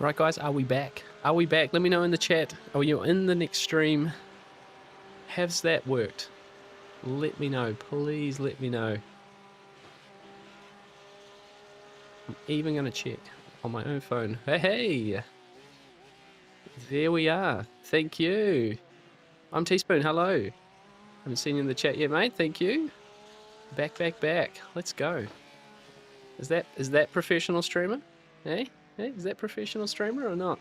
Right, guys, are we back? Are we back? Let me know in the chat. Are you in the next stream? Has that worked? Let me know. Please let me know. I'm even going to check on my own phone. Hey! There we are. Thank you. I'm Teaspoon. Hello. Haven't seen you in the chat yet, mate. Thank you. Back. Let's go. Is that professional streamer? Hey? Hey, is that professional streamer or not?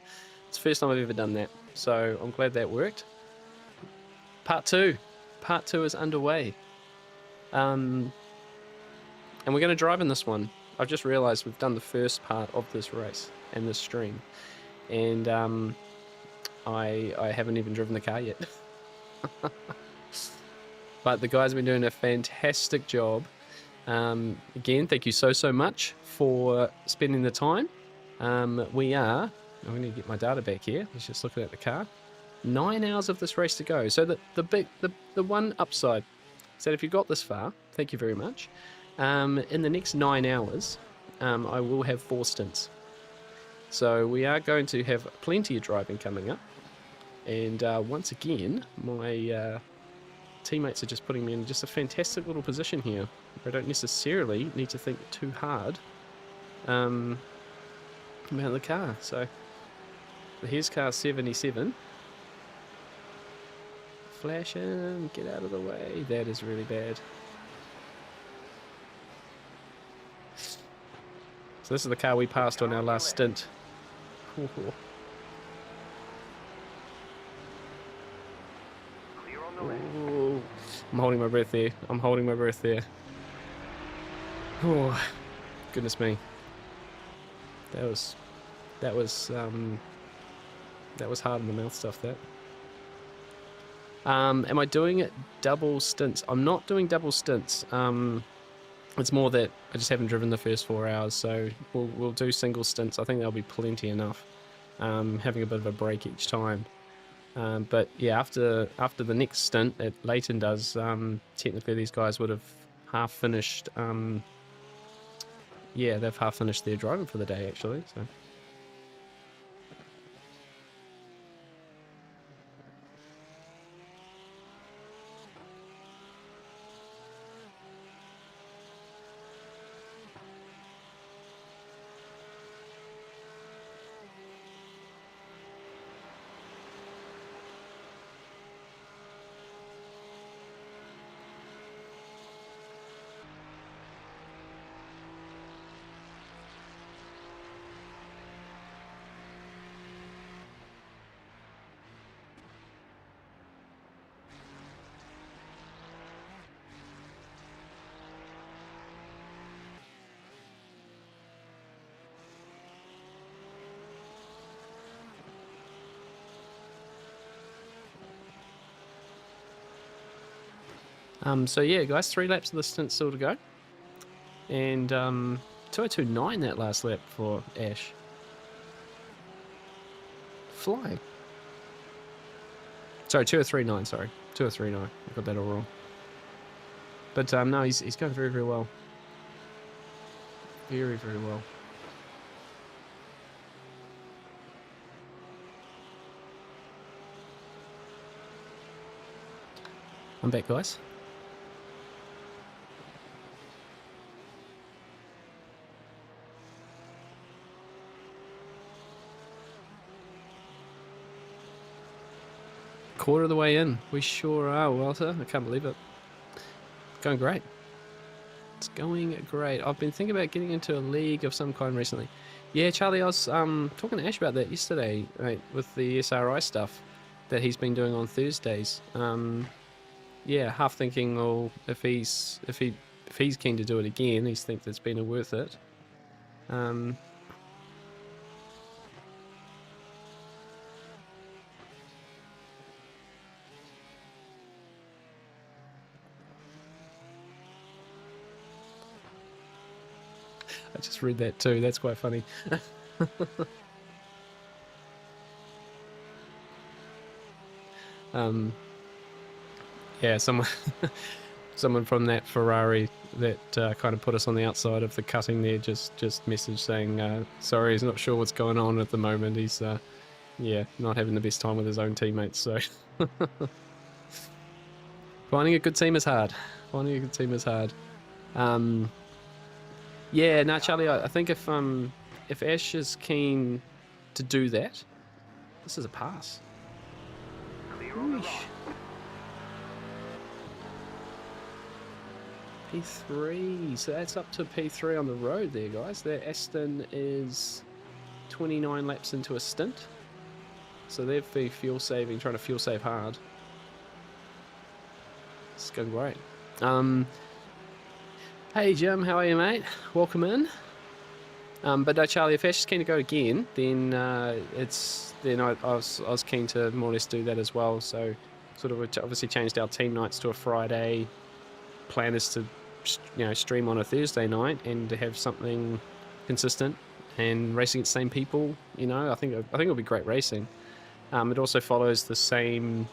It's the first time I've ever done that, so I'm glad that worked. Part two is underway. And we're going to drive in this one. I've just realized we've done the first part of this race and this stream, and I haven't even driven the car yet. But the guys have been doing a fantastic job. Again, thank you so much for spending the time. I'm going to get my data back here. Let's just look at the car. 9 hours of this race to go. So the one upside is that if you got this far, thank you very much. In the next 9 hours, I will have 4 stints. So we are going to have plenty of driving coming up. And once again, my teammates are just putting me in just a fantastic little position here. I don't necessarily need to think too hard about the car. So here's car 77. Flashing, get out of the way. That is really bad. So this is the car we passed on our last stint. Ooh. Ooh. I'm holding my breath there. Oh, goodness me. That was hard in the mouth stuff, that. Am I doing it double stints? I'm not doing double stints. It's more that I just haven't driven the first 4 hours, so we'll do single stints. I think that'll be plenty enough. Having a bit of a break each time. But yeah, after the next stint that Leighton does, technically these guys would have half finished. Yeah, they've half finished their driving for the day actually. So. So yeah, guys, 3 laps of the stint still to go. And 2029 that last lap for Ash. Flying. Sorry, 2039, sorry. 2039. I got that all wrong. But no, he's going very well. Very well. I'm back, guys. Quarter of the way in. We sure are, Walter. I can't believe it. It's going great. It's going great. I've been thinking about getting into a league of some kind recently. Yeah, Charlie, I was talking to Ash about that yesterday, right, with the SRI stuff that he's been doing on Thursdays. Yeah, half thinking, well, if he's keen to do it again, he thinks it's been worth it. I just read that too. That's quite funny. Yeah, someone someone from that Ferrari that kind of put us on the outside of the cutting there just messaged saying, sorry, he's not sure what's going on at the moment. He's, yeah, not having the best time with his own teammates, so... Finding a good team is hard. Finding a good team is hard. Yeah, no, Charlie, I think if Ash is keen to do that, this is a pass. P3, so that's up to P3 on the road there, guys. That Aston is 29 laps into a stint. So they've been fuel saving, trying to fuel save hard. It's going great. Hey Jim, how are you, mate? Welcome in. But no, Charlie, if Ash is keen to go again, then I was keen to more or less do that as well. So sort of obviously changed our team nights to a Friday. Plan is to stream on a Thursday night and to have something consistent and racing against the same people. I think it'll be great racing. It also follows the same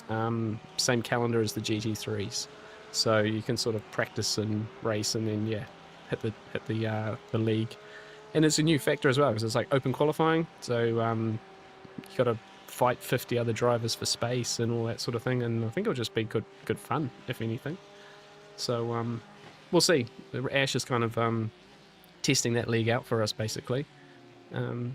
calendar as the GT3s, so you can sort of practice and race and then hit the league. And it's a new factor as well because it's like open qualifying, so you got to fight 50 other drivers for space and all that sort of thing. And I think it'll just be good fun, if anything. So we'll see. Ash is kind of testing that league out for us, basically. Oh.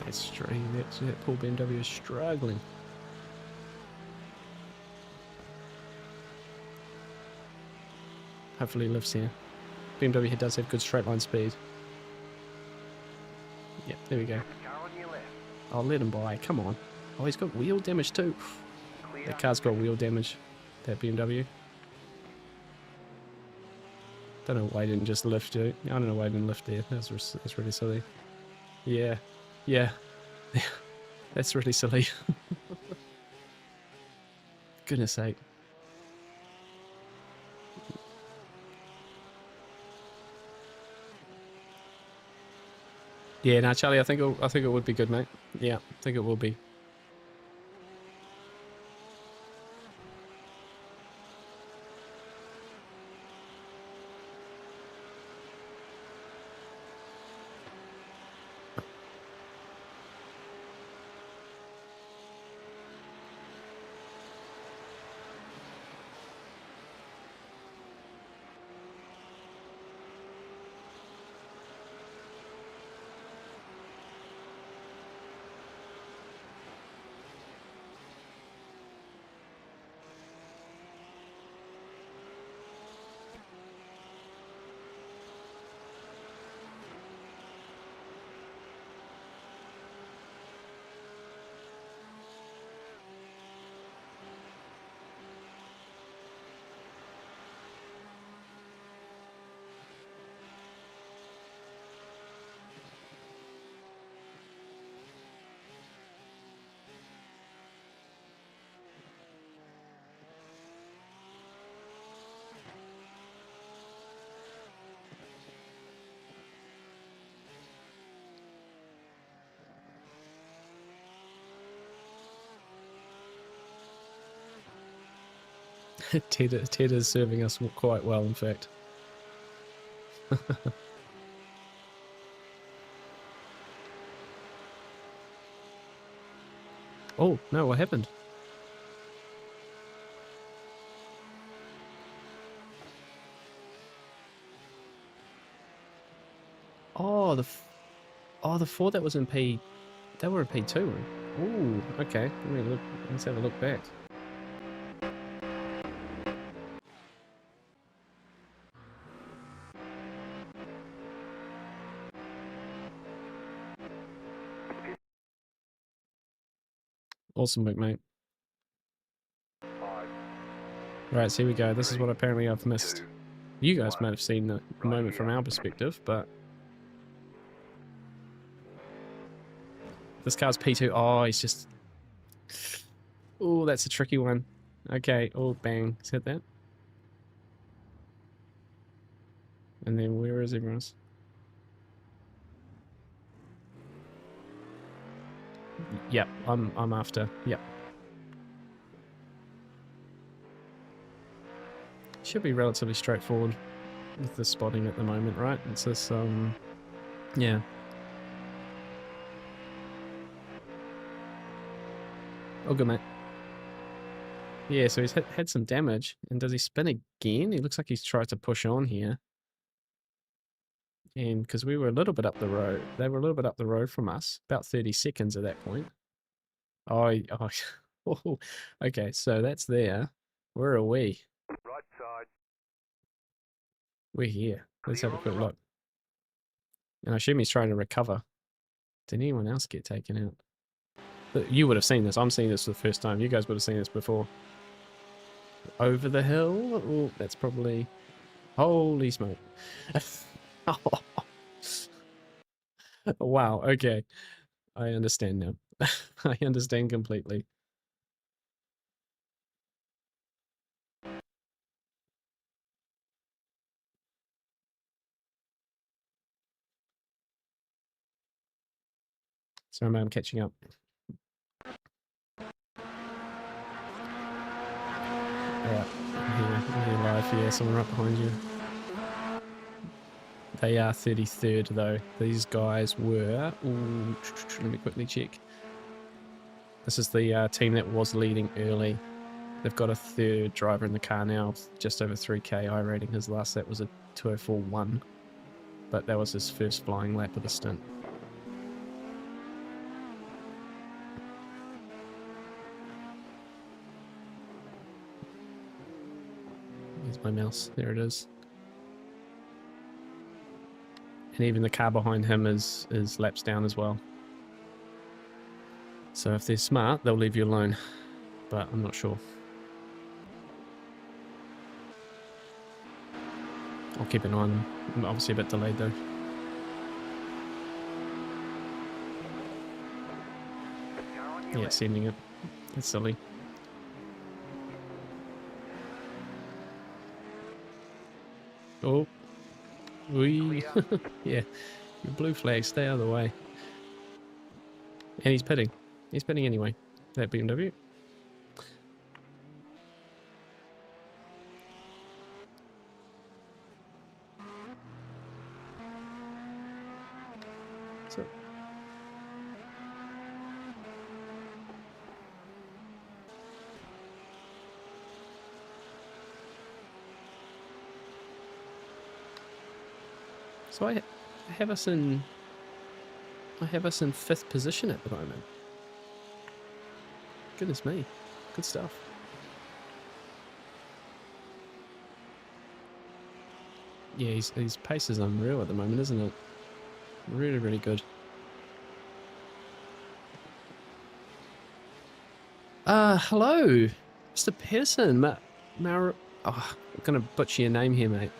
That's strange. That poor BMW is struggling. Hopefully he lives here. BMW does have good straight line speed. Yep, there we go. I'll let him by. Come on. Oh, he's got wheel damage too. That car's got wheel damage. That BMW. Don't know why he didn't just lift you. I don't know why he didn't lift there. That's really silly. Yeah. Yeah. That's really silly. Goodness sake. Yeah, no, Charlie, I think it would be good, mate. Yeah, I think it will be. Ted is serving us quite well, in fact. Oh, no, what happened? Oh, the four that was in P... They were in P2. Ooh, okay. Let's have a look back. Awesome work, mate. Right, so here we go. This is what apparently I've missed. You guys might have seen the moment from our perspective, but... This car's P2. Oh, he's just... Oh, that's a tricky one. Okay. Oh, bang. He's hit that. And then where is everyone else? Yep, I'm after. Yep. Should be relatively straightforward with the spotting at the moment, right? It's this yeah. Oh good mate. Yeah, so he's had some damage. And does he spin again? He looks like he's tried to push on here. And because we were a little bit up the road, they were a little bit up the road from us, about 30 seconds at that point. Oh, oh okay, so that's there. Where are we? Right side. We're here. Let's have a quick Right. look. And I assume he's trying to recover. Did anyone else get taken out? But you would have seen this. I'm seeing this for the first time. You guys would have seen this before. Over the hill? Oh, that's probably... Holy smoke. Wow, okay. I understand now. I understand completely. Sorry, man, I'm catching up. Alright, I'm here live. Yeah, someone right behind you. They are 33rd though. These guys were... Ooh, let me quickly check. This is the team that was leading early. They've got a third driver in the car now, just over 3k I rating. His last lap was a 2:04.1, but that was his first flying lap of the stint. Here's my mouse. There it is. And even the car behind him is laps down as well. So if they're smart, they'll leave you alone, but I'm not sure. I'll keep an eye on them. I'm obviously a bit delayed though. Yeah, sending it. It's silly. Oh. Wee. Yeah. Your blue flag, stay out of the way. And he's pitting. He's pitting anyway. That BMW. So I have us in 5th position at the moment. Goodness me. Good stuff. Yeah, his pace is unreal at the moment, isn't it? Really, really good. Hello, Mr. Pearson. Oh, I'm gonna butcher your name here, mate.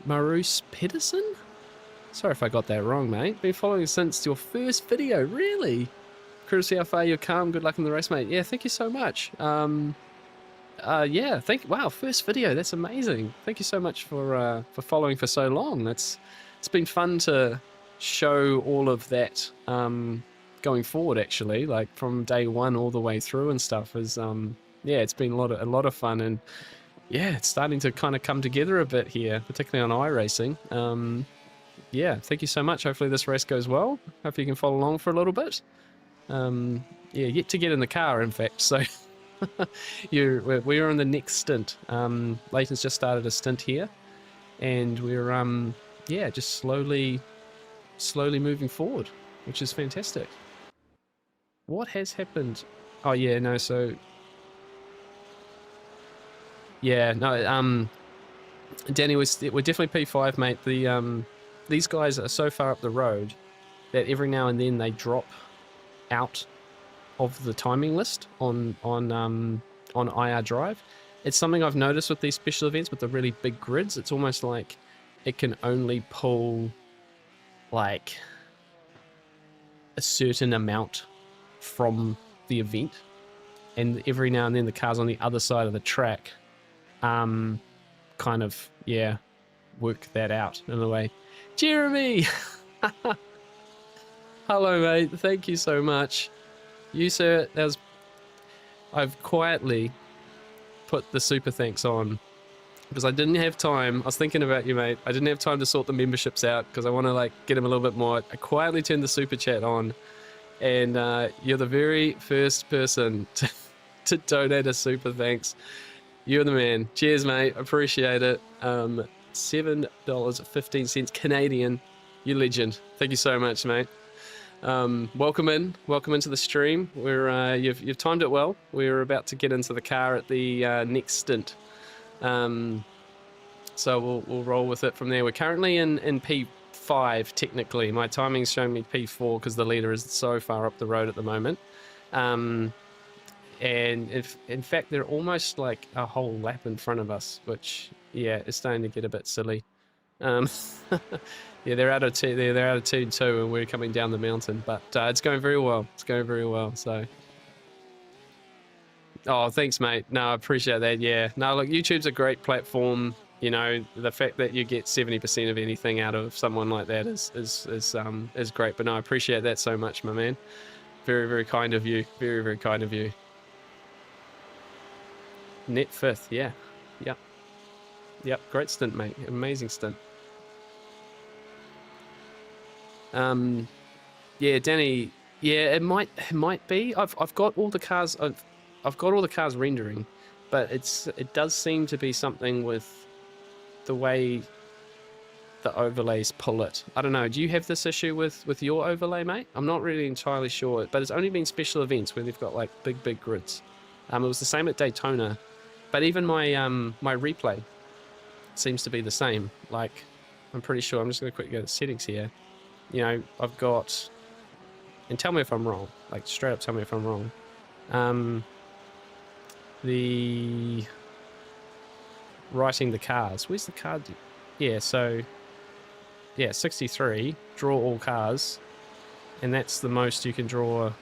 Marus Pedersen? Sorry if I got that wrong, mate. Been following since your first video, really? Curious to see how far you're calm. Good luck in the race, mate. Yeah, thank you so much. Yeah, wow, first video. That's amazing. Thank you so much for following for so long. It's been fun to show all of that going forward. Actually, like from day one all the way through and stuff. Is yeah, it's been a lot of fun, and yeah, it's starting to kind of come together a bit here, particularly on iRacing. Yeah, thank you so much. Hopefully this race goes well. Hope you can follow along for a little bit. Yeah, yet to get in the car, in fact. So we're on the next stint. Leighton's just started a stint here, and we're yeah, just slowly moving forward, which is fantastic. What has happened? Oh yeah, no. So yeah, no. Danny, we're definitely P5, mate. These guys are so far up the road that every now and then they drop out of the timing list on IR Drive. It's something I've noticed with these special events with the really big grids. It's almost like it can only pull like a certain amount from the event, and every now and then the cars on the other side of the track kind of, yeah, work that out in a way. Jeremy! Hello, mate. Thank you so much. You, sir, that was... I've quietly put the super thanks on because I didn't have time. I was thinking about you, mate. I didn't have time to sort the memberships out because I want to like get them a little bit more. I quietly turned the super chat on, and you're the very first person to donate a super thanks. You're the man. Cheers, mate. Appreciate it. $7.15 Canadian. You legend. Thank you so much, mate. Welcome into the stream. We're you've timed it well. We're about to get into the car at the next stint, so we'll roll with it from there. We're currently in P5 technically. My timing's showing me P4 because the leader is so far up the road at the moment, and if in fact they're almost like a whole lap in front of us, which yeah is starting to get a bit silly. Yeah, they're out of they're out of turn 2 and we're coming down the mountain, but it's going very well. It's going very well. So, oh, thanks, mate. No, I appreciate that. Yeah, no, look, YouTube's a great platform. You know, the fact that you get 70% of anything out of someone like that is great. But no, I appreciate that so much, my man. Very, very kind of you. Very, very kind of you. Net 5th, yeah, yep. Great stint, mate. Amazing stint. Yeah, Danny. Yeah, it might be. I've got all the cars. I've got all the cars rendering, but it does seem to be something with the way the overlays pull it. I don't know. Do you have this issue with your overlay, mate? I'm not really entirely sure, but it's only been special events where they've got like big grids. It was the same at Daytona, but even my my replay seems to be the same. Like, I'm pretty sure. I'm just gonna quickly go to settings here. You know, I've got, and tell me if I'm wrong, like straight up tell me if I'm wrong. The writing the cars, where's the card? Yeah, so yeah, 63, draw all cars, and that's the most you can draw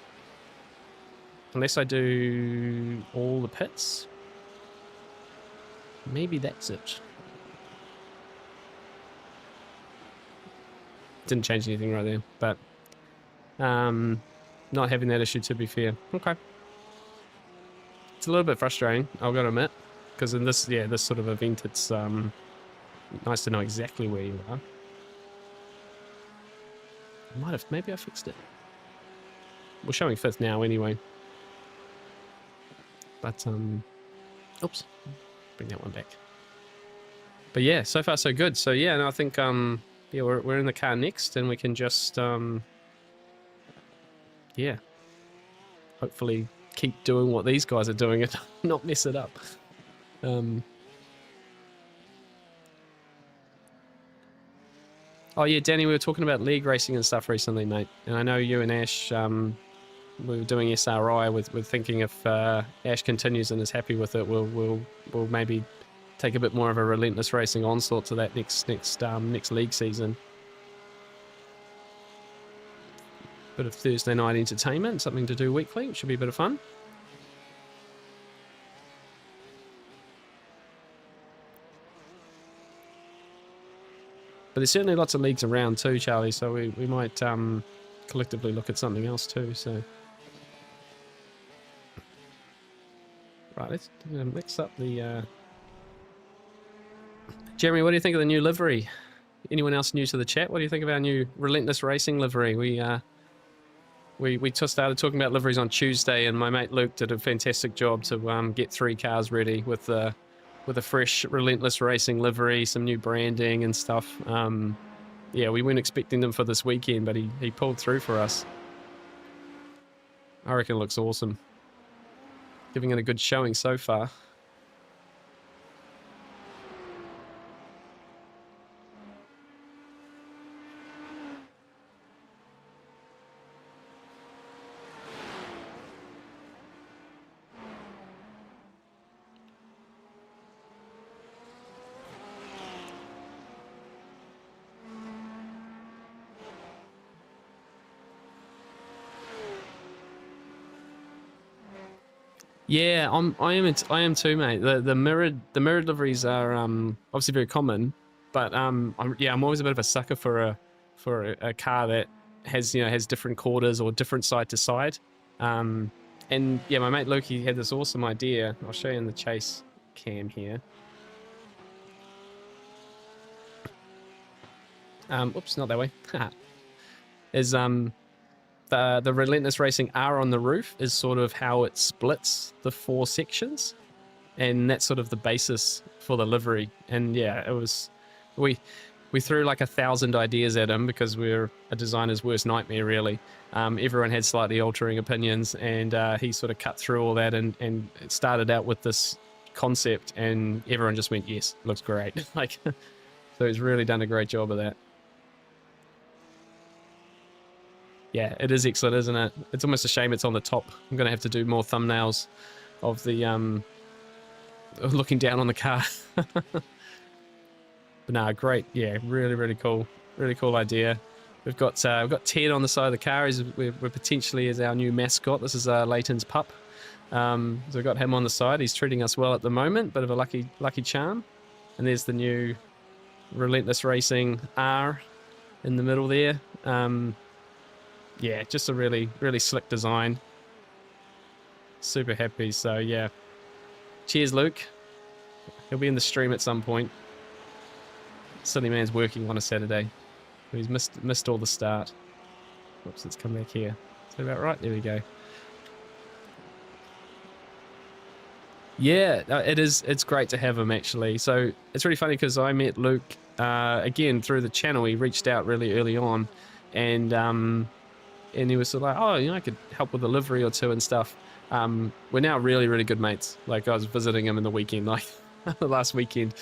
unless I do all the pits. Maybe that's it. Didn't change anything right there, but not having that issue, to be fair. Okay, it's a little bit frustrating, I've got to admit, because in this sort of event, it's nice to know exactly where you are. Maybe I fixed it. We're showing 5th now anyway, but oops, bring that one back. But yeah, so far so good. So yeah, and I think yeah, we're in the car next, and we can just, yeah, hopefully keep doing what these guys are doing and not mess it up. Oh yeah, Danny, we were talking about league racing and stuff recently, mate, and I know you and Ash, we were doing SRI with thinking if Ash continues and is happy with it, we'll maybe take a bit more of a relentless racing onslaught to that next league season. Bit of Thursday night entertainment, something to do weekly, which should be a bit of fun. But there's certainly lots of leagues around too, Charlie, so we might collectively look at something else too. So right, let's mix up the Jeremy, what do you think of the new livery? Anyone else new to the chat? What do you think of our new Relentless Racing livery? We just started talking about liveries on Tuesday, and my mate Luke did a fantastic job to get 3 cars ready with a fresh Relentless Racing livery, some new branding and stuff. Yeah, we weren't expecting them for this weekend, but he pulled through for us. I reckon it looks awesome. Giving it a good showing so far. Yeah, I am too, mate. The mirrored liveries are obviously very common, But I'm always a bit of a sucker for a car that has different quarters or different side to side. And yeah, my mate Luke, he had this awesome idea. I'll show you in the chase cam here. Oops, not that way. Is the Relentless Racing R on the roof is sort of how it splits the 4 sections, and that's sort of the basis for the livery. And yeah, it was we threw like 1,000 ideas at him because we're a designer's worst nightmare, really. Everyone had slightly altering opinions, and he sort of cut through all that and it started out with this concept, and everyone just went, yes, looks great. Like, so he's really done a great job of that. Yeah, it is excellent, isn't it? It's almost a shame it's on the top. I'm going to have to do more thumbnails of the looking down on the car. But no, great. Yeah, really, really cool. Really cool idea. We've got Ted on the side of the car. We're potentially as our new mascot. This is Leighton's pup. So we've got him on the side. He's treating us well at the moment. Bit of a lucky charm. And there's the new Relentless Racing R in the middle there. Yeah, just a really, really slick design. Super happy. So yeah, cheers, Luke. He'll be in the stream at some point. Silly man's working on a Saturday. He's missed all the start. Whoops, let's come back here. Is that about right? There we go. Yeah, it is. It's great to have him, actually. So it's really funny because I met Luke again through the channel. He reached out really early on, and he was sort of like, oh, you know, I could help with a livery or two and stuff. We're now really, really good mates. Like, I was visiting him in the weekend, like the last weekend.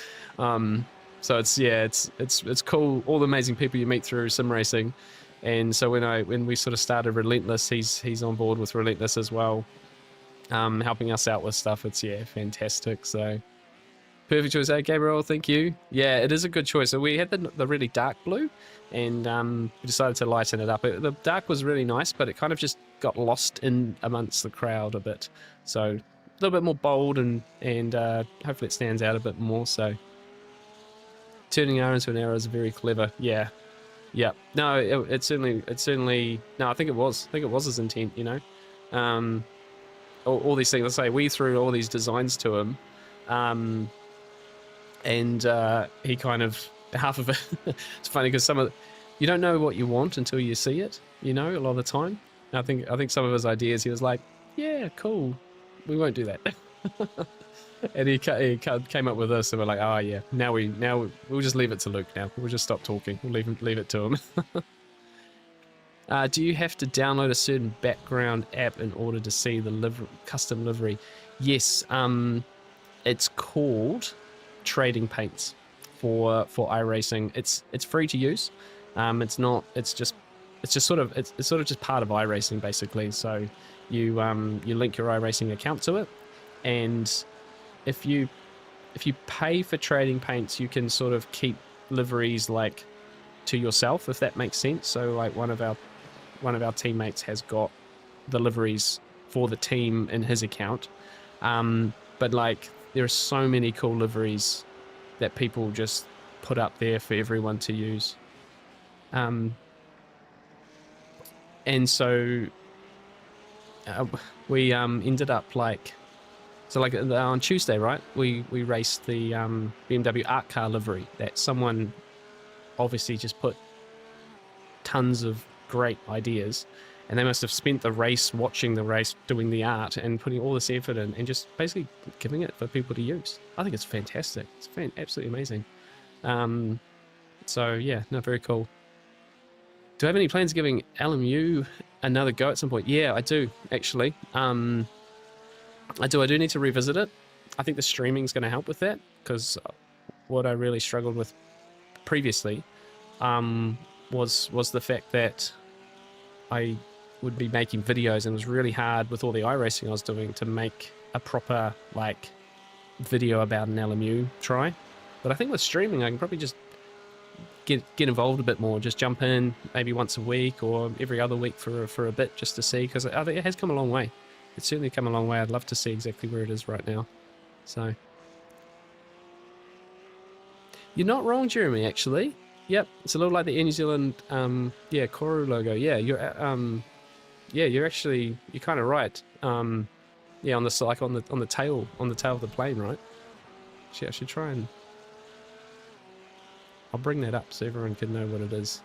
So it's cool. All the amazing people you meet through sim racing. And so when we sort of started Relentless, he's on board with Relentless as well, helping us out with stuff. It's fantastic. So perfect choice, Gabriel. Thank you. Yeah, it is a good choice. So we had the really dark blue, and we decided to lighten it up. The dark was really nice, but it kind of just got lost in amongst the crowd a bit. So a little bit more bold, and hopefully it stands out a bit more. So turning R into an arrow is very clever. Yeah. No, it certainly. No, I think it was his intent. You know, all these things. Let's say we threw all these designs to him. And he kind of, half of it, it's funny because you don't know what you want until you see it, you know, a lot of the time. I think some of his ideas, he was like, yeah, cool, we won't do that. And he came up with this, and we're like, oh yeah, now we'll just leave it to Luke now. We'll just stop talking. We'll leave it to him. Do you have to download a certain background app in order to see the custom livery? Yes, it's called Trading Paints for iRacing. It's free to use. It's sort of just part of iRacing, basically. So you link your iRacing account to it, and if you pay for Trading Paints, you can sort of keep liveries like to yourself, if that makes sense. So like one of our teammates has got the liveries for the team in his account, but like there are so many cool liveries that people just put up there for everyone to use. And so we ended up like on Tuesday, right? We raced the BMW art car livery that someone obviously just put tons of great ideas, and they must have spent the race watching the race, doing the art and putting all this effort in, and just basically giving it for people to use. I think it's fantastic. It's absolutely amazing. So yeah, no, very cool. Do I have any plans of giving LMU another go at some point? Yeah, I do, actually. I do need to revisit it. I think the streaming is going to help with that, because what I really struggled with previously was the fact that I would be making videos, and it was really hard with all the iRacing I was doing to make a proper like video about an LMU try. But I think with streaming, I can probably just get involved a bit more, just jump in maybe once a week or every other week for a bit, just to see, because I think it has come a long way. It's certainly come a long way. I'd love to see exactly where it is right now. So You're not wrong, Jeremy, actually. Yep, it's a little like the Air New Zealand, yeah, Koru logo. Yeah, you're actually, you're kind of right. Yeah, on the, like on the tail of the plane, right? Actually, I should try and, I'll bring that up so everyone can know what it is.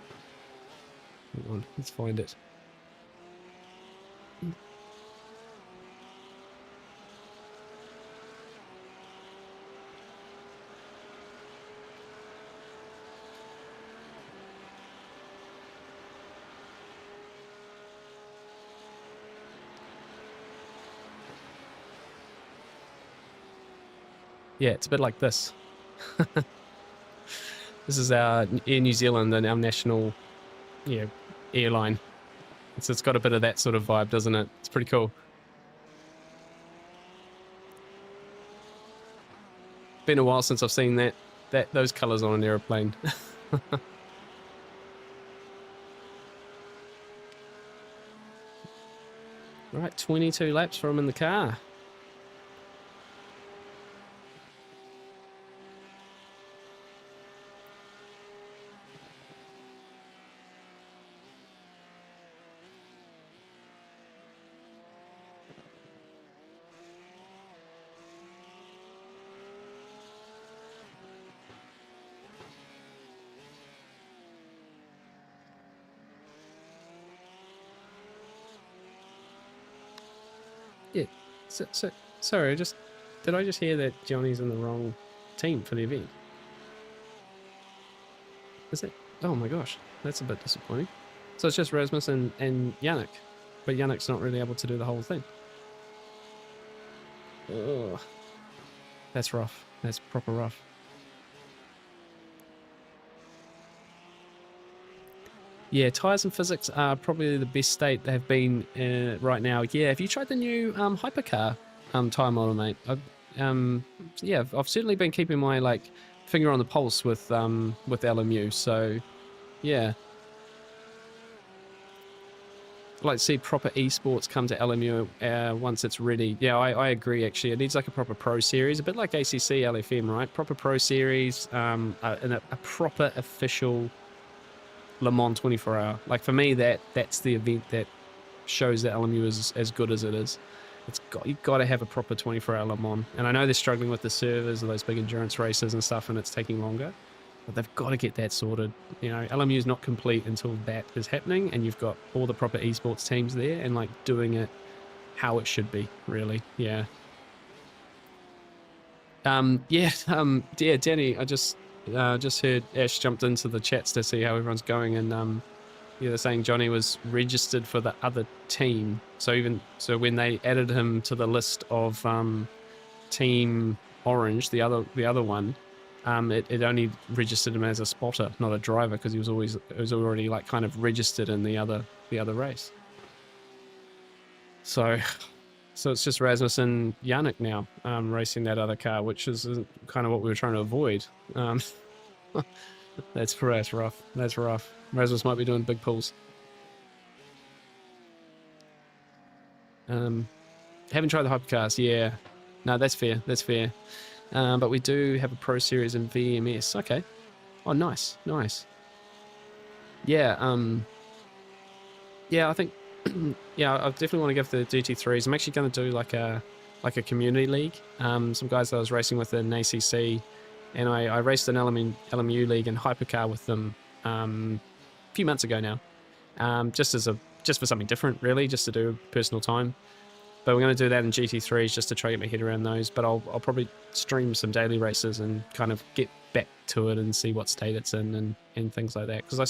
Hang on, let's find it. Yeah, it's a bit like this. This is our Air New Zealand and our national, yeah, airline. It's got a bit of that sort of vibe, doesn't it? It's pretty cool. Been a while since I've seen those colours on an aeroplane. Right, 22 laps for him in the car. Yeah, sorry, did I just hear that Johnny's in the wrong team for the event? Is it? Oh my gosh, that's a bit disappointing. So it's just Rasmus and Yannick, but Yannick's not really able to do the whole thing. Ugh. That's rough. That's proper rough. Yeah, tyres and physics are probably the best state they have been right now. Yeah, have you tried the new hypercar tyre model, mate? Yeah, I've certainly been keeping my like finger on the pulse with LMU. So yeah, I'd like to see proper esports come to LMU once it's ready. Yeah, I agree. Actually, it needs like a proper pro series, a bit like ACC LFM, right? Proper pro series, and a proper official Le Mans 24-hour. Like for me, that's the event that shows that LMU is as good as it is. You've got to have a proper 24-hour Le Mans. And I know they're struggling with the servers and those big endurance races and stuff, and it's taking longer. But they've got to get that sorted. You know, LMU is not complete until that is happening, and you've got all the proper esports teams there and like doing it how it should be. Really, yeah. Yeah, Danny, I just heard Ash jumped into the chats to see how everyone's going, and yeah, they're saying Johnny was registered for the other team. So when they added him to the list of Team Orange, the other one, it only registered him as a spotter, not a driver, because he was already like kind of registered in the other race. So it's just Rasmus and Yannick now racing that other car, which is kind of what we were trying to avoid. That's rough. That's rough. Rasmus might be doing big pulls. Haven't tried the hypercars. Yeah, no, that's fair. That's fair. But we do have a Pro Series in VMS. Okay. Oh, nice, nice. Yeah. Yeah, I think. Yeah, I definitely want to give the GT3s. I'm actually going to do like a community league. Some guys that I was racing with in ACC, and I raced an LMU league in hypercar with them a few months ago now. Just for something different, really, just to do personal time. But we're going to do that in GT3s just to try to get my head around those. But I'll probably stream some daily races and kind of get back to it and see what state it's in and things like that. Because I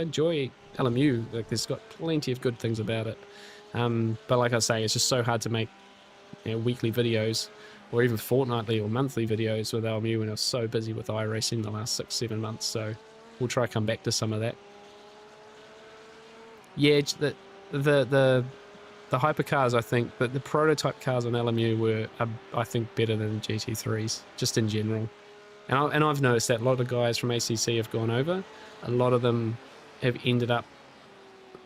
enjoy LMU. Like, there's got plenty of good things about it. But like I say, it's just so hard to make weekly videos or even fortnightly or monthly videos with LMU when I was so busy with iRacing the last 6-7 months. So we'll try to come back to some of that. Yeah, the hypercars, I think, but the prototype cars on LMU were, I think, better than GT3s, just in general. And I've noticed that a lot of guys from ACC have gone over. A lot of them have ended up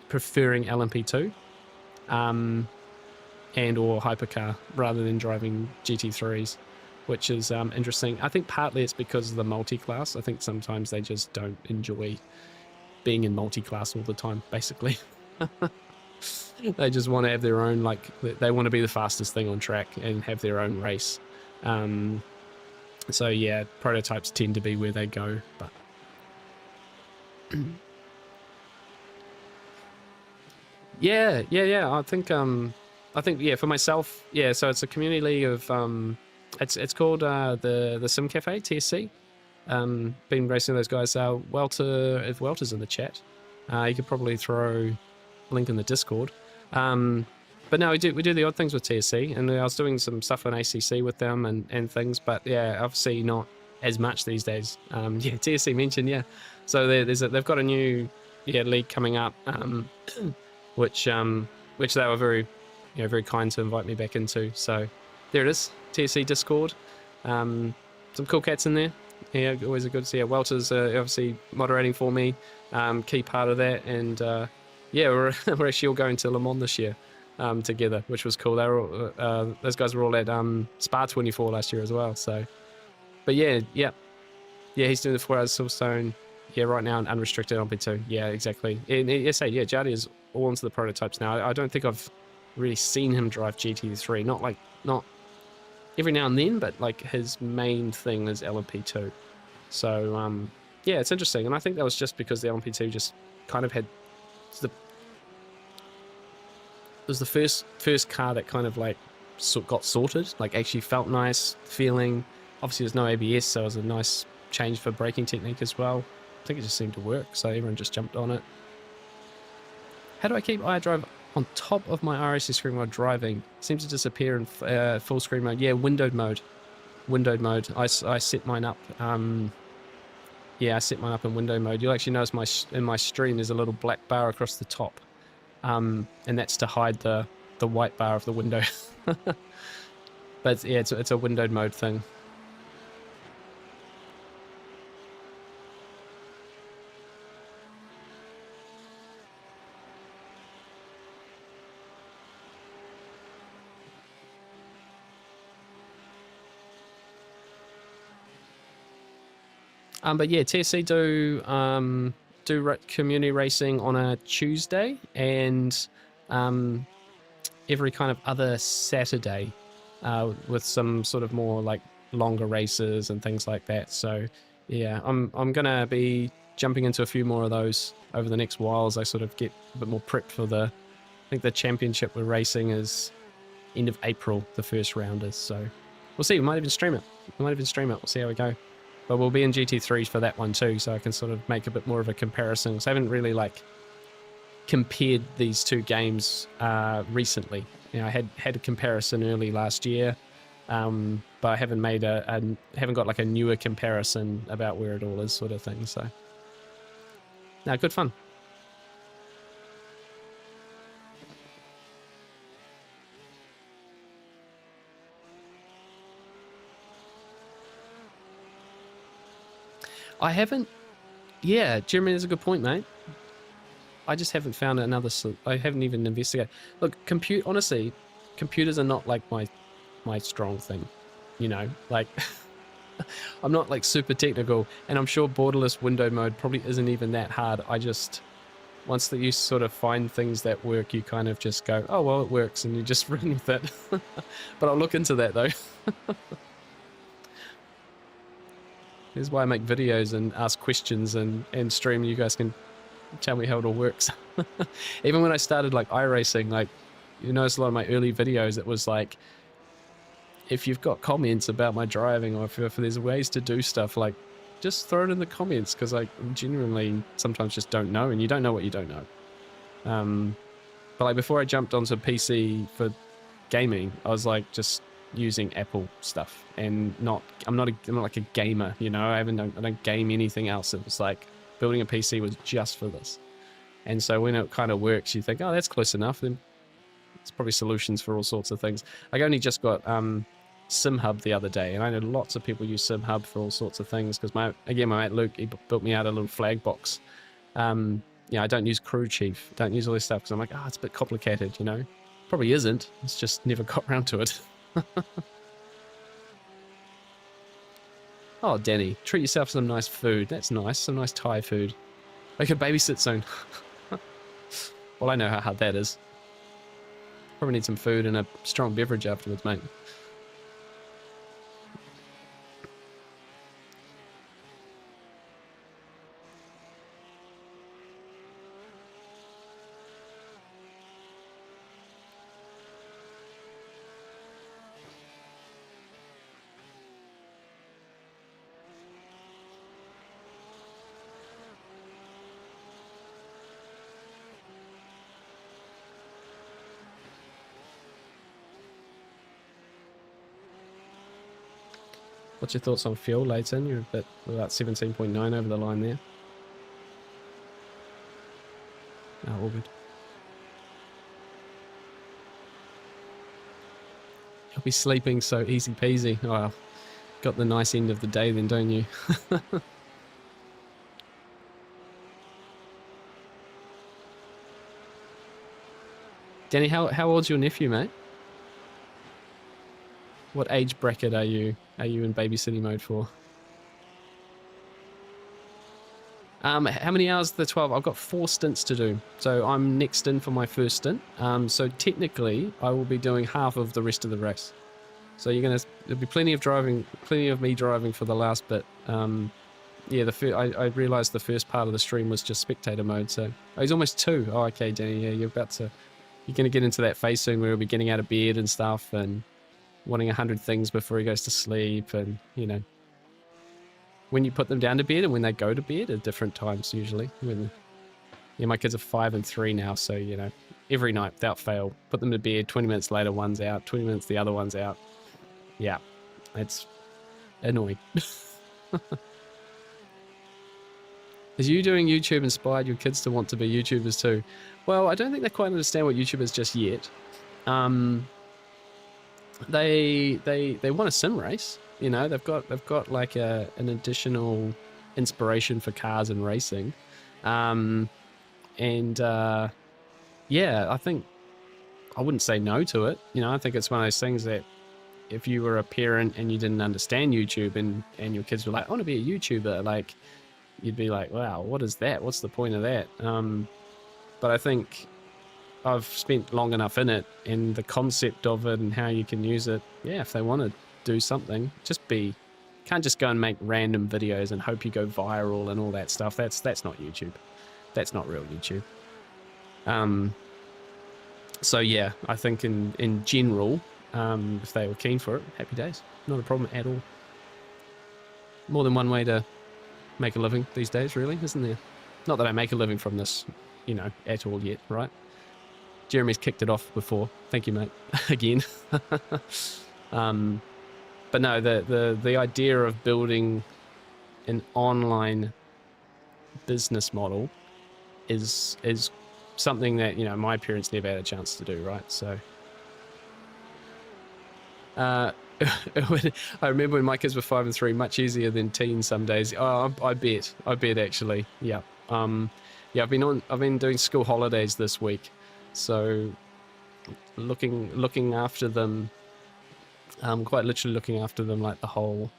preferring LMP2 and or hypercar rather than driving GT3s. which is interesting. I think partly it's because of the multi-class. I think sometimes they just don't enjoy being in multi-class all the time, basically. They just want to have their own, like, they want to be the fastest thing on track and have their own race. So yeah, prototypes tend to be where they go, but yeah. I think yeah, for myself, yeah. So it's a community league of it's called the Sim Cafe TSC. Been racing those guys. Welter, if Welter's in the chat, you could probably throw a link in the Discord. But no, we do the odd things with TSC, and I was doing some stuff on ACC with them and things, but yeah, obviously not as much these days. Yeah, TSC mentioned, yeah. So they've got a new league coming up, which they were very kind to invite me back into. So there it is, TSC Discord. Some cool cats in there. Yeah, always a good to see. Welter's obviously moderating for me, key part of that, and yeah, we're actually all going to Le Mans this year together, which was cool. They were all, those guys were all at Spa 24 last year as well. So, but yeah, he's doing the 4 hours Silverstone. Yeah, right now unrestricted on P2. Yeah, exactly. And SA, yeah, Jardy is all into the prototypes now. I don't think I've really seen him drive GT3. Not every now and then, but like his main thing is LMP2. So yeah, it's interesting, and I think that was just because the LMP2 just kind of had it was the first car that kind of like got sorted, like actually felt nice feeling. Obviously there's no ABS, so it was a nice change for braking technique as well. I think it just seemed to work, so everyone just jumped on it. How do I keep iDrive on top of my iRacing screen while driving? Seems to disappear in full screen mode. Yeah, windowed mode. I set mine up. Yeah, I set mine up in window mode. You'll actually notice in my stream there's a little black bar across the top. And that's to hide the white bar of the window. But yeah, it's a windowed mode thing. But yeah, TSC do community racing on a Tuesday and every kind of other Saturday with some sort of more like longer races and things like that. So yeah, I'm gonna be jumping into a few more of those over the next while as I sort of get a bit more prepped for I think the championship we're racing is end of April, the first round is. So we'll see. We might even stream it. We'll see how we go. But we'll be in GT3 for that one too, so I can sort of make a bit more of a comparison. Because I haven't really like compared these two games recently. You know, I had a comparison early last year, but I haven't made haven't got like a newer comparison about where it all is, sort of thing. So, no, good fun. I haven't. Yeah, Jeremy, that's a good point, mate. I just haven't found another. I haven't even investigated. Look, honestly, computers are not like my strong thing. You know, like I'm not like super technical, and I'm sure borderless windowed mode probably isn't even that hard. I just once that you sort of find things that work, you kind of just go, oh well, it works, and you just run with it. But I'll look into that though. Here's why I make videos and ask questions and stream. You guys can tell me how it all works. Even when I started like iRacing, like you notice a lot of my early videos, it was like, if you've got comments about my driving or if there's ways to do stuff, like just throw it in the comments, because I genuinely sometimes just don't know, and you don't know what you don't know. But like before I jumped onto PC for gaming, I was like just using Apple stuff, and I'm not like a gamer, you know. I don't game anything else. It was like building a PC was just for this. And so when it kind of works, you think, oh, that's close enough. Then it's probably solutions for all sorts of things. I only just got SimHub the other day, and I know lots of people use SimHub for all sorts of things, because my mate Luke, he built me out a little flag box. Yeah, I don't use Crew Chief, don't use all this stuff, because I'm like, oh, it's a bit complicated, you know. Probably isn't. It's just never got around to it. Oh, Danny, treat yourself to some nice food. That's nice. Some nice Thai food. I could babysit soon. Well, I know how hard that is. Probably need some food and a strong beverage afterwards, mate. What's your thoughts on fuel, Leighton? You're a bit about 17.9 over the line there. Oh, all good. You'll be sleeping so easy peasy. Oh, well, got the nice end of the day then, don't you? Danny, how old's your nephew, mate? What age bracket are you in babysitting mode for? How many hours of the 12? I've got 4 stints to do. So I'm next in for my first stint. So technically, I will be doing half of the rest of the race. So there'll be plenty of me driving for the last bit. Yeah, I realised the first part of the stream was just spectator mode. So he's almost 2. Oh, okay, Danny. Yeah, you're going to get into that phase soon where he'll be getting out of bed and stuff and wanting 100 things before he goes to sleep, and when you put them down to bed and when they go to bed at different times usually. My kids are 5 and 3 now, so every night without fail, put them to bed, 20 minutes later one's out, 20 minutes the other one's out. Yeah, it's annoying. Is you doing YouTube inspired your kids to want to be YouTubers too? Well, I don't think they quite understand what YouTube is just yet. They want a sim race. They've got like an additional inspiration for cars and racing. Yeah, I think I wouldn't say no to it. I think it's one of those things that if you were a parent and you didn't understand YouTube and your kids were like, I want to be a YouTuber, like you'd be like, wow, what is that? What's the point of that? But I think I've spent long enough in it, and the concept of it and how you can use it. Yeah, if they want to do something, can't just go and make random videos and hope you go viral and all that stuff. That's not YouTube. That's not real YouTube. So yeah, I think in general, if they were keen for it, happy days. Not a problem at all. More than one way to make a living these days, really, isn't there? Not that I make a living from this, at all yet, right? Jeremy's kicked it off before. Thank you, mate. Again. But no, the idea of building an online business model is something that my parents never had a chance to do, right? So I remember when my kids were 5 and 3, much easier than teens some days. Oh, I bet actually. Yeah. Yeah, I've been doing school holidays this week. So looking after them, quite literally looking after them like the whole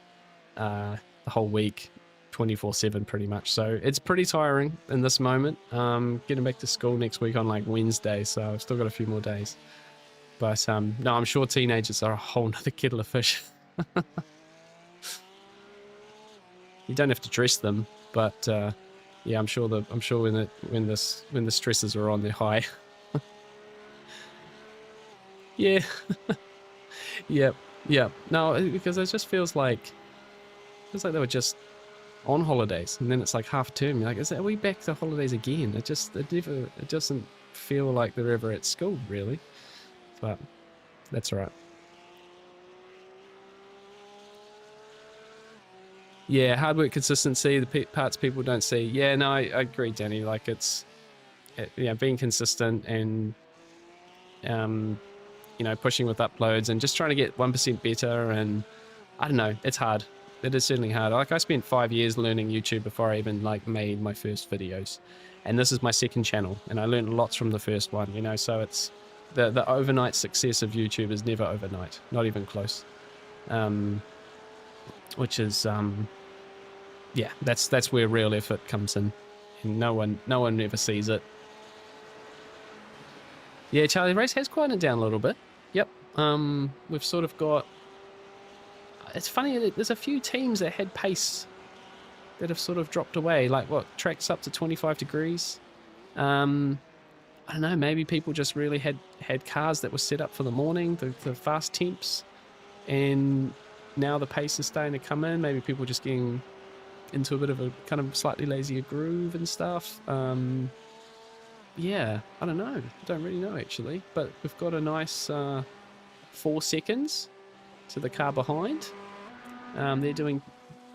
week, 24/7 pretty much. So it's pretty tiring in this moment. Getting back to school next week on like Wednesday, so I've still got a few more days. But no, I'm sure teenagers are a whole nother kettle of fish. You don't have to dress them, but yeah, I'm sure when the stresses are on, they're high. Yeah. Yep. No, because it just feels like they were just on holidays, and then it's like half term. You're like, are we back to holidays again? It doesn't feel like they're ever at school, really. But that's all right. Yeah, hard work, consistency, the parts people don't see. Yeah, no, I agree, Danny. Like being consistent and pushing with uploads and just trying to get 1% better. And I don't know, it's hard. It is certainly hard. Like I spent 5 years learning YouTube before I even made my first videos, and this is my second channel, and I learned lots from the first one. So it's the overnight success of YouTube is never overnight, not even close. Which is yeah, that's where real effort comes in, and no one ever sees it. Yeah, Charlie Race has quieted down a little bit. Yep. We've sort of got. It's funny that there's a few teams that had pace that have sort of dropped away. Like what, Trak's up to 25 degrees. I don't know. Maybe people just really had cars that were set up for the morning, the fast temps, and now the pace is starting to come in. Maybe people just getting into a bit of a kind of slightly lazier groove and stuff. Yeah, I don't know. I don't really know actually, but we've got a nice 4 seconds to the car behind. They're doing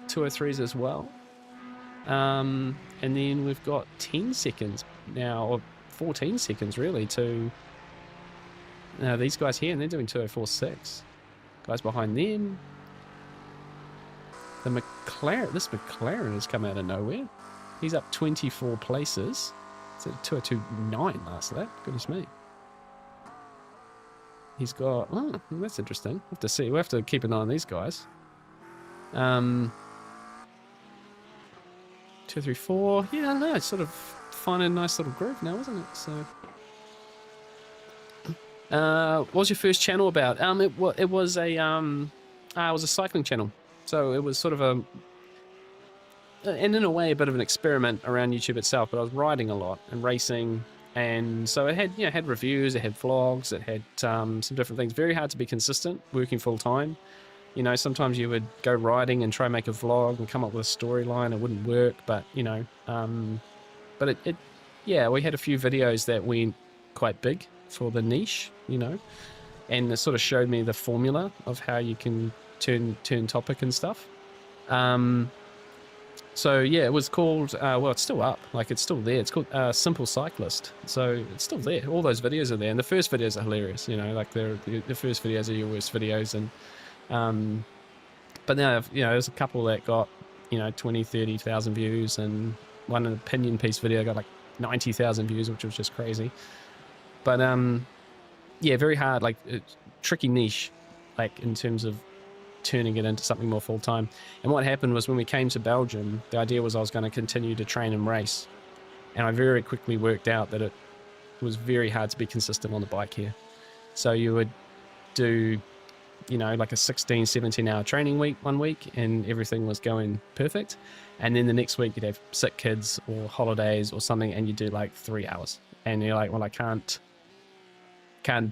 203s as well. And then we've got 10 seconds now, or 14 seconds really, to these guys here, and they're doing 204.6. Guys behind them. The McLaren, this McLaren has come out of nowhere. He's up 24 places. It's at 202.9 last lap. Goodness me. He's got, oh, that's interesting. We'll have to see. We'll have to keep an eye on these guys. 2, 3, 4. Yeah, I don't know. It's sort of finding a nice little groove now, isn't it? So, what was your first channel about? It was a cycling channel. So it was sort of and in a way, a bit of an experiment around YouTube itself. But I was riding a lot and racing, and so it had, had reviews, it had vlogs, it had some different things. Very hard to be consistent working full time. Sometimes you would go riding and try and make a vlog and come up with a storyline. It wouldn't work, but but yeah, we had a few videos that went quite big for the niche, and it sort of showed me the formula of how you can turn topic and stuff. So yeah, it was called, well, it's still up, like it's still there. It's called Simple Cyclist. So it's still there. All those videos are there, and the first videos are hilarious. Like the first videos are your worst videos, and but now, there's a couple that got, 20, 30,000 views, and one an opinion piece video got like 90,000 views, which was just crazy. But yeah, very hard, like tricky niche, like in terms of turning it into something more full-time. And what happened was, when we came to Belgium, the idea was I was going to continue to train and race, and I very quickly worked out that it was very hard to be consistent on the bike here. So you would do, like a 16, 17 hour training week one week, and everything was going perfect. And then the next week you'd have sick kids or holidays or something, and you do like 3 hours. And you're like, well, I can't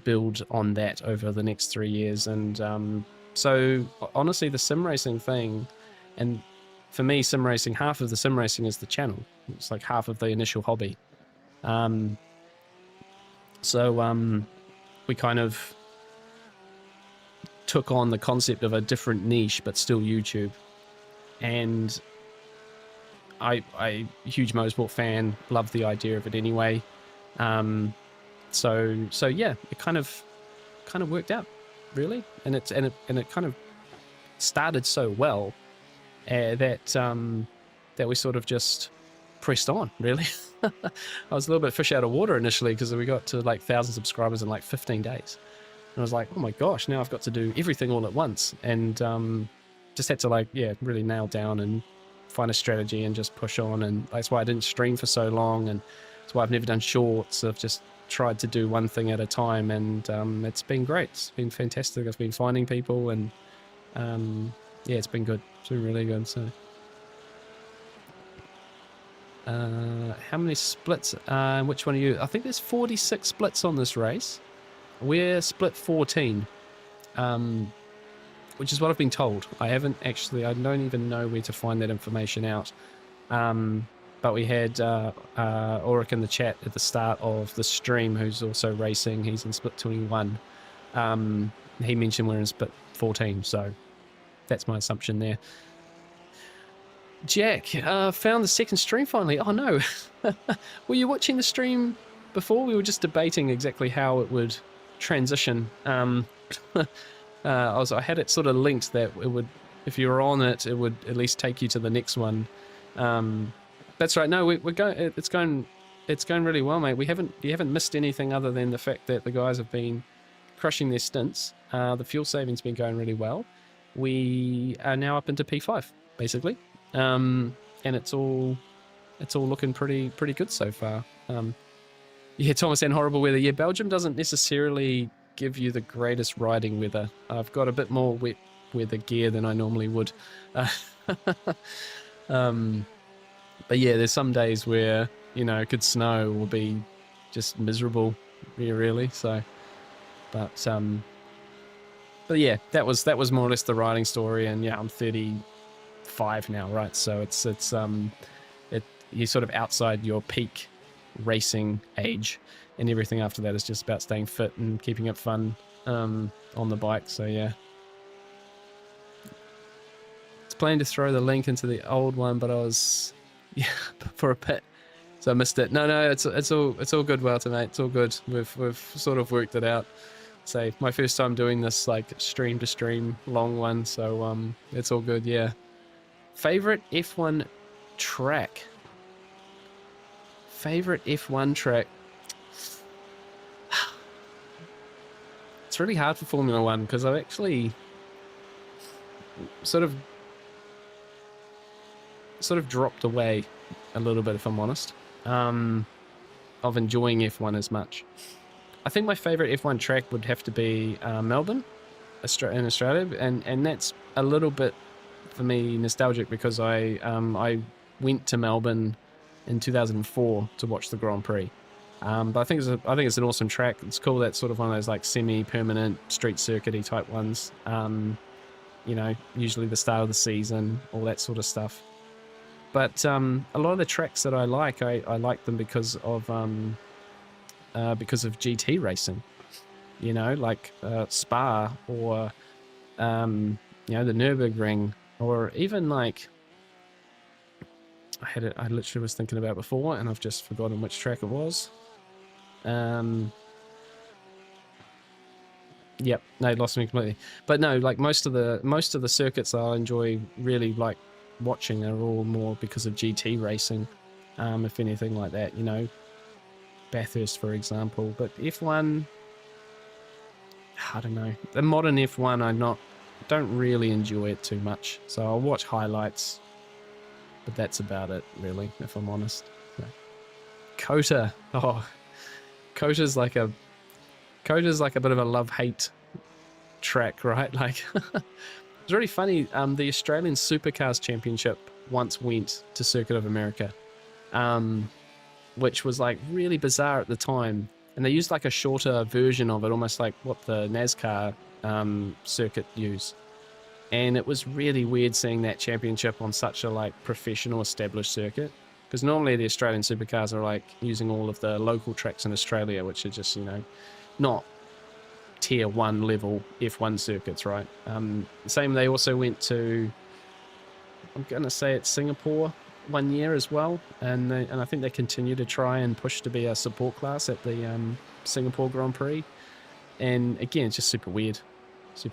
build on that over the next 3 years. And so honestly, the sim racing thing, and for me, sim racing, half of the sim racing is the channel. It's like half of the initial hobby. So we kind of took on the concept of a different niche, but still YouTube. And I huge motorsport fan, loved the idea of it anyway. So yeah, it kind of worked out, really, and it kind of started so well that we sort of just pressed on, really. I was a little bit fish out of water initially, because we got to like 1,000 subscribers in like 15 days. And I was like, oh my gosh, now I've got to do everything all at once. And just had to really nail down and find a strategy and just push on. And that's why I didn't stream for so long. And that's why I've never done shorts. I've just tried to do one thing at a time. And it's been great. It's been fantastic. I've been finding people, and yeah, it's been good. It's been really good. So how many splits? Which one are you? I think there's 46 splits on this race. We're split 14, which is what I've been told. I don't even know where to find that information out. But we had Ulrich in the chat at the start of the stream, who's also racing. He's in split 21. He mentioned we're in split 14, so that's my assumption there. Jack, found the second stream finally. Oh no. Were you watching the stream before? We were just debating exactly how it would transition. I had it sort of linked that it would, if you were on it, it would at least take you to the next one. That's right. No, we're going. It's going really well, mate. You haven't missed anything other than the fact that the guys have been crushing their stints. The fuel saving's been going really well. We are now up into P5 basically. and it's all looking pretty good so far. Yeah, Thomas, and horrible weather. Yeah, Belgium doesn't necessarily give you the greatest riding weather. I've got a bit more wet weather gear than I normally would. But yeah, there's some days where, you know, it could snow or be just miserable, really. So, but yeah, that was more or less the riding story. And yeah, I'm 35 now, right? So you're sort of outside your peak racing age, and everything after that is just about staying fit and keeping it fun on the bike. So yeah. It's planning to throw the link into the old one, but I was for a pit, so I missed it. No, it's all good, Walter, mate. It's all good. We've sort of worked it out. Say my first time doing this like stream to stream long one, so it's all good. Yeah. Favorite F1 track. Favorite F1 track. It's really hard for Formula One because I've actually sort of dropped away a little bit, if I'm honest, of enjoying F1 as much. I think my favorite F1 track would have to be Melbourne, in Australia, and that's a little bit for me nostalgic because I went to Melbourne in 2004 to watch the Grand Prix. But I think it's an awesome track. It's cool. That's sort of one of those like semi-permanent street circuity type ones. You know, usually the start of the season, all that sort of stuff. But a lot of the tracks that I like them because of GT racing. You know, like Spa or you know, the Nürburgring, or even like I literally was thinking about it before, and I've just forgotten which track it was. Yep, no, lost me completely. But no, like most of the circuits I enjoy really like watching are all more because of GT racing, if anything like that, you know, Bathurst for example. But F1, I don't know, the modern F1 don't really enjoy it too much, so I'll watch highlights, but that's about it really, if I'm honest. So. COTA, COTA's like a bit of a love-hate track, right? Like it's really funny. The Australian Supercars Championship once went to Circuit of America, which was like really bizarre at the time. And they used like a shorter version of it, almost like what the NASCAR circuit use. And it was really weird seeing that championship on such a like professional established circuit. Because normally the Australian Supercars are like using all of the local tracks in Australia, which are just, you know, not tier 1 level F1 circuits, right? Same, they also went to, I'm gonna say it's Singapore one year as well, and I think they continue to try and push to be a support class at the Singapore Grand Prix. And again, it's just super weird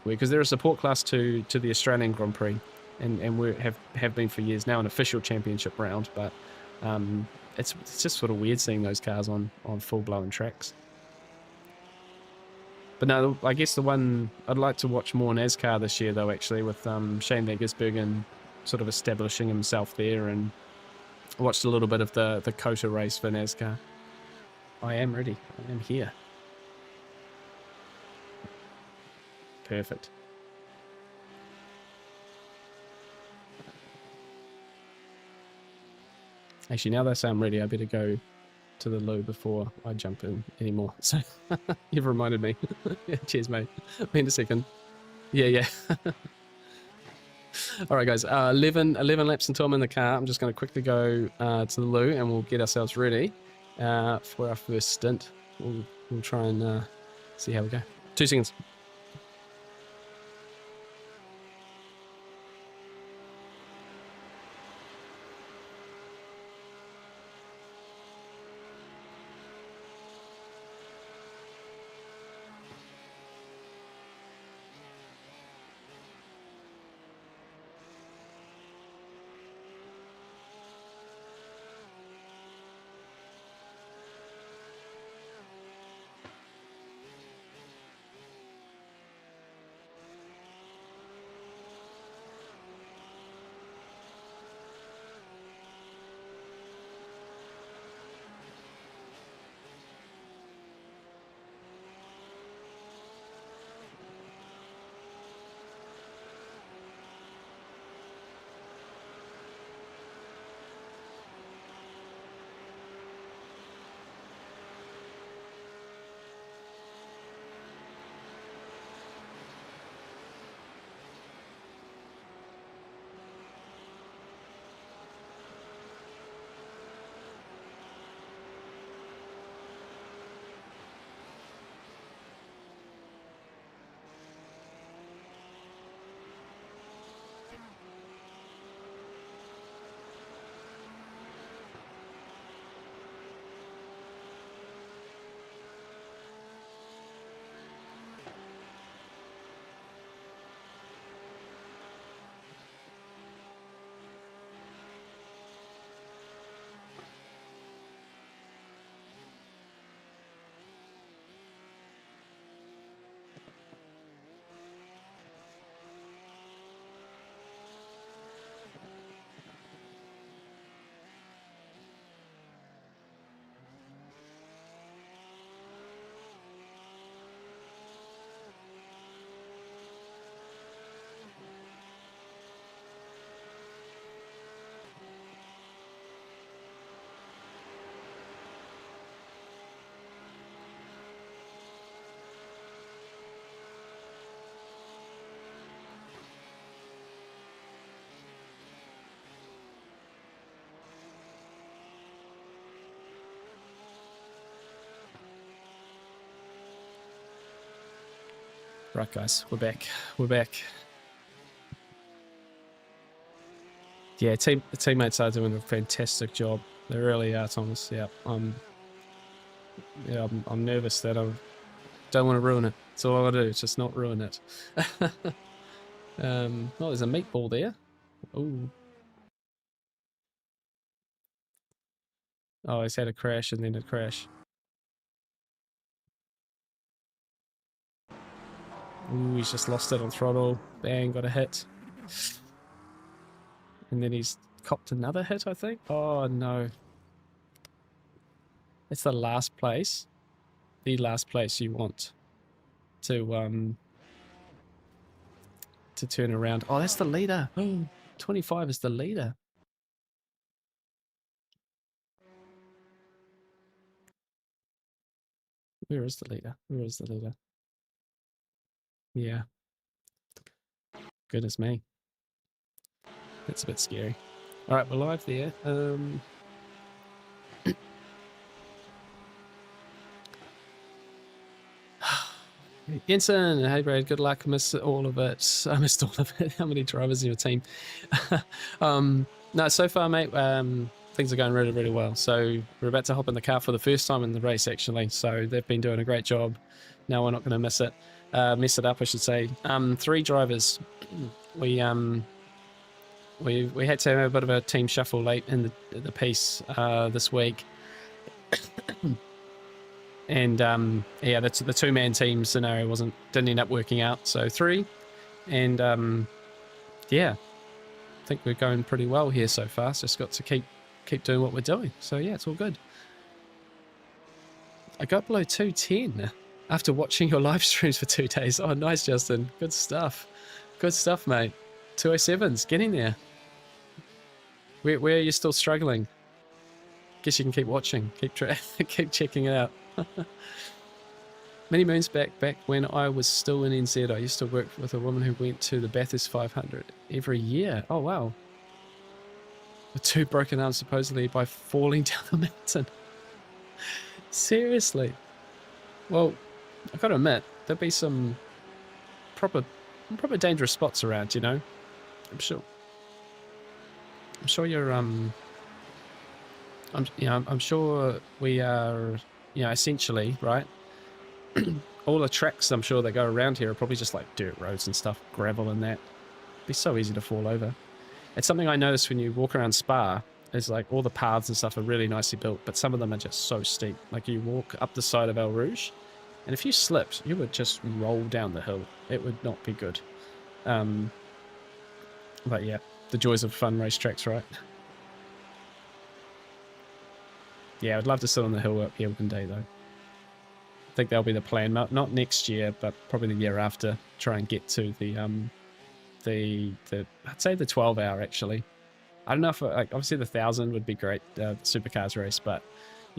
because they're a support class to the Australian Grand Prix, and we have been for years now, an official championship round, but it's just sort of weird seeing those cars on full-blown tracks. But no, I guess the one I'd like to watch more NASCAR this year, though, actually, with Shane Van Gisbergen sort of establishing himself there, and I watched a little bit of the COTA race for NASCAR. I am ready. I am here. Perfect. Actually, now that I say I'm ready, I better go to the loo before I jump in anymore. So you've reminded me. Yeah, cheers, mate. Be in a second. Yeah. All right, guys. 11 laps until I'm in the car. I'm just going to quickly go to the loo, and we'll get ourselves ready for our first stint. We'll try and see how we go. 2 seconds. Right, guys, we're back. We're back. Yeah, the teammates are doing a fantastic job. They really are, Thomas. Yeah, I'm nervous that I don't want to ruin it. That's all I want to do. It's just not ruin it. Oh, there's a meatball there. Ooh. Oh, he's had a crash and then a crash. Ooh, he's just lost it on throttle. Bang, got a hit. And then he's copped another hit, I think. Oh, no. It's the last place. The last place you want to turn around. Oh, that's the leader. 25 is the leader. Where is the leader? Where is the leader? Yeah. Goodness me. That's a bit scary. All right, we're live there. Jensen, hey Brad, good luck. Miss all of it. I missed all of it. How many drivers in your team? No, so far, mate, things are going really, really well. So we're about to hop in the car for the first time in the race, actually. So they've been doing a great job. Now we're not going to mess it up, I should say. 3 drivers. We had to have a bit of a team shuffle late in the piece this week. And yeah, that's the 2-man team scenario didn't end up working out. So 3, and yeah, I think we're going pretty well here so far. So just got to keep doing what we're doing. So yeah, it's all good. I got below 210 after watching your live streams for 2 days. Oh, nice, Justin. Good stuff. Good stuff, mate. 207s, getting there. Where are you still struggling? Guess you can keep watching, keep checking it out. Many moons back when I was still in NZ, I used to work with a woman who went to the Bathurst 500 every year. Oh wow. With 2 broken arms supposedly by falling down the mountain. Seriously. Well, I gotta admit, there'd be some proper dangerous spots around, you know. I'm sure you're I'm sure we are, essentially, right? All the tracks I'm sure that go around here are probably just like dirt roads and stuff, gravel and that. It'd be so easy to fall over. It's something I noticed when you walk around Spa, is like all the paths and stuff are really nicely built, but some of them are just so steep. Like you walk up the side of El Rouge, and if you slipped, you would just roll down the hill. It would not be good. But yeah, the joys of fun racetracks, right? Yeah, I'd love to sit on the hill up here one day, though. I think that'll be the plan. Not next year, but probably the year after. Try and get to the I'd say the 12-hour, actually. I don't know if, like, obviously the 1000 would be great, the supercars race, but,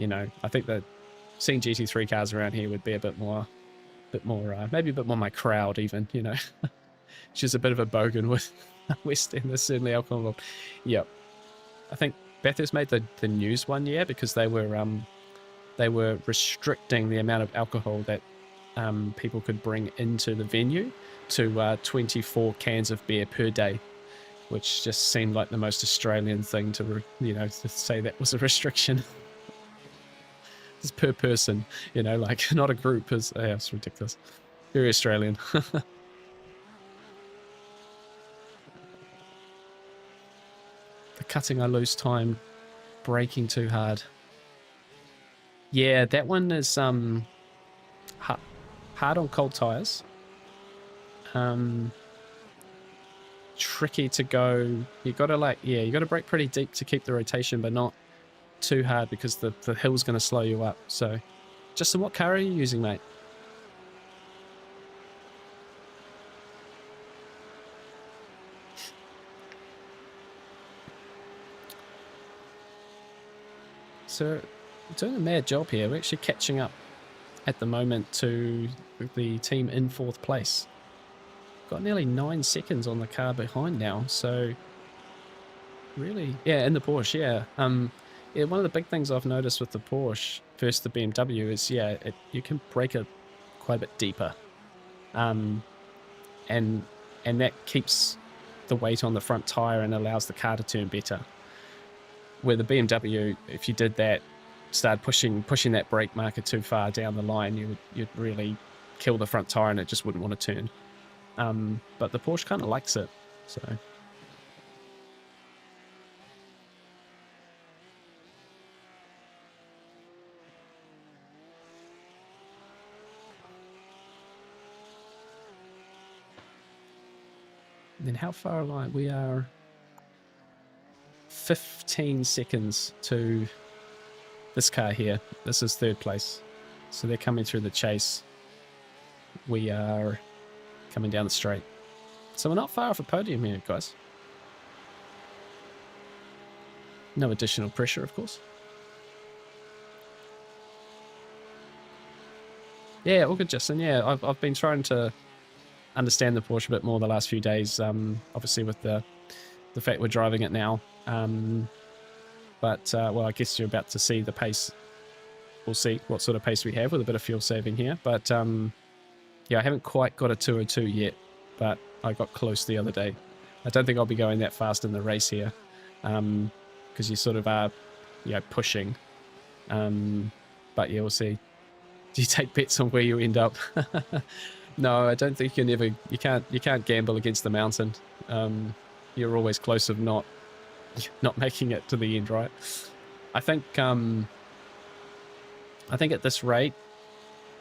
I think that seeing GT3 cars around here would be a bit more, maybe a bit more my crowd, even, She's a bit of a bogan with West End. There's certainly alcohol involved. Yep. I think Bathurst made the news one year because they were restricting the amount of alcohol that people could bring into the venue to 24 cans of beer per day, which just seemed like the most Australian thing to say that was a restriction. It's per person, like not a group. It's ridiculous. Very Australian. The cutting, I lose time. Braking too hard. Yeah, that one is hard on cold tires. Tricky to go. You gotta brake pretty deep to keep the rotation, but not too hard because the hill's gonna slow you up. So, Justin, what car are you using, mate? So, doing a mad job here. We're actually catching up at the moment to the team in 4th place. Got nearly 9 seconds on the car behind now, so really, yeah, in the Porsche, yeah. Yeah, one of the big things I've noticed with the Porsche versus the BMW is, you can brake it quite a bit deeper. and that keeps the weight on the front tire and allows the car to turn better. Where the BMW, if you did that, start pushing that brake marker too far down the line, you'd really kill the front tire and it just wouldn't want to turn. But the Porsche kind of likes it, so. Then how far along? We are 15 seconds to this car here. This is third place. So they're coming through the chase. We are coming down the straight. So we're not far off a podium here, guys. No additional pressure, of course. Yeah, all good, Justin. Yeah, I've been trying to understand the Porsche a bit more the last few days, obviously with the fact we're driving it now. Well, I guess you're about to see the pace. We'll see what sort of pace we have with a bit of fuel saving here. But yeah, I haven't quite got a 202 yet, but I got close the other day. I don't think I'll be going that fast in the race here, because you sort of are, pushing. But yeah, we'll see. Do you take bets on where you end up? No, I don't think you can't gamble against the mountain. You're always close of not making it to the end, right? I think at this rate,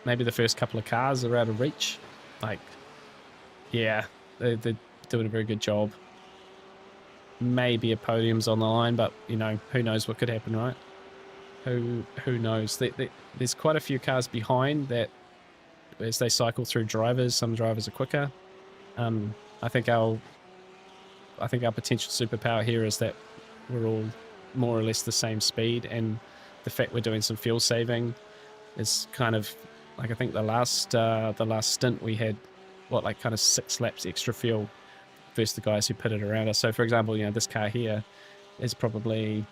maybe the first couple of cars are out of reach. Like, yeah, they're doing a very good job. Maybe a podium's on the line, but who knows what could happen, right? Who knows? There's quite a few cars behind that. As they cycle through drivers, some drivers are quicker. I think our potential superpower here is that we're all more or less the same speed, and the fact we're doing some fuel saving is kind of like, I think the last stint we had kind of 6 laps extra fuel versus the guys who pitted around us. So for example, this car here is probably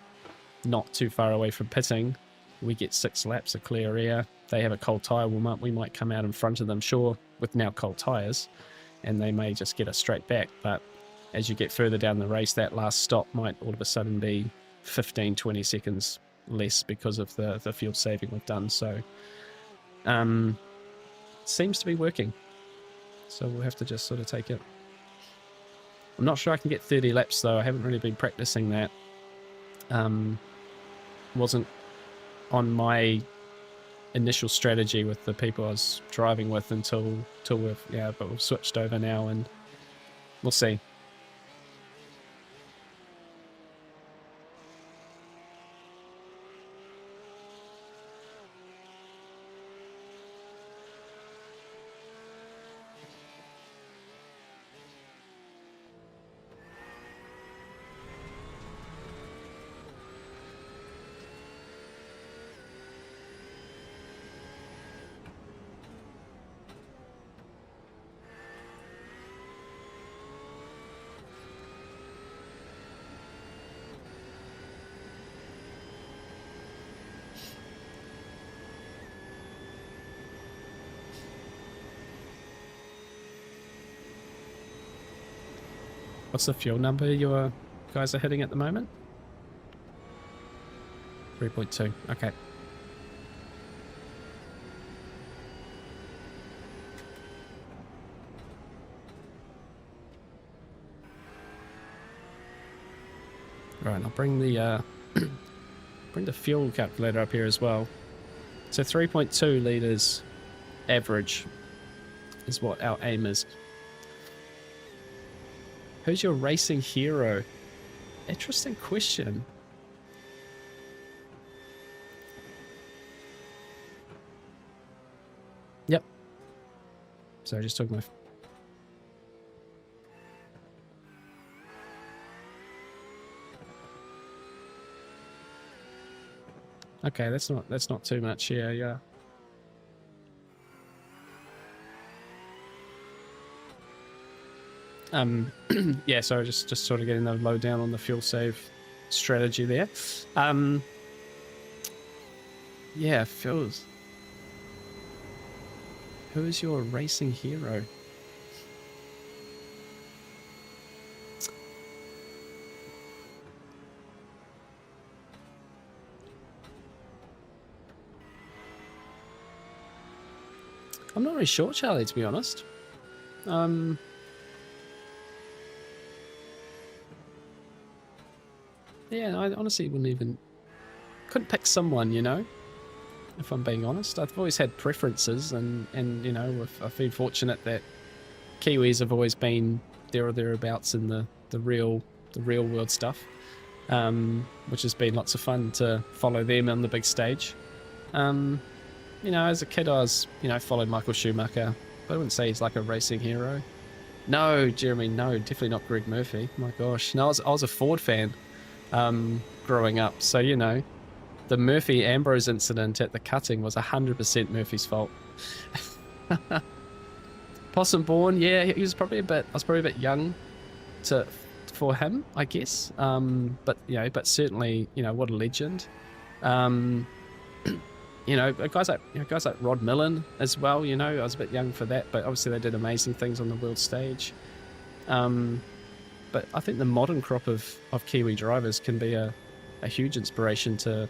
not too far away from pitting. We get 6 laps of clear air. They have a cold tire warm up. We might come out in front of them, sure, with now cold tires, and they may just get us straight back. But as you get further down the race, that last stop might all of a sudden be 15-20 seconds less because of the fuel saving we've done. So seems to be working, so we'll have to just sort of take it. I'm not sure I can get 30 laps though. I haven't really been practicing that. Wasn't on my initial strategy with the people I was driving with until we've switched over now, and we'll see. What's the fuel number your guys are hitting at the moment? 3.2. Okay. Right, I'll bring the bring the fuel calculator up here as well. So 3.2 litres average is what our aim is. Who's your racing hero? Interesting question. Yep. So I just took my... Okay, that's not too much. Yeah. Yeah, so just sort of getting the lowdown on the fuel save strategy there. Yeah, fuels. Who is your racing hero? I'm not really sure, Charlie, to be honest. Yeah, I honestly couldn't pick someone, you know, if I'm being honest. I've always had preferences, and you know, I've been fortunate that Kiwis have always been there or thereabouts in the real world stuff, which has been lots of fun to follow them on the big stage. You know, as a kid, I was, you know, followed Michael Schumacher, but I wouldn't say he's like a racing hero. No, Jeremy, no, definitely not Greg Murphy. My gosh, no, I was a Ford fan, growing up, so you know, the Murphy Ambrose incident at the cutting was 100% Murphy's fault. Possum Born, yeah, he was probably I was probably a bit young for him, I guess. But you know, but certainly, you know, what a legend. You know, guys like Rod Millen as well. You know, I was a bit young for that, but obviously they did amazing things on the world stage. But I think the modern crop of Kiwi drivers can be a huge inspiration to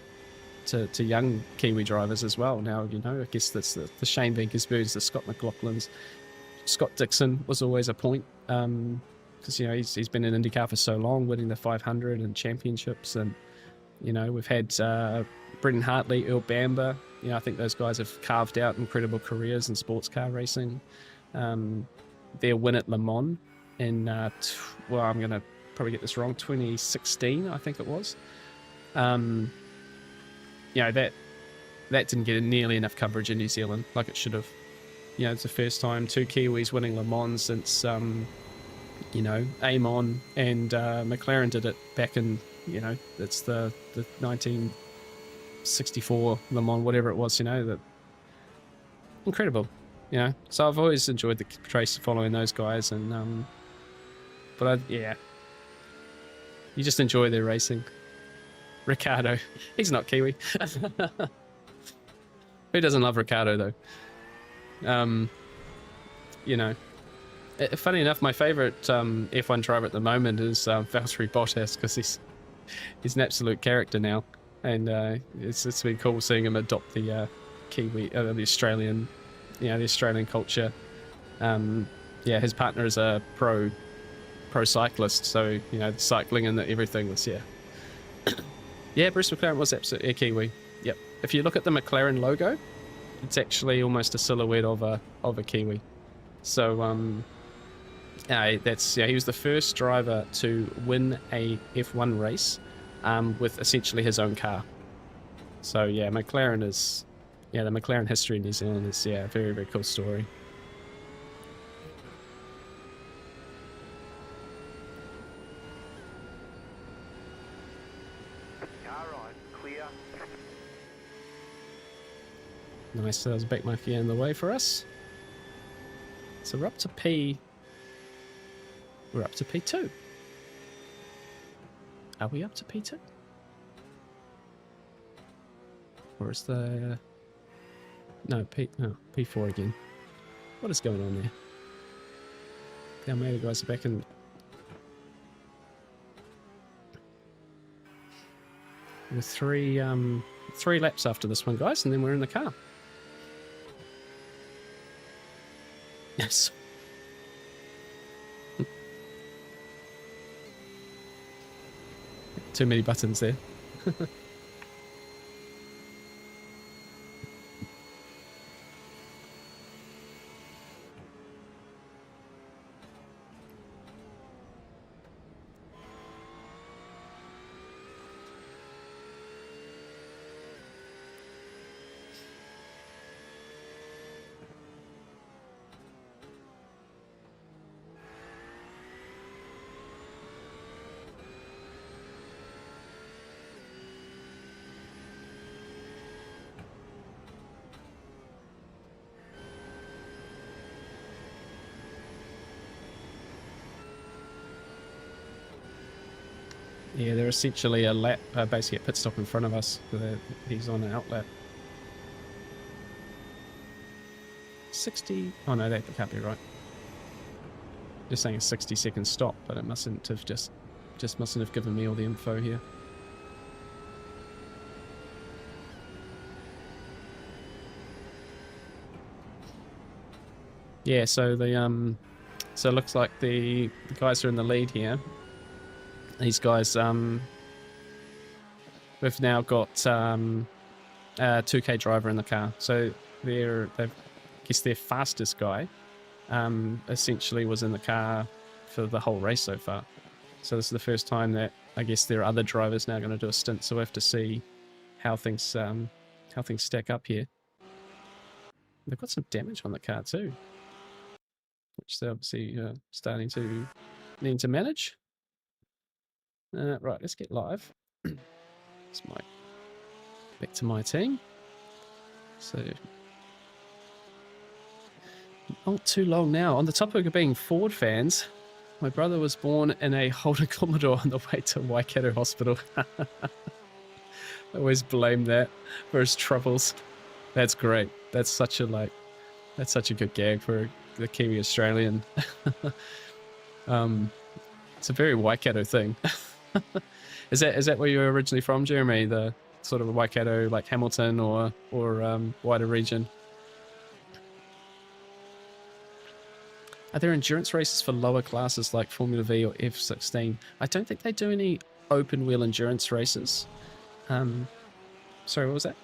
young Kiwi drivers as well. Now, you know, I guess that's the Shane Venkersburgs, the Scott McLaughlins. Scott Dixon was always a point, because, you know, he's been in IndyCar for so long, winning the 500 and championships. And, you know, we've had Brendan Hartley, Earl Bamber. You know, I think those guys have carved out incredible careers in sports car racing. Their win at Le Mans in, well, I'm going to probably get this wrong, 2016, I think it was. You know, that didn't get nearly enough coverage in New Zealand like it should have. You know, it's the first time two Kiwis winning Le Mans since, you know, Amon and McLaren did it back in, you know, it's the 1964 Le Mans, whatever it was, you know, that incredible, you know. So I've always enjoyed the race following those guys, and but yeah, you just enjoy their racing. Ricardo, he's not Kiwi. Who doesn't love Ricardo though? You know, funny enough, my favorite F1 driver at the moment is Valtteri Bottas, because he's an absolute character now, and it's been cool seeing him adopt the Kiwi, the Australian, you know, the Australian culture. Yeah, his partner is a pro cyclist, so you know, the cycling and everything was, yeah. Yeah, Bruce McLaren was absolutely a Kiwi. Yep. If you look at the McLaren logo, it's actually almost a silhouette of a Kiwi. So that's, yeah, he was the first driver to win a F1 race with essentially his own car. So yeah, McLaren is, yeah, the McLaren history in New Zealand is, yeah, a very, very cool story. Nice, so there's a back marker in the way for us. So we're up to P2. Are we up to P2? Or is the... No, P4 again. What is going on there? The Almeida guys are back in... We're three laps after this one, guys, and then we're in the car. Yes. Too many buttons there. Yeah, they're essentially a lap, basically a pit stop in front of us. He's on an outlap. 60... Oh no, that can't be right. Just saying a 60-second stop, but it mustn't have just mustn't have given me all the info here. yeah, so so it looks like the guys are in the lead here. These guys, we've now got a 2K driver in the car. So I guess their fastest guy essentially was in the car for the whole race so far. So this is the first time that I guess their other driver's now going to do a stint. So we have to see how things stack up here. They've got some damage on the car too, which they're obviously starting to need to manage. Right, let's get live. Back to my team. So, not too long now. On the topic of being Ford fans, my brother was born in a Holden Commodore on the way to Waikato Hospital. I always blame that for his troubles. That's great. That's such a good gag for the Kiwi Australian. It's a very Waikato thing. Is that where you're originally from, Jeremy? The sort of Waikato, like Hamilton or wider region? Are there endurance races for lower classes like Formula V or F16? I don't think they do any open wheel endurance races. Sorry, what was that?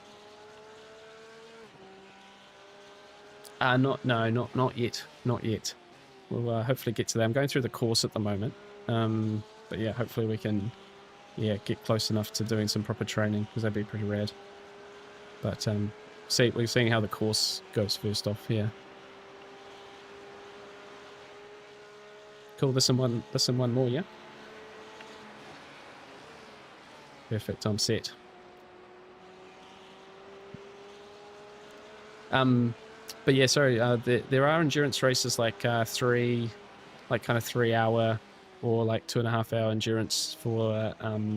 Not yet. Not yet. We'll hopefully get to that. I'm going through the course at the moment. But yeah, hopefully we can get close enough to doing some proper training, because that'd be pretty rad. But we're seeing how the course goes first off here. Cool, this and one more, yeah? Perfect, I'm set. But yeah, sorry, there are endurance races like kind of 3 hour or like 2.5 hour endurance for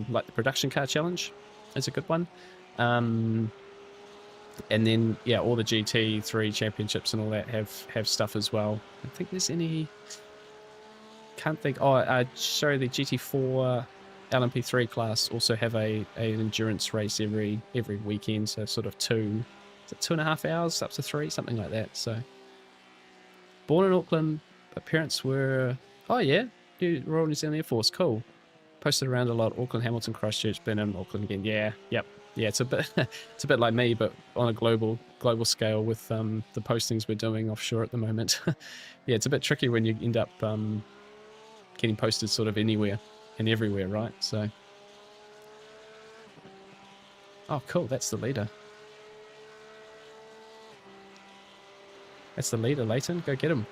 like the production car challenge is a good one. And then yeah, all the GT3 championships and all that have stuff as well. I think there's any, can't think. Sorry, the GT4 LMP3 class also have an endurance race every weekend, so sort of 2.5 hours up to 3, something like that. So born in Auckland, but parents were Royal New Zealand Air Force. Cool. Posted around a lot. Auckland, Hamilton, Christchurch, Blenheim, Auckland again. Yeah, yep. Yeah, it's a bit like me, but on a global scale with the postings we're doing offshore at the moment. Yeah, it's a bit tricky when you end up getting posted sort of anywhere and everywhere, right? So, oh, cool. That's the leader. That's the leader, Leighton. Go get him.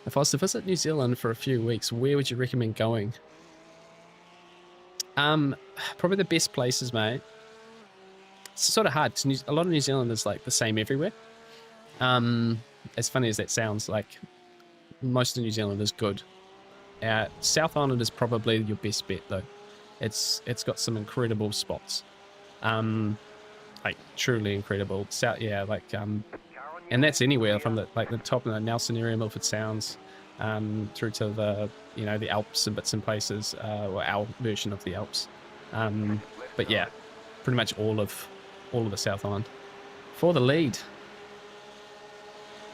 If I was to visit New Zealand for a few weeks, where would you recommend going? Probably the best places, mate. It's sort of hard because a lot of New Zealand is like the same everywhere. As funny as that sounds, like most of New Zealand is good. South Island is probably your best bet though. It's got some incredible spots, like truly incredible. And that's anywhere from the top of the Nelson area, Milford Sounds, through to the Alps and bits and places, or our version of the Alps. But yeah, pretty much all of the South Island. For the lead,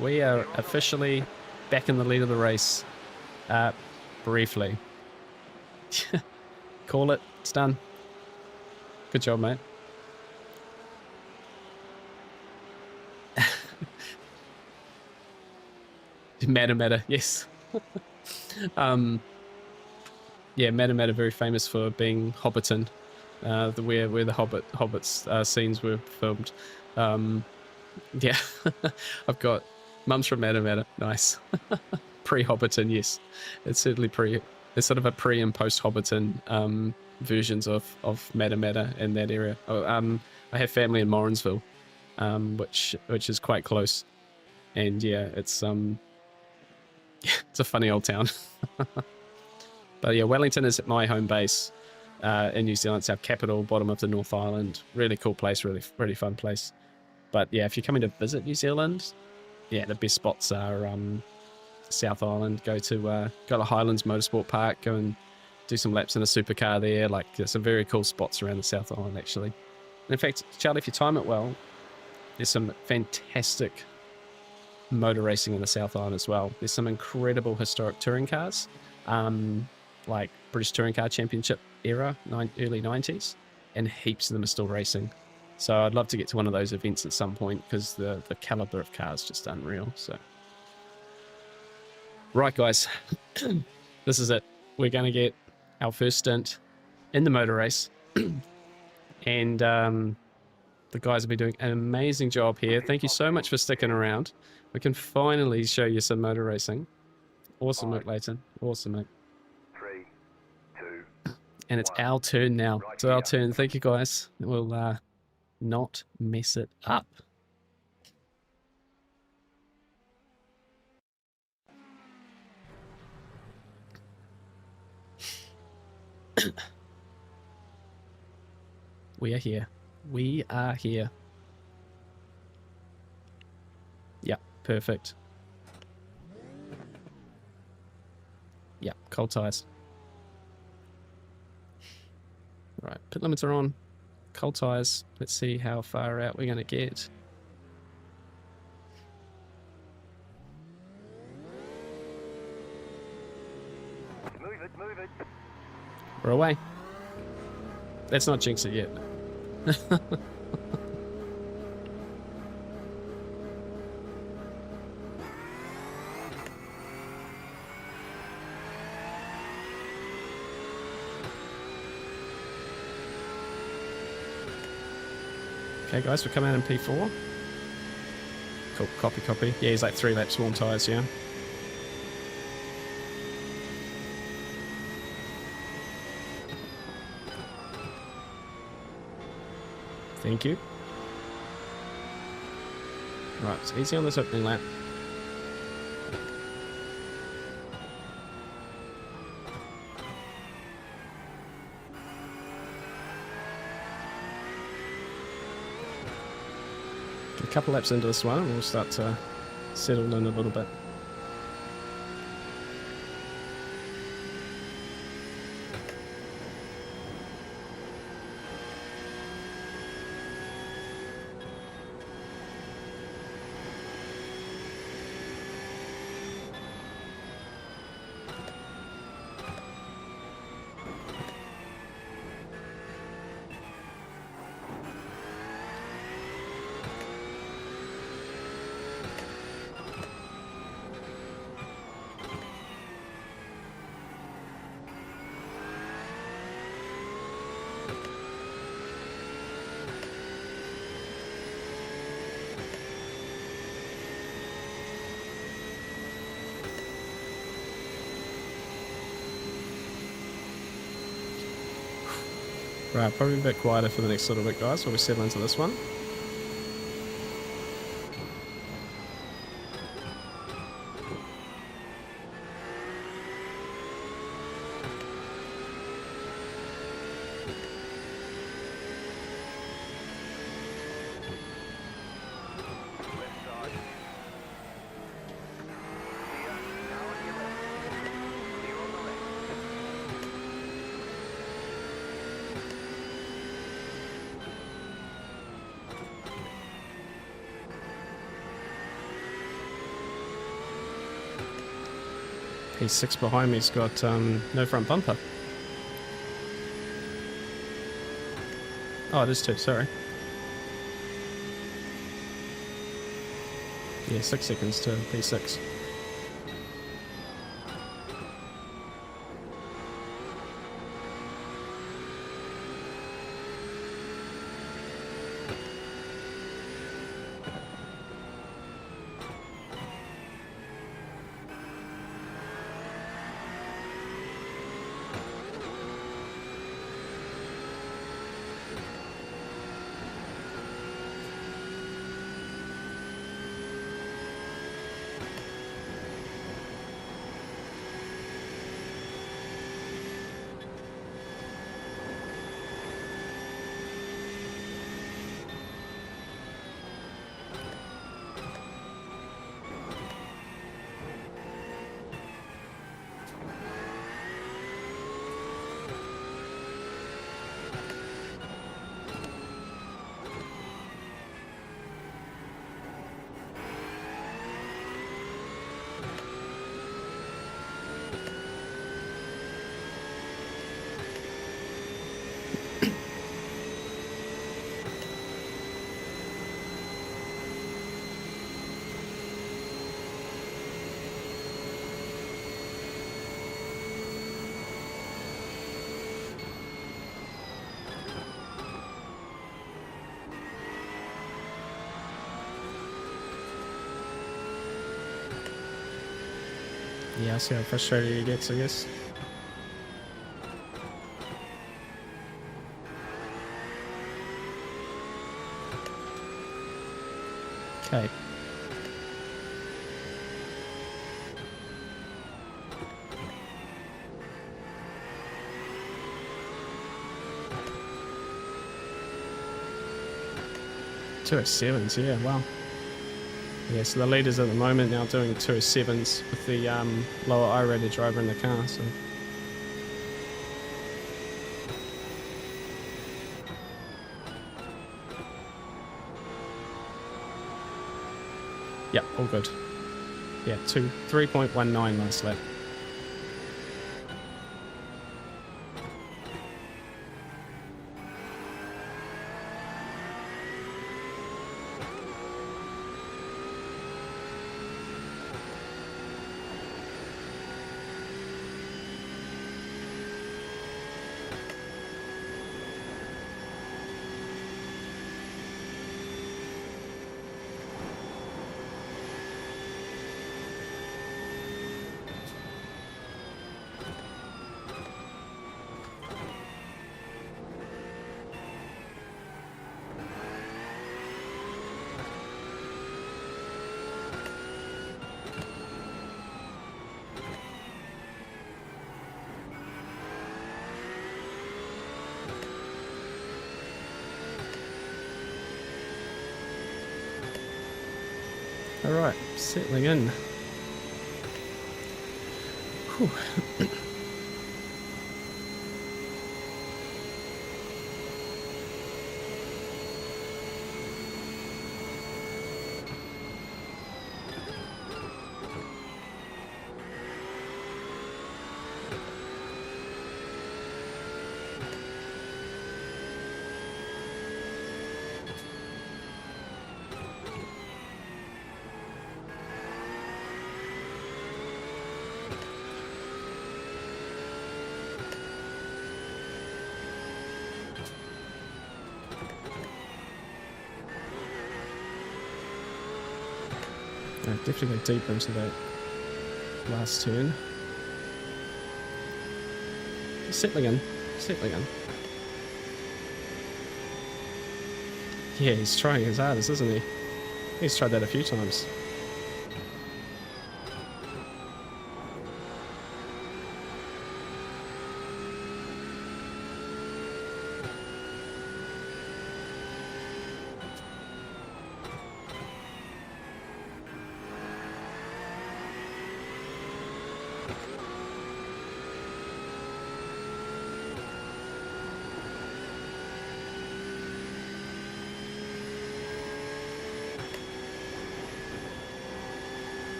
we are officially back in the lead of the race. Briefly. Call it. It's done. Good job, mate. Matter, yes. Yeah, Matter, very famous for being Hobbiton, where the Hobbits scenes were filmed. Yeah, I've got mum's from Matter, nice. Pre-Hobbiton, yes, it's certainly there's sort of a pre and post Hobbiton versions of Matter in that area. I have family in Morrinsville, which is quite close, and yeah, it's a funny old town. But yeah, Wellington is my home base in New Zealand. It's our capital, bottom of the North Island. Really cool place, really fun place. But yeah, if you're coming to visit New Zealand, yeah, the best spots are South Island. Go to Highlands Motorsport Park. Go and do some laps in a supercar there. Like, there's some very cool spots around the South Island, actually. And in fact, Charlie, if you time it well, there's some fantastic motor racing in the South Island as well. There's some incredible historic touring cars, like British Touring Car Championship era, early 90s, and heaps of them are still racing. So I'd love to get to one of those events at some point because the caliber of cars is just unreal. So, right, guys, this is it. We're going to get our first stint in the motor race, and the guys have been doing an amazing job here. Thank you so much for sticking around. We can finally show you some motor racing. Awesome work, Leighton. Awesome, mate. 3, 2, and it's our turn now. It's our turn. Thank you, guys. We'll not mess it up. We are here. We are here. Yeah, perfect. Yeah, cold tires. Right, pit limits are on. Cold tires. Let's see how far out we're going to get. move it. We're away. Let's not jinx it yet. Okay, guys, we're coming out in P4. Cool, copy. Yeah, he's like 3 laps warm tyres, yeah. Thank you. Right, it's easy on this opening lap. A couple laps into this one, we'll start to settle in a little bit. Right, probably a bit quieter for the next little bit, guys, while we settle into this one. P6 behind me's got no front bumper. Oh, it is too, sorry. Yeah, 6 seconds to P6. Yeah, I'll see how frustrated he gets, I guess. Okay. Two oh sevens, yeah, wow. Yeah, so the leaders at the moment now doing 207s with the lower I-rated driver in the car, so... Yeah, all good. Yeah, 3.19 last lap. Alright, settling in. Whew. Definitely go deeper into that last turn. Settling in. Settling in. Yeah, he's trying his hardest, isn't he? He's tried that a few times.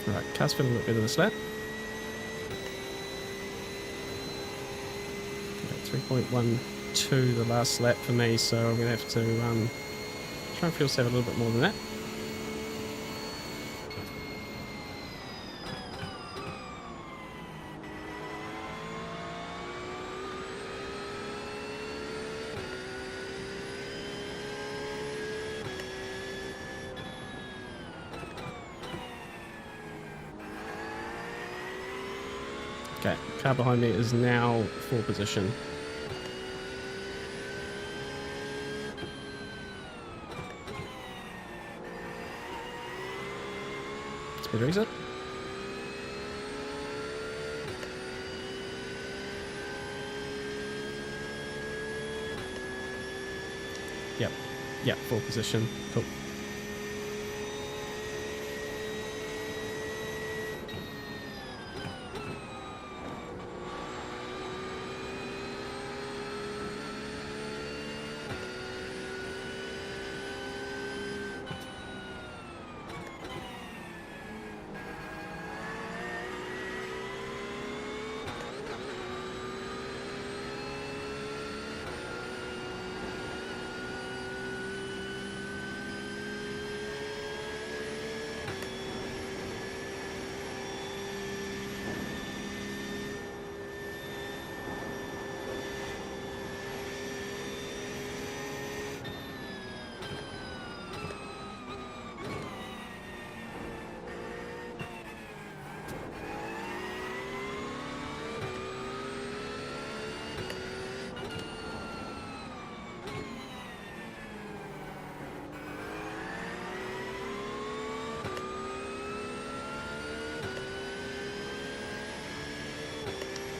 Right, car's feeling a bit better this lap. 3.12 the last lap for me, so I'm going to have to try and fuel save a little bit more than that. Okay, car behind me is now 4th position. Speed exit. Yep, 4th position. Cool.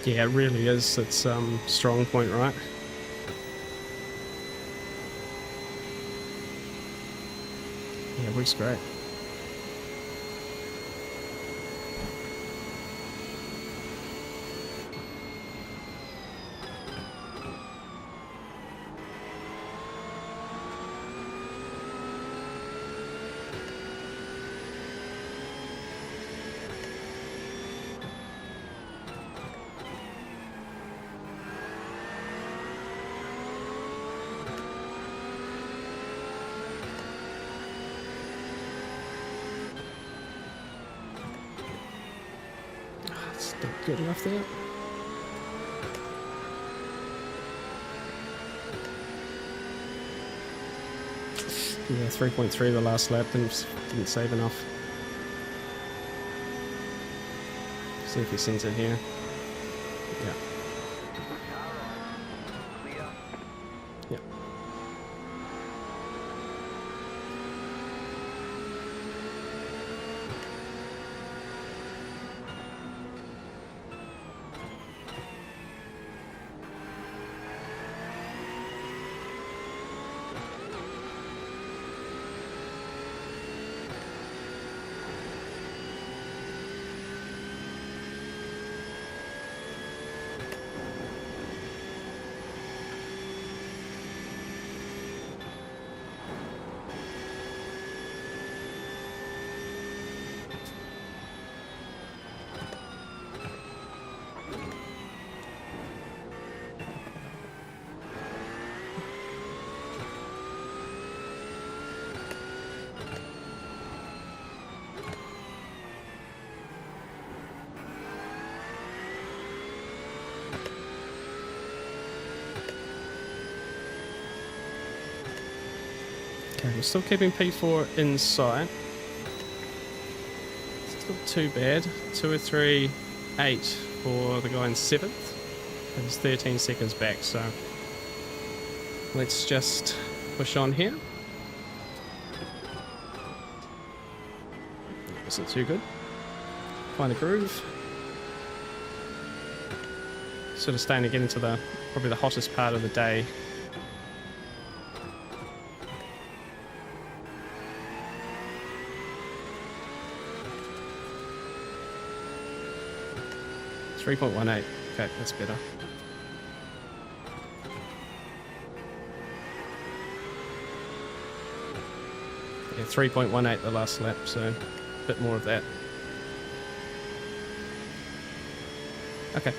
Yeah, it really is. It's strong point, right? Yeah, works great. It's not good enough there. Yeah, 3.3 the last lap, didn't save enough. See if he sends it here. Yeah. Yeah. Okay, we're still keeping P4 in sight. It's not too bad. 203.8 for the guy in 7th. And he's 13 seconds back, so let's just push on here. Wasn't too good. Find a groove. Sort of starting to get into probably the hottest part of the day. .18. Okay, that's better. Yeah, 3.18 the last lap, so a bit more of that. Okay.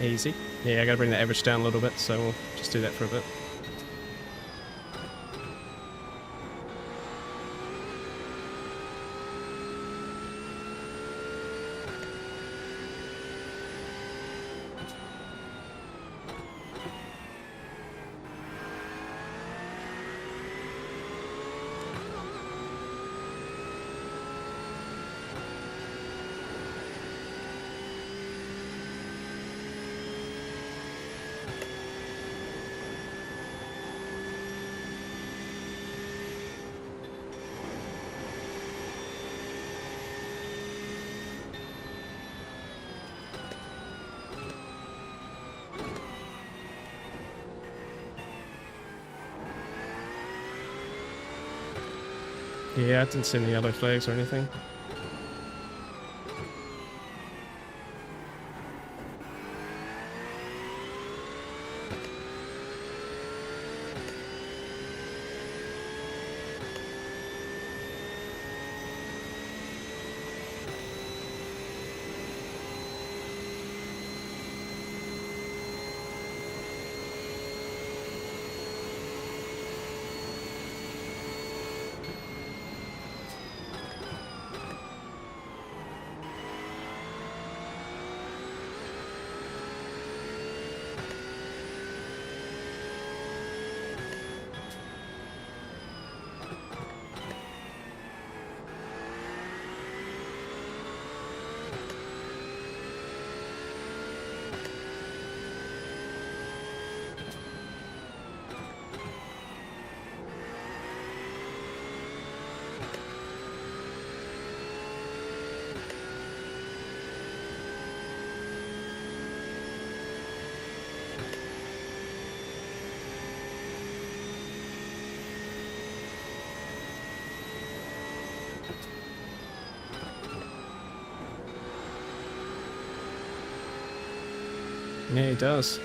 Easy. Yeah, I gotta bring the average down a little bit, so we'll just do that for a bit. Yeah, I didn't see any yellow flags or anything. Yeah, he does.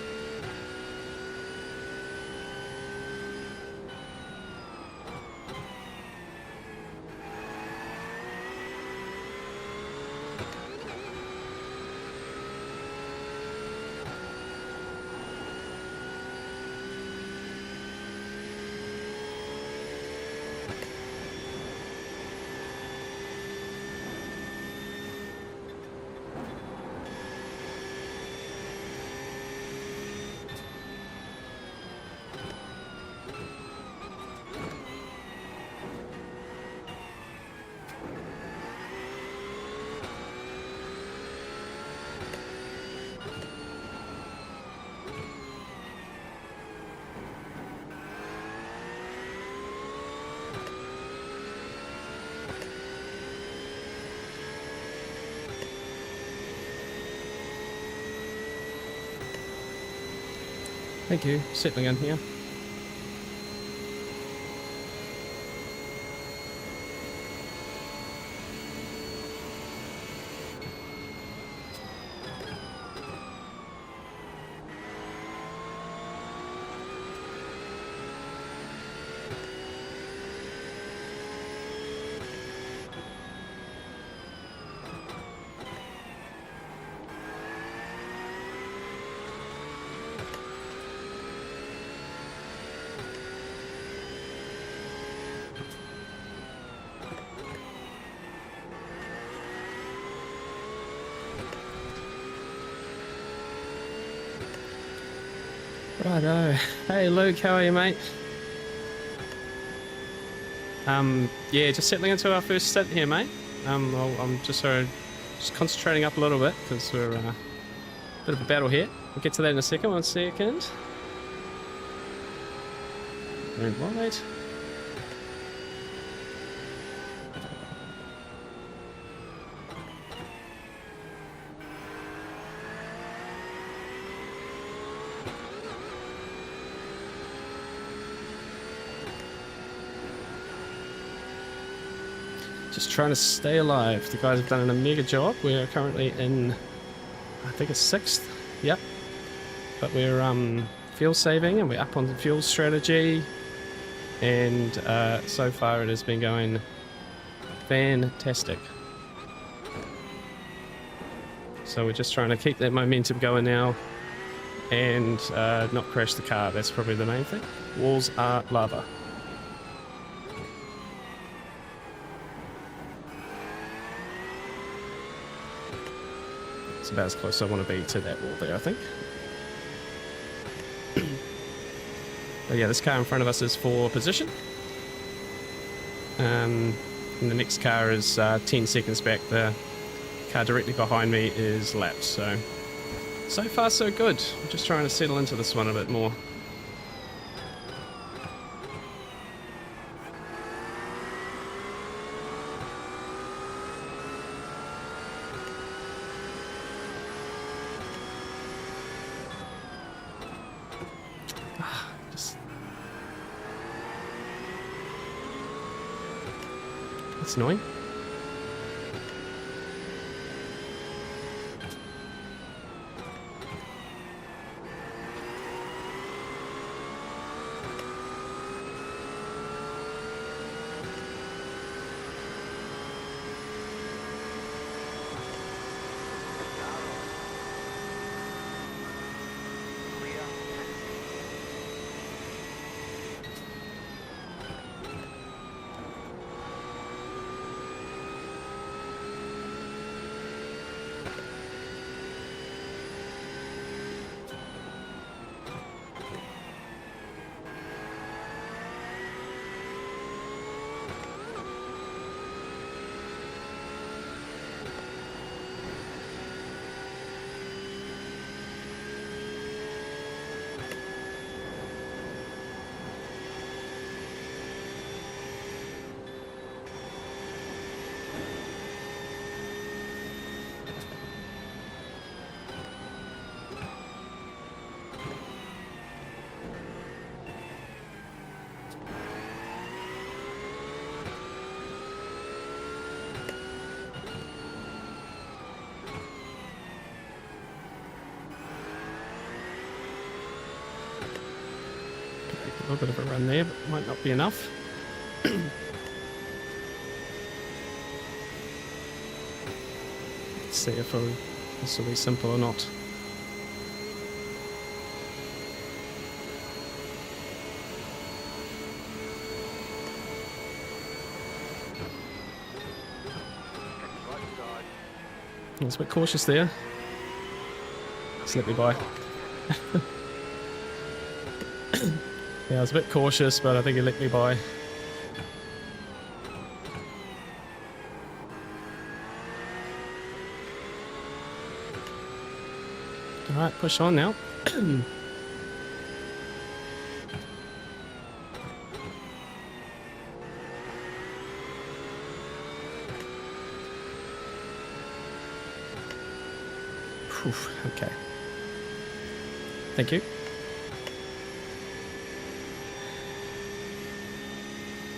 Thank you. Settling in here. Righto. Hey Luke, how are you, mate? Yeah, just settling into our first stint here, mate. I'm just concentrating up a little bit because we're a bit of a battle here. We'll get to that in a second. 1 second. Very wide. Just trying to stay alive. The guys have done a mega job. We're currently in, I think, a 6th. Yep. But we're fuel saving and we're up on the fuel strategy. And so far it has been going fantastic. So we're just trying to keep that momentum going now and not crash the car. That's probably the main thing. Walls are lava. About as close as I want to be to that wall there, I think. But yeah, this car in front of us is for position. And the next car is 10 seconds back. The car directly behind me is lapped. So far so good. I'm just trying to settle into this one a bit more. That's annoying. little bit of a run there, but might not be enough. Let's see if this will be simple or not. I was a bit cautious there. Slip me by. Yeah, I was a bit cautious, but I think he let me by. Alright, push on now. Okay. Thank you.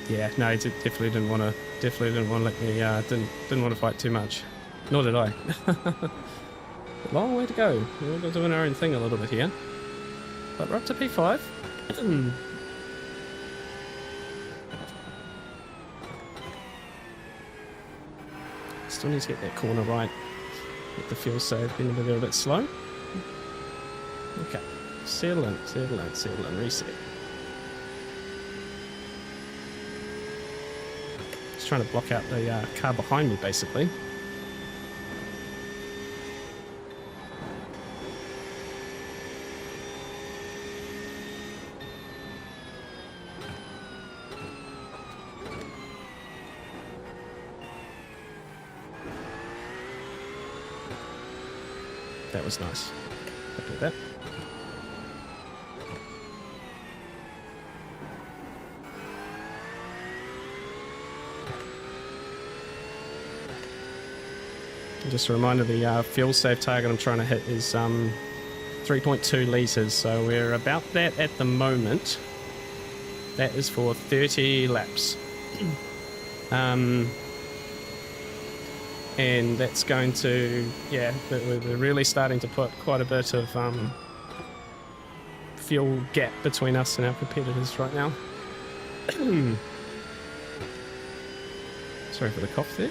Yeah, no, he definitely didn't want to let me. Didn't want to fight too much. Nor did I. Long way to go. We're doing our own thing a little bit here, but we're up to P5. Still need to get that corner right. Get the fuel save being a little bit slow. Okay, settle in, reset. Just trying to block out the car behind me, basically. That was nice. Look at that. Just a reminder, the fuel save target I'm trying to hit is 3.2 litres, so we're about that at the moment. That is for 30 laps. And that's going to, yeah, we're really starting to put quite a bit of fuel gap between us and our competitors right now. Sorry for the cough there.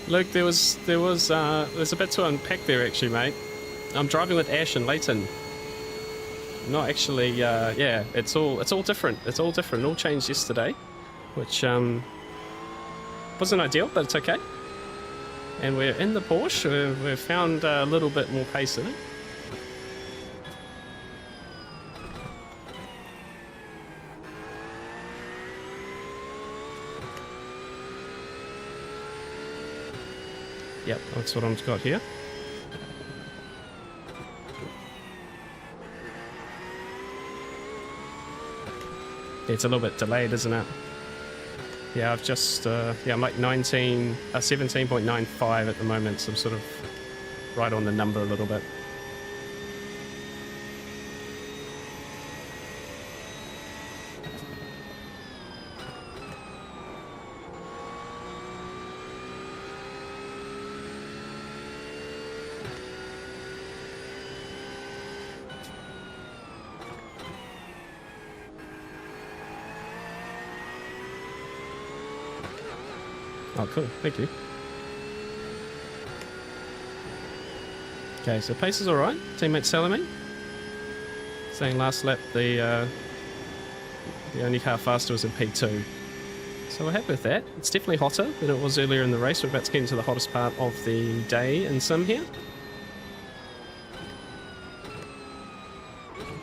Luke, there's a bit to unpack there actually, mate. I'm driving with Ash and Leighton. Not actually, yeah, it's all different. It's all different. It all changed yesterday, which wasn't ideal, but it's okay. And we're in the Porsche. We've found a little bit more pace in it. Yep, that's what I've got here. It's a little bit delayed, isn't it? Yeah, I've just, yeah, I'm like 17.95 at the moment, so I'm sort of right on the number a little bit. Oh, cool. Thank you. Okay, so pace is alright. Teammate's telling me. Saying last lap the only car faster was in P2. So we're happy with that. It's definitely hotter than it was earlier in the race. We're about to get into the hottest part of the day in sim here.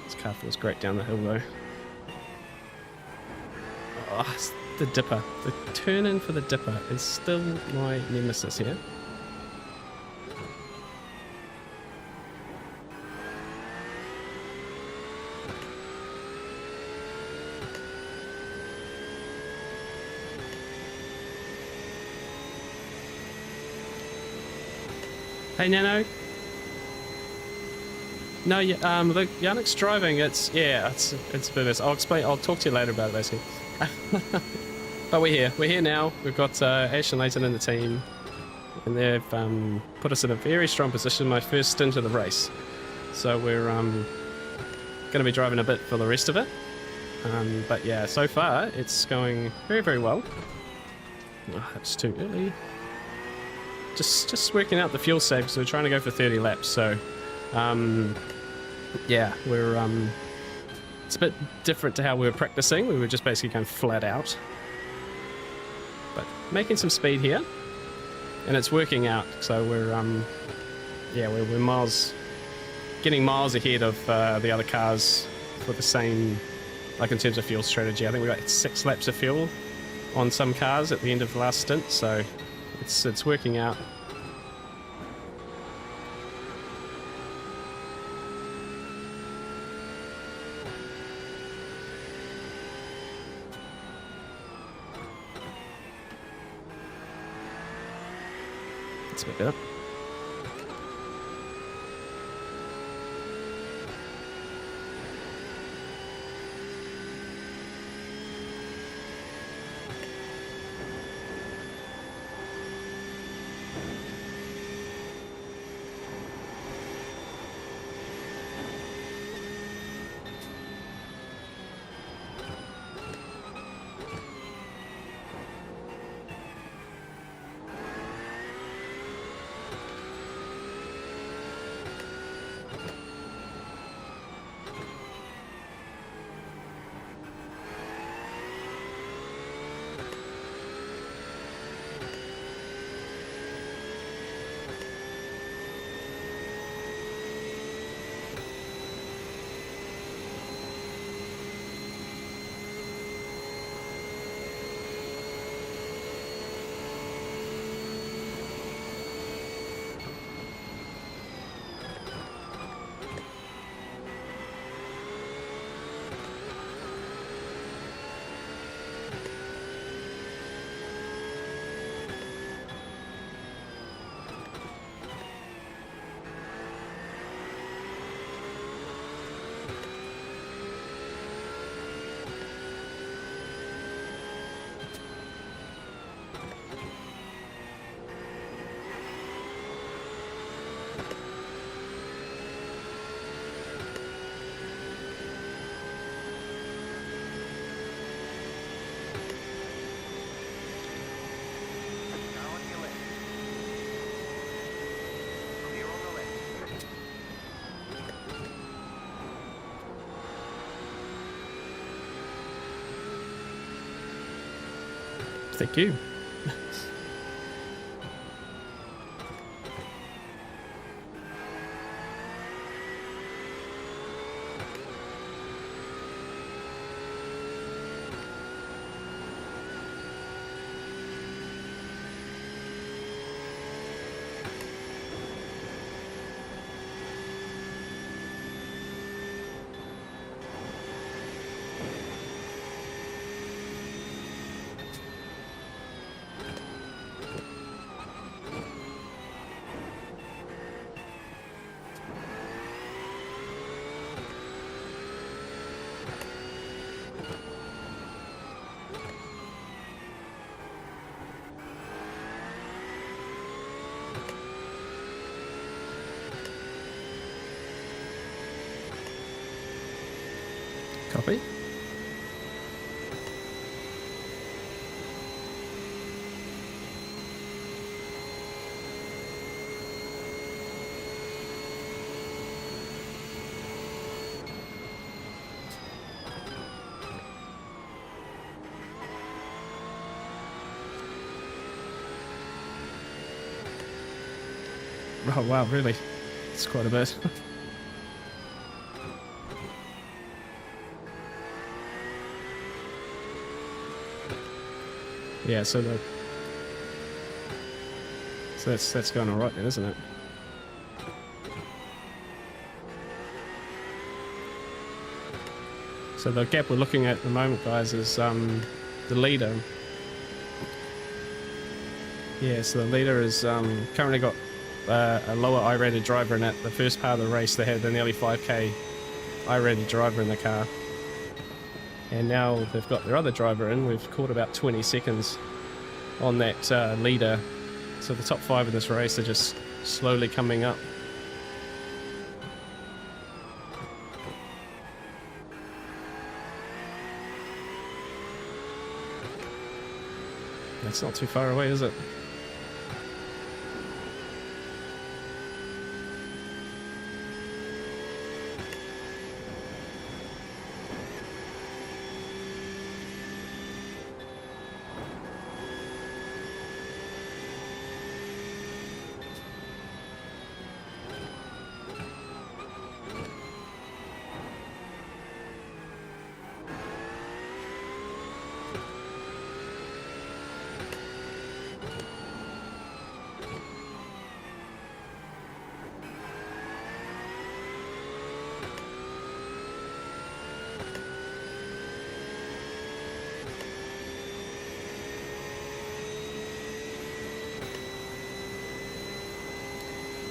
This car feels great down the hill though. Oh, it's the dipper. The turn in for the dipper is still my nemesis here. Hey Nano. No, yeah, look, Yannick's driving. It's business. I'll explain. I'll talk to you later about it, basically. But we're here. We're here now. We've got Ash and Leighton in the team, and they've put us in a very strong position. My first stint of the race, so we're going to be driving a bit for the rest of it. But yeah, so far it's going very, very well. Oh, that's too early. Just working out the fuel save, so we're trying to go for 30 laps. So yeah, we're it's a bit different to how we were practicing. We were just basically going flat out, but making some speed here, and it's working out. So we're yeah, we're miles, getting miles ahead of the other cars for the same, like in terms of fuel strategy. I think we got 6 laps of fuel on some cars at the end of the last stint, so it's working out. It's a bit better. Thank you. Copy. Oh wow, really? It's quite a bit. Yeah, so that's going all right then, isn't it? So the gap we're looking at the moment, guys, is the leader. Yeah, so the leader is currently got a lower I-rated driver in it. The first part of the race, they had the nearly 5k I-rated driver in the car. And now they've got their other driver in. We've caught about 20 seconds on that leader. So the top 5 in this race are just slowly coming up. That's not too far away, is it?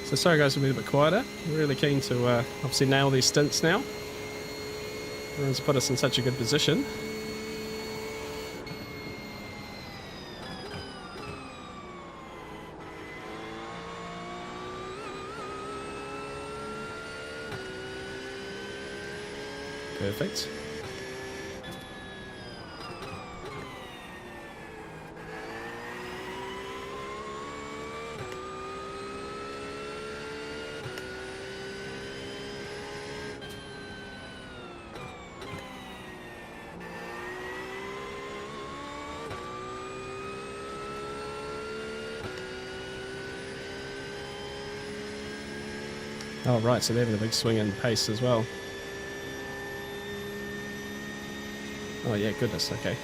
So sorry guys, we'll be a bit quieter. We're really keen to obviously nail these stints now. Everyone's put us in such a good position. Perfect. Oh right, so they're having a big swing in pace as well. Oh yeah, goodness, okay.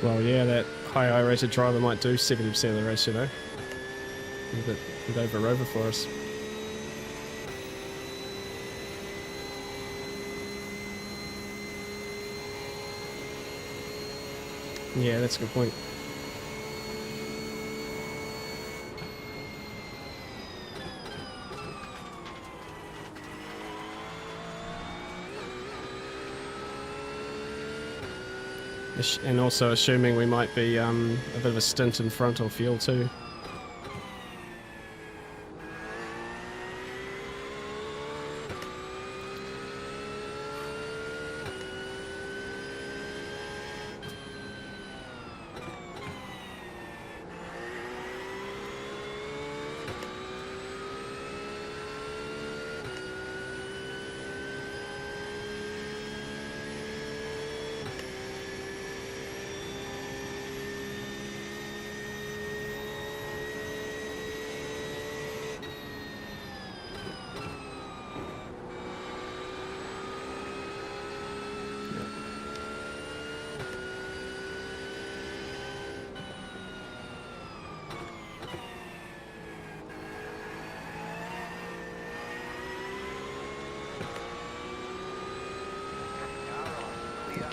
Well, yeah, that high I-rated driver might do 70% of the race, you know. A bit over for us. Yeah, that's a good point. And also assuming we might be a bit of a stint in front on fuel too.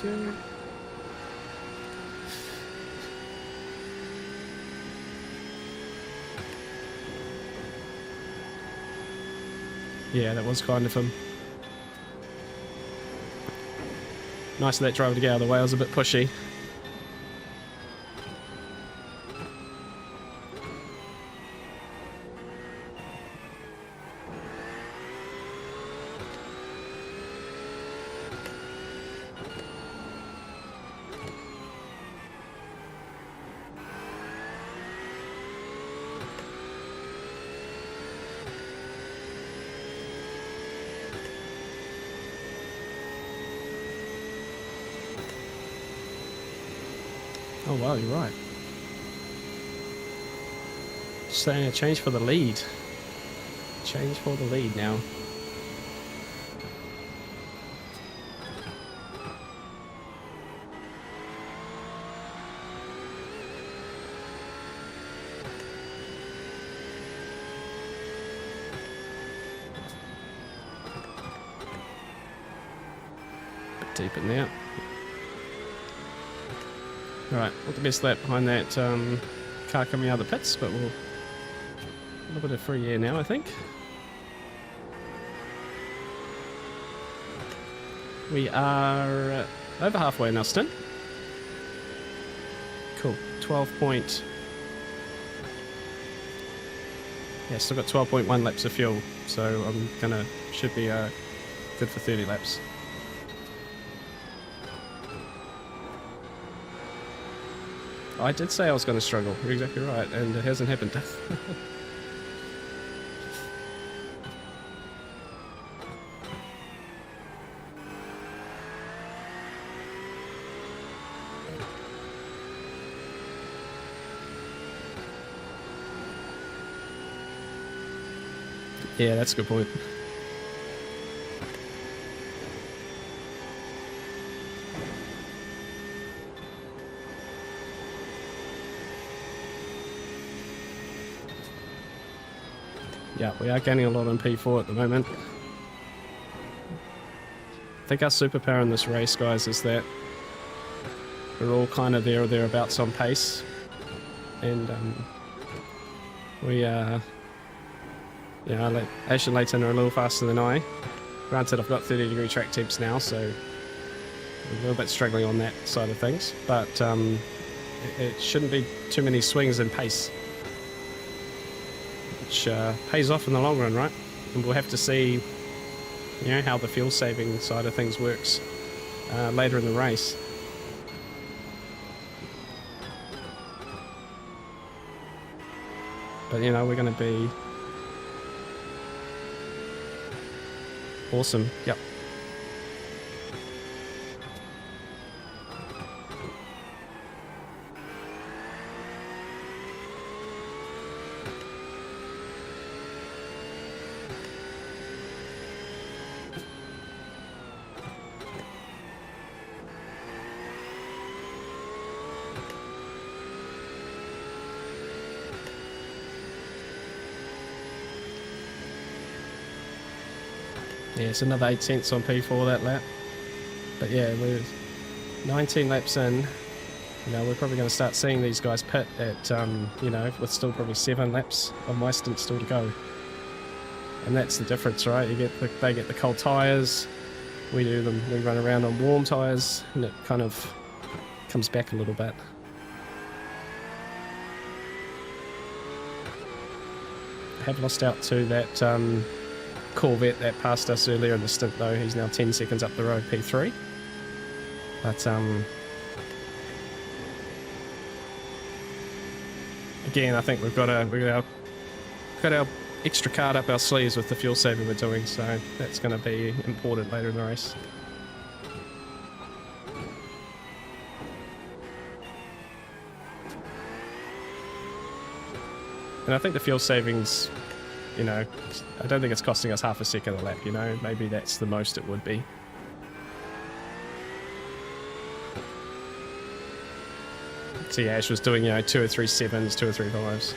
go. Yeah, that was kind of him. Nice of that driver to get out of the way. I was a bit pushy. Oh wow, you're right. Saying a change for the lead. Change for the lead now. Bit deep in there. Alright, not the best lap behind that car coming out of the pits, but we'll... A little bit of free air now, I think. We are over halfway in our stint. Cool. 12 point... Yeah, still got 12.1 laps of fuel, so I'm gonna... should be good for 30 laps. I did say I was going to struggle. You're exactly right, and it hasn't happened. Yeah, that's a good point. Yeah, we are gaining a lot on P4 at the moment. I think our superpower in this race, guys, is that we're all kind of there or thereabouts on pace. And we are... Yeah, Ash and Leighton are a little faster than I. Granted, I've got 30-degree track temps now, so I'm a little bit struggling on that side of things. But it shouldn't be too many swings in pace, which pays off in the long run, right? And we'll have to see, you know, how the fuel saving side of things works later in the race. But you know, we're going to be awesome. Yep. Yeah, it's another 8 cents on P4 that lap. But yeah, we're 19 laps in. You know, we're probably going to start seeing these guys pit at, you know, with still probably 7 laps of my stint still to go. And that's the difference, right? They get the cold tyres, we run around on warm tyres, and it kind of comes back a little bit. I have lost out to that Corvette that passed us earlier in the stint though. He's now 10 seconds up the road, P3. But again, I think we've got our extra card up our sleeves with the fuel saving we're doing, so that's going to be important later in the race. And I think the fuel savings, you know, I don't think it's costing us half a second a lap, you know, maybe that's the most it would be. See, Ash was doing, you know, 2 or 3 7s, 2 or 3 5s.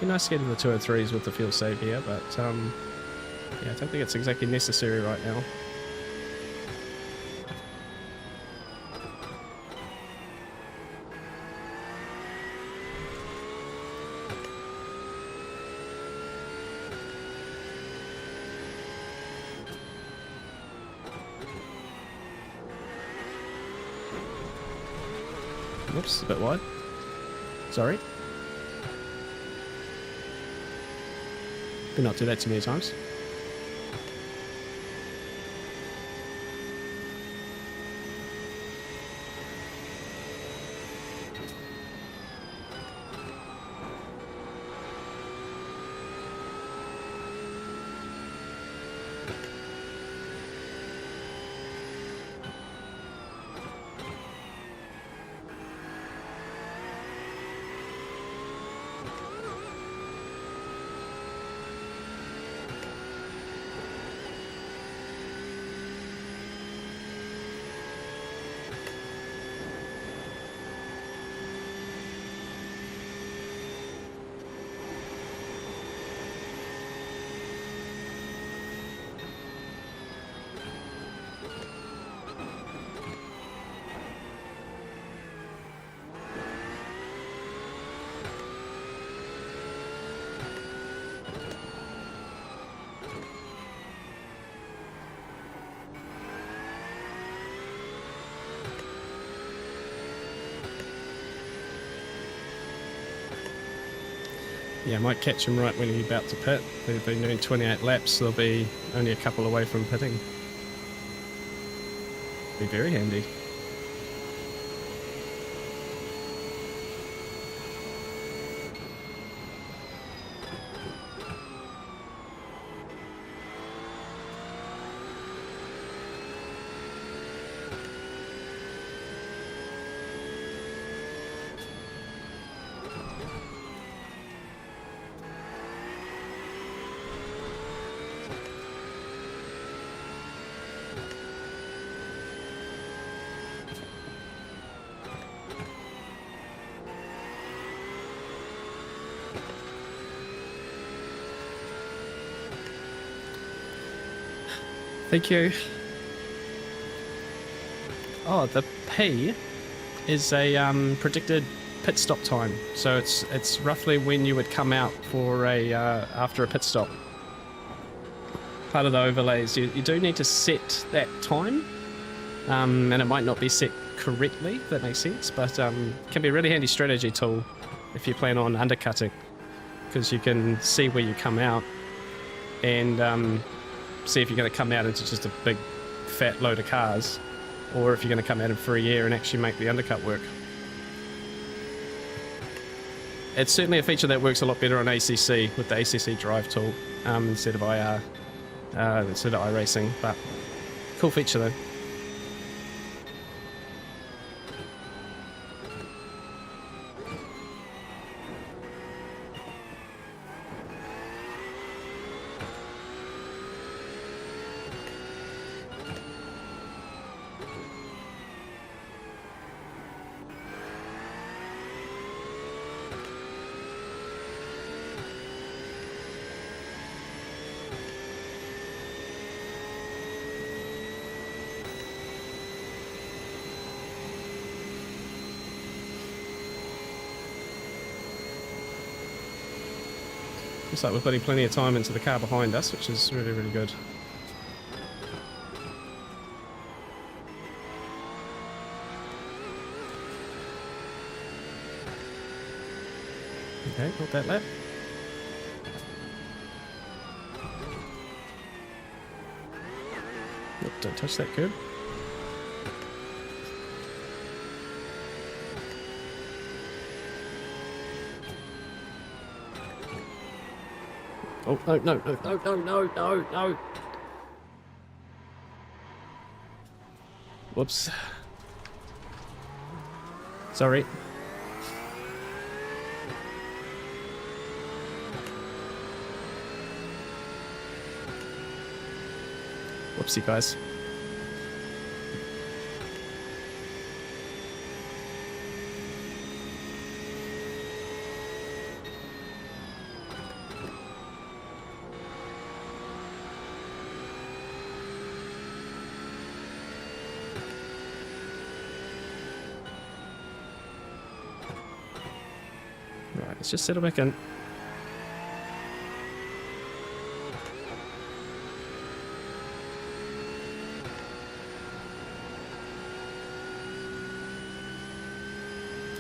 be nice to get into the 203s with the fuel save here, but yeah, I don't think it's exactly necessary right now. Whoops, a bit wide. Sorry. Did not do that too many times. Yeah, I might catch him right when he's about to pit. They've been doing 28 laps, so they'll be only a couple away from pitting. Be very handy. Thank you. Oh, the P is a predicted pit stop time. So it's roughly when you would come out for a after a pit stop. Part of the overlays, you do need to set that time, and it might not be set correctly, if that makes sense, but can be a really handy strategy tool if you plan on undercutting, because you can see where you come out and see if you're going to come out into just a big fat load of cars, or if you're going to come out in free air and actually make the undercut work. It's certainly a feature that works a lot better on ACC with the ACC drive tool instead of IR, instead of iRacing, but cool feature though. Looks like we're putting plenty of time into the car behind us, which is really, really good. Okay, not that lap. Nope, don't touch that curb. Oh, no, no, no, no, no, no, no, no. Whoops. Sorry. Whoopsie, guys. Right, let's just settle back in.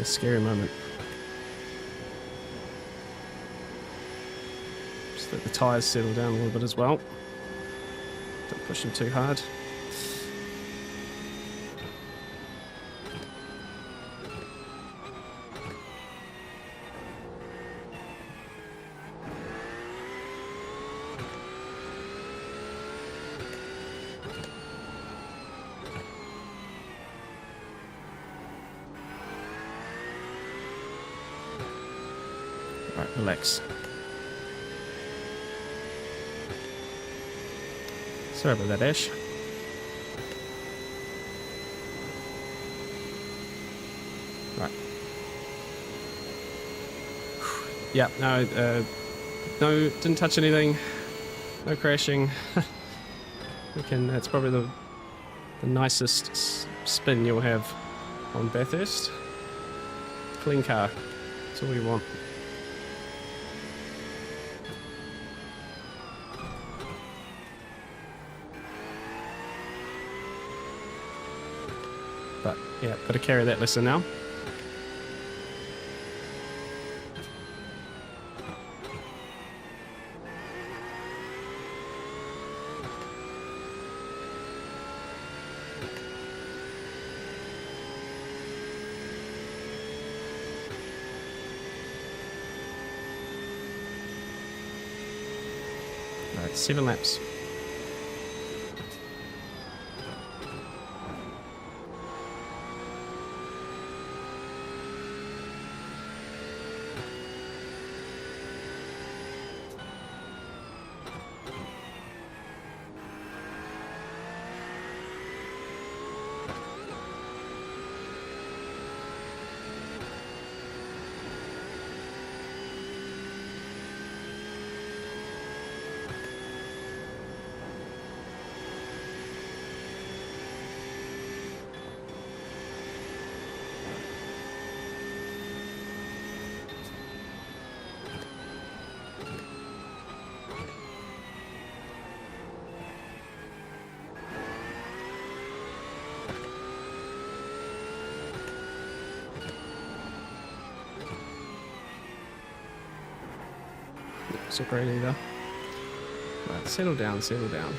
A scary moment. Just let the tyres settle down a little bit as well. Don't push them too hard. Right, relax. Sorry about that, Ash. Right. Yeah, no, didn't touch anything. No crashing. That's probably the nicest spin you'll have on Bathurst. Clean car. That's all you want. But yeah, got to carry that lesson now. Right, 7 laps. Not so great either. Right, settle down, settle down.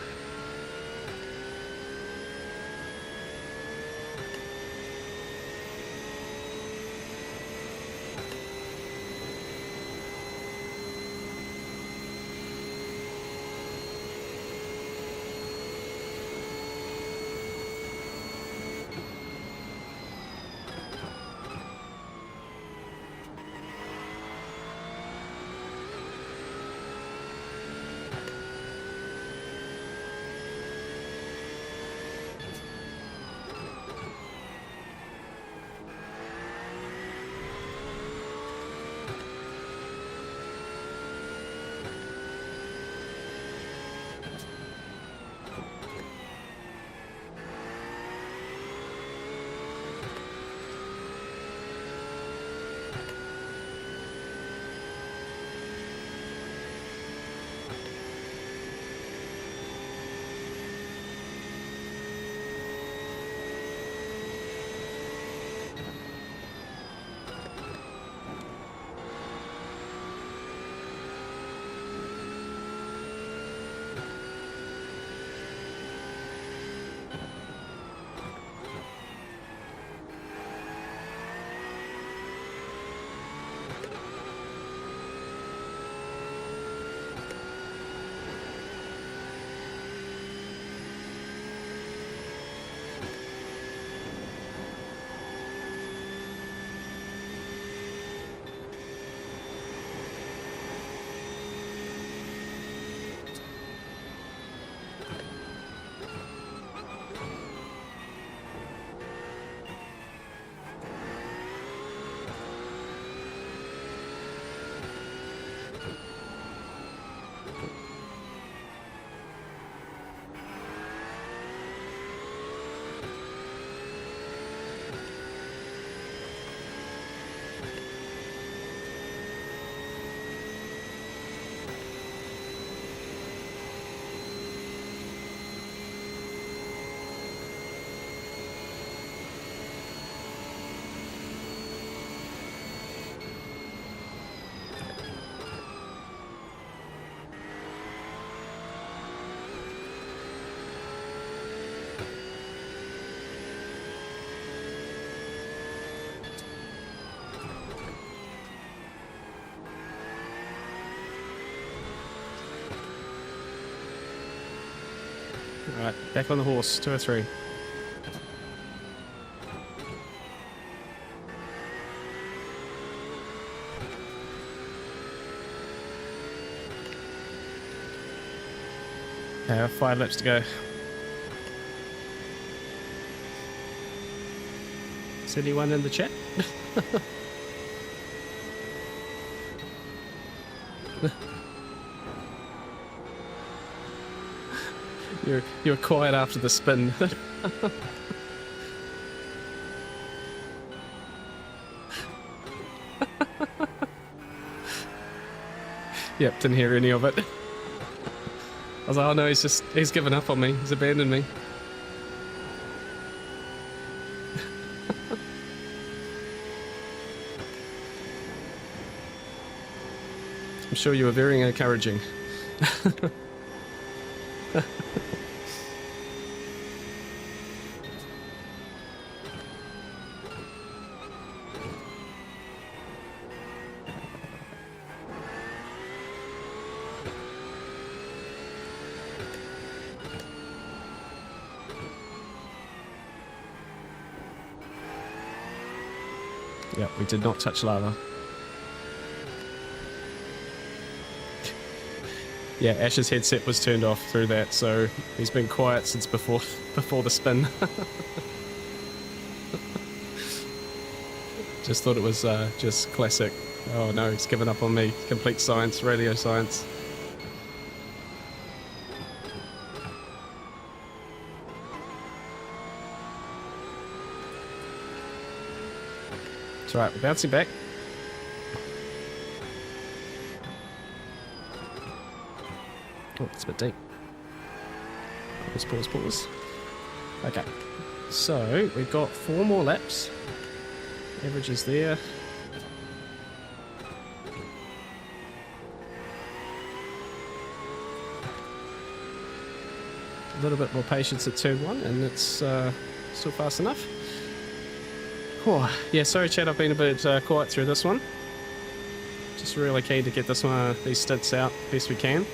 Alright, back on the horse. 203. Okay, 5 laps to go. Is anyone in the chat? You're quiet after the spin. Yep, didn't hear any of it. I was like, oh no, he's given up on me. He's abandoned me. I'm sure you were very encouraging. Yep, we did not touch lava. Yeah, Ash's headset was turned off through that, so he's been quiet since before the spin. Just thought it was just classic. Oh no, he's given up on me. Complete science, radio science. It's alright, we're bouncing back. Oh, it's a bit deep. Pause. Okay. So, we've got 4 more laps. Average is there. A little bit more patience at turn 1, and it's still fast enough. Oh, yeah, sorry chat, I've been a bit quiet through this one. Just really keen to get these stints out best we can.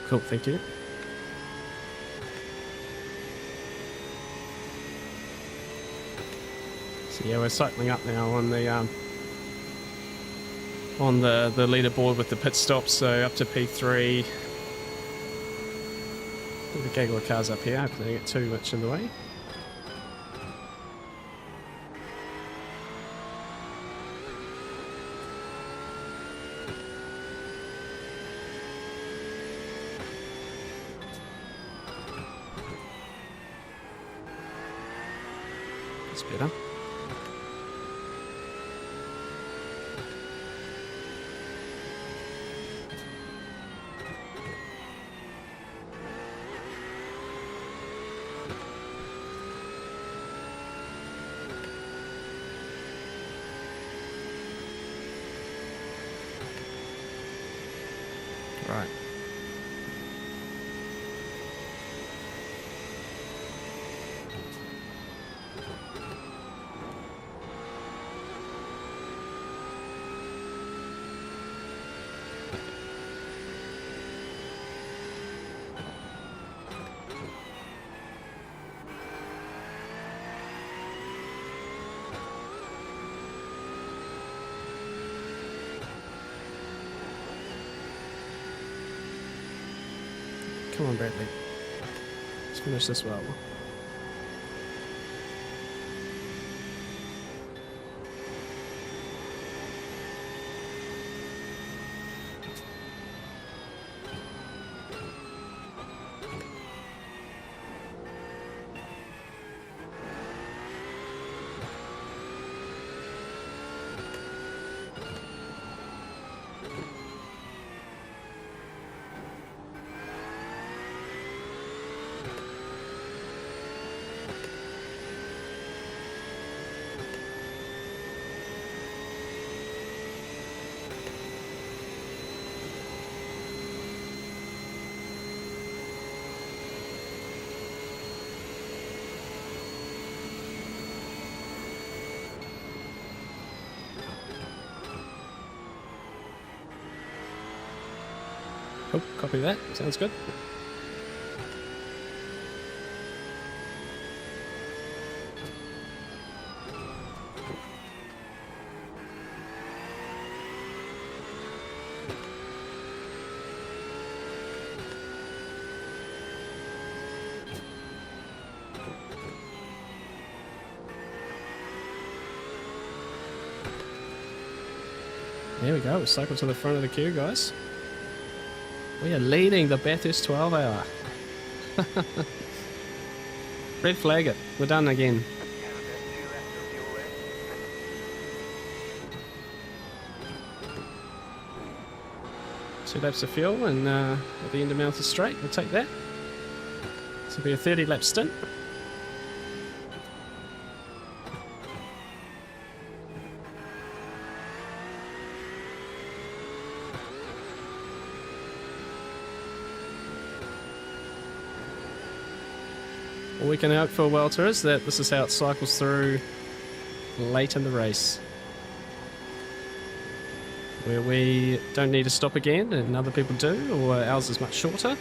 Cool, thank you. So yeah, we're cycling up now on the leaderboard with the pit stops, so up to P3. The gaggle of cars up here, hopefully I don't get too much in the way. That's better. Right. Come on, Bradley. Let's finish this well. Oh, copy that. Sounds good. There we go. Cycle to the front of the queue, guys. We are leading the Bathurst 12 hour. Red flag it. We're done again. Two laps of fuel and at the end of Mouth Straight. We'll take that. This will be a 30 lap stint. All we can hope for, Welter, is that this is how it cycles through late in the race, where we don't need to stop again and other people do, or ours is much shorter.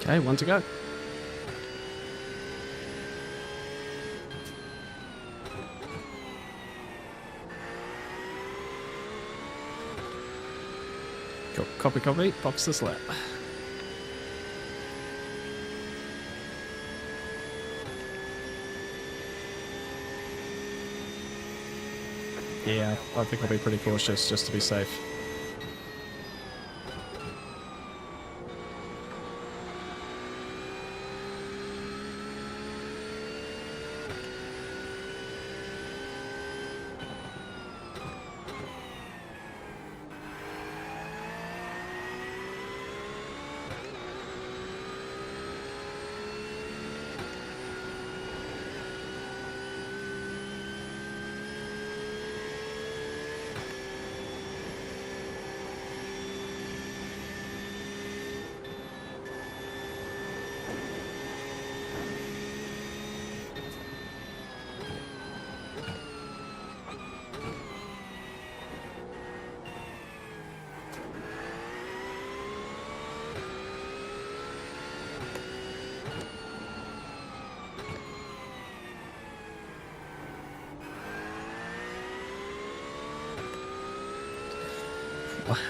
Okay, one to go. Cool. Copy, copy. Box this lap. Yeah, I think I'll be pretty cautious just to be safe.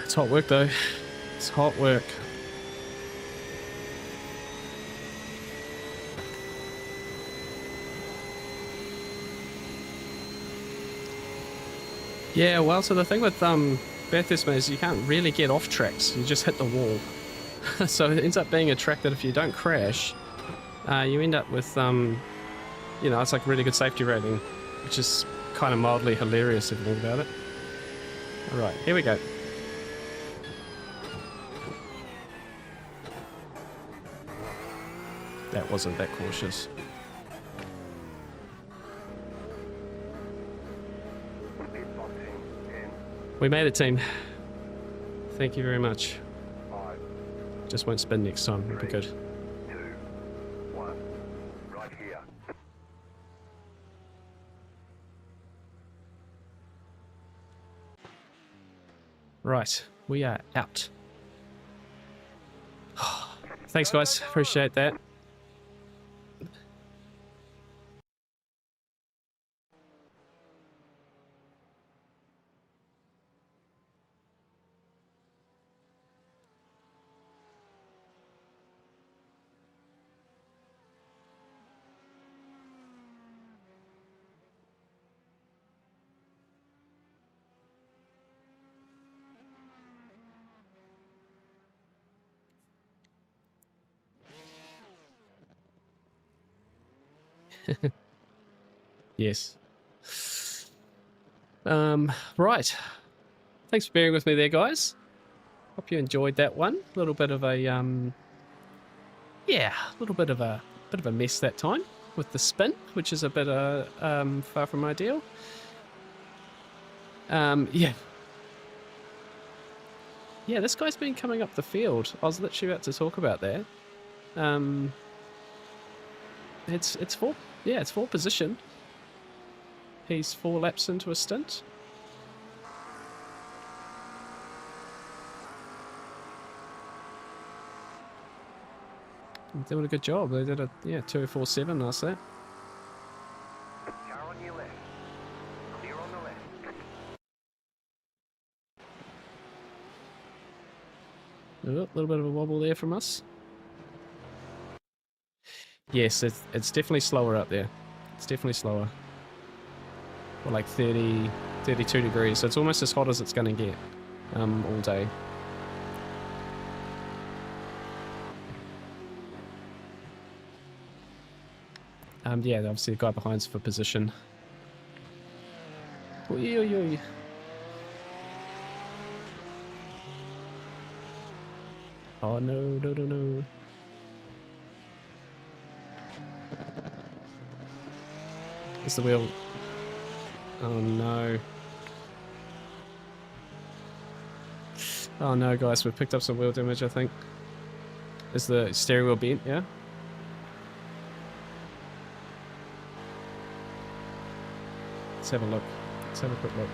It's hot work though. It's hot work. Yeah, well, so the thing with Bathurst is you can't really get off tracks. You just hit the wall. So it ends up being a track that if you don't crash, you end up with, you know, it's like really good safety rating, which is kind of mildly hilarious if you think about it. Alright, here we go. That wasn't that cautious. Pit boxing. 10, We made it, team. Thank you very much. 5, Just won't spin next time. It'll be good. 2, 1. Right here. Right, we are out. Thanks, guys. Appreciate that. Yes. Right. Thanks for bearing with me there, guys. Hope you enjoyed that one. A little bit of a yeah, a little bit of a mess that time with the spin, which is a bit far from ideal. Yeah. Yeah, this guy's been coming up the field. I was literally about to talk about that. It's full. Yeah, it's full position. He's 4 laps into a stint. They're doing a good job. They did a 2:47 last lap. Car on your left. Clear on the left. A little bit of a wobble there from us. Yes, it's definitely slower up there. It's definitely slower. Or like 30, 32 degrees. So it's almost as hot as it's going to get all day. Yeah, obviously the guy behind's for position. Oy, oy, oy. Oh no, no, no, no. It's the wheel. Oh no. Oh no, guys, we've picked up some wheel damage, I think. Is the steering wheel bent, yeah? Let's have a look. Let's have a quick look.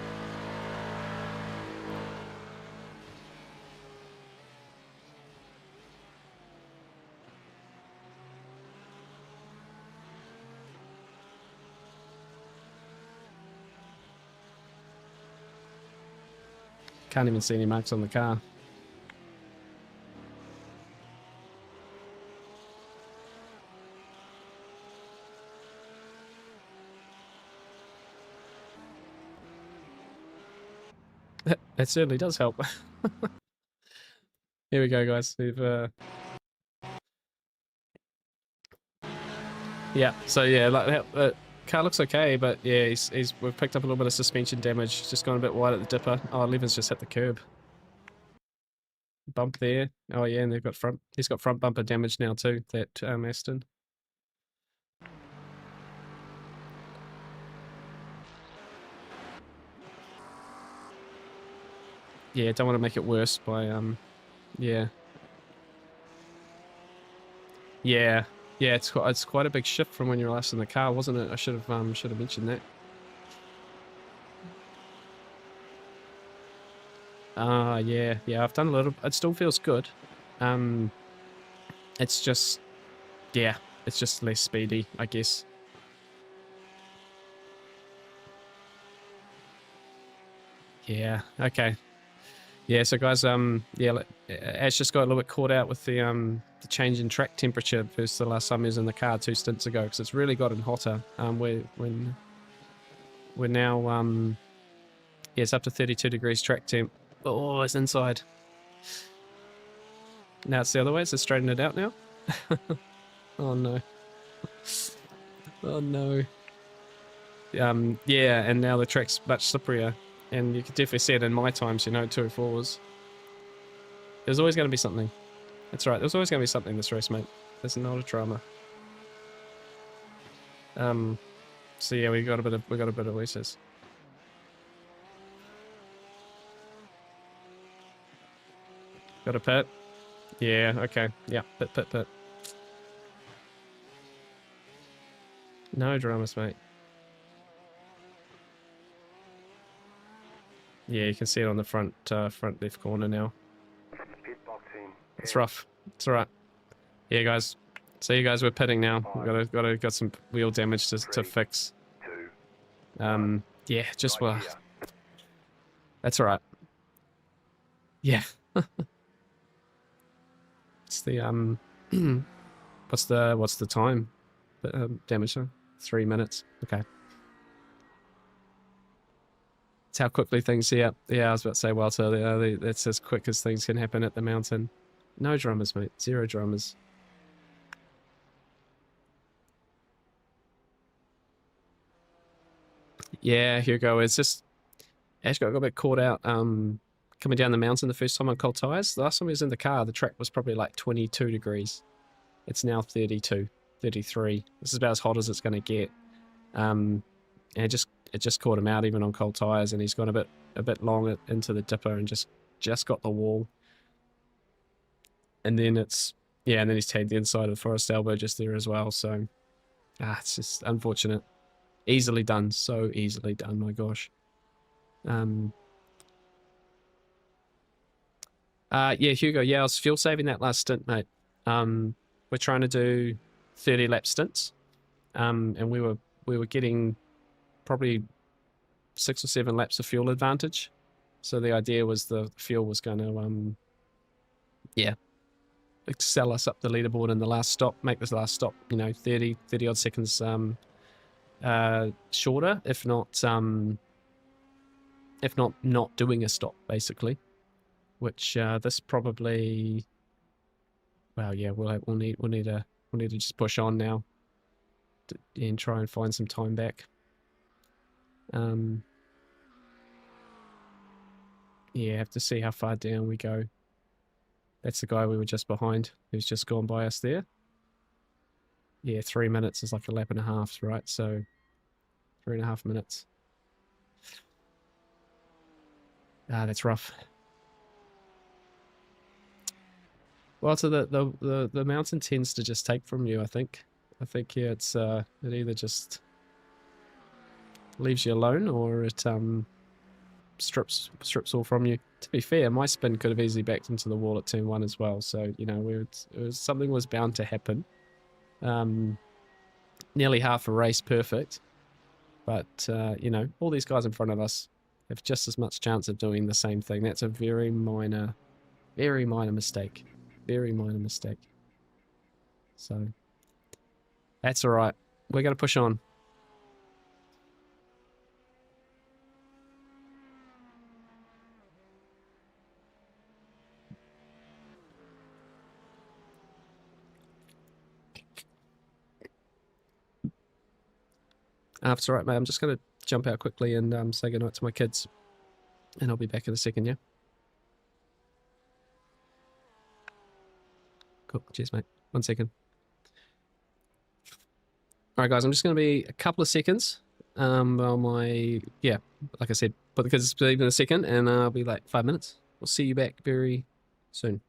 Can't even see any marks on the car. That certainly does help. Here we go, guys. We've yeah. So yeah, like the car looks okay, but yeah, we've picked up a little bit of suspension damage. Just gone a bit wide at the dipper. Oh, Levin's just hit the curb. Bump there. Oh yeah, and they've got front. He's got front bumper damage now too. That Aston. Yeah, don't want to make it worse by yeah. Yeah. Yeah, it's quite a big shift from when you were last in the car, wasn't it? I should have mentioned that. Yeah, I've done a little. It still feels good. It's just, yeah, it's just less speedy, I guess. Yeah. Okay. Yeah. So guys, yeah, Ash just got a little bit caught out with the change in track temperature versus the last time he was in the car 2 stints ago, because it's really gotten hotter. We're now yeah, it's up to 32 degrees track temp. Oh, it's inside. Now it's the other way, so straighten it out now. Oh no. Oh no. Yeah, and now the track's much slipperier. And you can definitely see it in my times, you know, 2.4s. There's always going to be something. That's right, there's always going to be something this race, mate. There's not a drama. So yeah, we got a bit of Oasis. Got a pit? Yeah, okay. Yeah, pit. No dramas, mate. Yeah, you can see it on the front left corner now. Pit box in. It's rough. It's alright. Yeah, guys. So you guys, we're pitting now. We got some wheel damage to fix. 2. Yeah, just well. Right here. That's alright. Yeah. It's the what's the time? Damage time? 3 minutes. Okay. It's how quickly things. Yeah, I was about to say. Well, so that's as quick as things can happen at the mountain. No dramas, mate. Zero dramas. Yeah, Hugo. It's just actually I got a bit caught out coming down the mountain the first time on cold tires. The last time I was in the car, the track was probably like 22 degrees. It's now 32, 33. This is about as hot as it's going to get. And it just caught him out even on cold tires, and he's gone a bit long into the dipper and just got the wall. And then and then he's tagged the inside of the forest elbow just there as well. So it's just unfortunate. Easily done, so easily done. My gosh. Yeah, Hugo. Yeah, I was fuel saving that last stint, mate. We're trying to do 30 lap stints, and we were getting probably 6 or 7 laps of fuel advantage. So the idea was the fuel was going to excel us up the leaderboard in the last stop, make this last stop, you know, 30 odd seconds shorter, if not doing a stop, basically. Which this probably, well, yeah, we'll need to just push on now and try and find some time back. Yeah, have to see how far down we go. That's the guy we were just behind, who's just gone by us there. Yeah, 3 minutes is like a lap and a half, right? So 3.5 minutes. That's rough. Well, so the mountain tends to just take from you, I think. Yeah, it's it either just leaves you alone or it strips all from you. To be fair, my spin could have easily backed into the wall at turn 1 as well. So, you know, something was bound to happen. Nearly half a race perfect. But, you know, all these guys in front of us have just as much chance of doing the same thing. That's a very minor mistake. Very minor mistake. So, that's all right. We're going to push on. It's all right, mate. I'm just going to jump out quickly and say goodnight to my kids. And I'll be back in a second, yeah? Cool. Cheers, mate. 1 second. All right, guys. I'm just going to be a couple of seconds. While like I said, put the kids to sleep in a second, and I'll be like 5 minutes. We'll see you back very soon.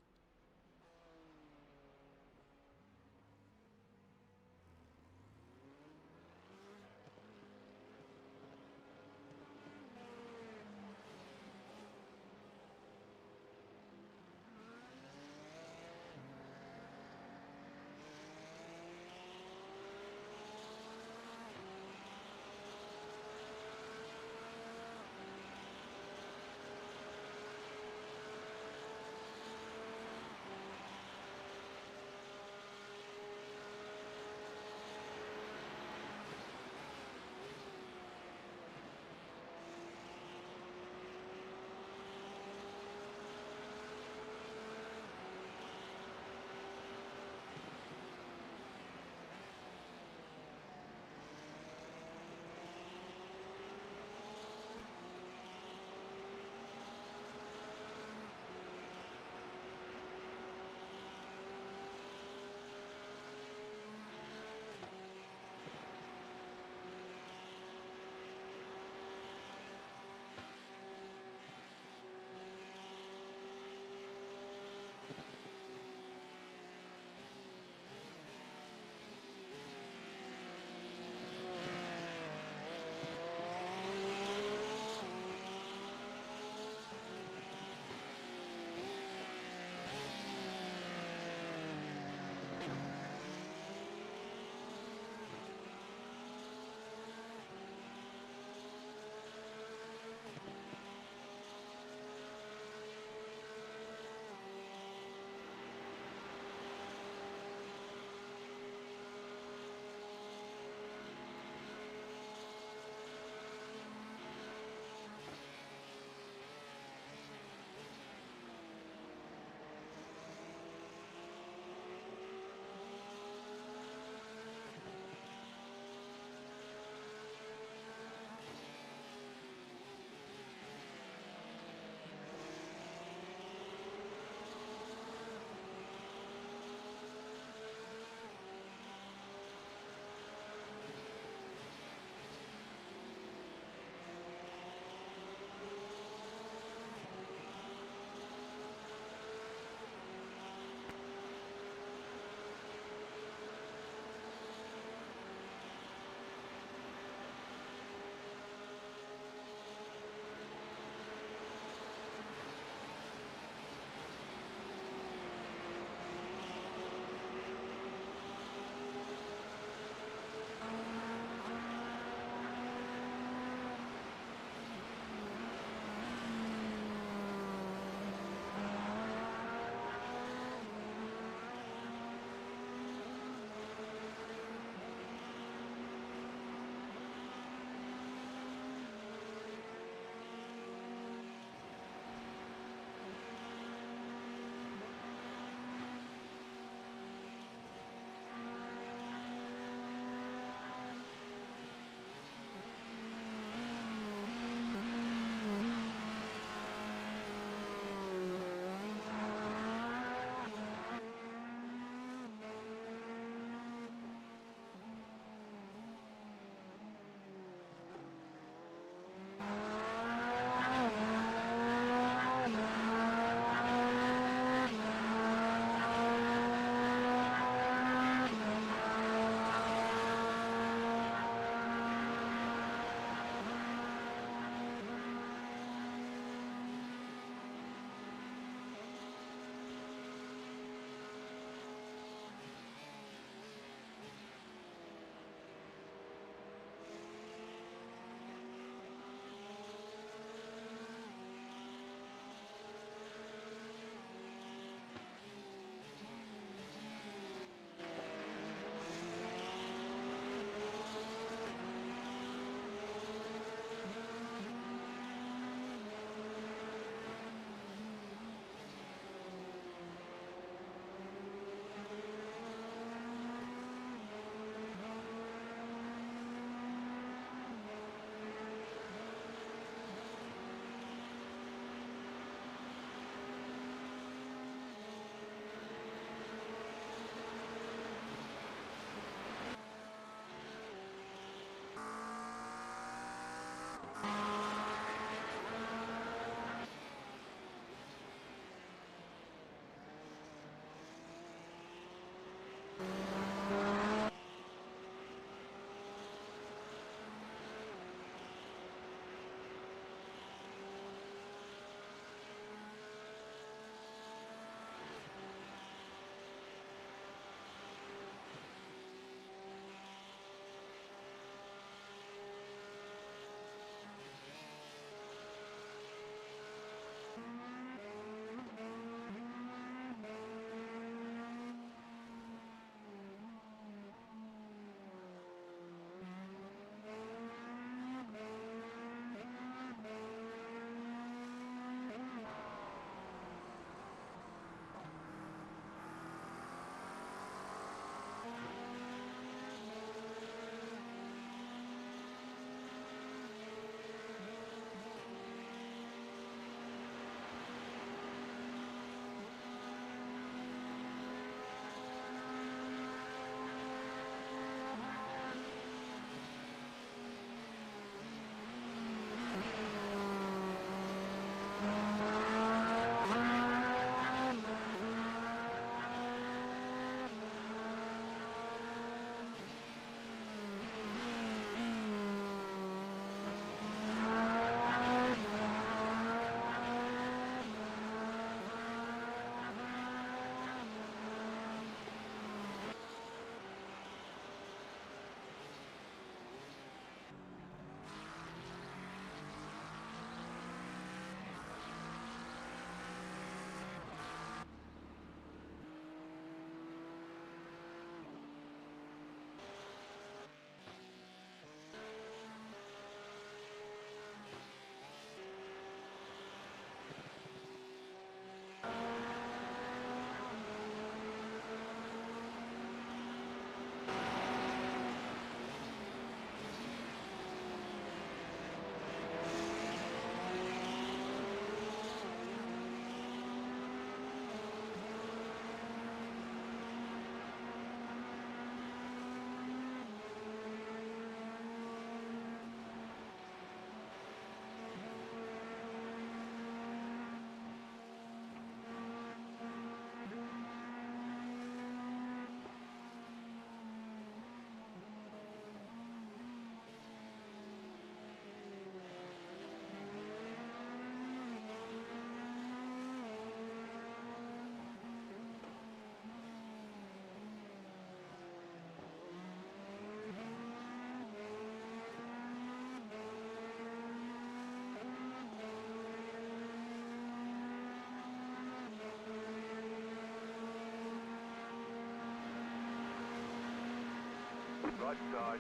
outside.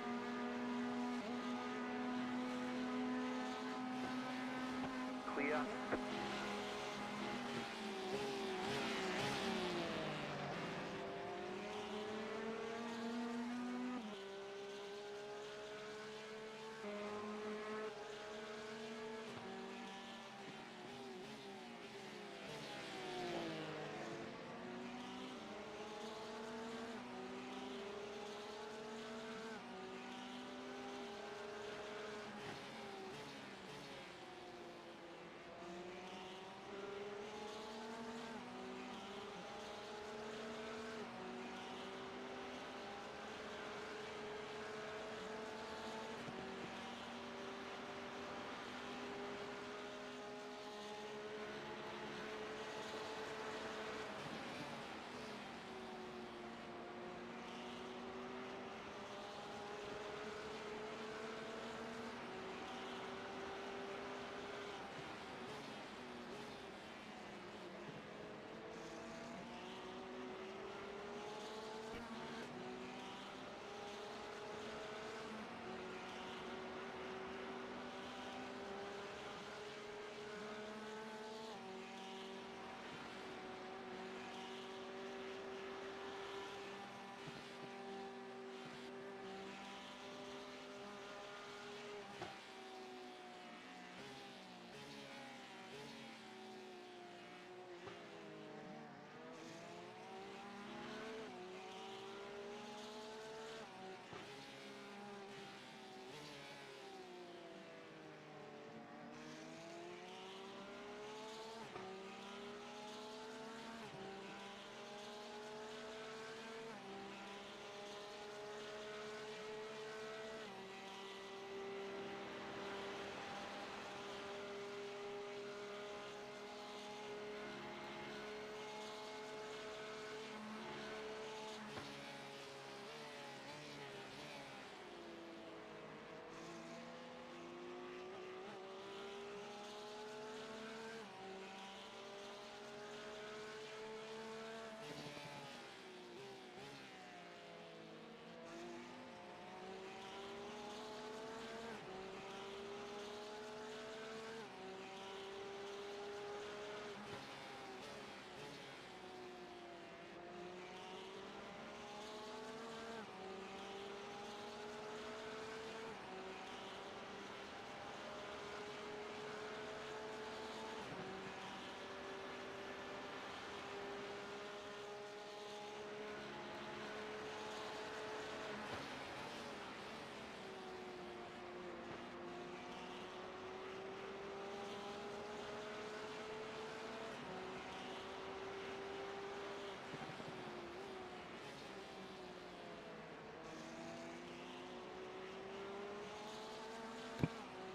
Clear.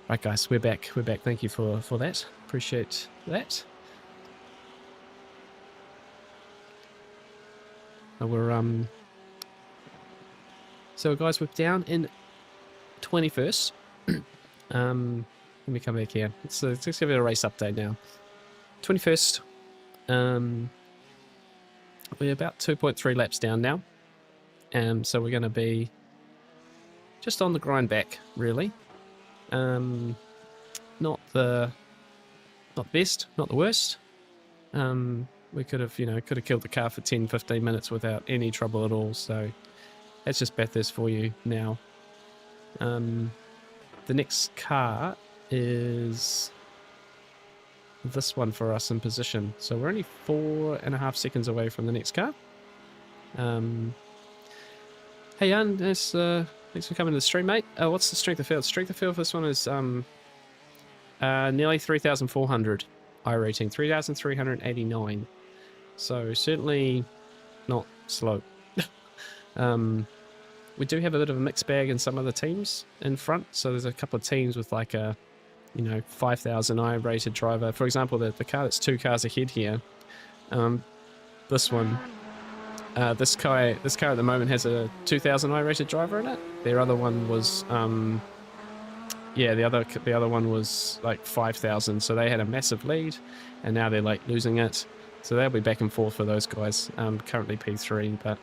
Right, guys, we're back. We're back. Thank you for that. Appreciate that. We're so guys, we're down in 21st. Let me come back here. Let's give it a race update now. 21st. We're about 2.3 laps down now. So we're going to be just on the grind back, really. Not the best, not the worst. We could have killed the car for 10-15 minutes without any trouble at all. So that's just Bathurst for you now. The next car is this one for us in position. So we're only 4.5 seconds away from the next car. Hey Jan, thanks for coming to the stream, mate. What's the strength of field? Strength of field for this one is nearly 3,400 I rating, 3,389. So certainly not slow. We do have a bit of a mixed bag in some of the teams in front. So there's a couple of teams with like a 5,000 I rated driver. For example, the car that's 2 cars ahead here. This one. This car at the moment has a 2,000 I rated driver in it. Their other one was, the other one was like 5,000. So they had a massive lead, and now they're like losing it. So they'll be back and forth for those guys. Currently P3, but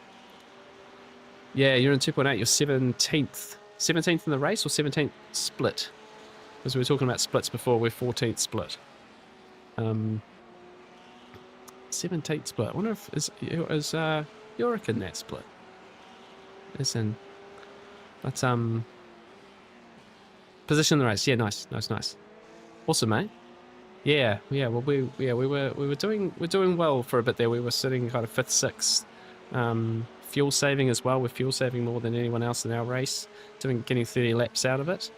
Yeah, you're in 2.8. You're 17th. 17th in the race or 17th split? Because we were talking about splits before. We're 14th split. 17th split. I wonder if is Yorick in that split? Is in. But position in the race. Yeah, nice. Awesome, mate. Yeah. Well, we're doing well for a bit there. We were sitting kind of 5th, 6th. Fuel saving as well. We're fuel saving more than anyone else in our race. Getting 30 laps out of it.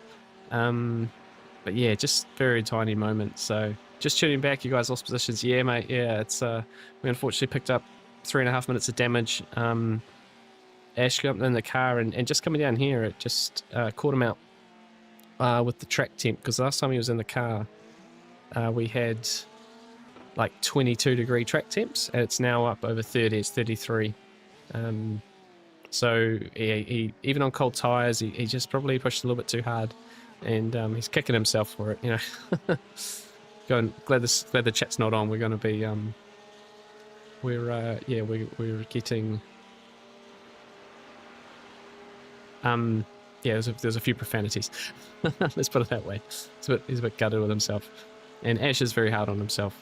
But yeah, just very tiny moments. So just tuning back, you guys lost positions. Yeah, mate. Yeah, it's we unfortunately picked up 3.5 minutes of damage. Ash got in the car and just coming down here, it just caught him out with the track temp, because last time he was in the car, we had like 22-degree track temps, and it's now up over 30. It's 33. So he even on cold tires, he just probably pushed a little bit too hard, and he's kicking himself for it. You know, glad the chat's not on. We're going to be we're getting yeah, there's a few profanities. Let's put it that way. He's a bit gutted with himself, and Ash is very hard on himself,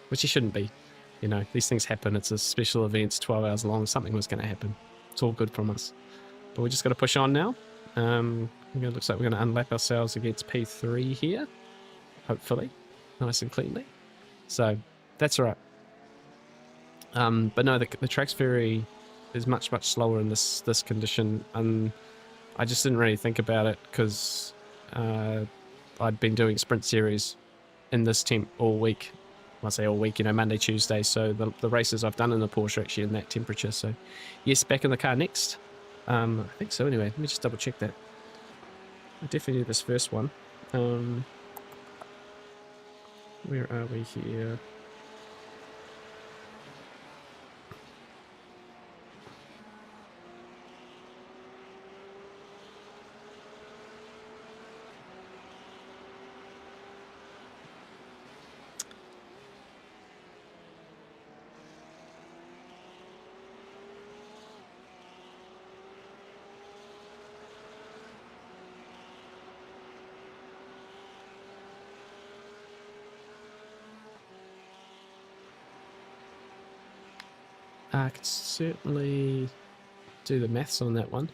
which he shouldn't be. You know, these things happen. It's a special event. It's 12 hours long. Something was going to happen. It's all good from us, but we just got to push on now. It looks like we're going to unlap ourselves against P3 here, hopefully, nice and cleanly. So that's all right. But no, the track's is much slower in this condition, and I just didn't really think about it because I'd been doing sprint series in this temp all week. I say all week, you know, Monday, Tuesday. So the races I've done in the Porsche are actually in that temperature. So yes, back in the car next. I think so. Anyway, let me just double check that. I definitely did this first one. Where are we here? I could certainly do the maths on that one.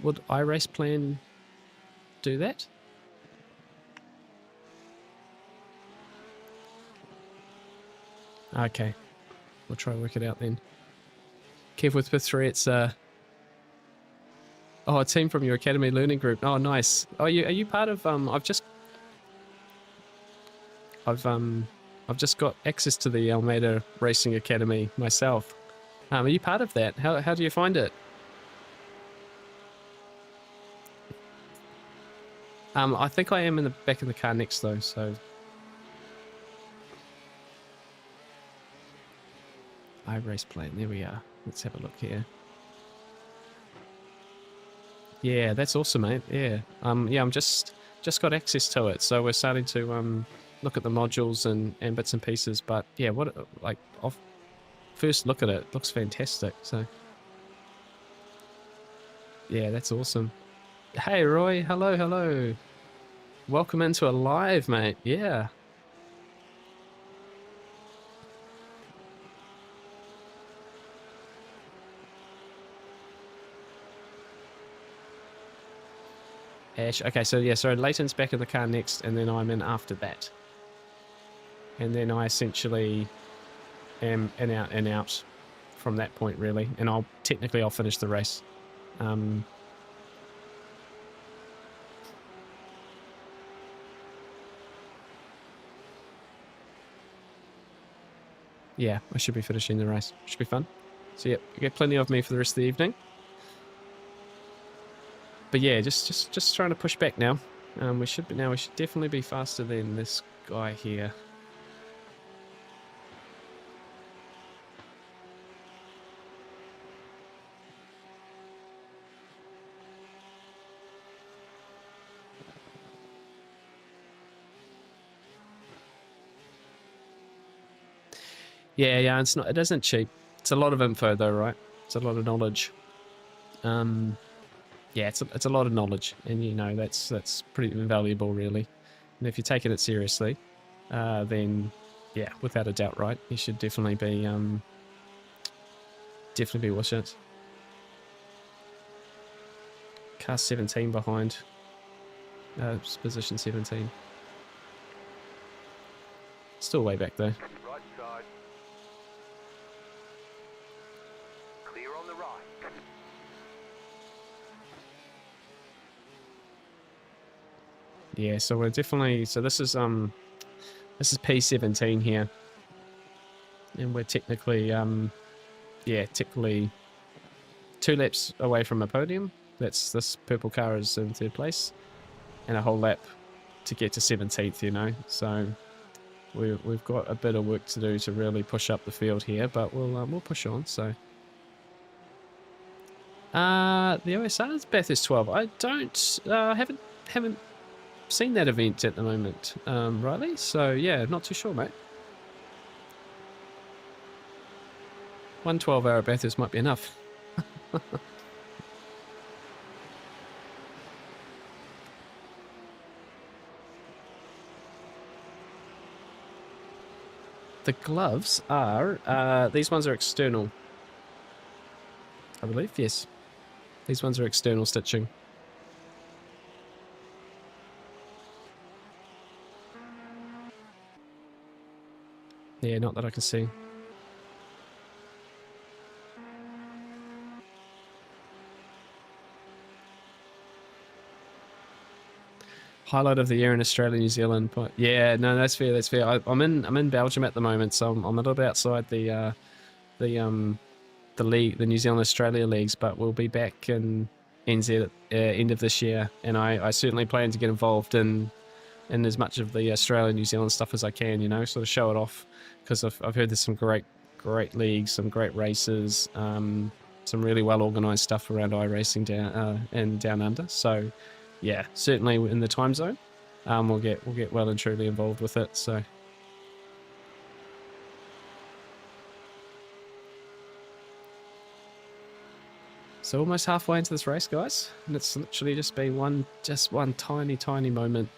Would iRace Plan do that? Okay, we'll try and work it out then. Kev with P3, it's oh, a team from your Academy Learning Group. Oh, nice. Oh, are you part of I've just got access to the Almeida Racing Academy myself. Are you part of that? How do you find it? I think I am in the back of the car next though, so iRace Plan. There we are. Let's have a look here. Yeah, that's awesome, mate. Yeah. Yeah, I'm just got access to it, so we're starting to look at the modules and bits and pieces. But yeah, what like off first look at it, looks fantastic. So yeah, that's awesome. Hey Roy, hello. Welcome into a live, mate. Yeah. Ash. Okay, so yeah, so Leighton's back in the car next, and then I'm in after that. And then I essentially am in out from that point, really. And I'll finish the race. Yeah, I should be finishing the race. Should be fun. So yeah, you get plenty of me for the rest of the evening. But yeah, just trying to push back now. We should definitely be faster than this guy here. Yeah, it's not. It isn't cheap. It's a lot of info though, right? It's a lot of knowledge. Yeah, it's a lot of knowledge, and you know that's pretty invaluable, really. And if you're taking it seriously, then yeah, without a doubt, right? You should definitely be watching it. Car 17 behind. Position 17. Still way back though. Right side. Clear on the right. Yeah, so we're definitely, so this is P17 here, and we're technically yeah, technically 2 laps away from a podium. That's, this purple car is in 3rd place, and a whole lap to get to 17th, you know. So we've got a bit of work to do to really push up the field here, but we'll push on. So the OSR's Bathurst 12. I don't haven't seen that event at the moment, Riley. So yeah, not too sure, mate. 1 12-hour Bathurst might be enough. The gloves are, these ones are external, I believe, yes. These ones are external stitching. Yeah, not that I can see. Highlight of the year in Australia, New Zealand. But yeah, no, that's fair. That's fair. I'm in Belgium at the moment, so I'm a little bit outside the league, the New Zealand Australia leagues. But we'll be back in NZ at end of this year, and I certainly plan to get involved in as much of the Australia New Zealand stuff as I can. You know, sort of show it off, because I've heard there's some great leagues, some great races, some really well organised stuff around iRacing down and down under. So yeah, certainly in the time zone, we'll get well and truly involved with it. So almost halfway into this race, guys, and it's literally just been one tiny moment.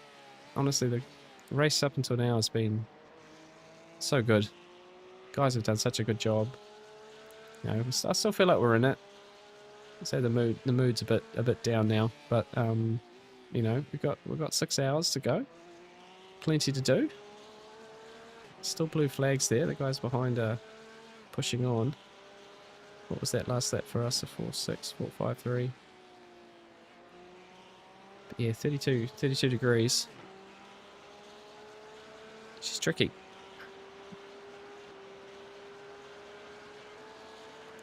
Honestly, the race up until now has been so good. Guys have done such a good job. You know, I still feel like we're in it. I'd say the mood's a bit down now, but you know, we've got 6 hours to go. Plenty to do. Still blue flags there. The guys behind are pushing on. What was that last lap for us? A 4.6, 4.53. But yeah, 32 degrees. She's tricky.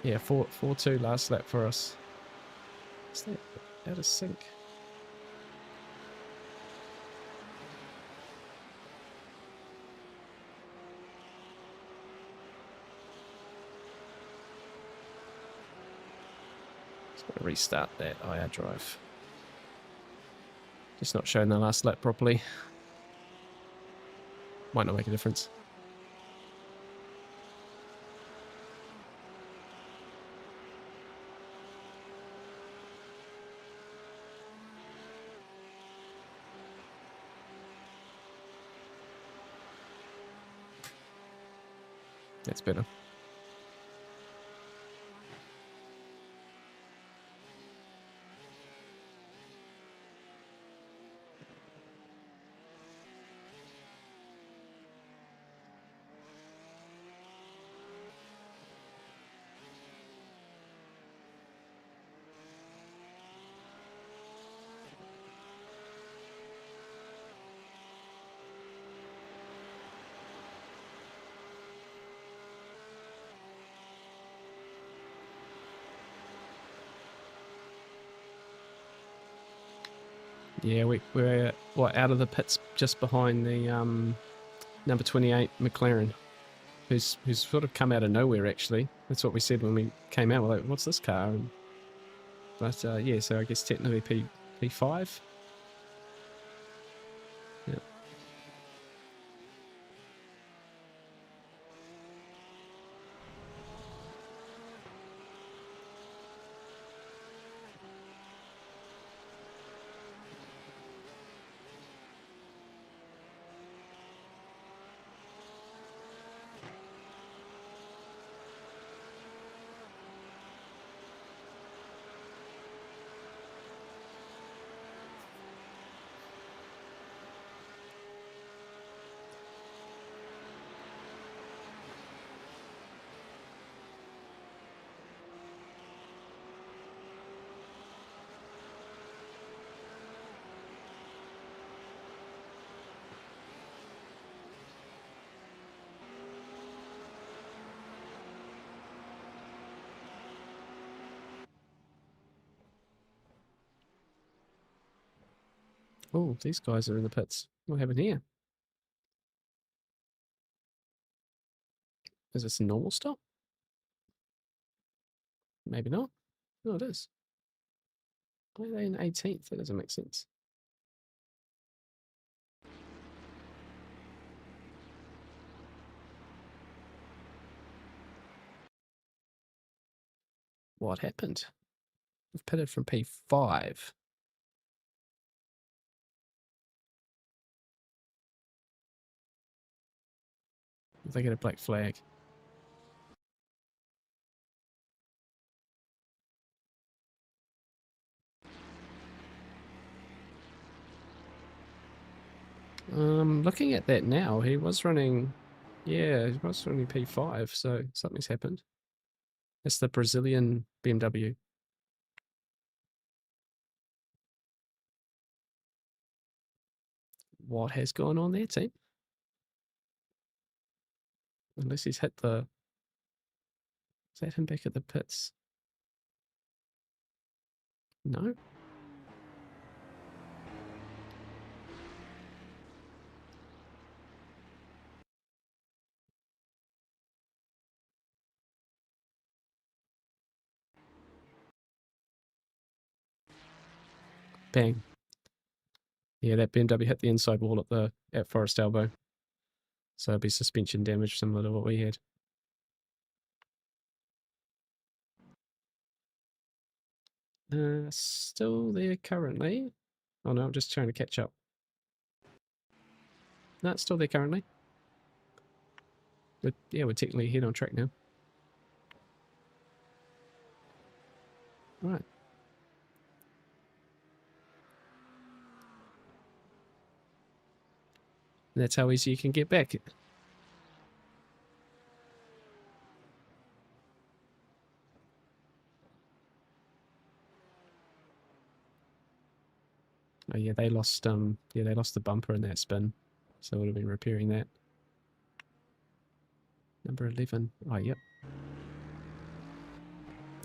Yeah, 4.2 last lap for us. Is that out of sync? Just got to restart that IR drive. Just not showing the last lap properly. Might not make a difference. That's better. Yeah, we're out of the pits just behind the number 28 McLaren, who's sort of come out of nowhere. Actually, that's what we said when we came out. We're like, what's this car? But yeah, so I guess technically P5. Yeah. Oh, these guys are in the pits. What happened here? Is this a normal stop? Maybe not. No, it is. Why are they in 18th? That doesn't make sense. What happened? We've pitted from P5. If they get a black flag. Looking at that now, he was running, yeah, he was running P5, so something's happened. It's the Brazilian BMW. What has gone on there, team? Unless he's hit the... Is that him back at the pits? No? Bang. Yeah, that BMW hit the inside wall at Forest Elbow. So it'll be suspension damage similar to what we had. Still there currently. Oh no, I'm just trying to catch up. No, it's still there currently. But yeah, we're technically ahead on track now. Right. And that's how easy you can get back. Oh yeah, they lost the bumper in that spin. So would have been repairing that. Number 11. Oh yep.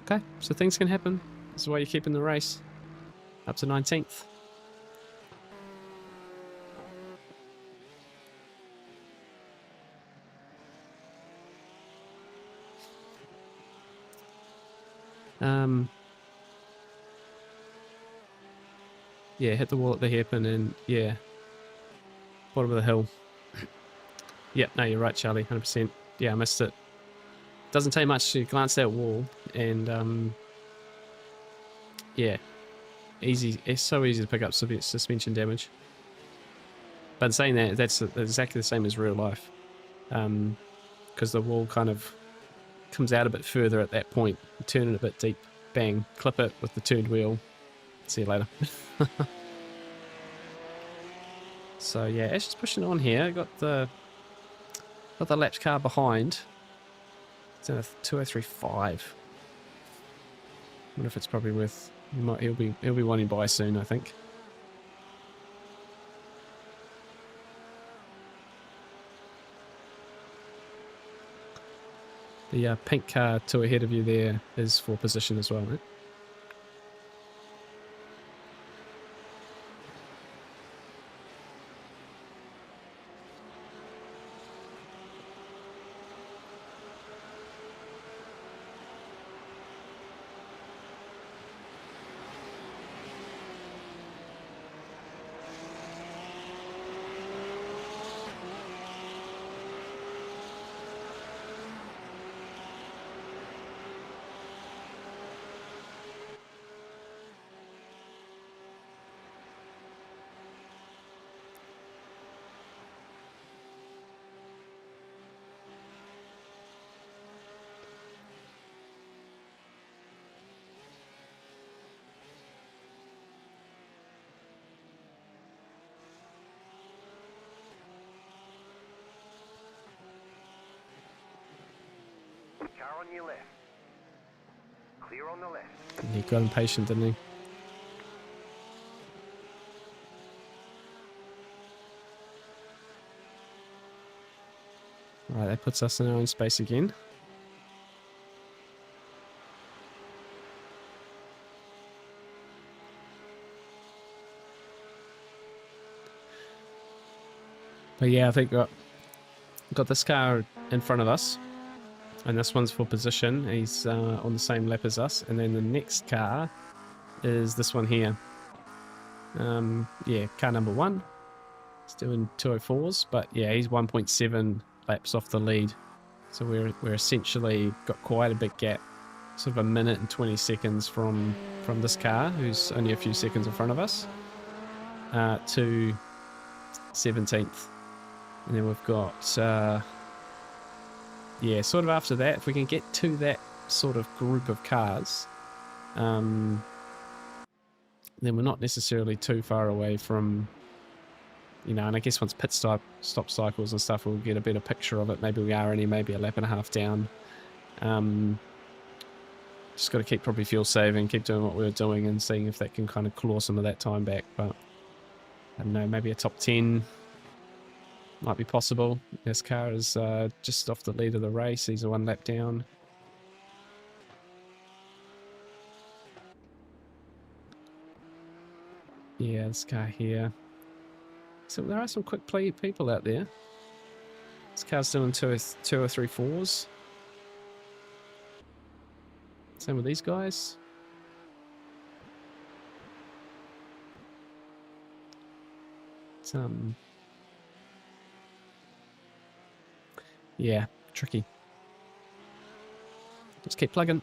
Okay, so things can happen. This is why you keep in the race. Up to 19th. Yeah, hit the wall at the hairpin and yeah, bottom of the hill. Yep, no, you're right, Charlie, 100%. Yeah, I missed it. Doesn't take much to glance that wall and yeah, easy. It's so easy to pick up suspension damage. But in saying that, that's exactly the same as real life, because the wall kind of comes out a bit further at that point. Turn it a bit deep, bang, clip it with the turned wheel. See you later. So yeah, Ash is pushing on here. Got the lapped car behind. It's in a 2035. Wonder if it's probably worth. He'll be wanting buy soon, I think. The pink car two ahead of you there is for position as well, right? Car on your left. Clear on the left. He got impatient, didn't he? Right, that puts us in our own space again. But yeah, I think got this car in front of us, and this one's for position. He's on the same lap as us, and then the next car is this one here. Yeah, car number 1. He's doing 204s, but yeah, he's 1.7 laps off the lead. So we're essentially got quite a big gap, sort of a minute and 20 seconds from this car, who's only a few seconds in front of us, to 17th. And then we've got, yeah, sort of after that, if we can get to that sort of group of cars, then we're not necessarily too far away from, you know, and I guess once pit stop cycles and stuff, we'll get a better picture of it. Maybe we are only maybe a lap and a half down. Just got to keep probably fuel saving, keep doing what we were doing and seeing if that can kind of claw some of that time back. But I don't know, maybe a top 10 might be possible. This car is just off the lead of the race. He's a 1 lap down. Yeah, this car here. So there are some quick play people out there. This car's doing 2 or 3 4s. Same with these guys. It's, yeah, tricky. Just keep plugging.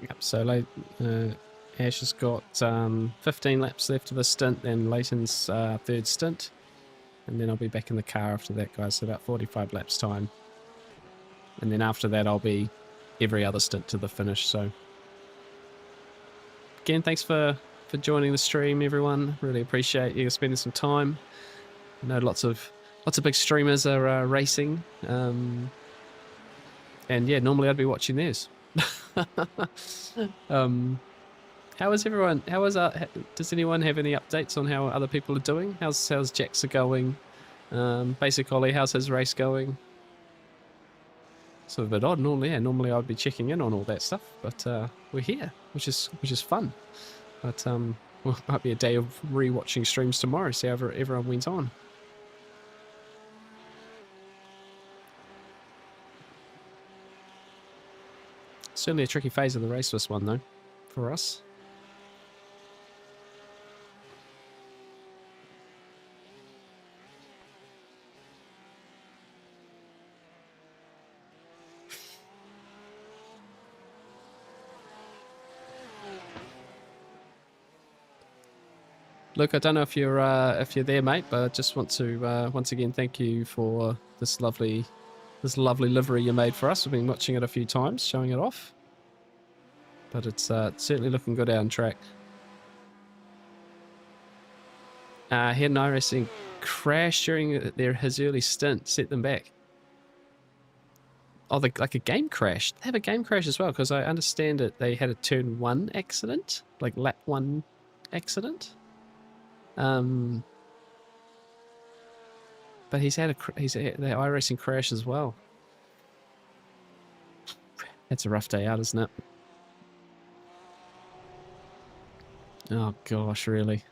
Yep, so Ash has got 15 laps left of the stint, then Leighton's 3rd stint. And then I'll be back in the car after that, guys, so about 45 laps time. And then after that, I'll be every other stint to the finish, so. Again, thanks for joining the stream, everyone. Really appreciate you spending some time. I know lots of big streamers are racing. And yeah, normally I'd be watching theirs. How is everyone? Does anyone have any updates on how other people are doing? How's Jaxa going? Basic Ollie, how's his race going? Sort of a bit odd. Normally I'd be checking in on all that stuff, but we're here, which is fun. But well, it might be a day of re-watching streams tomorrow, see how everyone went on. Certainly a tricky phase of the race, this one though, for us. Luke, I don't know if you're there, mate, but I just want to once again thank you for this lovely livery you made for us. We've been watching it a few times, showing it off, but it's certainly looking good out on track. He had an iRacing crash during his early stint, set them back. Oh, like a game crash. They have a game crash as well, because I understand it. They had a turn 1 accident, like lap 1 accident. But he's had the iRacing crash as well. That's a rough day out, isn't it? Oh gosh, really.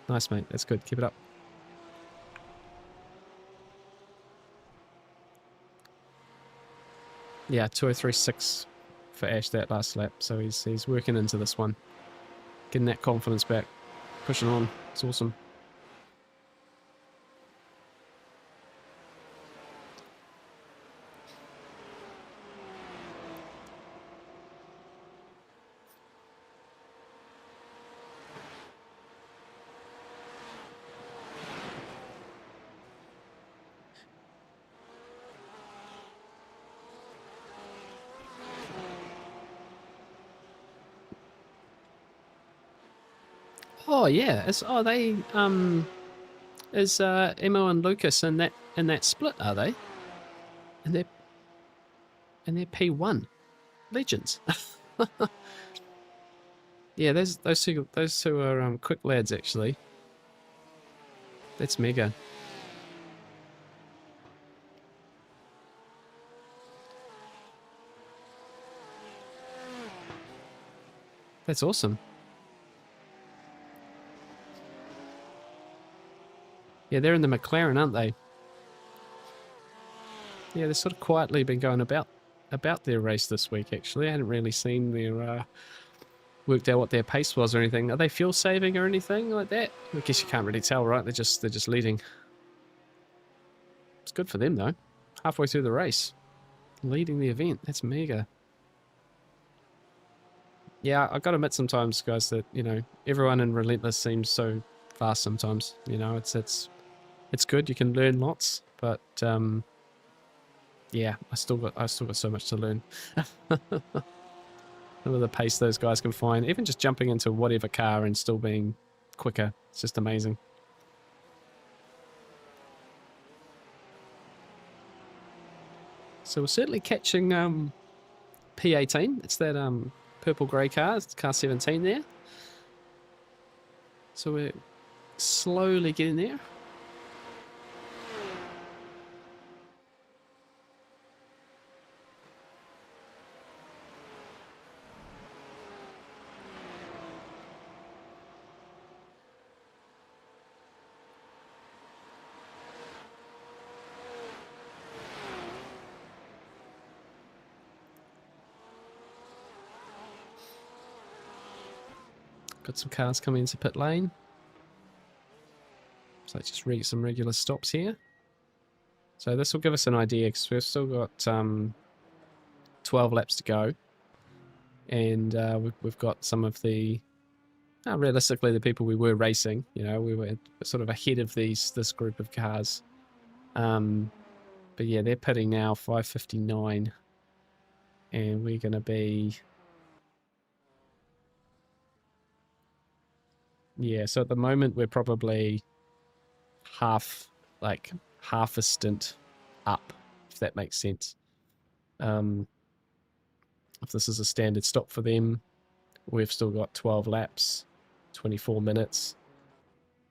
Nice, mate. That's good. Keep it up. Yeah, 2036 for Ash that last lap. So he's working into this one. Getting that confidence back. Pushing on. It's awesome. Oh yeah, they is Emma and Lucas in that split, are they? And they're P1 legends. Yeah, those two are quick lads actually. That's mega. That's awesome. Yeah, they're in the McLaren, aren't they? Yeah, they've sort of quietly been going about their race this week. Actually, I hadn't really seen their worked out what their pace was or anything. Are they fuel saving or anything like that? I guess you can't really tell, right? They're just leading. It's good for them though. Halfway through the race, leading the event. That's mega. Yeah, I got to admit sometimes, guys, that everyone in Relentless seems so fast. Sometimes, it's good. You can learn lots, but yeah, I still got so much to learn. Some of the pace those guys can find, even just jumping into whatever car and still being quicker. It's just amazing. So we're certainly catching P18. It's that purple grey car. It's car 17 there. So we're slowly getting there. Got some cars coming into pit lane. So let's just some regular stops here. So this will give us an idea because we've still got 12 laps to go. And we've got some of the, realistically, the people we were racing. We were sort of ahead of this group of cars. But yeah, they're pitting now 5:59. And we're going to be... Yeah, so at the moment we're probably half a stint up, if that makes sense. If this is a standard stop for them, we've still got 12 laps, 24 minutes.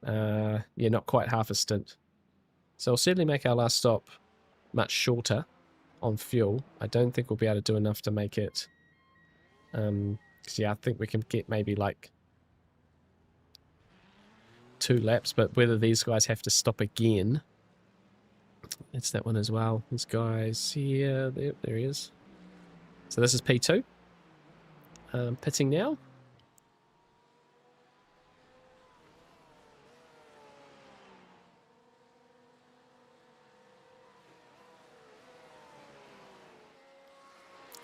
Yeah, not quite half a stint. So we'll certainly make our last stop much shorter on fuel. I don't think we'll be able to do enough to make it. Because yeah, I think we can get maybe like 2 laps, but whether these guys have to stop again, it's that one as well. This guy's here. There he is. So this is P2. Pitting now.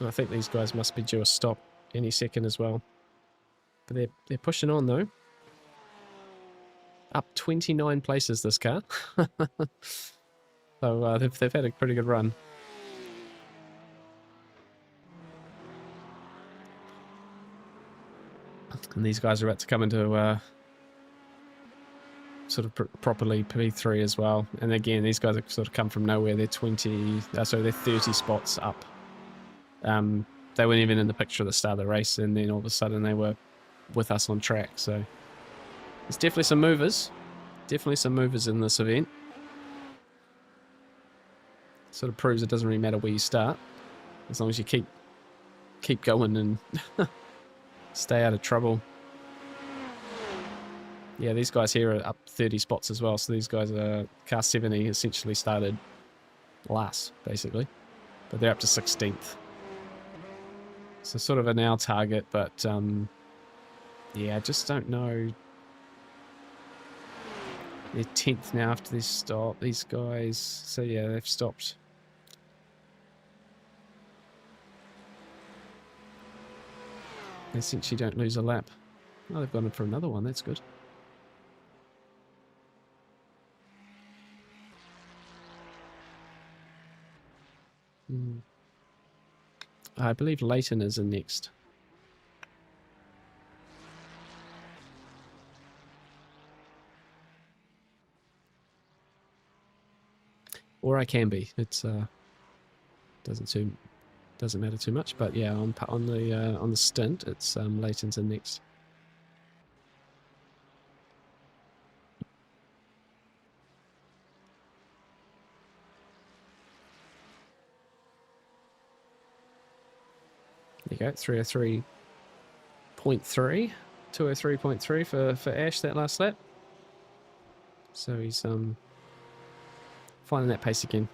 And I think these guys must be due a stop any second as well. But they're pushing on though. Up 29 places, this car. So they've had a pretty good run. And these guys are about to come into sort of properly P3 as well. And again, these guys have sort of come from nowhere. They're 30 spots up. They weren't even in the picture at the start of the race, and then all of a sudden they were with us on track. So there's definitely some movers. Definitely some movers in this event. Sort of proves it doesn't really matter where you start, as long as you keep going and stay out of trouble. Yeah, these guys here are up 30 spots as well. So these guys are car 70 essentially started last, basically. But they're up to 16th. So sort of a now target, but yeah, I just don't know. They're 10th now after this stop, these guys. So yeah, they've stopped. They essentially don't lose a lap. Oh, they've gone in for another one. That's good. I believe Leighton is in next. or I can be. It's doesn't matter too much. But yeah, on the stint, it's Leighton's in next. There you go, 303.3, 203.3 for Ash that last lap. So he's finding that pace again.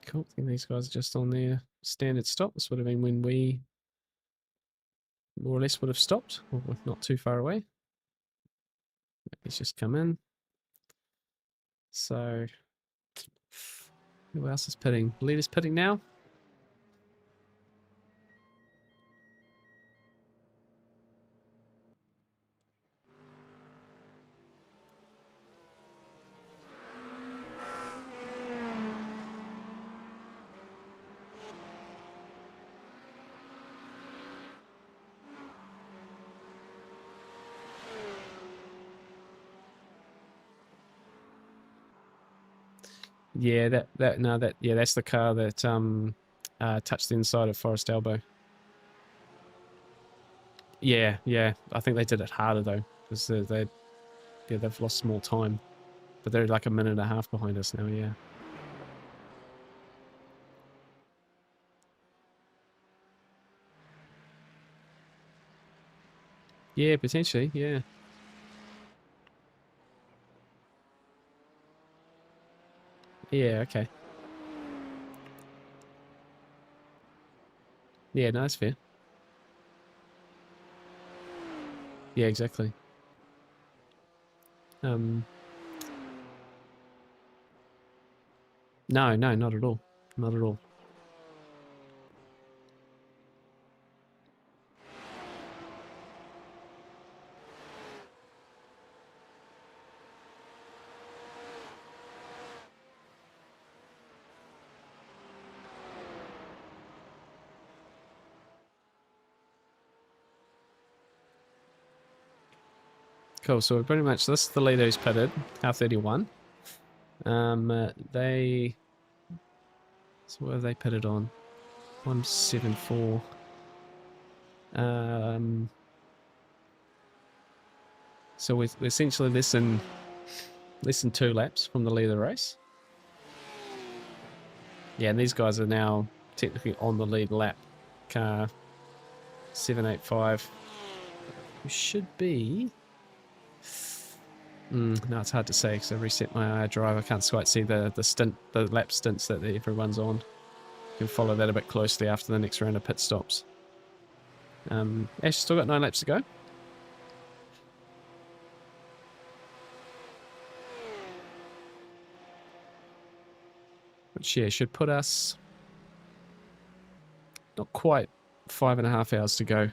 Cool. I think these guys are just on their standard stop. This would have been when we more or less would have stopped, or not too far away. Let's just come in. So, who else is pitting? Leader's pitting now. Yeah, that's the car that touched the inside of Forest Elbow. Yeah, I think they did it harder though, because they've lost more time, but they're like a minute and a half behind us now. Yeah. Yeah, potentially. Yeah. Yeah. Okay. Yeah. No, that's fair. Yeah. Exactly. No, not at all. Not at all. Cool. So pretty much this is the leader who's pitted, car 31. They. So what have they pitted on? 174. So we're essentially less than 2 laps from the lead of the race. Yeah, and these guys are now technically on the lead lap. Car 785. We should be. No, it's hard to say because I reset my drive. I can't quite see the lap stints that everyone's on. You can follow that a bit closely after the next round of pit stops. Ash still got 9 laps to go. Which, yeah, should put us not quite 5.5 hours to go.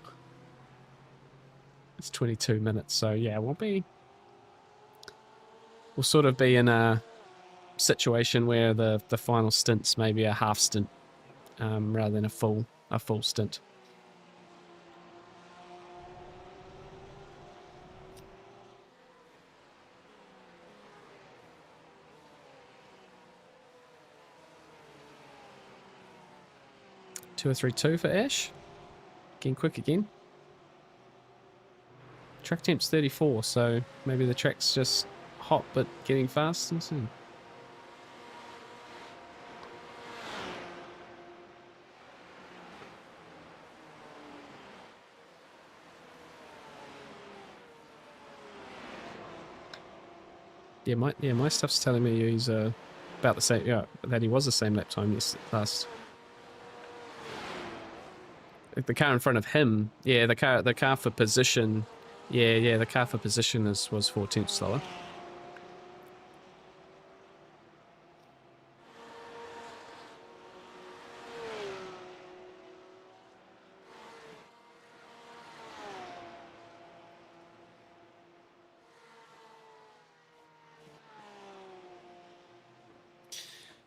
It's 22 minutes, so yeah, we'll sort of be in a situation where the final stint's maybe a half stint rather than a full stint. Two or 3.2 for Ash. Getting quick again. Track temp's 34, so maybe the track's just hot but getting fast and soon. Yeah, my stuff's telling me he's about the same. Yeah, that he was the same lap time last. The car in front of him, yeah, the car for position, yeah, the car for position was 4/10 slower.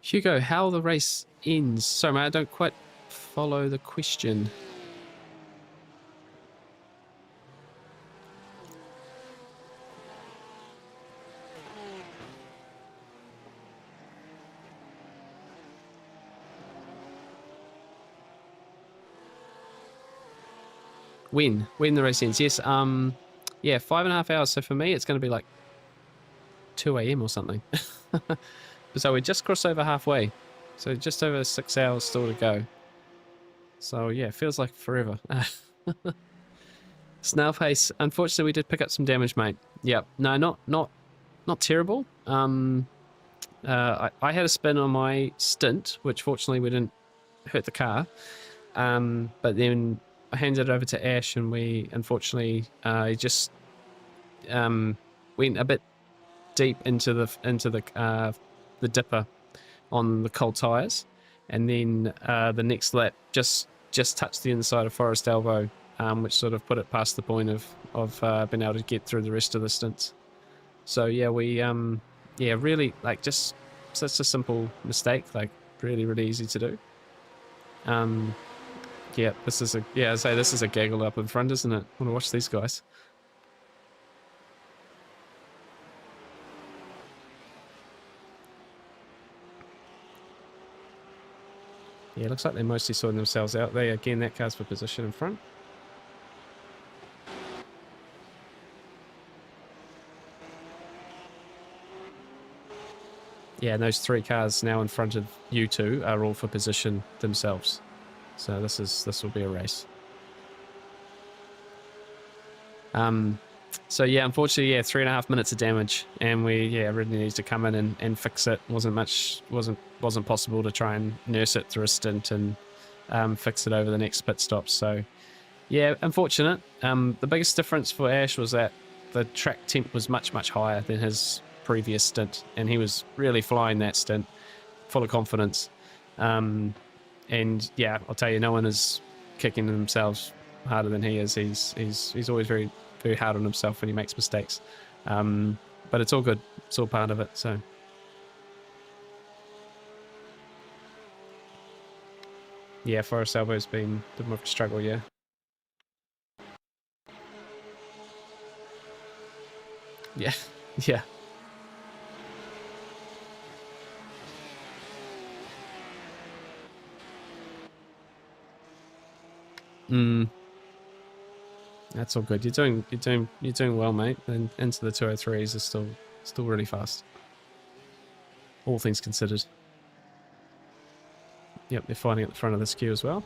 Hugo, how the race ends? Sorry, mate, I don't quite follow the question. When the race ends? Yes, yeah, 5.5 hours. So for me, it's going to be like 2 a.m. or something. So we just crossed over halfway. So just over 6 hours still to go. So yeah, it feels like forever. Snail pace. Unfortunately, we did pick up some damage, mate. Yep. No, not terrible. I had a spin on my stint, which fortunately we didn't hurt the car. But then I handed it over to Ash, and we unfortunately just went a bit deep into the dipper on the cold tires, and then the next lap just touched the inside of Forest Elbow, which sort of put it past the point of being able to get through the rest of the stints. So yeah, we yeah, really, like, just such a simple mistake, like really easy to do. Yeah, this is a, yeah, I say this is a gaggle up in front, isn't it? I want to watch these guys. Yeah, looks like they're mostly sorting themselves out. They, again, that car's for position in front. Yeah, and those 3 cars now in front of you two are all for position themselves. So this will be a race. So yeah, unfortunately, yeah, 3.5 minutes of damage, and we, yeah, really needs to come in and fix it. Wasn't possible to try and nurse it through a stint and fix it over the next pit stop. So yeah, unfortunate. The biggest difference for Ash was that the track temp was much higher than his previous stint, and he was really flying that stint, full of confidence. And yeah, I'll tell you, no one is kicking themselves harder than he is. He's always very hard on himself when he makes mistakes. But it's all good. It's all part of it. So yeah, Forest Elbow's been a bit more of a struggle, yeah. Yeah, yeah. That's all good. You're doing well, mate. And into the 203s is still really fast. All things considered. Yep, they're fighting at the front of this queue as well.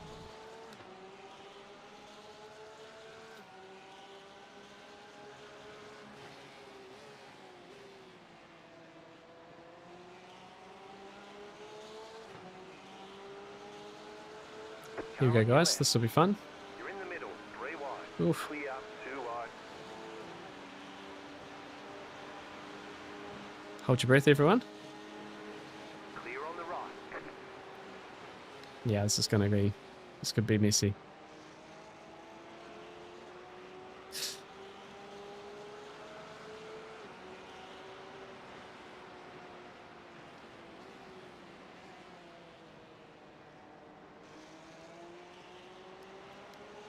Here we go, guys. This will be fun. You're in the middle, 3 wide. Oof. Clear, 2 wide. Hold your breath, everyone. Clear on the right. Yeah, this could be messy.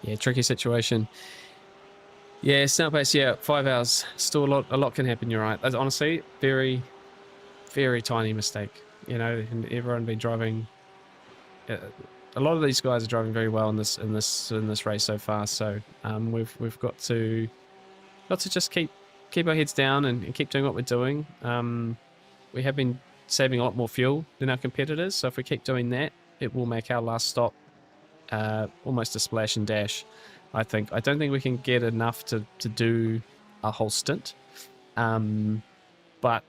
Yeah, tricky situation. Yeah, snail pace, yeah, 5 hours. Still a lot can happen, you're right. Honestly, very tiny mistake. You know, and everyone been driving. A lot of these guys are driving very well in this race so far. So we've got to just keep our heads down and keep doing what we're doing. We have been saving a lot more fuel than our competitors. So if we keep doing that, it will make our last stop almost a splash and dash. I think. I don't think we can get enough to do a whole stint, but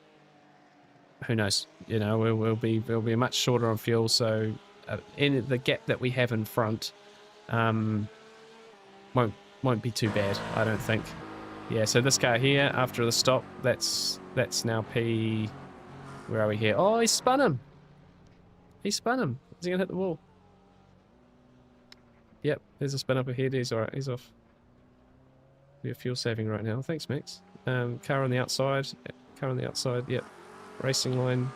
who knows? You know, we'll be much shorter on fuel. So in the gap that we have in front, Won't be too bad, I don't think. Yeah, so this car here, after the stop, that's now P... Where are we here? Oh, he spun him! He spun him. Is he gonna hit the wall? Yep, there's a spin up ahead. He's alright, he's off. We're fuel saving right now. Thanks, Max. Car on the outside. Car on the outside, yep. Racing line.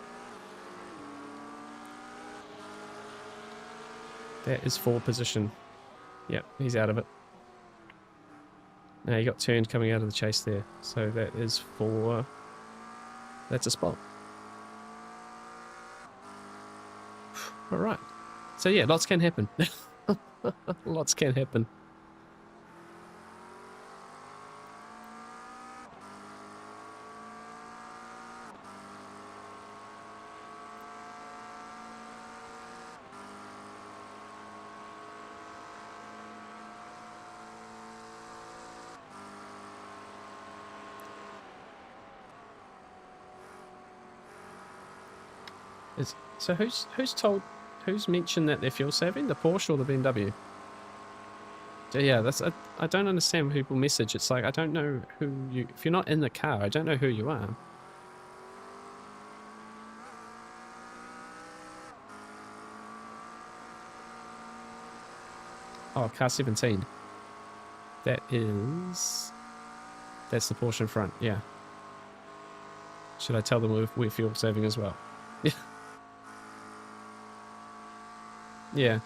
That is for position. Yep, he's out of it. Now he got turned coming out of the chase there. So that is for... That's a spot. Alright. So yeah, lots can happen. Lots can happen. So who's mentioned that they're fuel saving? The Porsche or the BMW? So yeah, I don't understand when people message. It's like I don't know who you. If you're not in the car, I don't know who you are. Oh, car 17. That's the Porsche in front. Yeah. Should I tell them we're fuel saving as well? Yeah. Yeah.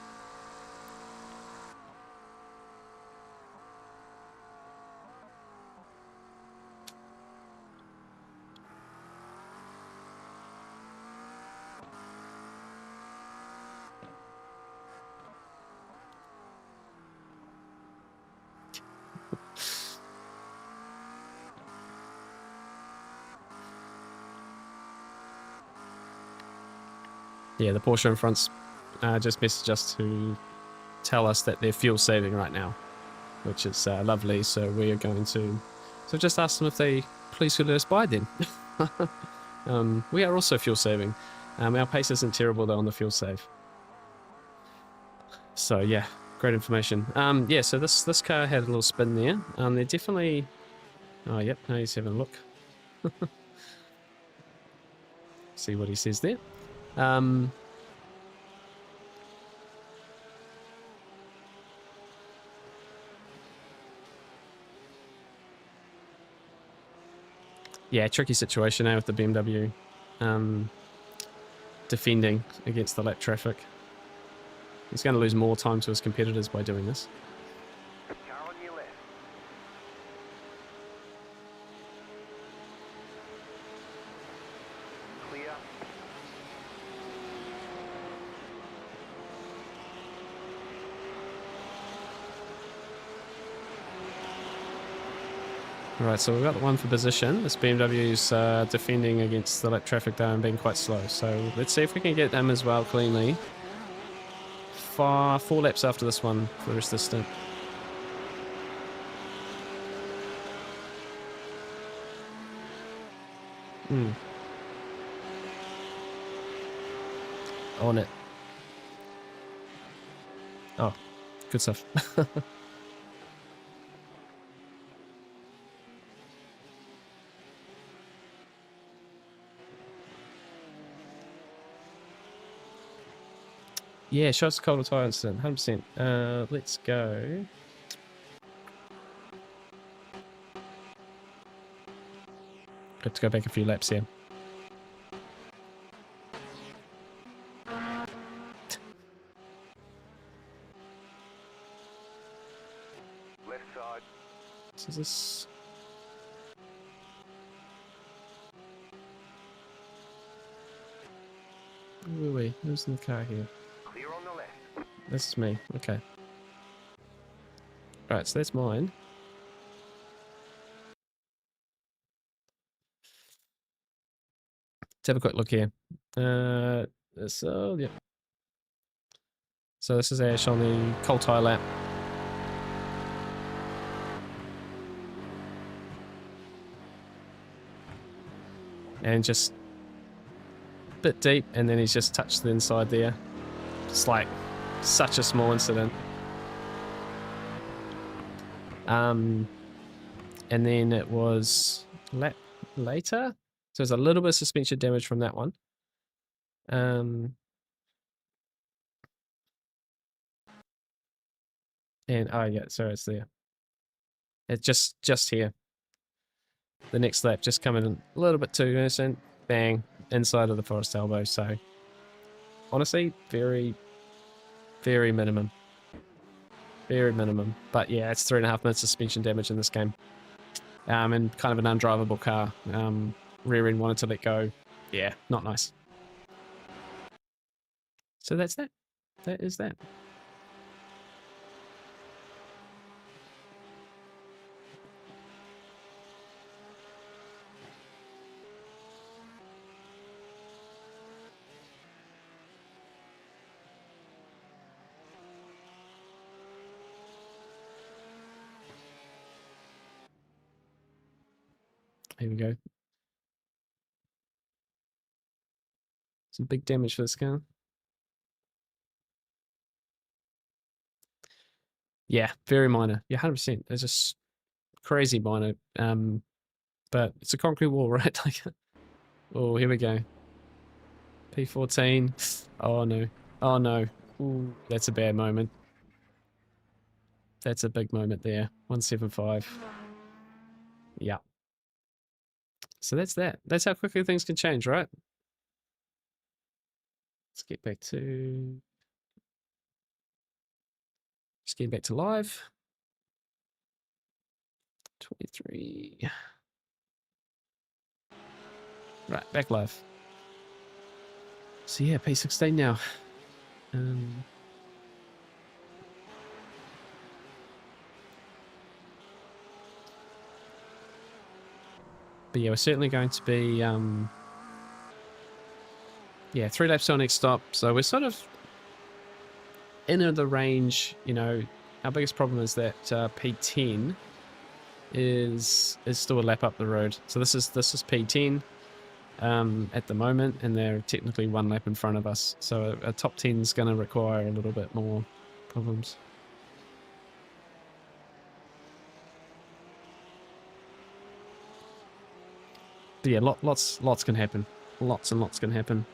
Yeah, the Porsche in front's just messaged us to tell us that they're fuel saving right now, which is lovely. So we are going to... So just ask them if they please could let us buy then. We are also fuel saving. Our pace isn't terrible though on the fuel save. So yeah, great information. Yeah, so this car had a little spin there. They're definitely... Oh, yep, now he's having a look. See what he says there. Yeah, tricky situation now with the BMW defending against the lap traffic. He's going to lose more time to his competitors by doing this. Car on your left. Clear. Right, so we've got the one for position. This BMW's defending against the lap traffic there and being quite slow. So let's see if we can get them as well cleanly. 4 laps after this one for the rest of the stint. On it. Oh, good stuff. Yeah, show us the cold tire incident, 100%. Let's go. Got to go back a few laps here. Left side. So is this... Where are we? Who's in the car here? Clear on the left. This is me. Okay. Right, so that's mine. Let's have a quick look here. So, yeah. So this is Ash on the cold tire lap. And just a bit deep, and then he's just touched the inside there. Just like such a small incident. And then it was lap later. So there's a little bit of suspension damage from that one. And oh yeah, sorry, it's there. It's just here. The next lap just coming in a little bit too innocent. Bang, inside of the forest elbow. So honestly, very, very minimum. Very minimum. But yeah, it's 3.5 minutes suspension damage in this game. And kind of an undrivable car. Rear end wanted to let go. Yeah, not nice. So that's that. That is that. Here we go. Some big damage for this car. Yeah, very minor. Yeah, 100%. It's just crazy minor. But it's a concrete wall, right? Like, oh, here we go. P14. Oh no. Oh no. Ooh, that's a bad moment. That's a big moment there. 175. Yeah. So that's that. That's how quickly things can change, right? Let's get back to... Just getting back to live. 23. Right, back live. So yeah, P16 now. But yeah, we're certainly going to be, yeah, 3 laps till next stop. So we're sort of in the range, you know. Our biggest problem is that P10 is still a lap up the road. So this is P10 at the moment, and they're technically 1 lap in front of us. So a top 10 is going to require a little bit more problems. But yeah, lots can happen. Lots and lots can happen.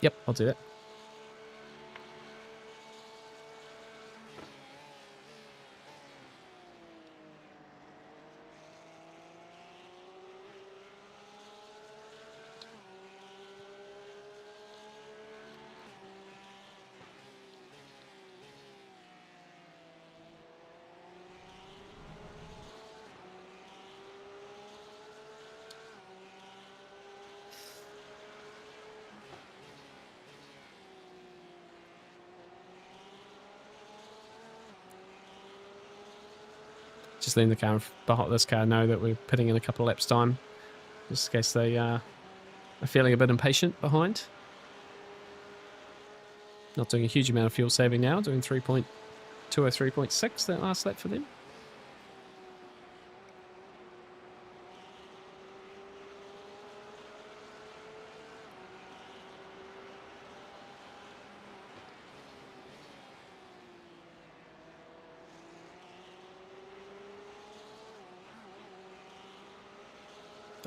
Yep, I'll do that. Just letting the car behind this car know that we're pitting in a couple of laps time, just in case they are feeling a bit impatient behind. Not doing a huge amount of fuel saving now, doing 3.2 or 3.6 that last lap for them.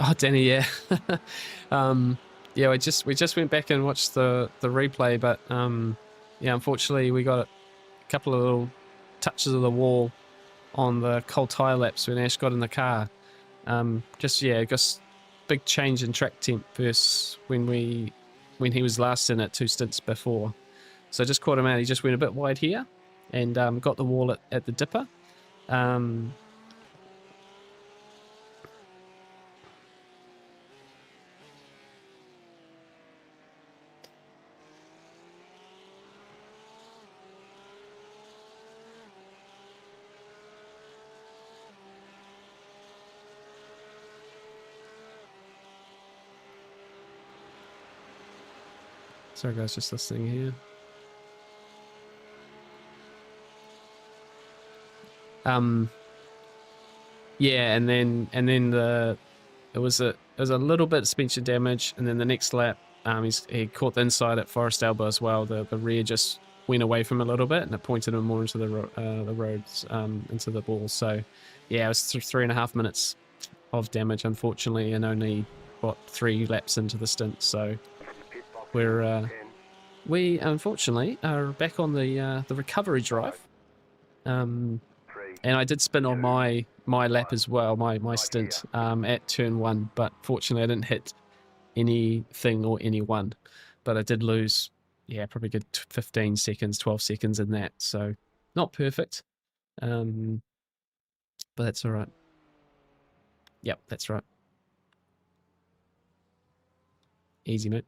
Oh, Danny, yeah. Yeah, we just went back and watched the replay, but yeah, unfortunately we got a couple of little touches of the wall on the cold tyre laps when Ash got in the car. Just yeah, just big change in track temp versus when we when he was last in it 2 stints before. So I just caught him out. He just went a bit wide here and got the wall at the dipper. Sorry guys, just listening here. Yeah, and then it was a little bit of suspension damage, and then the next lap, he caught the inside at Forest Elbow as well. The rear just went away from him a little bit, and it pointed him more into the roads, into the ball. So yeah, it was 3.5 minutes of damage, unfortunately, and only what 3 laps into the stint. So we unfortunately are back on the recovery drive. And I did spin on my lap as well, my stint at turn 1, but fortunately I didn't hit anything or anyone. But I did lose, yeah, probably good 15 seconds, 12 seconds in that. So not perfect, but that's all right. Yep, that's right. Easy, mate.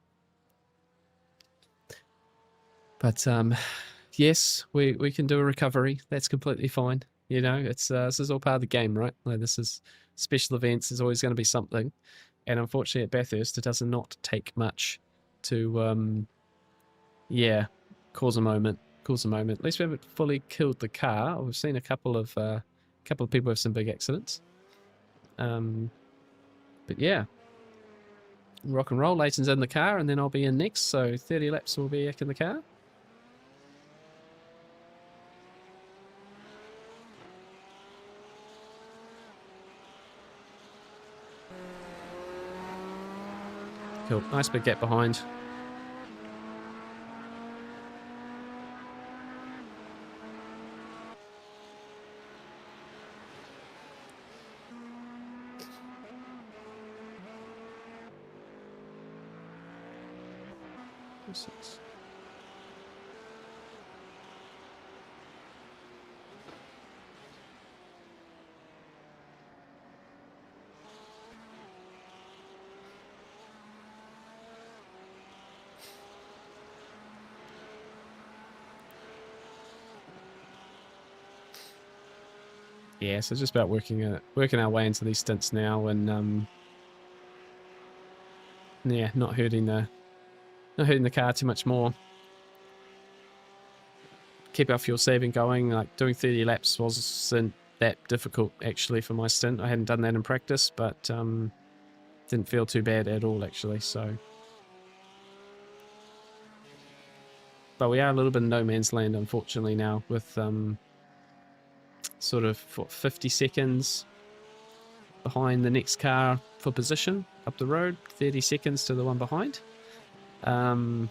But yes, we can do a recovery. That's completely fine. You know, it's this is all part of the game, right? Like, this is special events. There's always going to be something, and unfortunately at Bathurst, it does not take much to yeah, cause a moment. Cause a moment. At least we haven't fully killed the car. We've seen a couple of people have some big accidents. But yeah, rock and roll. Leighton's in the car, and then I'll be in next. So 30 laps we'll be back in the car. Cool. Nice big gap behind. Six. Yeah, so just about working our way into these stints now, and yeah, not hurting the car too much more. Keep our fuel saving going. Like, doing 30 laps wasn't that difficult actually for my stint. I hadn't done that in practice, but didn't feel too bad at all actually. So, but we are a little bit in no man's land unfortunately now, with sort of 50 seconds behind the next car for position up the road, 30 seconds to the one behind, and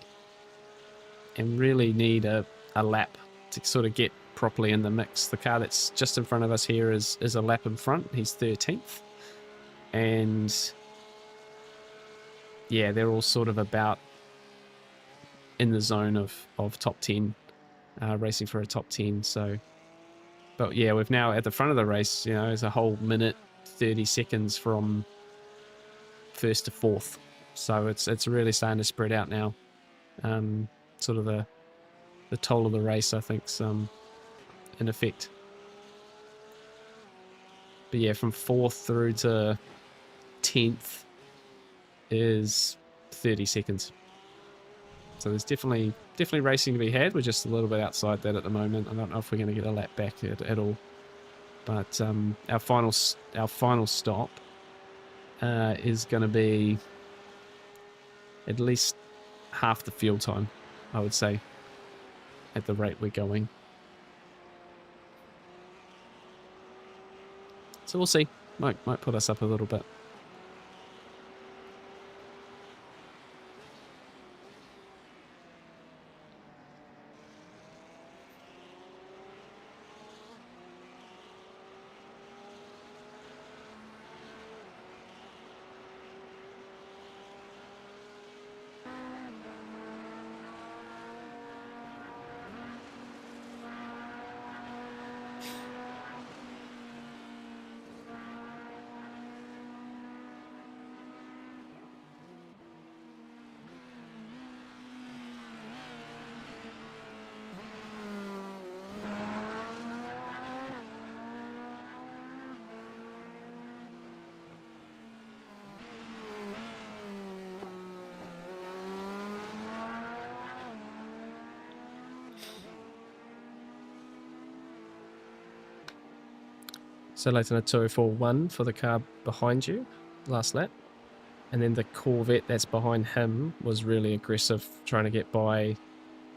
really need a lap to sort of get properly in the mix. The car that's just in front of us here is a lap in front. He's 13th, and yeah, they're all sort of about in the zone of top 10, racing for a top 10. So, but yeah, we've now at the front of the race, you know, it's a whole minute 30 seconds from first to fourth, so it's really starting to spread out now. Sort of the toll of the race, I think's in effect. But yeah, from 4th through to 10th is 30 seconds. So there's definitely racing to be had. We're just a little bit outside that at the moment. I don't know if we're going to get a lap back at all. But our final stop is going to be at least half the fuel time, I would say, at the rate we're going. So we'll see. Might put us up a little bit. So Leighton, a 204.1 for the car behind you last lap. And then the Corvette that's behind him was really aggressive, trying to get by,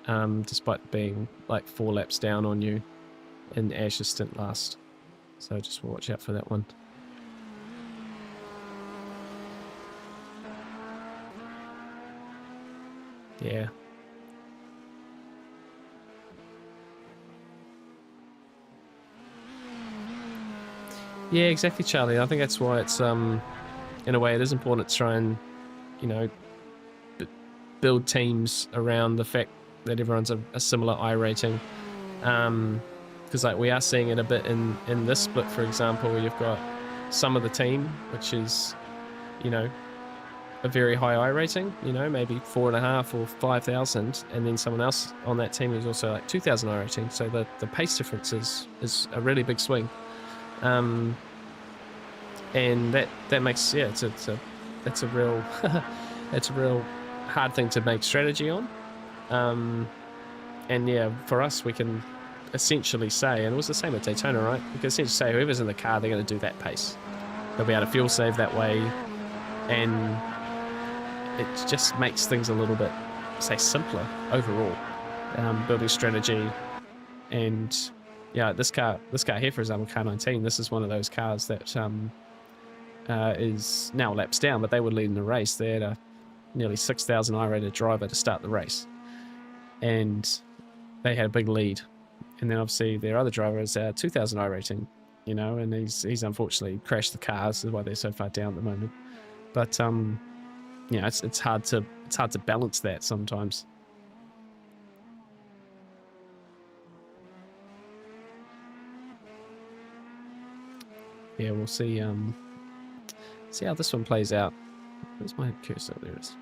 despite being like 4 laps down on you in Ash's stint last. So just watch out for that one. Yeah. Yeah, exactly, Charlie. I think that's why it's, in a way, it is important to try and, you know, build teams around the fact that everyone's a similar I rating. Because like we are seeing it a bit in this split, for example, where you've got some of the team, which is, you know, a very high I rating, you know, maybe 4.5 or 5,000, and then someone else on that team who's also like 2,000 I rating. So the pace difference is a really big swing. And that makes, yeah, that's a real that's a real hard thing to make strategy on. And yeah, for us, we can essentially say, and it was the same at Daytona, right? We can essentially say whoever's in the car, they're going to do that pace. They'll be able to fuel save that way, and it just makes things a little bit, say, simpler overall. Building strategy, and yeah, this car here, for example, car 19, this is one of those cars that is now laps down, but they were leading the race. They had a nearly 6,000 I-rated driver to start the race, and they had a big lead. And then obviously their other driver is 2,000 I rating, you know, and he's unfortunately crashed the cars. That's why they're so far down at the moment. But you know, it's hard to balance that sometimes. Yeah, we'll see. See how this one plays out. Where's my cursor? There it is.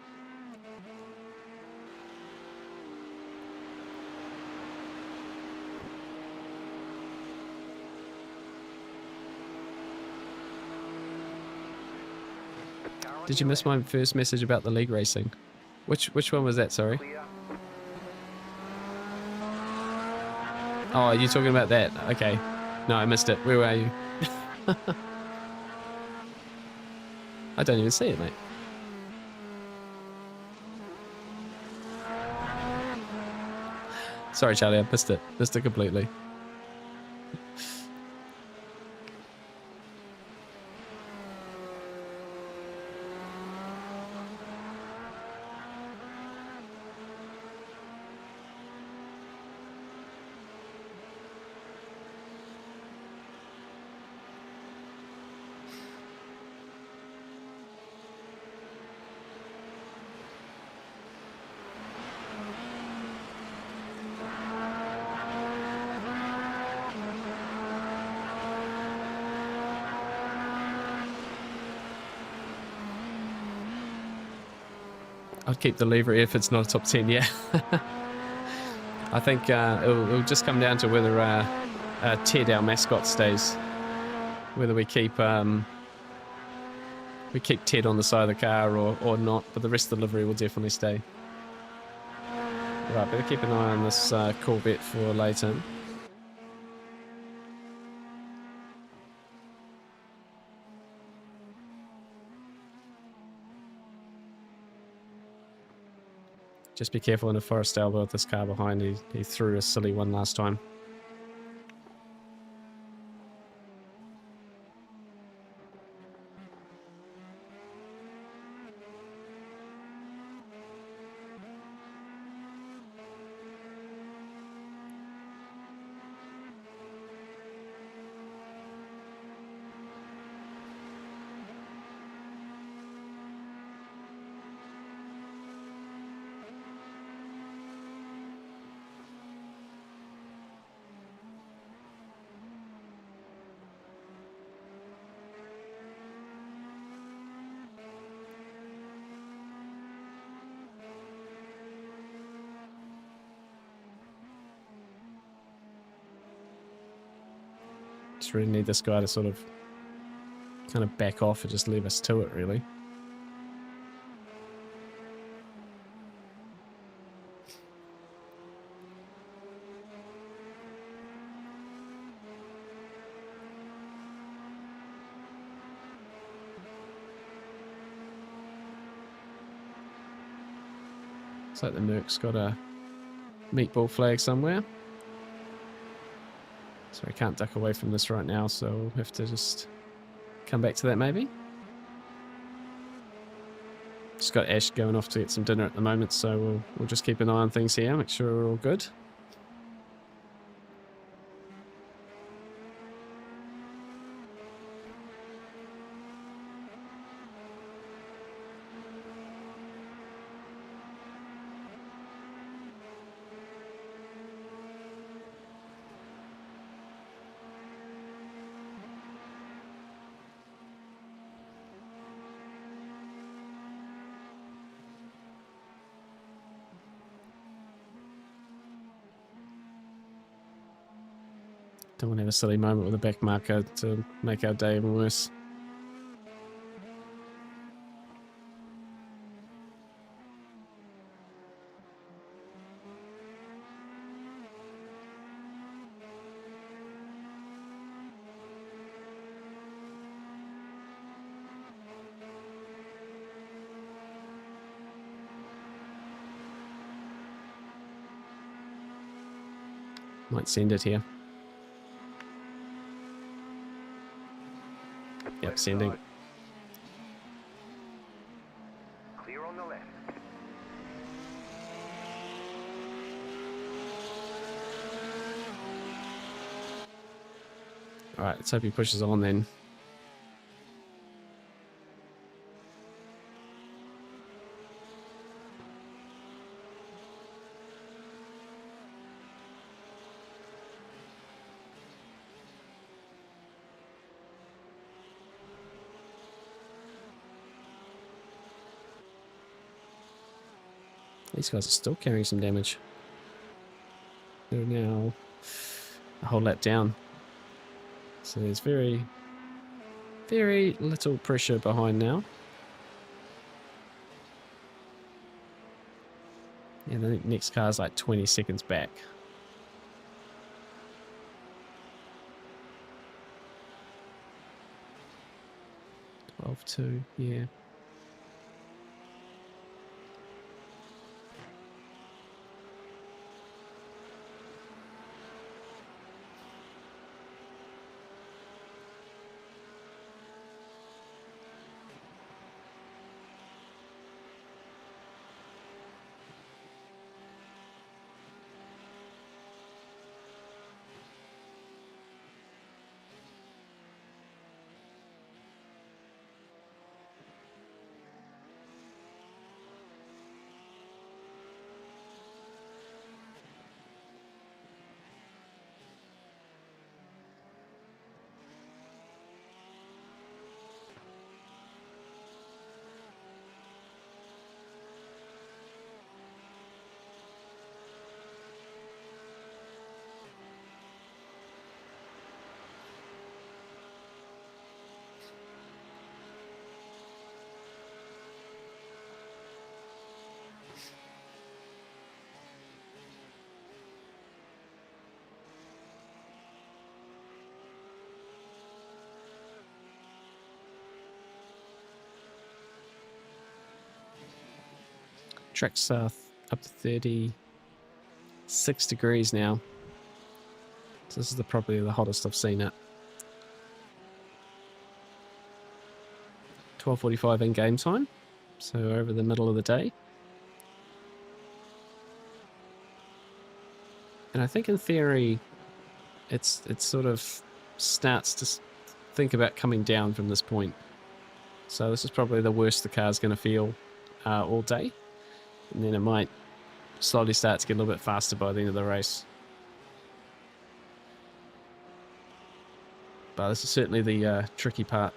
Did you miss my first message about the league racing? Which one was that, sorry? Oh, you're talking about that? Okay. No, I missed it. Where were you? I don't even see it, mate. Sorry, Charlie, I missed it. Missed it completely. I'd keep the lever if it's not a top 10, yeah. I think it'll just come down to whether Ted, our mascot, stays. Whether we keep Ted on the side of the car or not, but the rest of the livery will definitely stay. Right, better keep an eye on this Corvette for Leighton. Just be careful in a forest elbow with this car behind. He threw a silly one last time. Just really need this guy to sort of kind of back off and just leave us to it, really. Looks like the Merc's got a meatball flag somewhere. So I can't duck away from this right now, so we'll have to just come back to that maybe. Just got Ash going off to get some dinner at the moment, so we'll just keep an eye on things here, make sure we're all good. Don't want to have a silly moment with a back marker to make our day even worse. Might send it here. Yep, Left sending. side. Clear on the left. Alright, let's hope he pushes on then. These guys are still carrying some damage. They're now a whole lap down. So there's very, very little pressure behind now. Yeah, the next car's like 20 seconds back. 12-2, yeah. Trak's up to 36 degrees now. So this is probably the hottest I've seen it. 12:45 in game time, so over the middle of the day. And I think in theory, it sort of starts to think about coming down from this point. So this is probably the worst the car's going to feel all day. And then it might slowly start to get a little bit faster by the end of the race. But this is certainly the tricky part.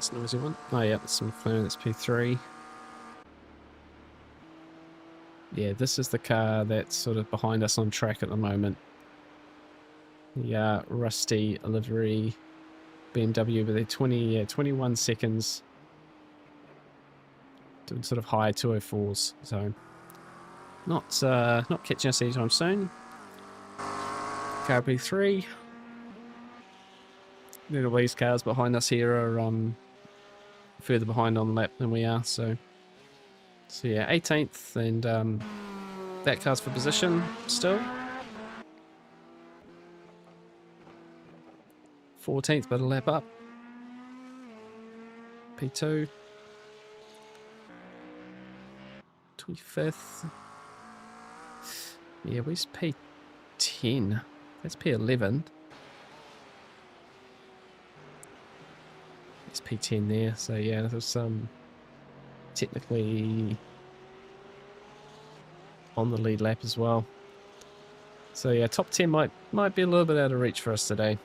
This noisy one. Oh yeah, it's some McLaren. It's P3. Yeah, this is the car that's sort of behind us on track at the moment. The rusty livery BMW, but they're 21 seconds. Doing sort of high 204s, so not catching us anytime soon. Car P3. Little these cars behind us here are further behind on the lap than we are, so yeah, 18th, and that car's for position still. 14th, but a lap up. P2. 25th. Yeah, where's P10? That's P11. It's P10 there, so yeah, there's technically on the lead lap as well. So yeah, top 10 might be a little bit out of reach for us today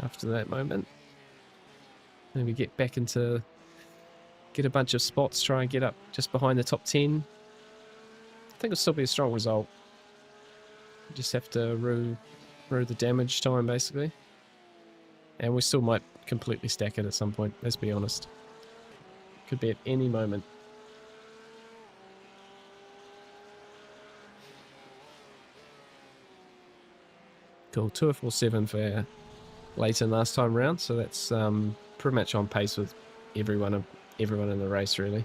after that moment. Maybe get back into, get a bunch of spots, try and get up just behind the top 10. I think it'll still be a strong result. Just have to rue the damage time basically. And we still might completely stack it at some point, let's be honest. Could be at any moment. Cool, 247 for Leighton last time round, so that's pretty much on pace with everyone in the race really.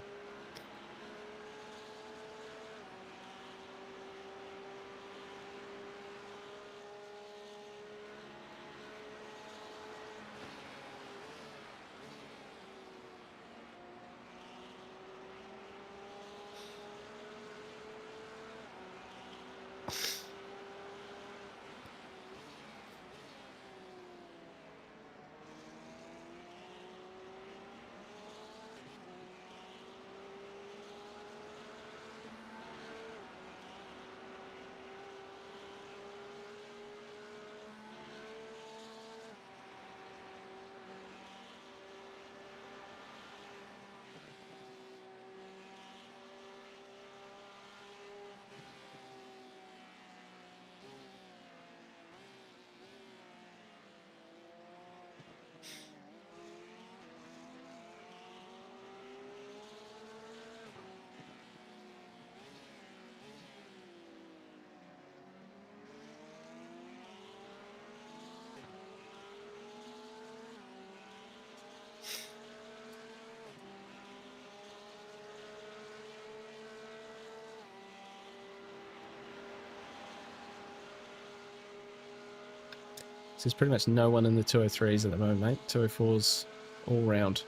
So there's pretty much no one in the 203s at the moment, mate. 204s all round.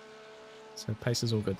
So pace is all good.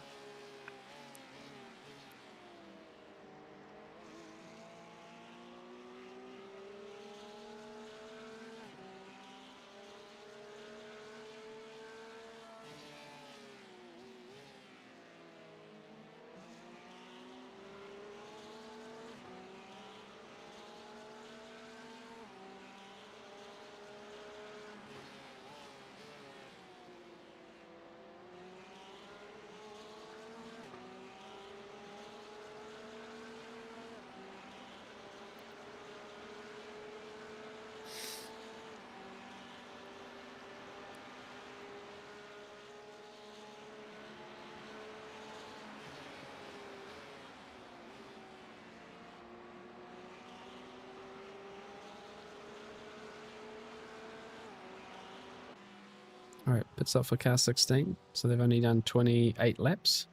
Alright, pit stop for car 16. So they've only done 28 laps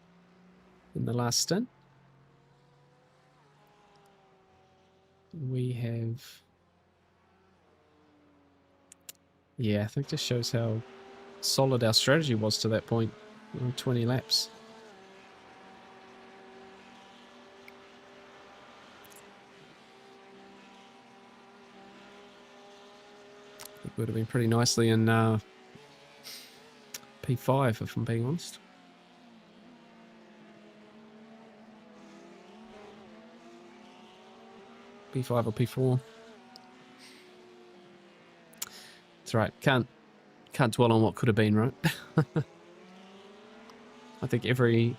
in the last stint. We have... Yeah, I think this shows how solid our strategy was to that point. 20 laps. It would have been pretty nicely in P5, if I'm being honest. P5 or P4. That's right. Can't dwell on what could have been, right? I think every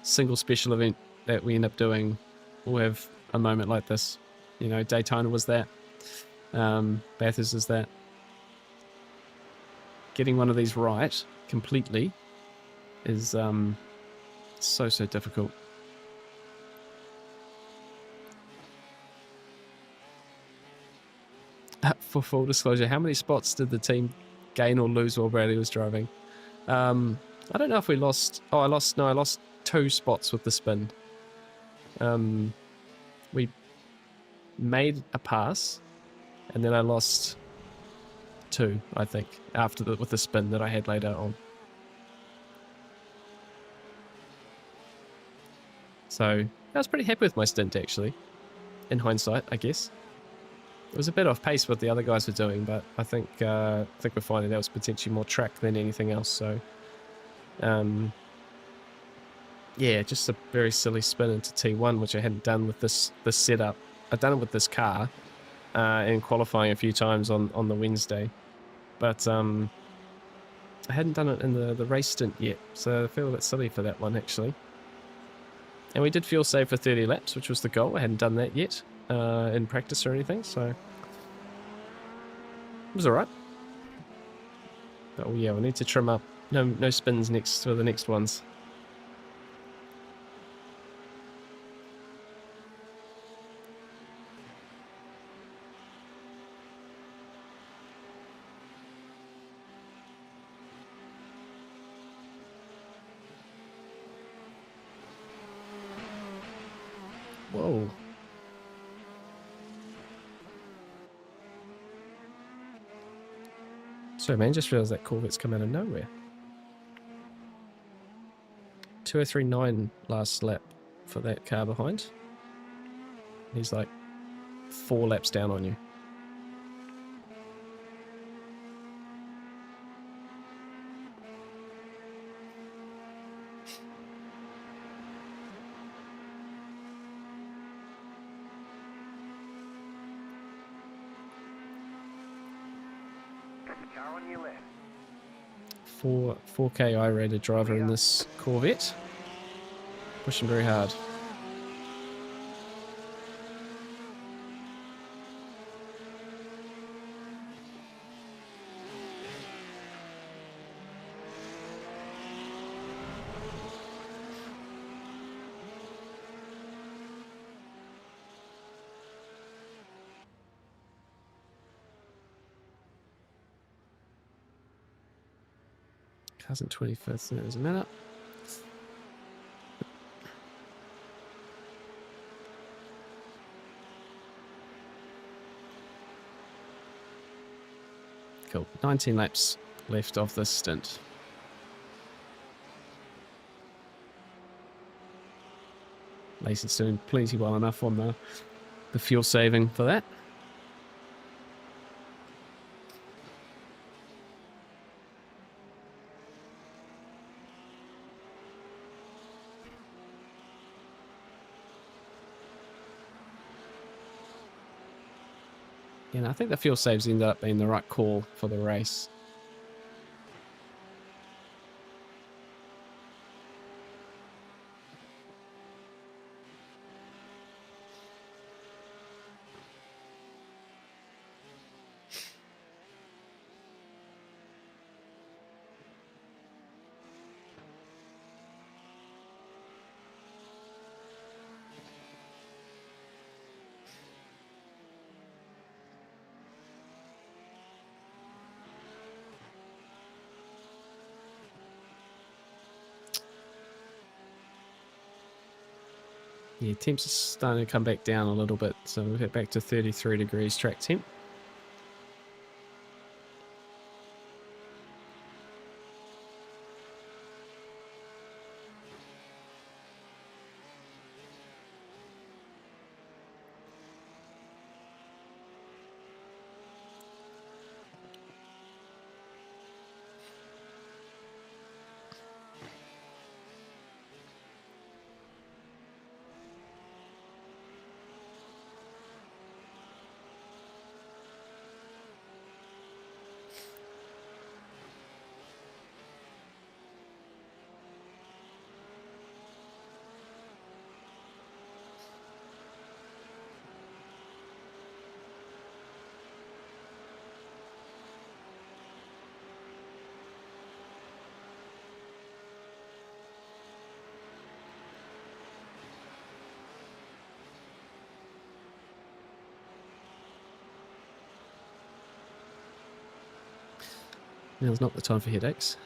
single special event that we end up doing will have a moment like this. You know, Daytona was that. Bathurst is that. Getting one of these right completely is so difficult. For full disclosure, how many spots did the team gain or lose while Bradley was driving? I don't know if we lost. Oh, I lost 2 spots with the spin. We made a pass, and then I lost 2, I think, with the spin that I had later on. So I was pretty happy with my stint, actually. In hindsight, I guess. It was a bit off pace what the other guys were doing, but I think we're finding that was potentially more track than anything else. So, yeah, just a very silly spin into T1, which I hadn't done with this setup. I'd done it with this car in qualifying a few times on the Wednesday, but I hadn't done it in the race stint yet, so I feel a bit silly for that one, actually. And we did fuel save for 30 laps, which was the goal. I hadn't done that yet in practice or anything, so it was alright. Oh yeah, we need to trim up. No spins next for the next ones. Whoa. Sorry, man, just realised that Corvette's come out of nowhere. 2039 last lap for that car behind. He's like 4 laps down on you. Car on your left. 4K I-rated driver in this Corvette. Pushing very hard. Car's in 25th, so there's a minute. Cool. 19 laps left of this stint. Lason's doing plenty well enough on the fuel saving for that. And I think the fuel saves ended up being the right call for the race. Yeah, temps are starting to come back down a little bit, so we'll get back to 33 degrees track temp. Now's not the time for headaches.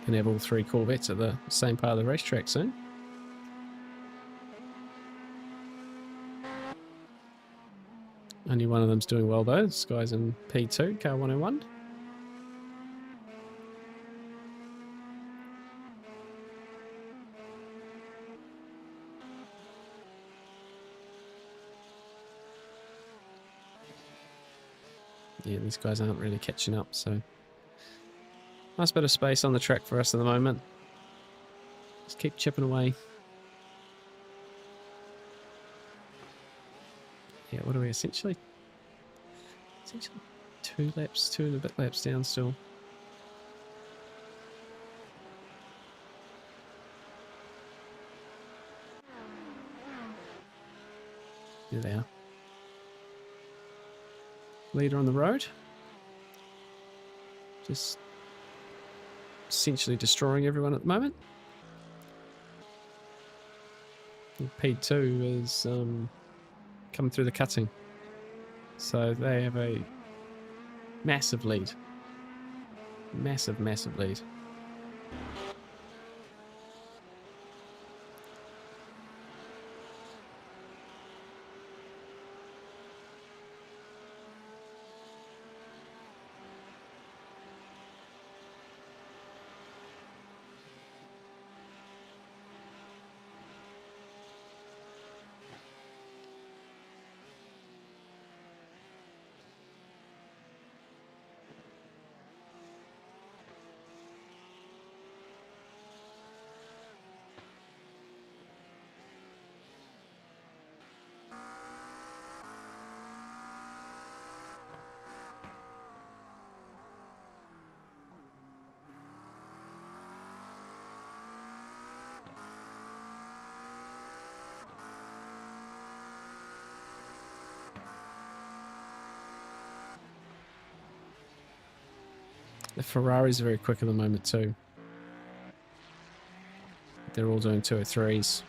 Can have all 3 Corvettes at the same part of the racetrack soon. Only one of them's doing well though. This guy's in P2, car 101. Yeah, these guys aren't really catching up, so nice bit of space on the track for us at the moment. Just keep chipping away. Yeah, what are we essentially 2 laps, 2 and a bit laps down still. There they are. Leader on the road. Just essentially destroying everyone at the moment. And P2 is coming through the cutting. So they have a massive lead. Massive, massive lead. The Ferraris are very quick at the moment too. They're all doing 203s,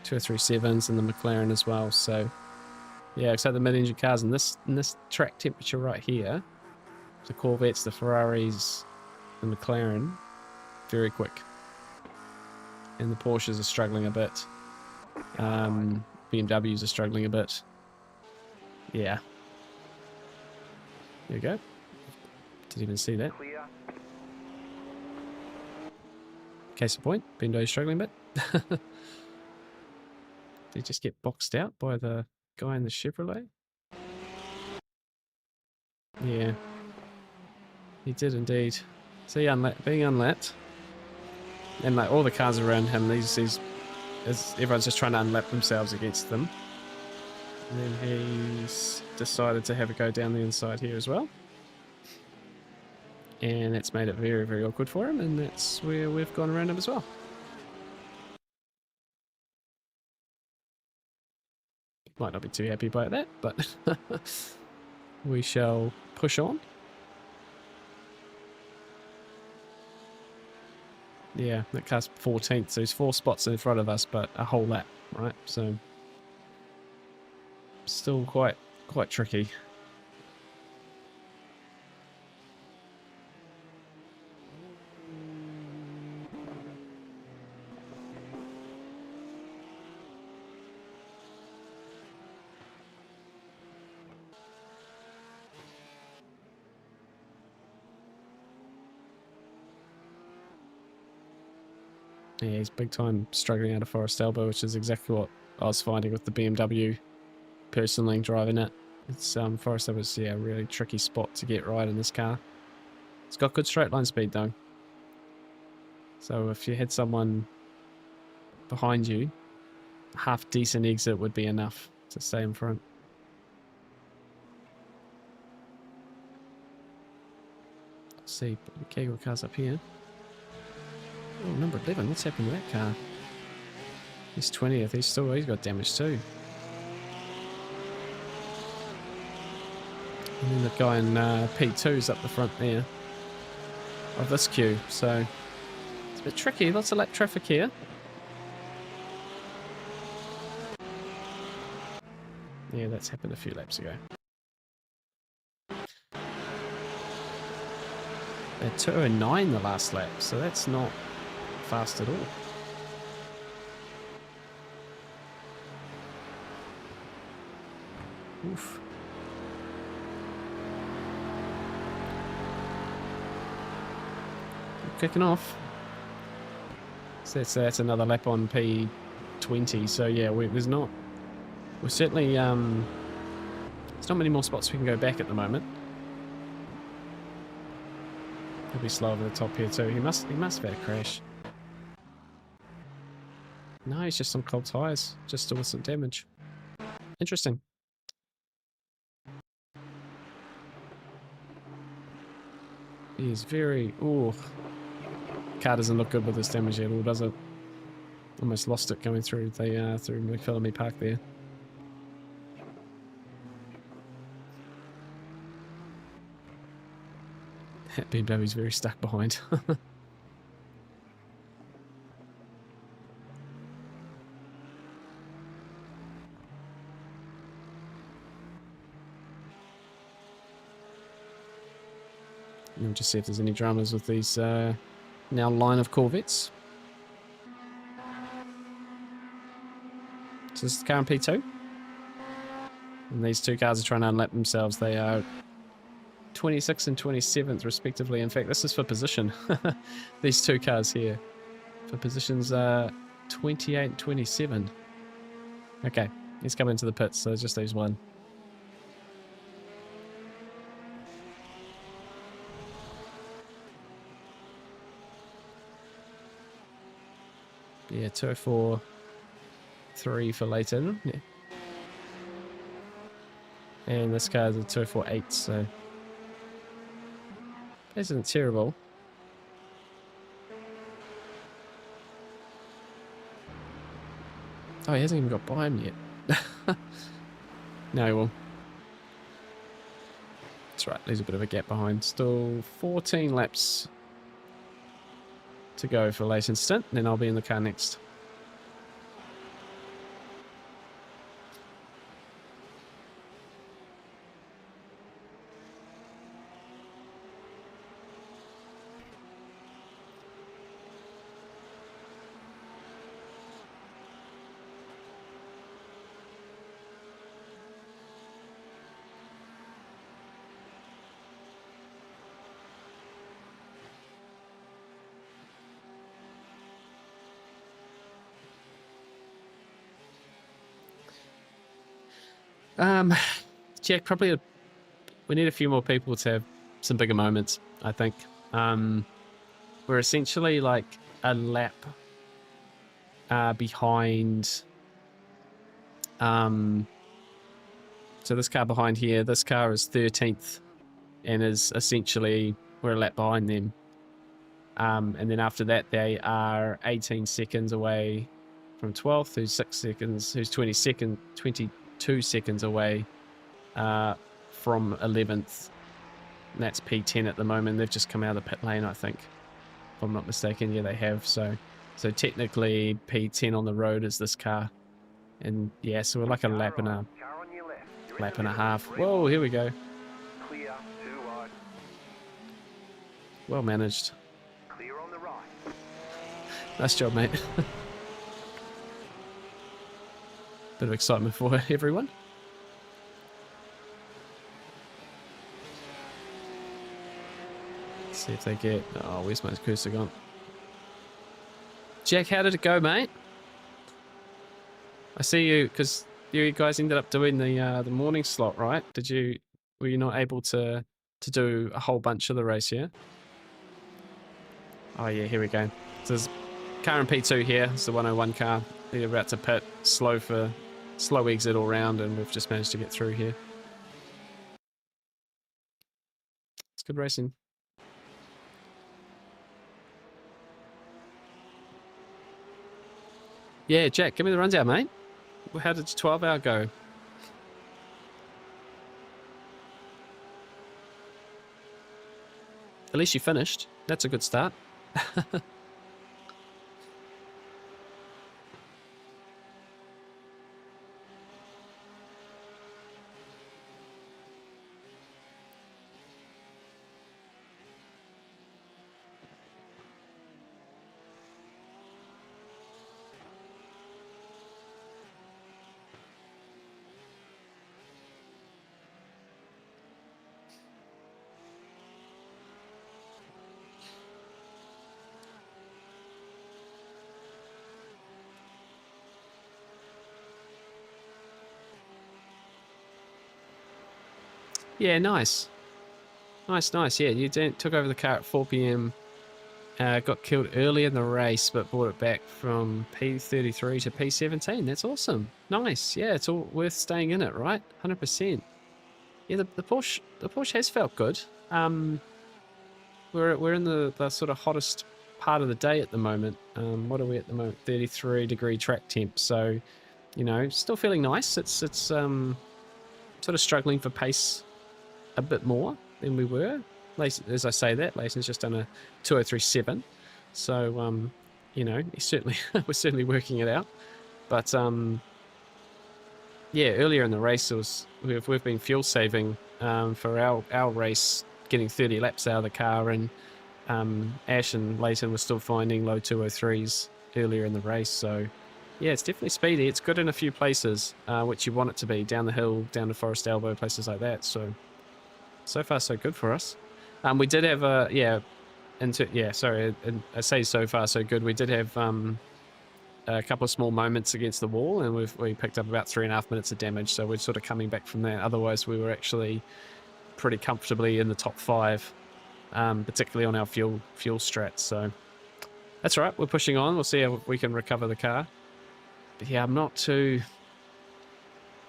237s, and the McLaren as well. So yeah, so the mid-engine cars in this track temperature right here, the Corvettes, the Ferraris, the McLaren, very quick. And the Porsches are struggling a bit. BMWs are struggling a bit. Yeah. There you go. Didn't even see that. Clear. Case in point, BMW's struggling a bit. Did he just get boxed out by the guy in the Chevrolet? Yeah. He did indeed. So yeah, being unlapped. And like all the cars around him, everyone's just trying to unlap themselves against them. And then he's decided to have a go down the inside here as well. And that's made it very, very awkward for him, and that's where we've gone around him as well. Might not be too happy about that, but we shall push on. Yeah, that car's 14th, so he's 4 spots in front of us, but a whole lap, right? So still quite tricky. Yeah, he's big time struggling out of Forest Elbow, which is exactly what I was finding with the BMW personally driving it. It's Forest Elbow's, yeah, a really tricky spot to get right in this car. It's got good straight line speed though. So if you had someone behind you, a half decent exit would be enough to stay in front. Let's see, okay, what car's up here? Oh, number 11, what's happened to that car? He's 20th, he's got damage too. And then the guy in P2's up the front there of this queue, so it's a bit tricky, lots of lap traffic here. Yeah, that's happened a few laps ago. They're 2:09 the last lap, so that's not fast at all. Oof. Kicking off. So that's another lap on P20. So yeah, we're certainly there's not many more spots we can go back at the moment. He'll be slow over the top here too. He must have had a crash. No, he's just on cold tires, just still with some damage. Interesting. He's very... Ooh. Car doesn't look good with this damage at all, does it? Almost lost it going through the through McPhillamy Park there. That BMW's very stuck behind. We'll just see if there's any dramas with these now line of Corvettes. So this is the car in P2. And these two cars are trying to unlap themselves. They are 26th and 27th respectively. In fact, this is for position. These two cars here. For positions 28 and 27. Okay, he's coming into the pits, so just these one. Yeah, 204.3 for Leighton. Yeah. And this car is a 204.8, so isn't terrible. Oh, he hasn't even got by him yet. No, he will. That's right, there's a bit of a gap behind. Still 14 laps to go for Leighton's stint, then I'll be in the car next. Jack, probably we need a few more people to have some bigger moments, I think. We're essentially like a lap behind. So this car behind here, this car is 13th and is essentially, we're a lap behind them. And then after that, they are 18 seconds away from 12th, who's 6 seconds, who's 22 seconds away from 11th. And that's P10 at the moment. They've just come out of the pit lane, I think, if I'm not mistaken. Yeah, they have. So technically P10 on the road is this car. And yeah, so we're like a lap and a half. Whoa, here we go. Clear, too wide. Well managed. Clear on the right. Nice job, mate. Bit of excitement for everyone. Let's see if they get... Oh, where's my cursor gone? Jack, how did it go, mate? I see you, because you guys ended up doing the morning slot, right? Were you not able to do a whole bunch of the race here? Oh yeah, here we go. So there's car in P2 here. It's the 101 car. They're about to pit, slow exit all round, and we've just managed to get through here. It's good racing. Yeah, Jack, give me the rundown, mate. How did your 12-hour go? At least you finished. That's a good start. Yeah, nice. Nice. Yeah, you took over the car at 4 p.m. Got killed early in the race, but brought it back from P33 to P17. That's awesome. Nice. Yeah, it's all worth staying in it, right? 100%. Yeah, the Porsche has felt good. We're in the sort of hottest part of the day at the moment. What are we at the moment? 33-degree track temp. So, you know, still feeling nice. It's sort of struggling for pace a bit more than we were. As I say that, Lason's just done a 2037, so you know, we're certainly working it out. But yeah, earlier in the race we've been fuel saving for our race, getting 30 laps out of the car, and Ash and Layton were still finding low 203s earlier in the race. So yeah, it's definitely speedy. It's good in a few places, which you want it to be, down the hill, down the Forest Elbow, places like that. So far so good for us. We did have I say so far so good. We did have a couple of small moments against the wall, and we picked up about 3.5 minutes of damage. So we're sort of coming back from that. Otherwise, we were actually pretty comfortably in the top 5, particularly on our fuel strats. So that's all right. We're pushing on. We'll see how we can recover the car. But yeah, I'm not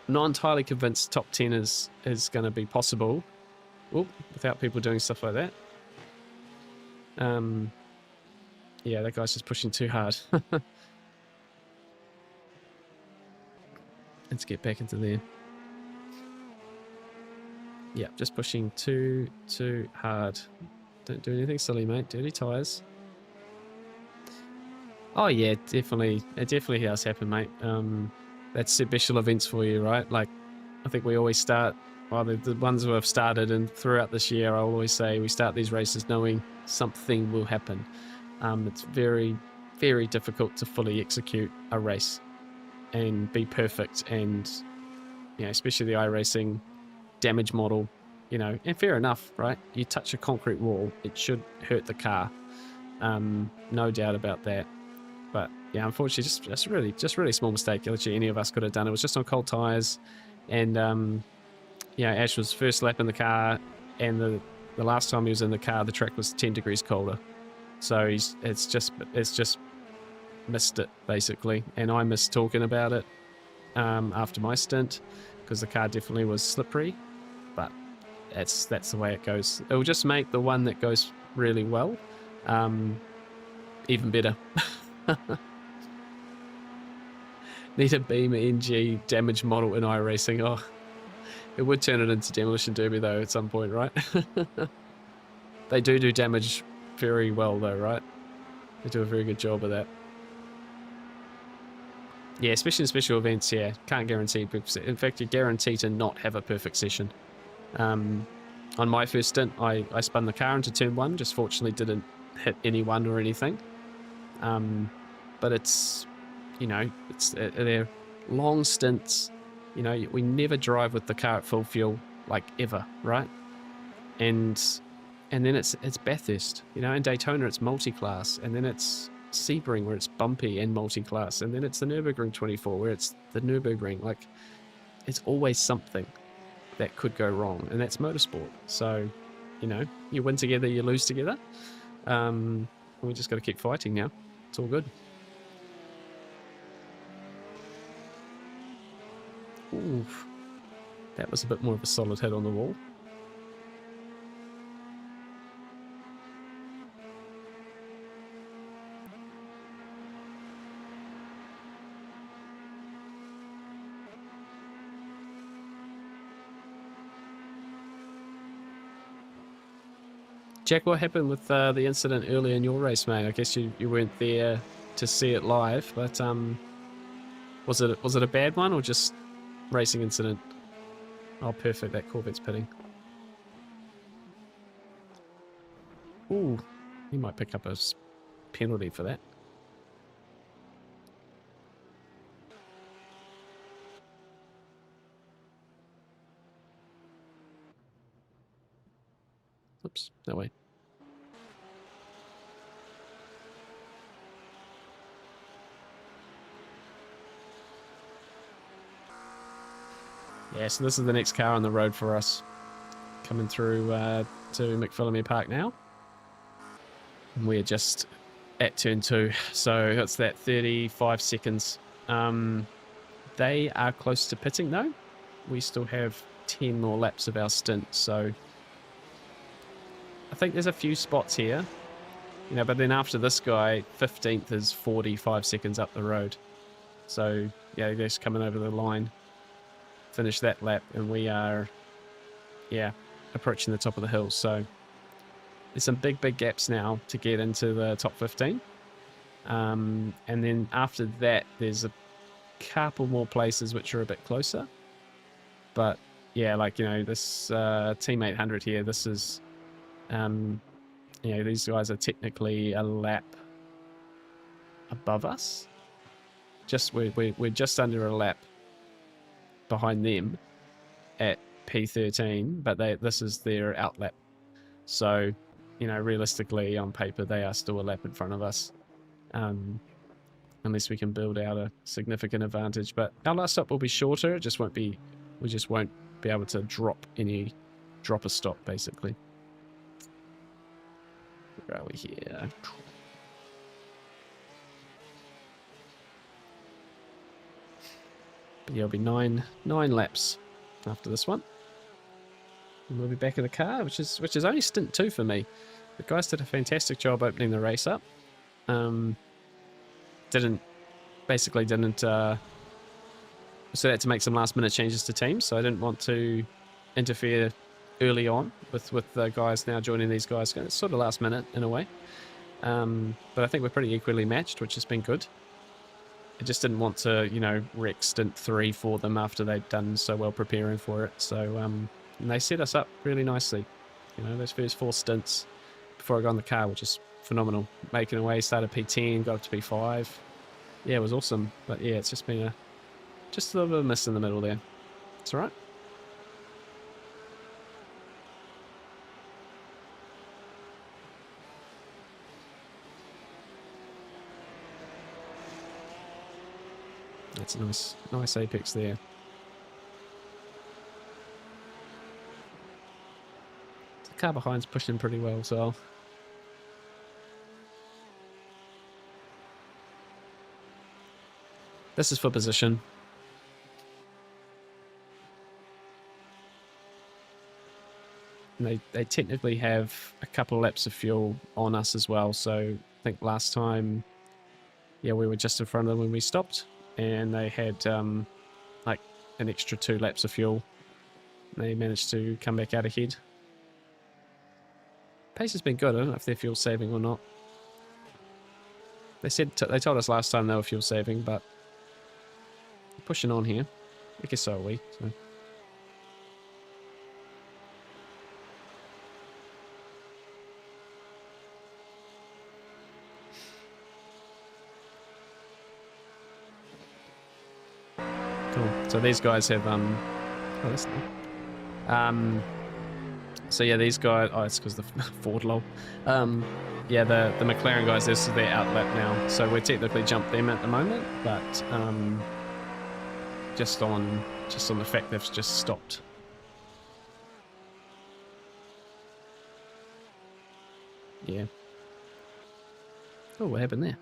entirely convinced top 10 is going to be possible. Well, without people doing stuff like that. Yeah, that guy's just pushing too hard. Let's get back into there. Yeah, just pushing too hard. Don't do anything silly, mate. Dirty tires. Oh yeah, definitely. It definitely does happen, mate. That's special events for you, right? Like, I think we always start. Well, the ones who have started and throughout this year, I always say we start these races knowing something will happen. It's very, very difficult to fully execute a race and be perfect, and you know, especially the iRacing damage model, you know, and fair enough, right? You touch a concrete wall, it should hurt the car, no doubt about that. But yeah, unfortunately, just really small mistake. Literally, any of us could have done it. It was just on cold tires, and yeah, Ash was first lap in the car, and the last time he was in the car, the track was 10 degrees colder. So it's just missed it, basically. And I missed talking about it after my stint, because the car definitely was slippery. But that's the way it goes. It will just make the one that goes really well even better. Need a Beam NG damage model in iRacing. Oh, it would turn it into Demolition Derby, though, at some point, right? They do damage very well, though, right? They do a very good job of that. Yeah, especially in special events, yeah. Can't guarantee. In fact, you guarantee to not have a perfect session. On my first stint, I spun the car into turn 1. Just fortunately didn't hit anyone or anything. But it's, you know, they're long stints. You know, we never drive with the car at full fuel, like, ever, right? And then it's Bathurst, you know. In Daytona it's multi-class, and then it's Sebring where it's bumpy and multi-class, and then it's the Nürburgring 24 where it's the Nürburgring. Like, it's always something that could go wrong, and that's motorsport. So, you know, you win together, you lose together. We just got to keep fighting now. It's all good. Oof. That was a bit more of a solid hit on the wall. Jack, what happened with the incident earlier in your race, mate? I guess you weren't there to see it live, but was it a bad one or just racing incident? Oh, perfect. That Corvette's pitting. Ooh, he might pick up a penalty for that. Oops, that way. Yeah, so this is the next car on the road for us. Coming through to McPhillamy Park now. And we're just at turn 2. So it's that 35 seconds. They are close to pitting though. We still have 10 more laps of our stint, so I think there's a few spots here, you know, but then after this guy, 15th is 45 seconds up the road. So yeah, they're just coming over the line, finish that lap, and we are, yeah, approaching the top of the hill. So there's some big gaps now to get into the top 15. And then after that, there's a couple more places which are a bit closer. But yeah, like, you know, this Team 800 here, this is, you know, these guys are technically a lap above us. We're just under a lap behind them at P13, but this is their out lap. So, you know, realistically on paper they are still a lap in front of us, unless we can build out a significant advantage. But our last stop will be shorter. It just won't be, we just won't be able to drop a stop basically. Where are we here? But yeah, it'll be nine laps after this one. And we'll be back in the car, which is only stint 2 for me. The guys did a fantastic job opening the race up. Didn't so had to make some last minute changes to teams, so I didn't want to interfere early on with the guys now joining these guys. It's sort of last minute in a way, but I think we're pretty equally matched, which has been good. I just didn't want to, you know, wreck stint 3 for them after they'd done so well preparing for it. So and they set us up really nicely, you know, those first 4 stints before I got in the car, which is phenomenal. Making away, started P10, got up to P5. Yeah, it was awesome. But yeah, it's just been a little bit of a miss in the middle there. It's all right. That's a nice apex there. The car behind's pushing pretty well as well. This is for position. And they technically have a couple of laps of fuel on us as well. So I think last time, yeah, we were just in front of them when we stopped, and they had like an extra 2 laps of fuel. They managed to come back out ahead. Pace has been good. I don't know if they're fuel saving or not. They told us last time they were fuel saving, but pushing on here. I guess so are we. So. Cool. So these guys have oh, that's nice. So yeah, these guys. Oh, it's because the Ford lol. Yeah, the McLaren guys. This is their outlet now. So we're technically jumped them at the moment, but just on the fact they've just stopped. Yeah. Oh, what happened there?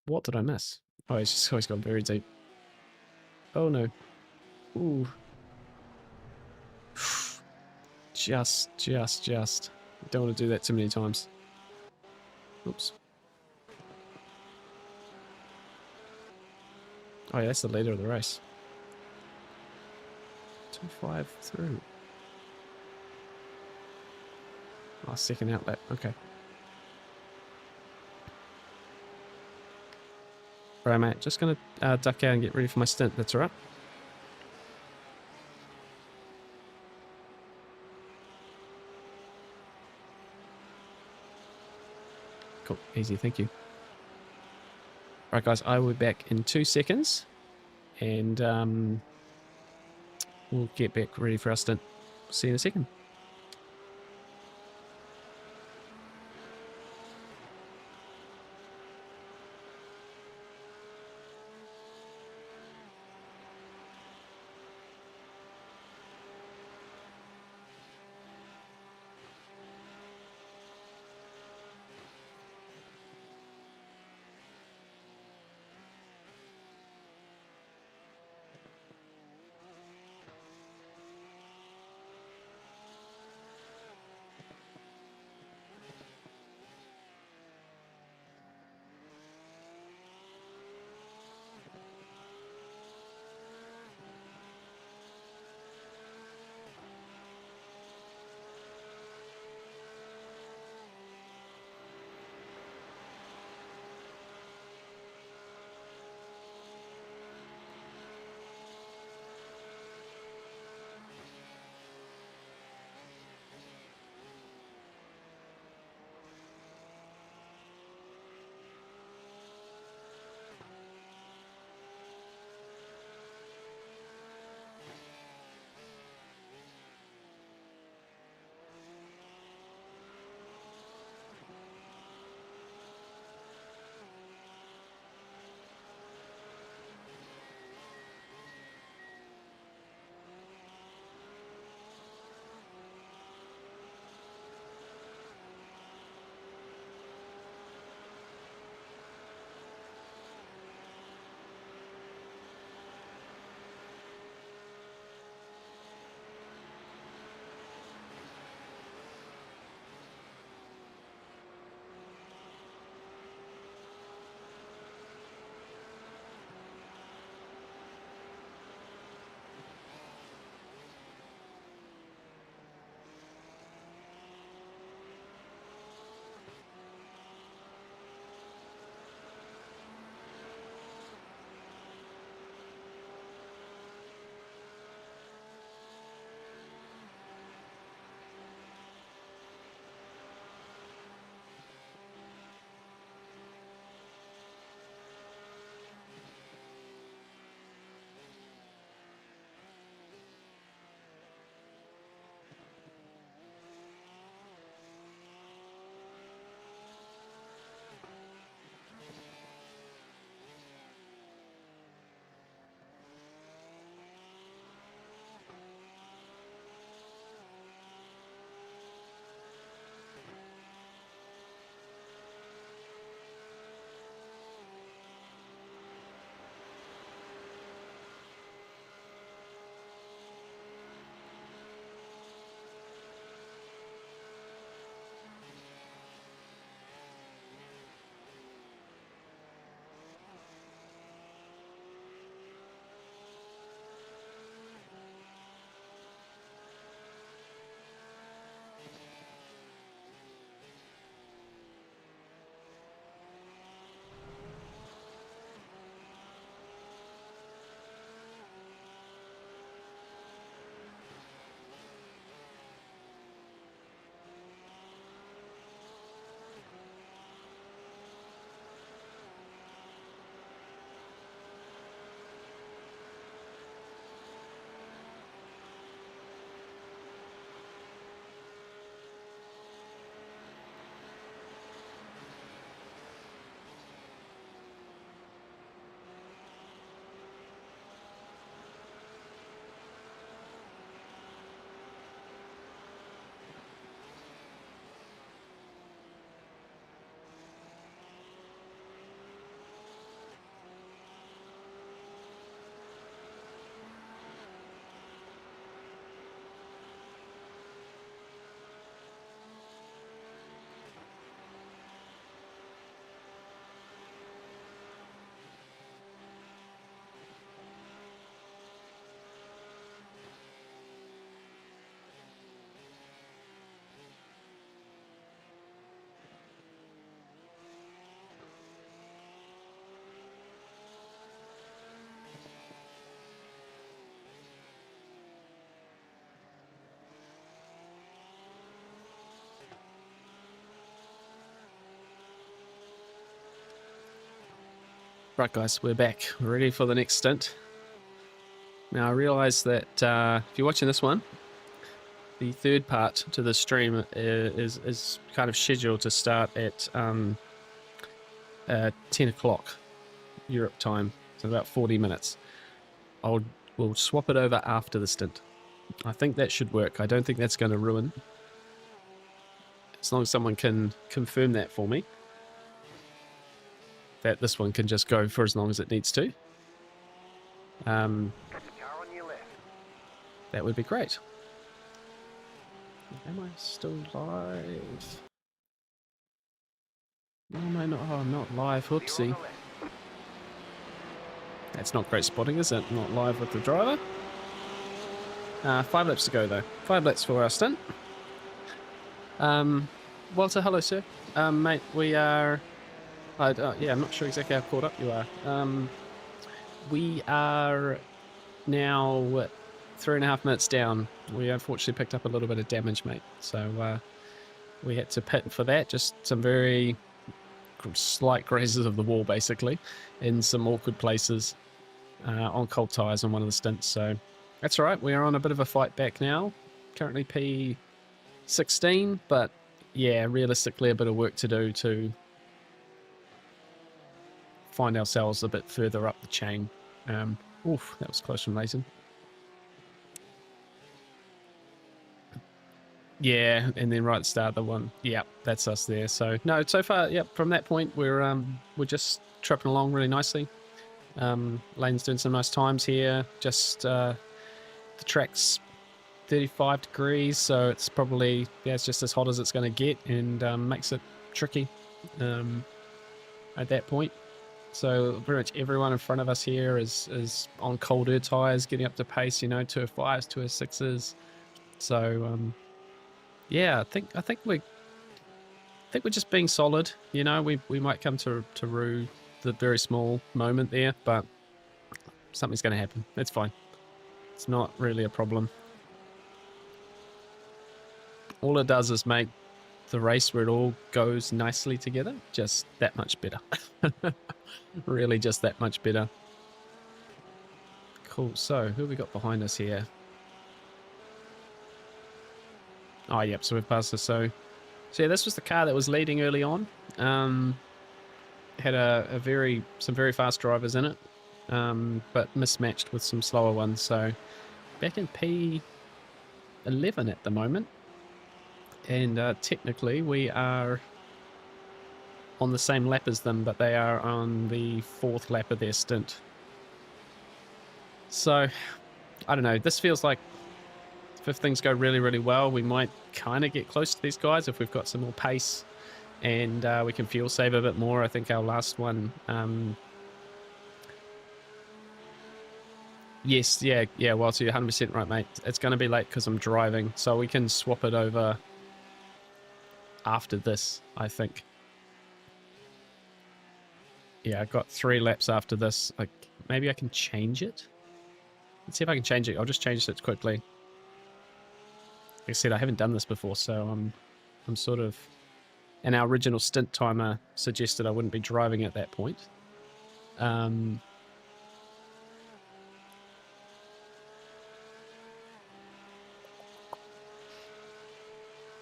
What did I miss? Oh, he's gone very deep. Oh no. Ooh. Just. Don't want to do that too many times. Oops. Oh yeah, that's the leader of the race. 2-5 through. Oh, second outlet. Okay. Right, mate. Just gonna duck out and get ready for my stint. That's alright. Cool. Easy. Thank you. Right, guys. I will be back in 2 seconds, and we'll get back ready for our stint. See you in a second. Right guys, we're back. We're ready for the next stint. Now I realise that if you're watching this one, the third part to the stream is kind of scheduled to start at 10 o'clock Europe time, so about 40 minutes. We'll swap it over after the stint. I think that should work. I don't think that's going to ruin. As long as someone can confirm that for me. That this one can just go for as long as it needs to. Car on your left. That would be great. Am I still live? No, am I not? Oh, I'm not live. Clear on Whoopsie. the left. That's not great spotting, is it? Not live with the driver. 5 laps to go, though. 5 laps for our stint. Walter, hello, sir. Mate, we are... yeah, I'm not sure exactly how caught up you are. We are now 3.5 minutes down. We unfortunately picked up a little bit of damage, mate. So we had to pit for that. Just some very slight grazes of the wall, basically, in some awkward places on cold tyres on one of the stints. So that's all right. We are on a bit of a fight back now. Currently P16, but yeah, realistically a bit of work to do to find ourselves a bit further up the chain. Oof, that was close from Mason. Yeah, and then right at the start of the one, yeah, that's us there. So no, so far, yeah, from that point we're just tripping along really nicely. Lane's doing some nice times here. Just the track's 35 degrees, so it's probably, yeah, it's just as hot as it's going to get, and makes it tricky at that point. So pretty much everyone in front of us here is on colder tyres, getting up to pace, you know, 205s, 206s. So yeah, I think we're just being solid. You know, we might come to rue the very small moment there, but something's going to happen. It's fine. It's not really a problem. All it does is make the race where it all goes nicely together just that much better. Really just that much better. Cool. So who have we got behind us here? Oh, yep. So we've passed this. So yeah, this was the car that was leading early on. Had some very fast drivers in it, but mismatched with some slower ones. So back in P11 at the moment, and technically we are on the same lap as them, but they are on the 4th lap of their stint. So I don't know. This feels like if things go really, really well, we might kind of get close to these guys if we've got some more pace and we can fuel save a bit more. I think our last one, yes, yeah, Walter, you're 100% right, mate. It's going to be late because I'm driving, so we can swap it over after this, I think. Yeah, I've got 3 laps after this. Like, maybe I can change it. Let's see if I can change it. I'll just change it quickly. Like I said, I haven't done this before, so I'm sort of... And our original stint timer suggested I wouldn't be driving at that point.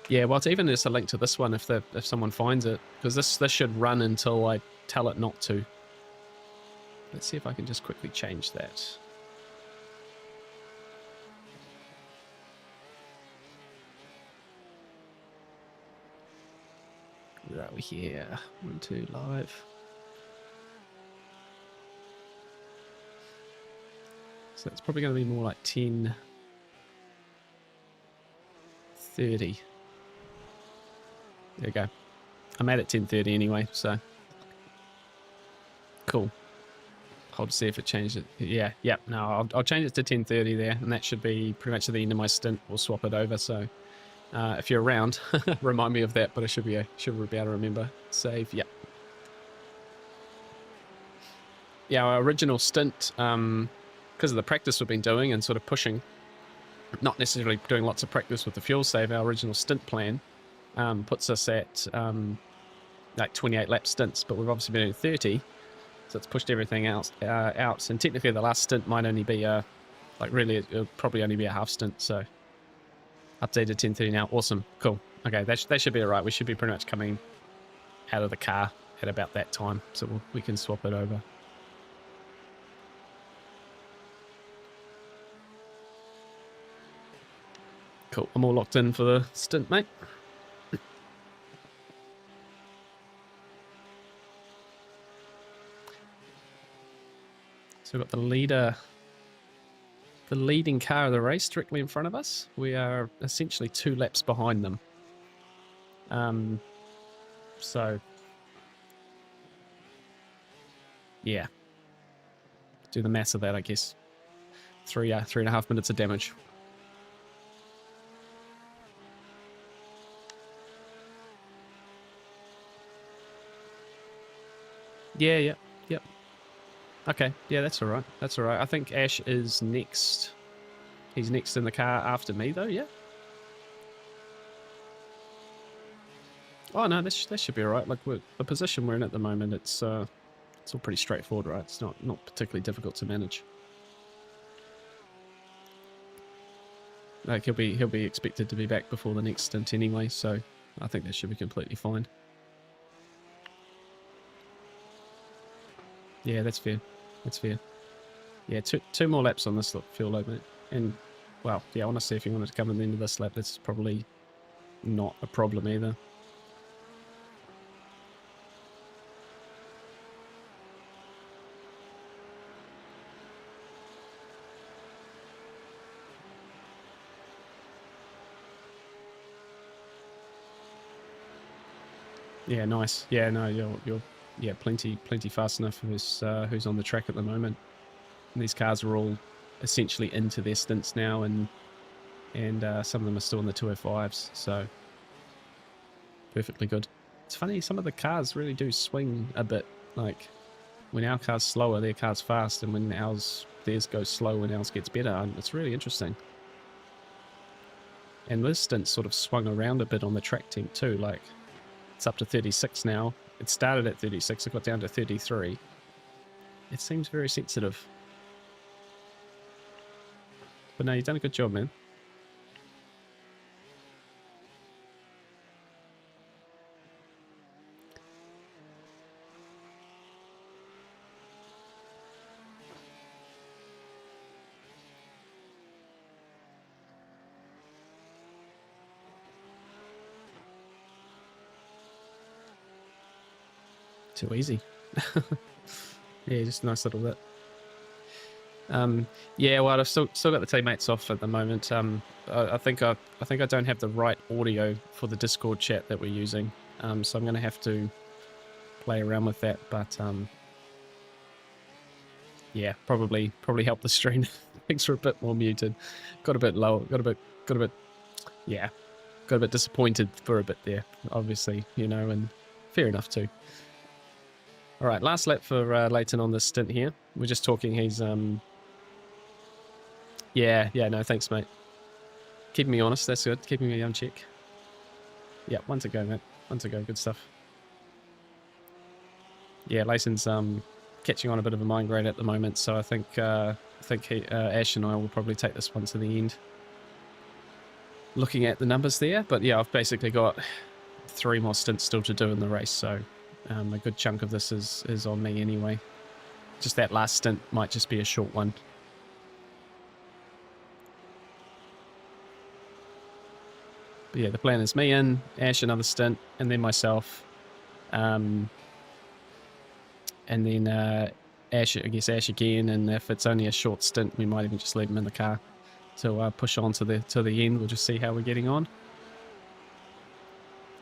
Yeah, well, it's even just a link to this one if someone finds it, because this should run until I tell it not to. Let's see if I can just quickly change that. Where are we here? 1, 2, live. So it's probably going to be more like 10:30. There we go. I'm at 10:30 anyway, so cool. I'll see if it changed it. Yeah, no, I'll change it to 10:30 there, and that should be pretty much at the end of my stint. We'll swap it over, so if you're around, remind me of that, but I should be able to remember. Save, yeah. Yeah, our original stint, because of the practice we've been doing and sort of pushing, not necessarily doing lots of practice with the fuel save, our original stint plan puts us at like 28 lap stints, but we've obviously been doing 30. So it's pushed everything else out. And technically the last stint might only be like really, it'll probably only be a half stint. So updated 10:30 now. Awesome. Cool. Okay, that should be all right. We should be pretty much coming out of the car at about that time. So we can swap it over. Cool. I'm all locked in for the stint, mate. So we've got the leading car of the race directly in front of us. We are essentially 2 laps behind them. So yeah, do the maths of that, I guess. 3.5 minutes of damage. Yeah, yeah, yep. Okay, yeah, that's all right. That's all right. I think Ash is next. He's next in the car after me, though. Yeah. Oh no, that should be all right. Like the position we're in at the moment, it's all pretty straightforward, right? It's not particularly difficult to manage. Like he'll be expected to be back before the next stint anyway, so I think that should be completely fine. Yeah, that's fair. That's fair. Yeah, two more laps on this fuel load, mate. And well, yeah, honestly, if you wanted to come in the end of this lap, that's probably not a problem either. Yeah, nice. Yeah, no, you're yeah, plenty fast enough for who's on the track at the moment. And these cars are all essentially into their stints now, and some of them are still in the 205s, so perfectly good. It's funny, some of the cars really do swing a bit. Like when our car's slower, their car's fast, and when theirs goes slow, when ours gets better. And it's really interesting. And this stint sort of swung around a bit on the track team too. Like it's up to 36 now. It started at 36, it got down to 33. It seems very sensitive. But no, you've done a good job, man. Too easy. Yeah, just a nice little bit. Yeah, well, I've still got the teammates off at the moment. I think I don't have the right audio for the Discord chat that we're using. So I'm going to have to play around with that. But yeah, probably help the stream. Things are a bit more muted. Got a bit low. Got a bit. Yeah, got a bit disappointed for a bit there. Obviously, you know, and fair enough too. All right, last lap for Leighton on this stint here. We're just talking. He's yeah, no, thanks, mate. Keeping me honest, that's good. Keeping me on check. Yeah, one to go, mate. One to go. Good stuff. Yeah, Leighton's catching on a bit of a mind grade at the moment, so I think Ash and I will probably take this one to the end. Looking at the numbers there, but yeah, I've basically got 3 more stints still to do in the race, so a good chunk of this is on me anyway. Just that last stint might just be a short one. But yeah, the plan is me in, Ash another stint, and then myself. And then Ash, I guess Ash again, and if it's only a short stint, we might even just leave him in the car to push on to the end. We'll just see how we're getting on.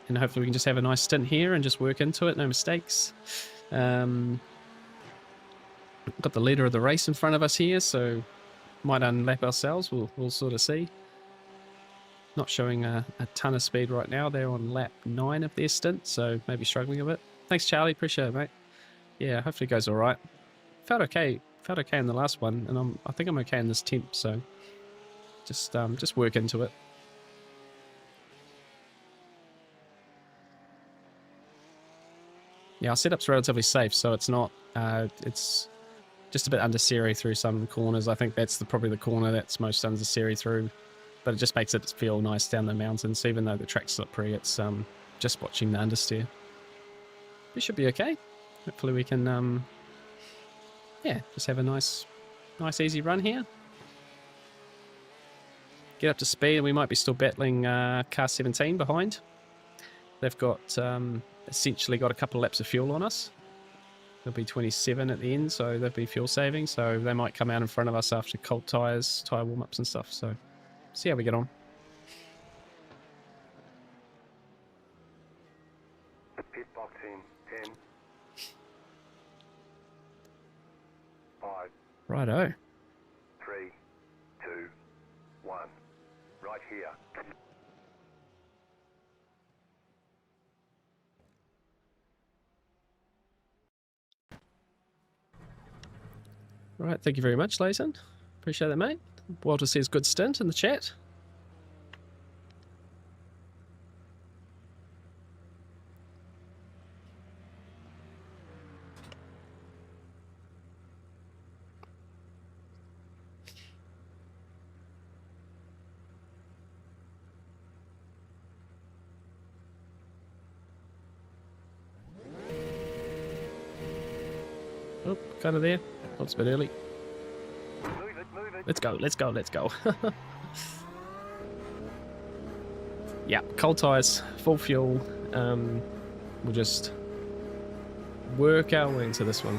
And hopefully we can just have a nice stint here and just work into it, no mistakes. Got the leader of the race in front of us here, so might unlap ourselves. We'll sort of see. Not showing a ton of speed right now. They're on lap 9 of their stint, so maybe struggling a bit. Thanks, Charlie. Appreciate it, mate. Yeah, hopefully it goes all right. Felt okay in the last one, and I think I'm okay in this temp. So just work into it. Yeah, our setup's relatively safe, so it's not, it's just a bit understeery through some corners. I think that's probably the corner that's most understeery through, but it just makes it feel nice down the mountains. Even though the track's slippery, it's just watching the understeer. We should be okay. Hopefully we can, yeah, just have a nice easy run here. Get up to speed, and we might be still battling car 17 behind. They've got essentially got a couple of laps of fuel on us. There'll be 27 at the end, so there'll be fuel saving. So they might come out in front of us after cold tyres, tyre warm-ups and stuff. So see how we get on. Pit box in 10, 5, Righto. 3, 2, 1. Right here. Right, thank you very much, Layton. Appreciate that, mate. Walter says good stint in the chat. Oh, kind of there. Oh, it's a bit early. Move it. Let's go, let's go, let's go. Yeah, cold tyres, full fuel. We'll just work our way into this one.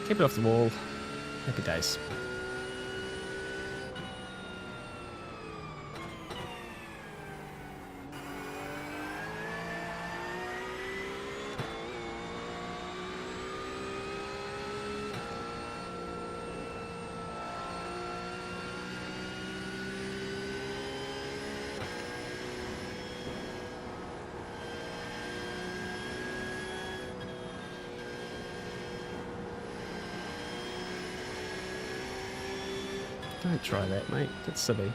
Keep it off the wall. Happy days. Don't try that, mate. That's silly.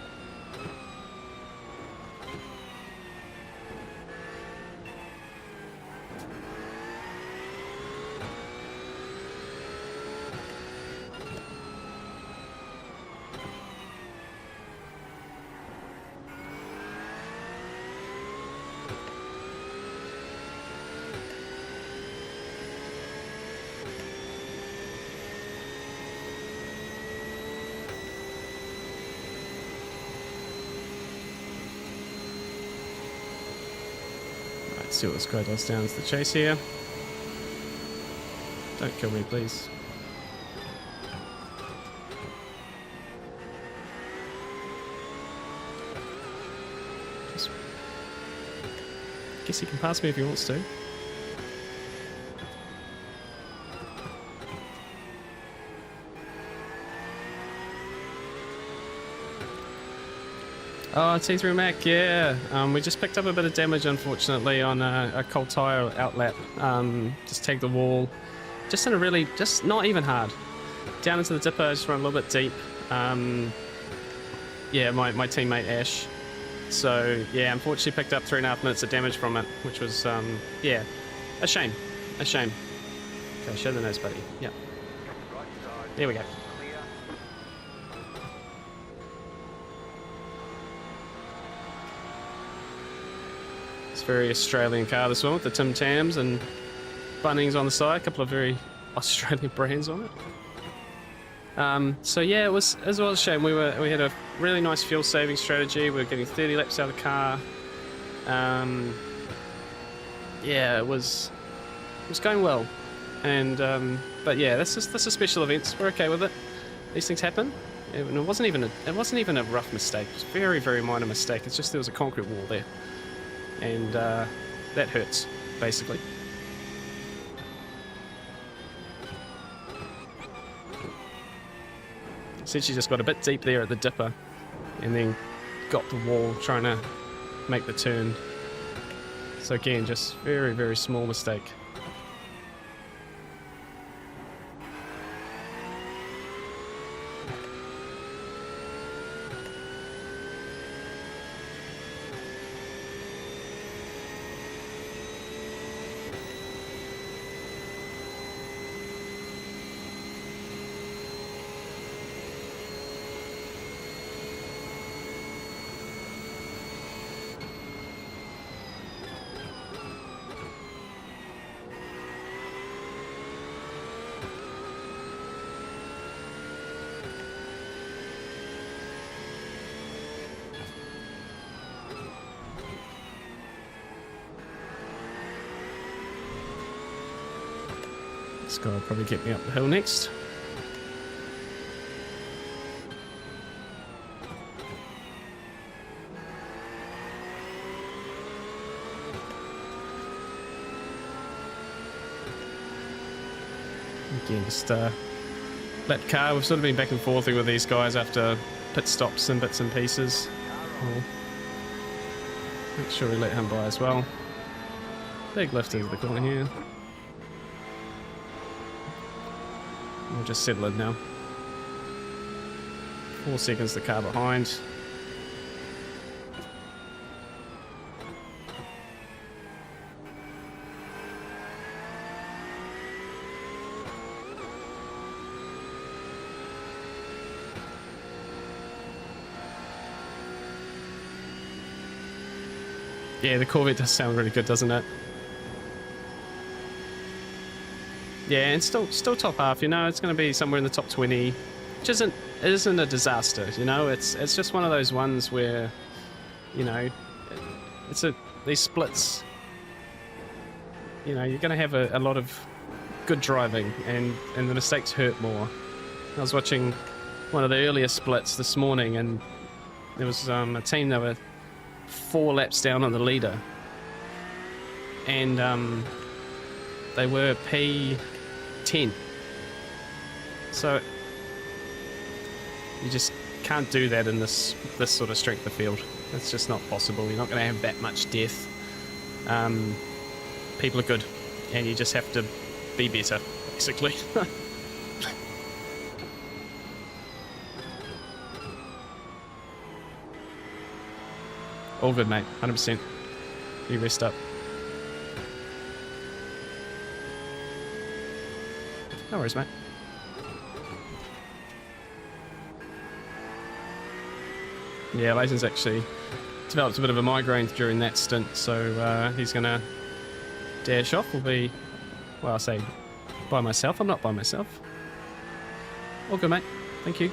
See what this guy does down to the chase here. Don't kill me, please. Just... guess he can pass me if he wants to. Oh, T3 Mac, yeah. We just picked up a bit of damage, unfortunately, on a cold tyre outlap. Just tagged the wall. Just in a really, just not even hard. Down into the dipper, just run a little bit deep. Yeah, my teammate Ash. So, yeah, unfortunately picked up 3.5 minutes of damage from it, which was, yeah, a shame. A shame. Okay, show the nose, buddy. Yeah. There we go. Very Australian car, this one, with the Tim Tams and Bunnings on the side, a couple of very Australian brands on it. So yeah, it was a shame. We had a really nice fuel saving strategy. We were getting 30 laps out of the car. Yeah, it was going well, and but yeah, this is special events. We're okay with it. These things happen. It wasn't even a rough mistake. It was a very, very minor mistake. It's just there was a concrete wall there. And that hurts, basically. Essentially just got a bit deep there at the dipper and then got the wall trying to make the turn. So again, just very, very small mistake. This guy will probably get me up the hill next. Again, just lap car. We've sort of been back and forthing with these guys after pit stops and bits and pieces. We'll make sure we let him by as well. Big lift into the corner here. We'll just settle it now. 4 seconds the car behind. Yeah, the Corvette does sound really good, doesn't it? Yeah, and still top half, you know, it's going to be somewhere in the top 20, which isn't a disaster, you know, it's just one of those ones where, you know, these splits, you know, you're going to have a lot of good driving and the mistakes hurt more. I was watching one of the earlier splits this morning and there was a team that were 4 laps down on the leader and they were P10, so you just can't do that in this sort of strength of field. It's just not possible. You're not going to have that much death. People are good and you just have to be better, basically. All good, mate. 100%. You rest up. No worries, mate. Yeah, Leighton's actually developed a bit of a migraine during that stint, so he's going to dash off. We'll be, well, I'll say by myself. I'm not by myself. All good, mate. Thank you.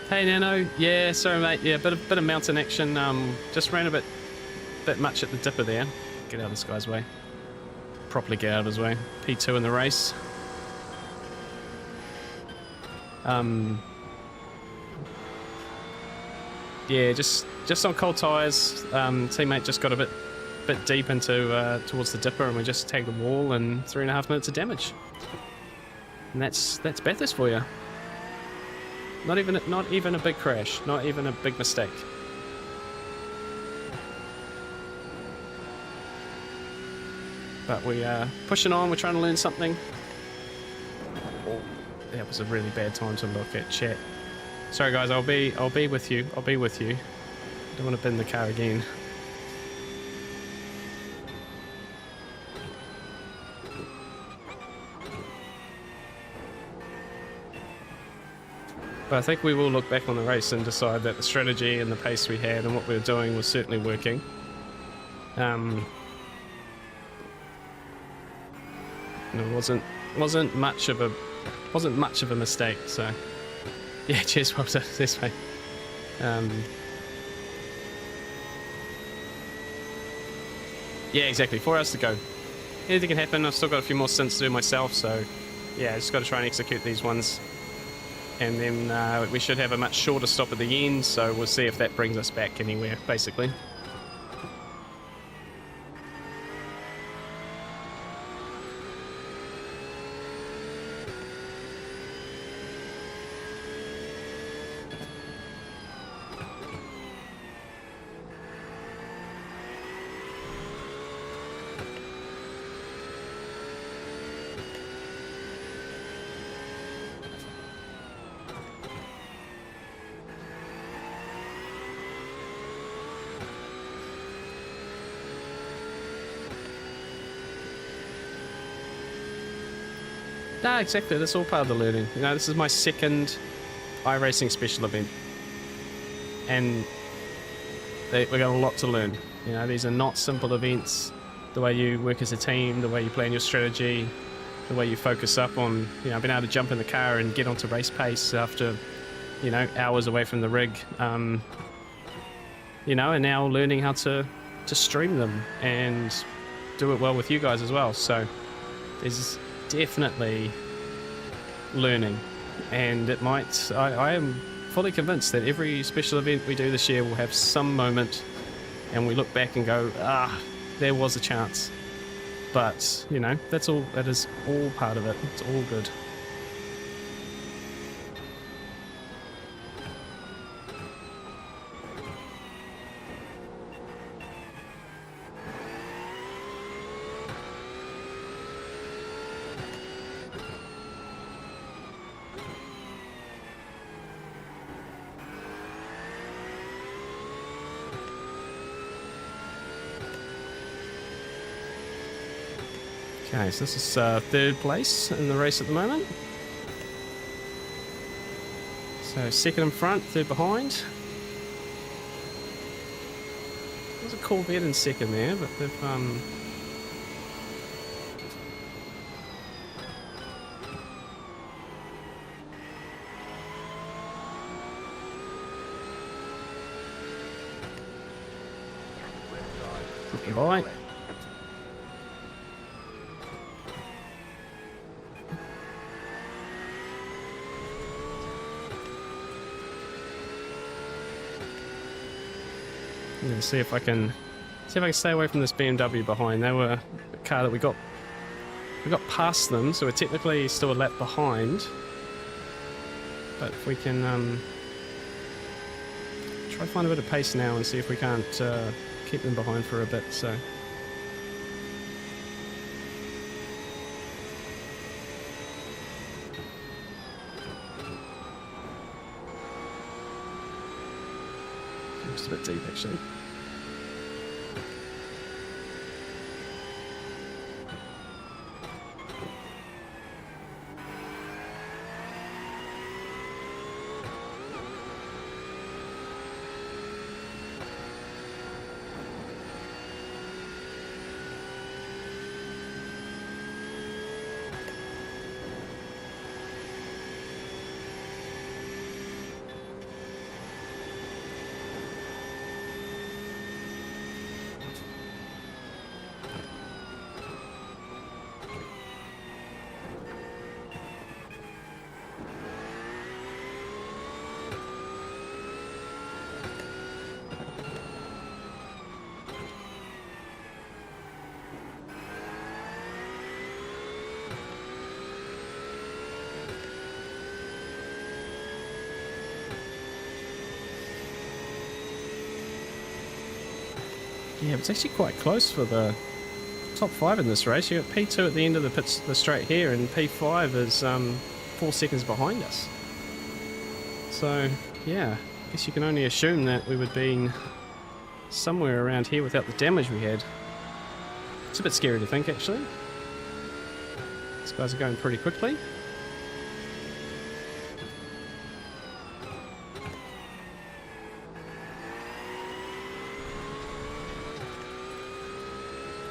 Hey, Nano. Yeah, sorry, mate. Yeah, bit of mountain action. Just ran a bit much at the dipper there. Get out of this guy's way. Properly get out of his way. P2 in the race. Yeah, just on cold tyres. Teammate just got a bit deep into towards the dipper, and we just tagged the wall and 3.5 minutes of damage. And that's Bathurst for you. Not even a big crash. Not even a big mistake. But we are pushing on. We're trying to learn something. Oh, that was a really bad time to look at chat. Sorry, guys. I'll be with you. I'll be with you. Don't want to bend the car again. But I think we will look back on the race and decide that the strategy and the pace we had and what we were doing was certainly working. It wasn't much of a mistake. So yeah, cheers, Walter. This way. Yeah, exactly. 4 hours to go. Anything can happen. I've still got a few more stints to do myself. So yeah, I just got to try and execute these ones. And then we should have a much shorter stop at the end, so we'll see if that brings us back anywhere, basically. No, exactly. That's all part of the learning. You know, this is my second iRacing special event, and we got a lot to learn. You know, these are not simple events. The way you work as a team, the way you plan your strategy, the way you focus up on, you know, being able to jump in the car and get onto race pace after, you know, hours away from the rig. You know, and now learning how to stream them and do it well with you guys as well. So there's definitely learning, and it might, I am fully convinced that every special event we do this year will have some moment and we look back and go, there was a chance. But, you know, that is all part of it. It's all good. Okay, so this is third place in the race at the moment. So second in front, third behind. There's a Corvette in second there, but they've Goodbye. See if I can stay away from this BMW behind. They were a car that we got past them, so we're technically still a lap behind. But if we can try to find a bit of pace now and see if we can't keep them behind for a bit. So just a bit deep actually. Yeah, it's actually quite close for the top 5 in this race. You got P2 at the end of the straight here, and P5 is 4 seconds behind us. So, yeah, I guess you can only assume that we would be somewhere around here without the damage we had. It's a bit scary to think, actually. These guys are going pretty quickly.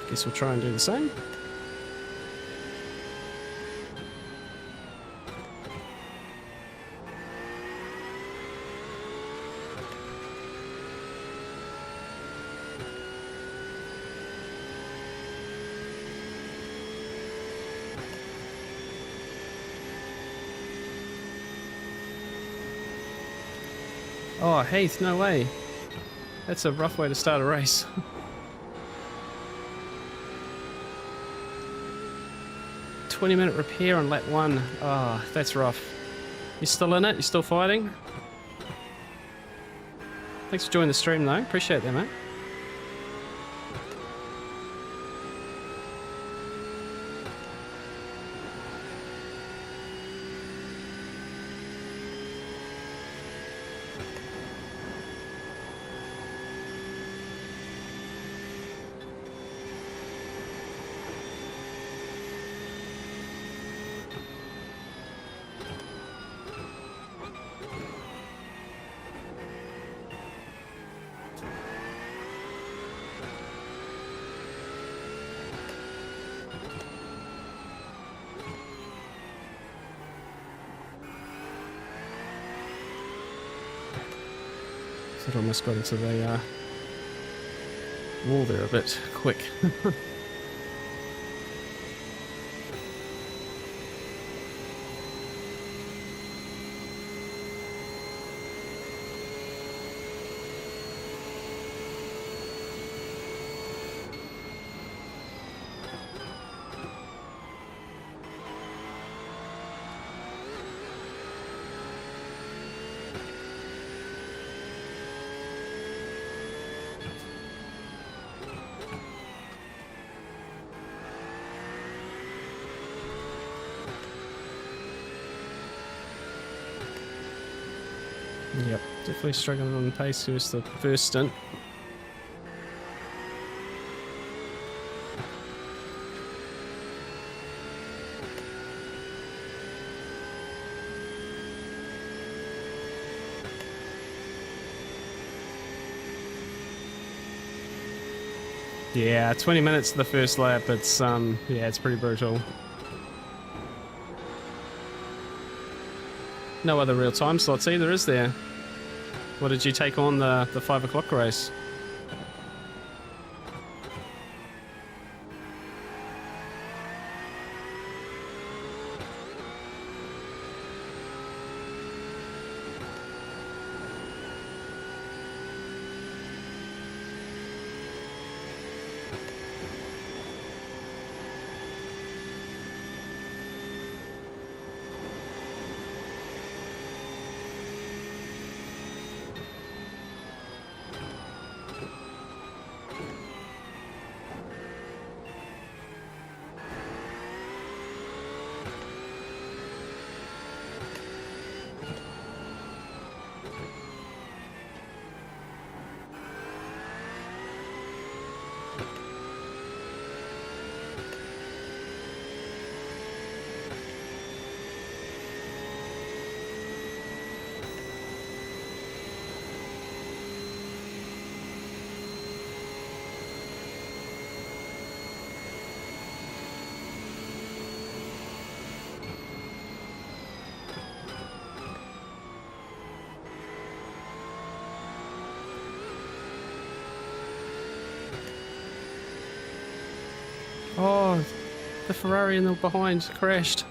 Guess we'll try and do the same. Oh, Heath, no way. That's a rough way to start a race. 20-minute repair on lap 1. Ah, oh, that's rough. You still in it? You still fighting? Thanks for joining the stream though. Appreciate that, mate. It almost got into the wall there a bit quick. Yep, definitely struggling on pace versus the first stint. Yeah, 20 minutes to the first lap. It's yeah, it's pretty brutal. No other real time slots either, is there? What did you take on the 5 o'clock race? Oh, the Ferrari in the behind crashed.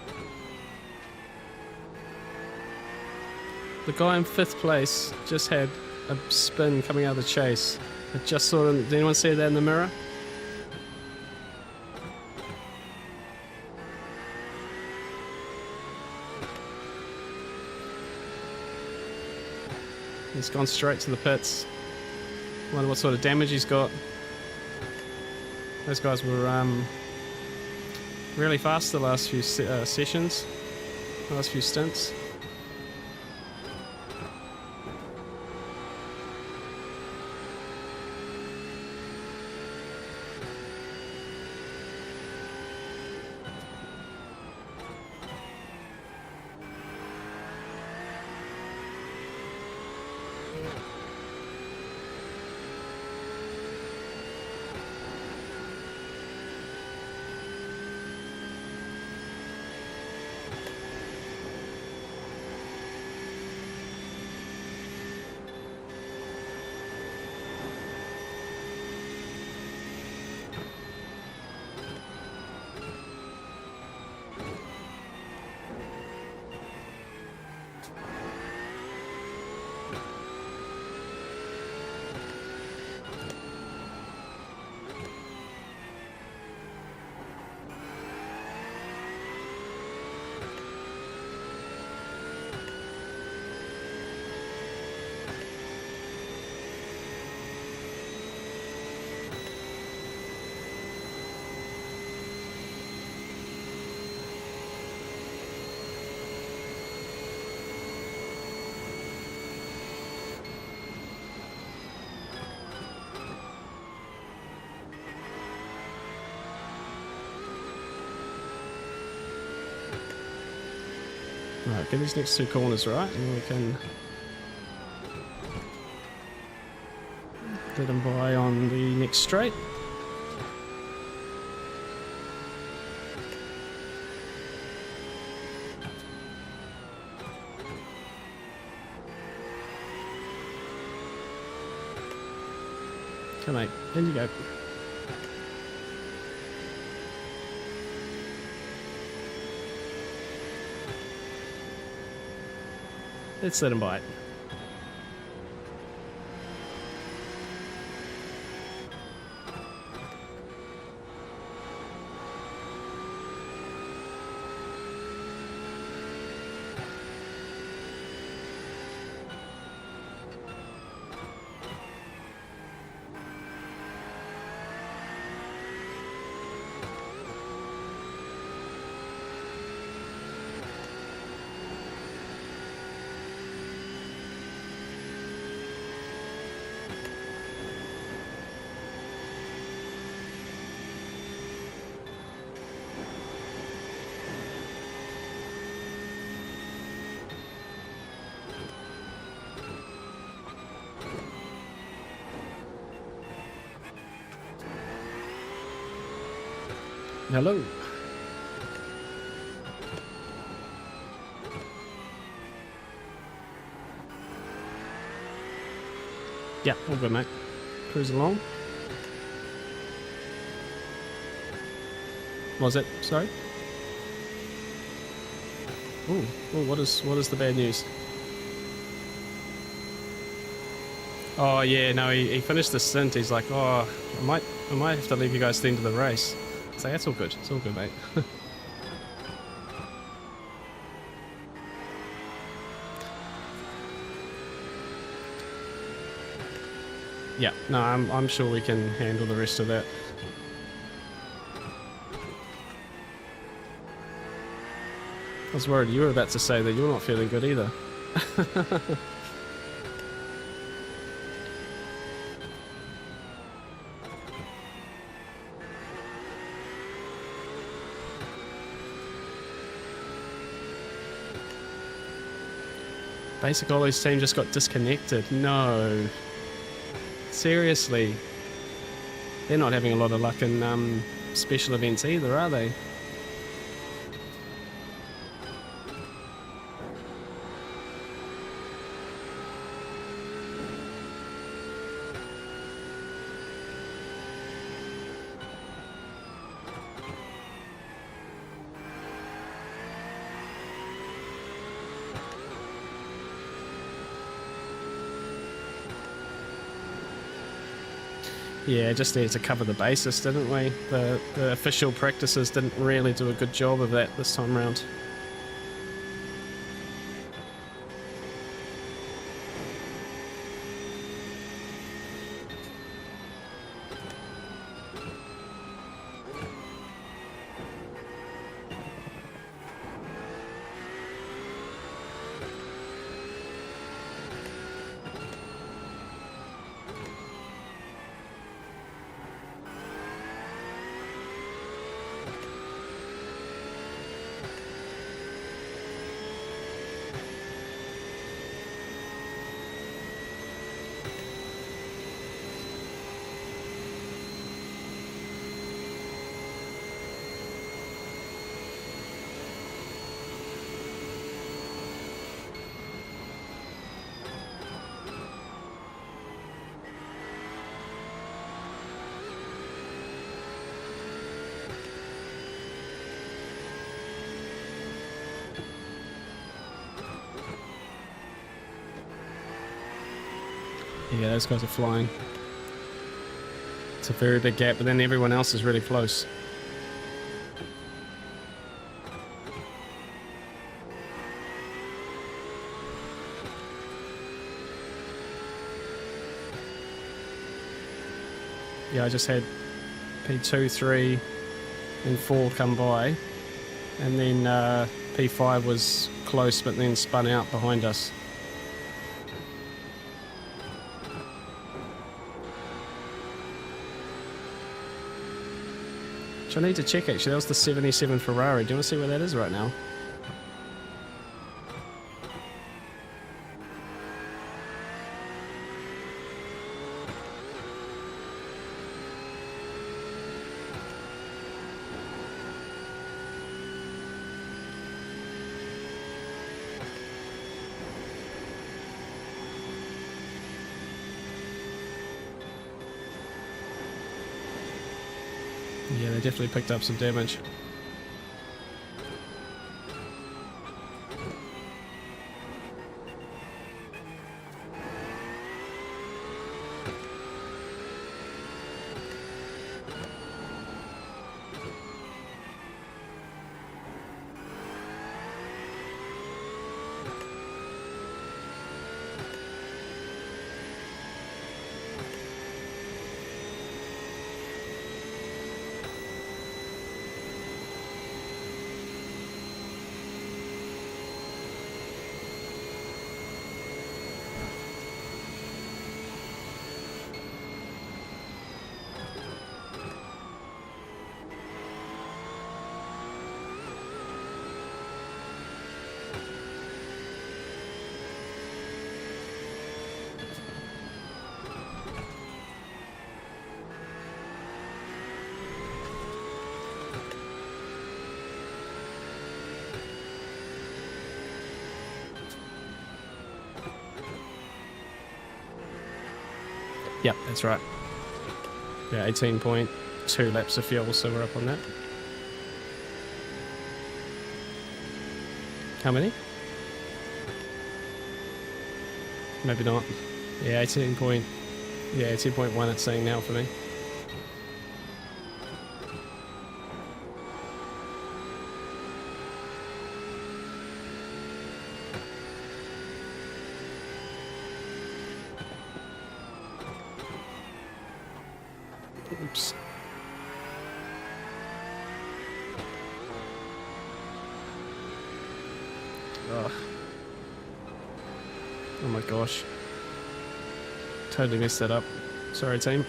The guy in 5th place just had a spin coming out of the chase. I just saw him. Did anyone see that in the mirror? He's gone straight to the pits. Wonder what sort of damage he's got. Those guys were really fast the last few sessions, last few stints. Right, get these next 2 corners right, and we can let them by on the next straight. Come on, in you go. Let's let him bite. Hello. Yeah, all good, mate. Cruise along. What was it? Sorry? Ooh, what is the bad news? Oh yeah, no, he finished the stint. He's like, oh, I might have to leave you guys to the end of the race. So that's all good. It's all good, mate. Yeah, no, I'm sure we can handle the rest of that. I was worried you were about to say that you're not feeling good either. Basic Ollie's team just got disconnected. No. Seriously. They're not having a lot of luck in special events either, are they? Yeah, just needed to cover the basis, didn't we? The official practices didn't really do a good job of that this time round. Yeah, those guys are flying. It's a very big gap, but then everyone else is really close. Yeah, I just had P2, 3, and 4 come by, and then P5 was close, but then spun out behind us. I need to check actually. That was the 77 Ferrari. Do you want to see where that is right now? Yeah, they definitely picked up some damage. Yep, that's right. Yeah, 18.2 laps of fuel, so we're up on that. How many? Maybe not. Yeah, 18.1 it's saying now for me. Oops. Ugh. Oh my gosh. Totally messed that up. Sorry, team.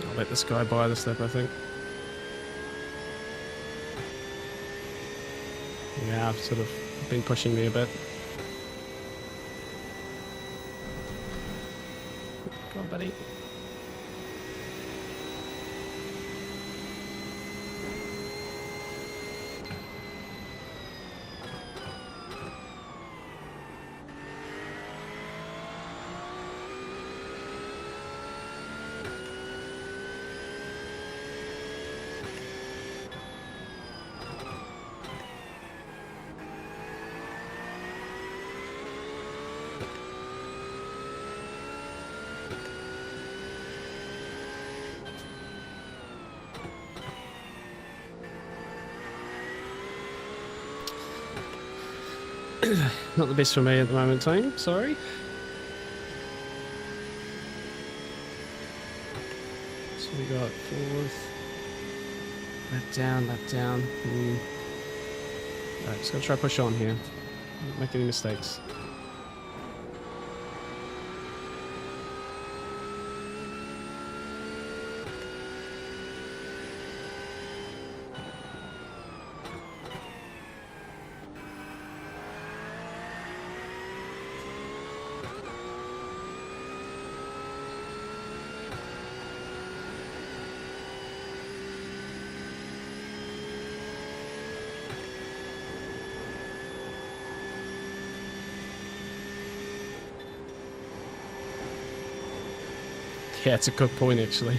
I'll let this guy buy this lap, I think. Yeah, I've sort of been pushing me a bit. Come on, buddy. Not the best for me at the moment, team. Sorry. So we got fourth. Lap down, lap down. Alright, just gonna try push on here. Don't make any mistakes. Yeah, it's a good point, actually.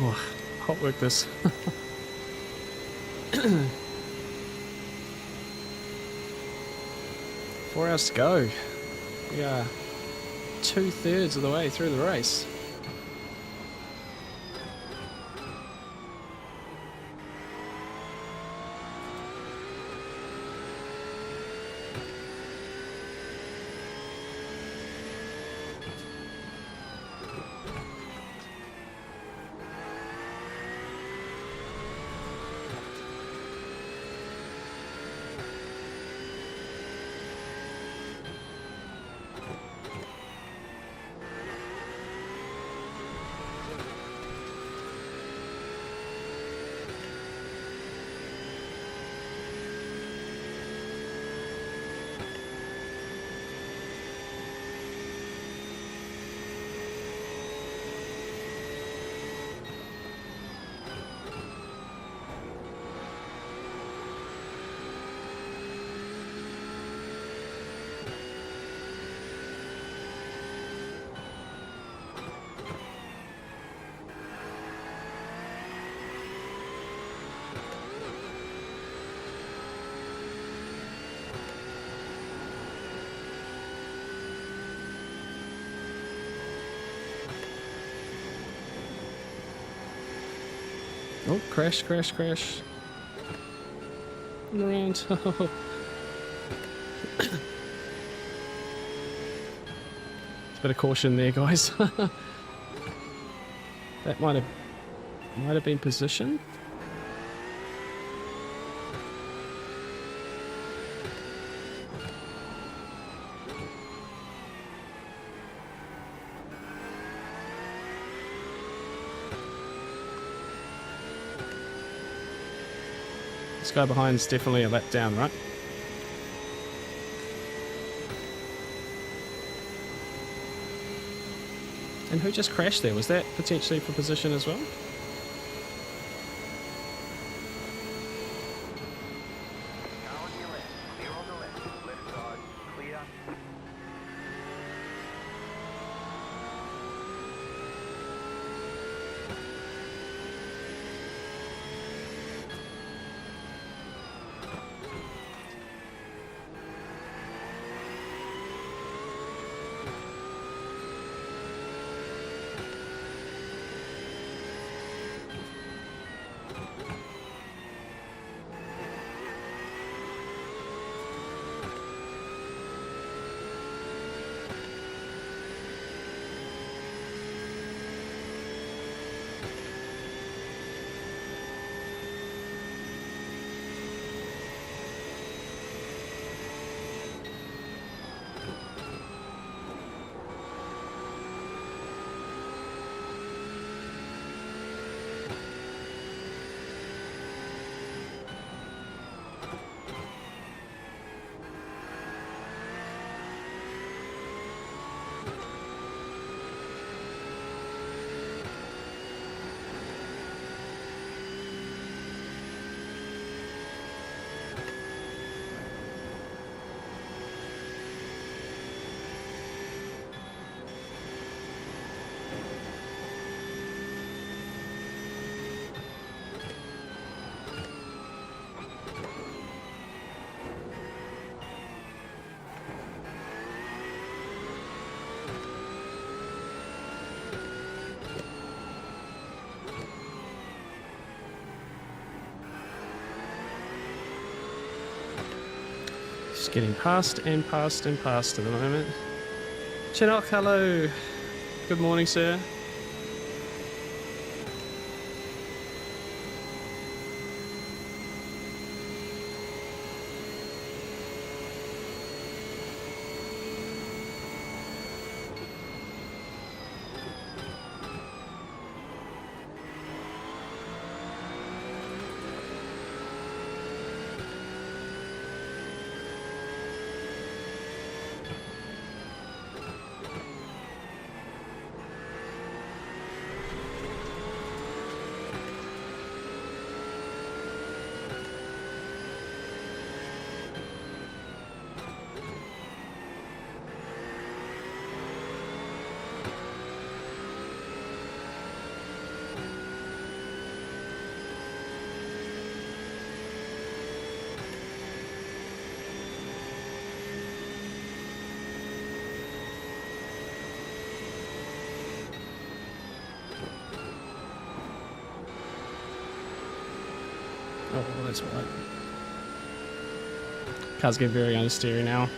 Oh, hot work this. 4 hours to go. We are 2/3 of the way through the race. Oh, crash, crash, crash. Around. It's a bit of caution there, guys. That might have been position. This guy behind is definitely a lap down, right? And who just crashed there? Was that potentially for position as well? Car on your left. Clear on the left. Left side. Clear. Just getting past and past and past at the moment. Chinook, hello. Good morning, sir. Oh, that's right. Car's getting very understeery now.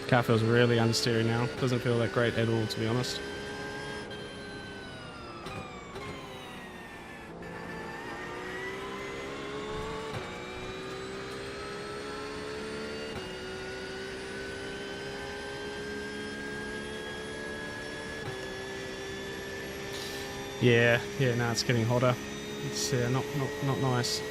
Car feels really understeery now. Doesn't feel that great at all, to be honest. Yeah, now it's getting hotter. It's not nice.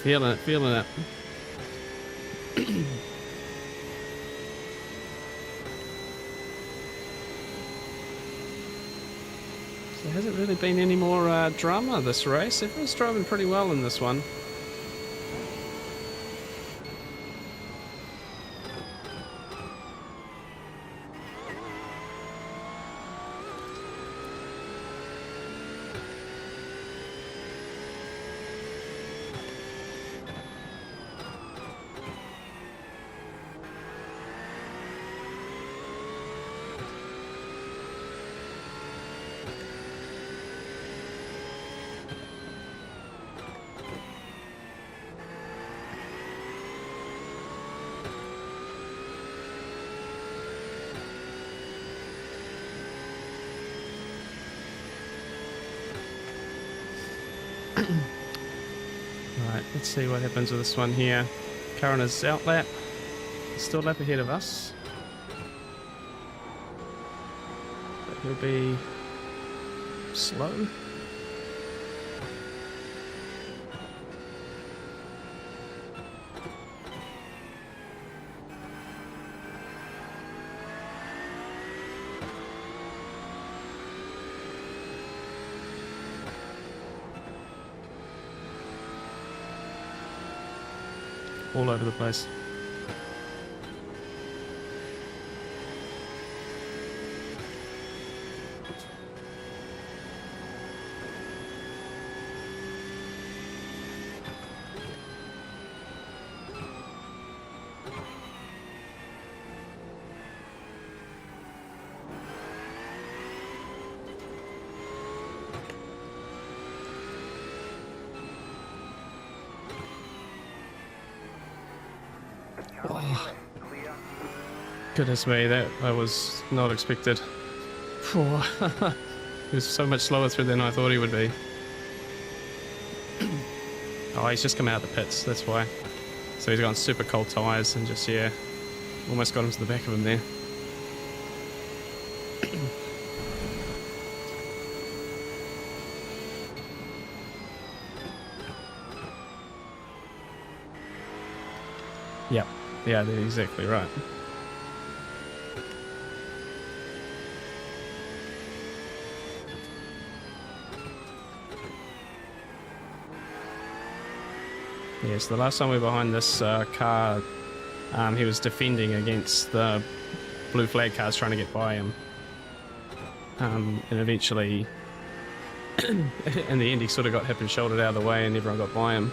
Feeling it. There hasn't really been any more drama this race. Everyone's driving pretty well in this one. Right, let's see what happens with this one here. Current is out lap. Still a lap ahead of us. But he'll be slow. All over the place. Car on your left. Clear. Goodness me, that I was not expected. Phew. He was so much slower through than I thought he would be. Oh, he's just come out of the pits, that's why. So he's got super cold tyres and just, yeah, almost got him to the back of him there. Yep, yeah, that's exactly right. Yes, the last time we were behind this car, he was defending against the blue flag cars trying to get by him. And eventually, in the end, he sort of got hip and shouldered out of the way and everyone got by him.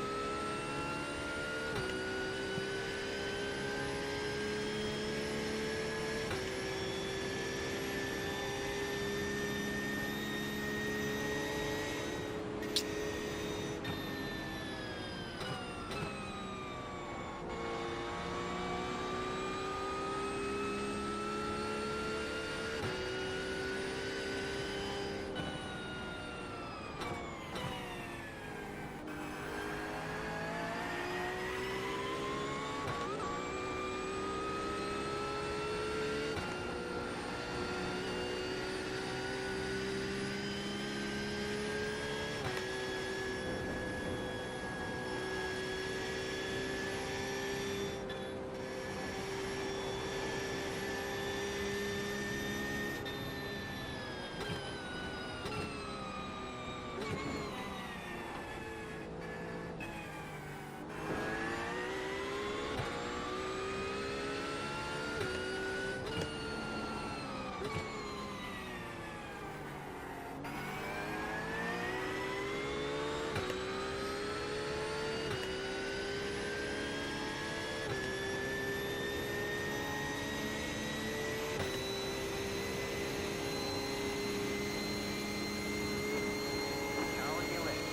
Car on your left.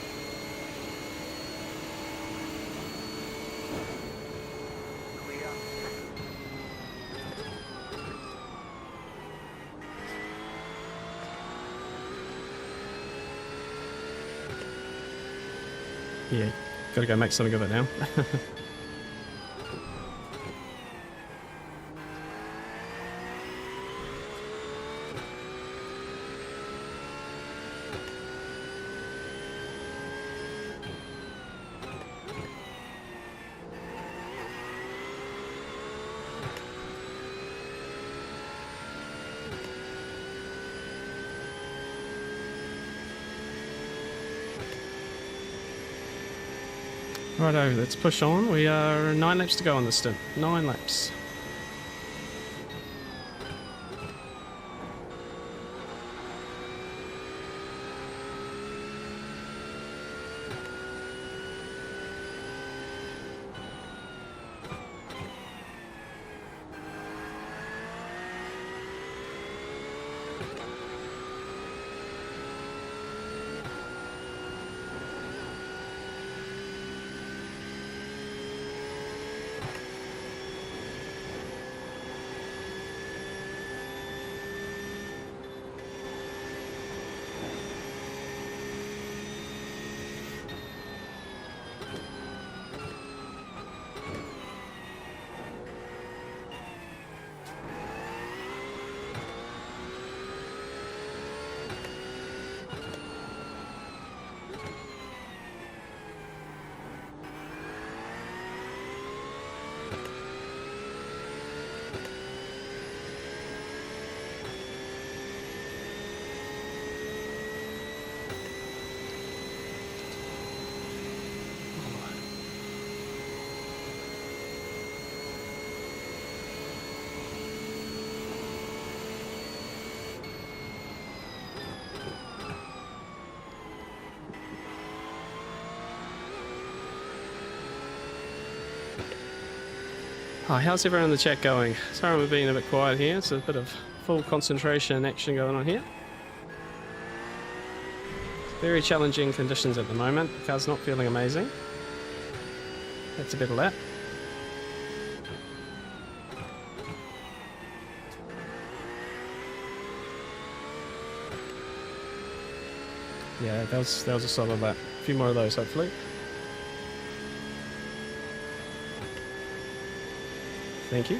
Clear. Yeah, gotta go make something of it now. Righto, let's push on. We are 9 laps to go on this stint. 9 laps. Oh, how's everyone in the chat going? Sorry we're being a bit quiet here. It's a bit of full concentration action going on here. Very challenging conditions at the moment. The car's not feeling amazing. That's a bit of that. Yeah, that was a solid lap. A few more of those, hopefully. Thank you.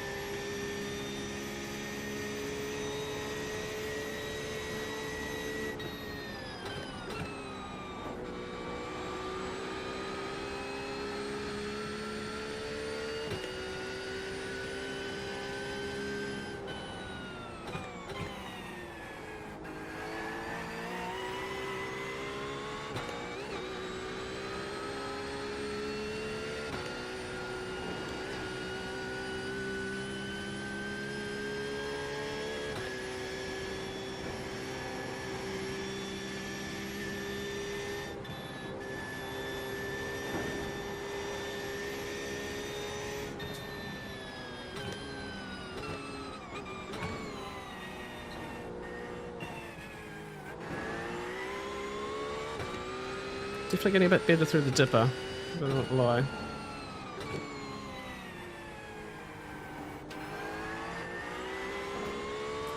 Definitely getting a bit better through the dipper. I don't lie.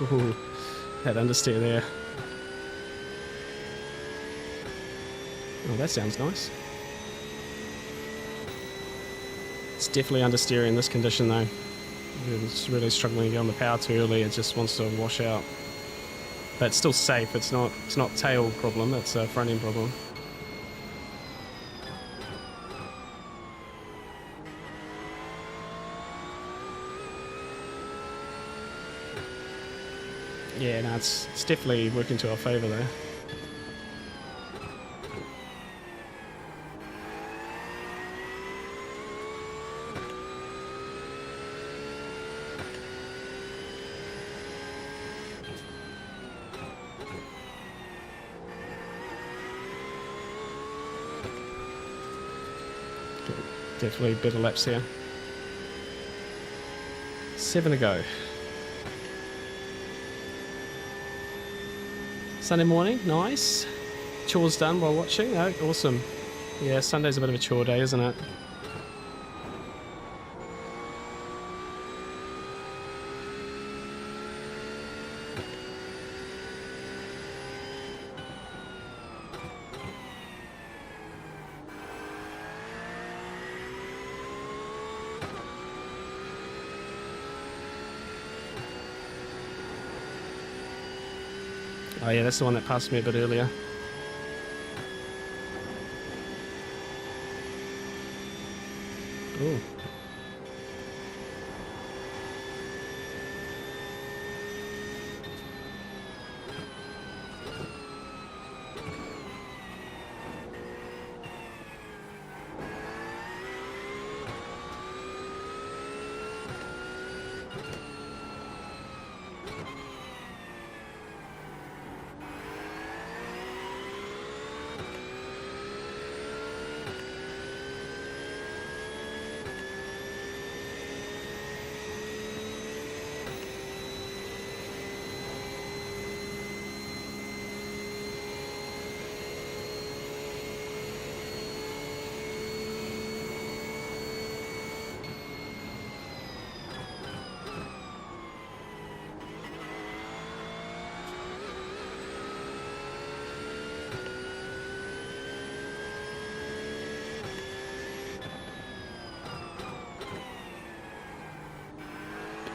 Ooh, that understeer there. Oh, that sounds nice. It's definitely understeering in this condition though. It's really struggling to get on the power too early. It just wants to wash out. But it's still safe. It's not tail problem. It's a front end problem. Yeah, no, it's definitely working to our favour there. Definitely better laps here. 7 to go. Sunday morning, nice. Chores done while watching. Oh, awesome. Yeah, Sunday's a bit of a chore day, isn't it? Oh yeah, that's the one that passed me a bit earlier. Ooh.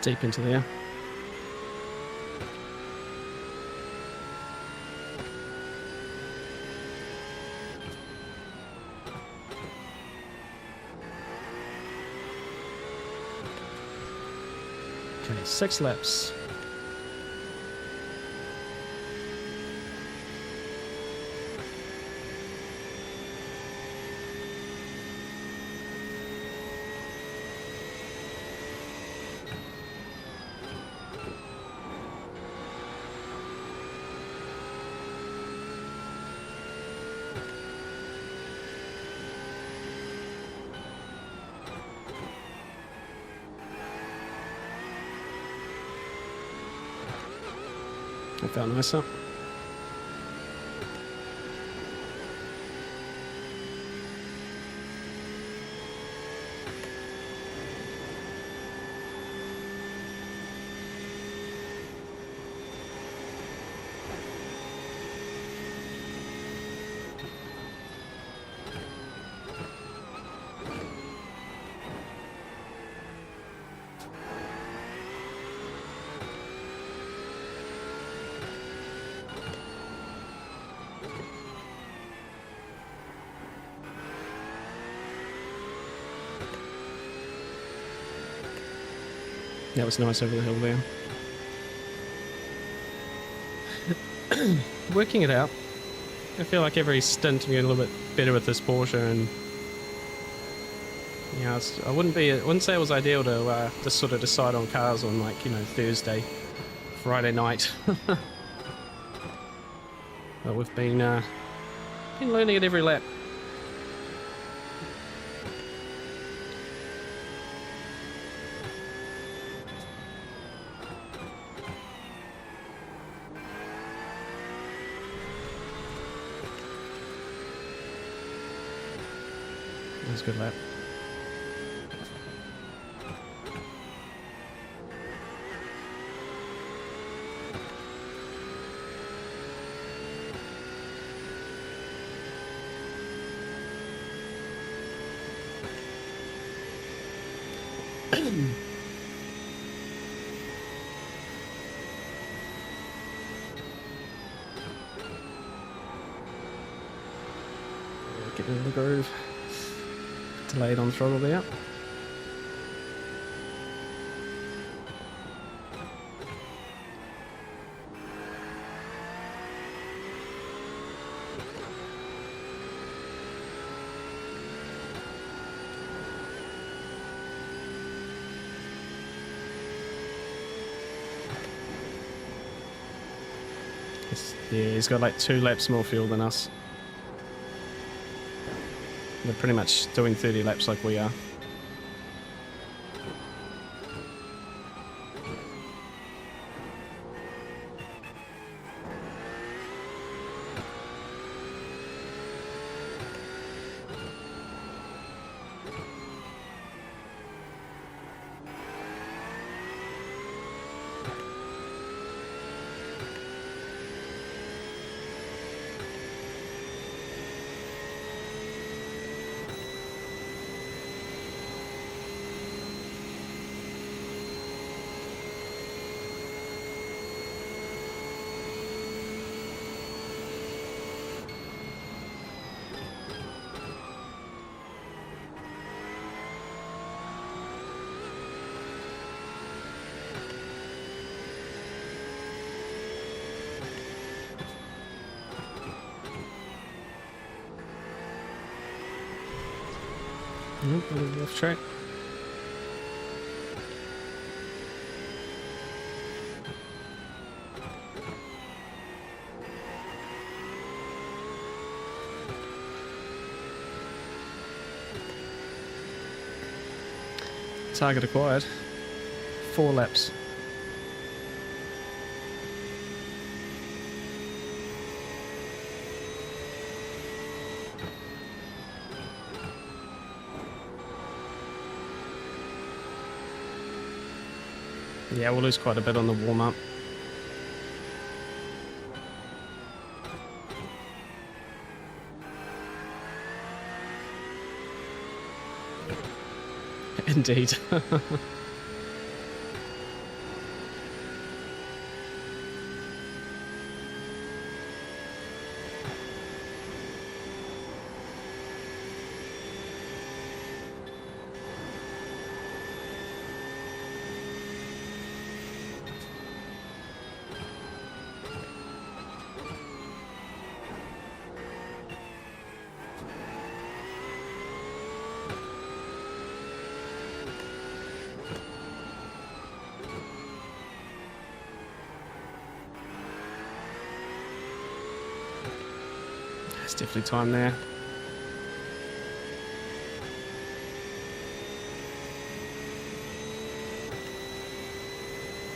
Deep into there. Okay, 6 laps. That felt nicer. That was nice over the hill there. Working it out. I feel like every stint I'm getting a little bit better with this Porsche, and you know, I wouldn't say it was ideal to just sort of decide on cars on, like, you know, Thursday, Friday night. But we've been learning at every lap. That was a good lap. Getting in the groove. Delayed on throttle there. Yeah, he's got like 2 laps more fuel than us. They're pretty much doing 30 laps like we are. Nope, a little off track. Target acquired. 4 laps. Yeah, we'll lose quite a bit on the warm-up. Indeed. There's definitely time there.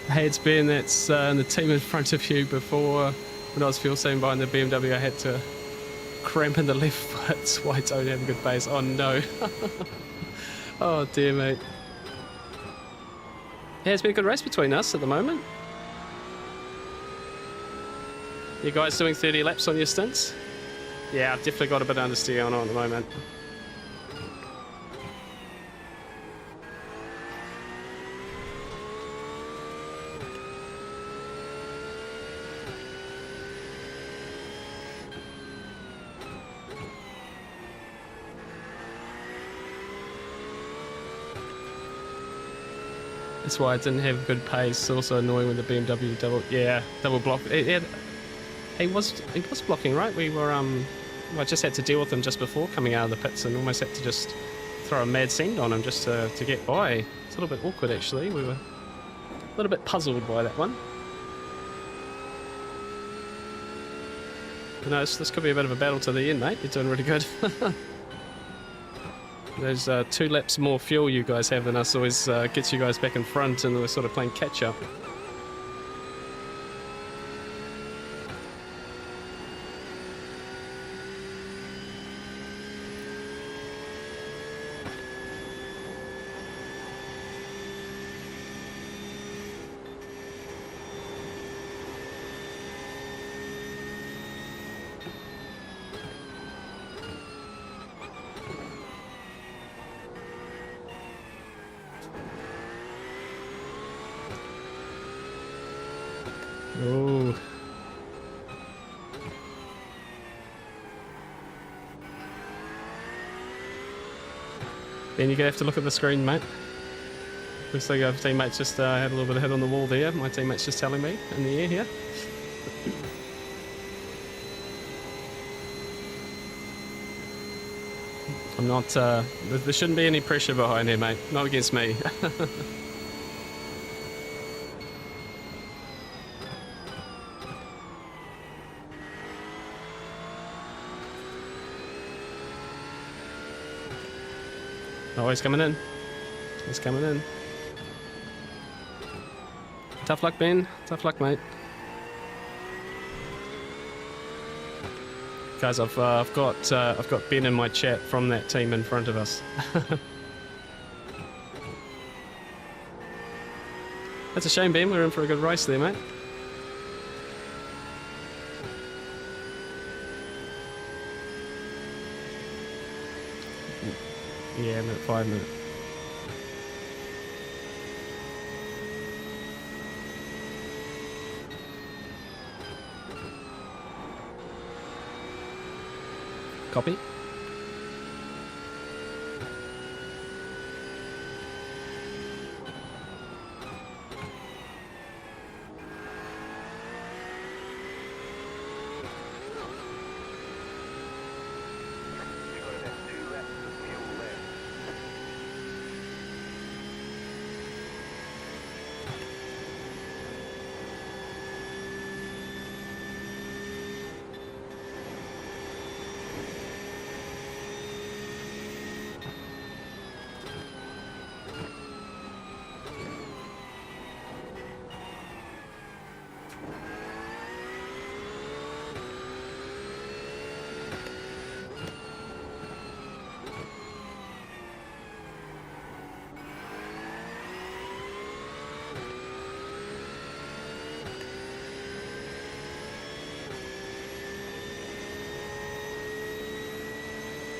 Hey, it's Ben. That's the team in front of you. Before, when I was fuel saving behind the BMW, I had to cramp in the left foot. That's why I don't have a good base. Oh no. Oh dear, mate. Yeah, it's been a good race between us at the moment. You guys doing 30 laps on your stints? Yeah, I've definitely got a bit of understeer on at the moment. That's why it didn't have good pace. Also annoying when the BMW double block. He was blocking, right? We were I just had to deal with him just before coming out of the pits and almost had to just throw a mad send on him just to get by. It's a little bit awkward actually. We were a little bit puzzled by that one. But no, this could be a bit of a battle to the end, mate. You're doing really good. Those 2 laps more fuel you guys have than us always gets you guys back in front, and we're sort of playing catch up. Oh. Then you're gonna have to look at the screen, mate. Looks like our teammates just had a little bit of hit on the wall there. My teammate's just telling me in the air here. I'm not, there shouldn't be any pressure behind here, mate. Not against me. Oh, he's coming in. He's coming in. Tough luck, Ben. Tough luck, mate. Guys, I've got Ben in my chat from that team in front of us. That's a shame, Ben. We're in for a good race there, mate. Yeah, minute 5 minutes. Copy.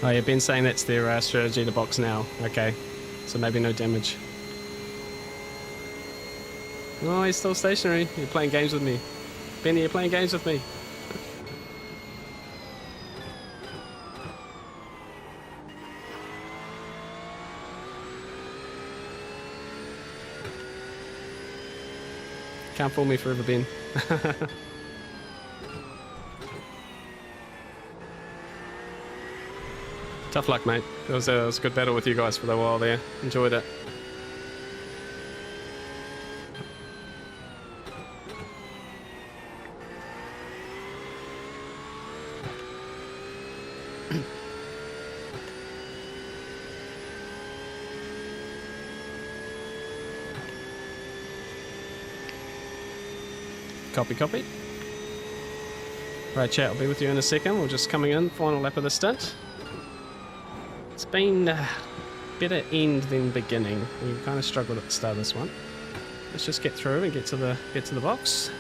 Oh, you've been saying that's their strategy to box now. Okay, so maybe no damage. Oh, he's still stationary. You're playing games with me. Benny, you're playing games with me. Can't fool me forever, Ben. Tough luck, mate. It was a good battle with you guys for a while there. Enjoyed it. Copy, copy. Right, chat, I'll be with you in a second. We're just coming in, final lap of the stint. It's been better end than beginning. We kind of struggled at the start of this one. Let's just get through and get to the box.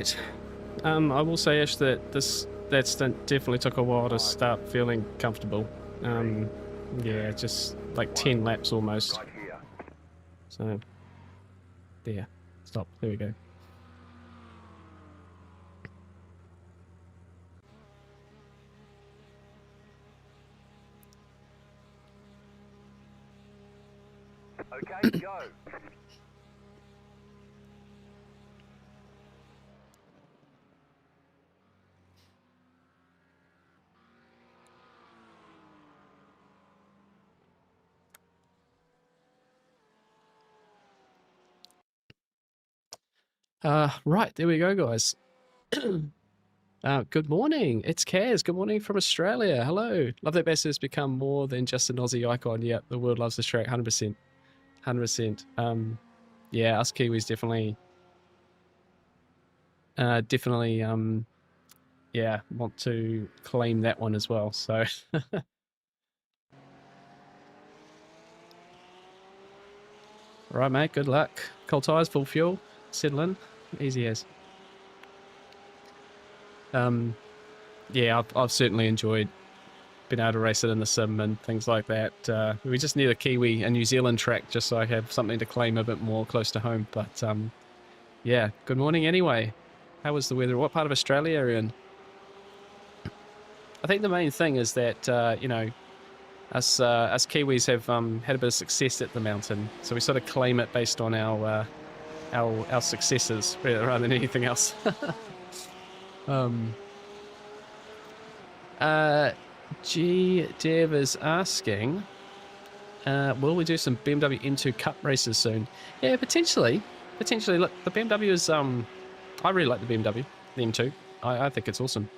right. I will say, Ash, that that stint definitely took a while to start feeling comfortable. Yeah, just like 10 laps almost. Right here. So, there. Stop. There we go. Okay, go. Right, there we go, guys. Good morning. It's Kaz. Good morning from Australia. Hello. Love that Bass has become more than just an Aussie icon. Yep, the world loves the Trak. 100%. 100%. Yeah, us Kiwis definitely, yeah, want to claim that one as well. So, right, mate. Good luck. Cold tires, full fuel. Settle in. Easy as. Yeah, I've certainly enjoyed being able to race it in the sim and things like that. We just need a Kiwi, a New Zealand track, just so I have something to claim a bit more close to home. But yeah, good morning anyway. How was the weather? What part of Australia are you in? I think the main thing is that you know, us Kiwis have had a bit of success at the mountain, so we sort of claim it based on our successes rather than anything else. G Dev is asking, will we do some BMW M2 Cup races soon? Yeah, potentially. Potentially. Look, the BMW is I really like the BMW, the M2. I think it's awesome.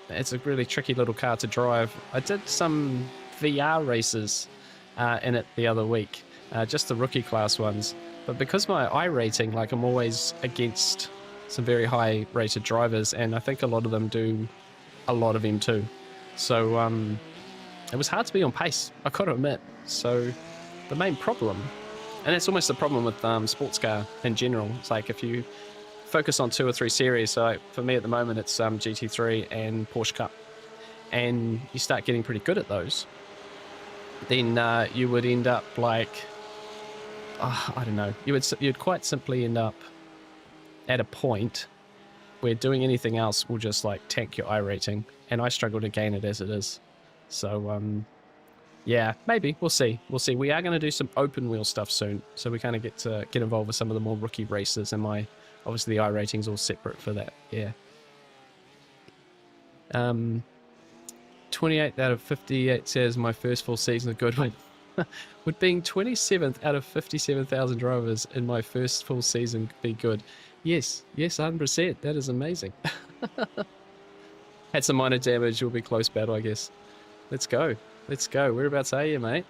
It's a really tricky little car to drive. I did some VR races in it the other week, just the rookie class ones. But because my iRating, like, I'm always against some very high rated drivers, and I think a lot of them do a lot of M2. So it was hard to be on pace, I gotta admit. So the main problem, and it's almost the problem with sports car in general, it's like if you focus on 2 or 3 series, so for me at the moment it's GT3 and Porsche Cup, and you start getting pretty good at those, then you would end up like, I don't know, you'd quite simply end up at a point where doing anything else will just like tank your iRating, and I struggle to gain it as it is. So yeah, maybe we'll see. We are going to do some open wheel stuff soon, so we kind of get involved with some of the more rookie races, and obviously the iRating's all separate for that. Yeah. 28th out of 58 says my first full season of Goodwin. Would being 27th out of 57,000 drivers in my first full season be good? Yes, 100%. That is amazing. Had some minor damage. Will be close battle, I guess. Let's go. Whereabouts are you, mate?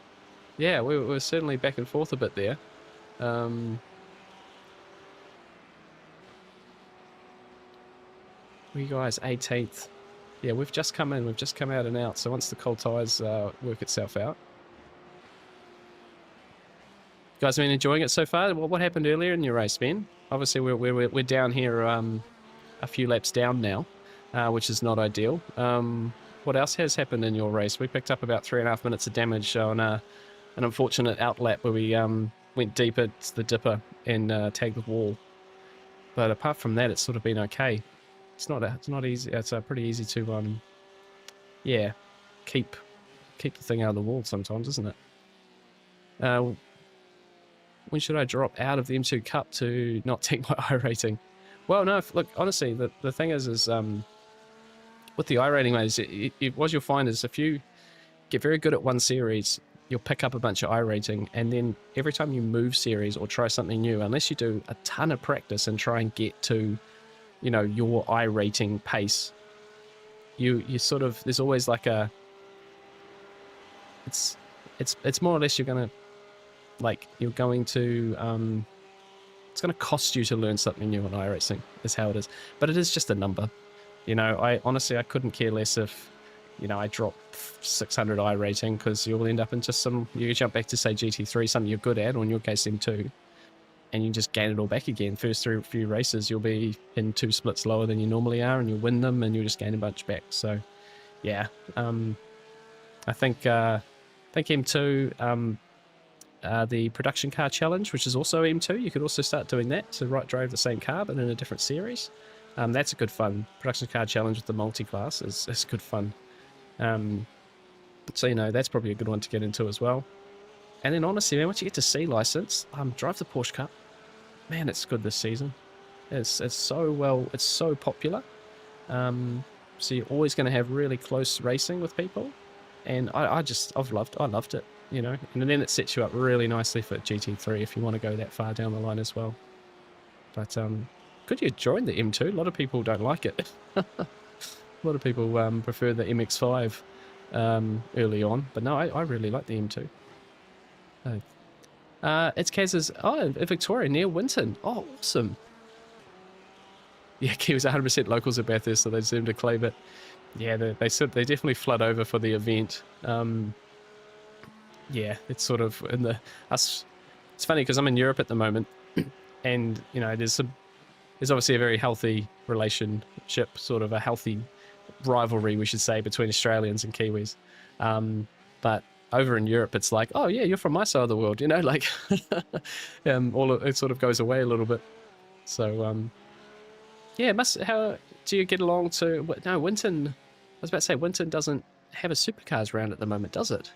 Yeah, we're certainly back and forth a bit there. Where you guys? 18th. Yeah, we've just come in. We've just come out and out. So once the cold tires work itself out. You guys have been enjoying it so far? What happened earlier in your race, Ben? Obviously, we're down here a few laps down now, which is not ideal. What else has happened in your race? We picked up about 3.5 minutes of damage on an unfortunate outlap where we went deep into the dipper and tagged the wall. But apart from that, it's sort of been okay. It's not easy. It's pretty easy to yeah, keep the thing out of the wall sometimes, isn't it? When should I drop out of the M2 Cup to not take my iRating? Well, no, look, honestly, the thing is with the iRating, mate, what you'll find is if you get very good at one series, you'll pick up a bunch of iRating, and then every time you move series or try something new, unless you do a ton of practice and try and get to, you know, your iRating pace, you sort of, there's always like a, it's more or less you're gonna, like, you're going to, it's going to cost you to learn something new on iRacing, is how it is. But it is just a number. You know, I couldn't care less if, you know, I drop 600 iRating, because you'll end up in just you jump back to, say, GT3, something you're good at, or in your case M2, and you just gain it all back again. First few races, you'll be in 2 splits lower than you normally are, and you'll win them, and you'll just gain a bunch back. So, yeah, I think M2, the production car challenge, which is also M2, you could also start doing that to drive the same car, but in a different series. That's a good fun. Production car challenge with the multi-class is good fun. So, you know, that's probably a good one to get into as well. And then honestly, man, once you get to C license, drive the Porsche Cup. Man, it's good this season. It's so popular. So you're always going to have really close racing with people, and I loved it, you know. And then it sets you up really nicely for GT3 if you want to go that far down the line as well. But could you join the M2? A lot of people don't like it. A lot of people prefer the MX5 early on, but no, I really like the M2. It's Kaz's, Victoria, near Winton. Oh, awesome. Yeah, Kiwis 100% locals at Bathurst, so they seem to claim it. Yeah, they definitely flood over for the event. Yeah, it's sort of in the us. It's funny because I'm in Europe at the moment, and you know there's obviously a very healthy relationship, sort of a healthy rivalry, we should say, between Australians and Kiwis. But over in Europe, it's like, oh yeah, you're from my side of the world, you know, like it sort of goes away a little bit. So yeah, how do you get along to? No, Winton. I was about to say Winton doesn't have a supercars round at the moment, does it?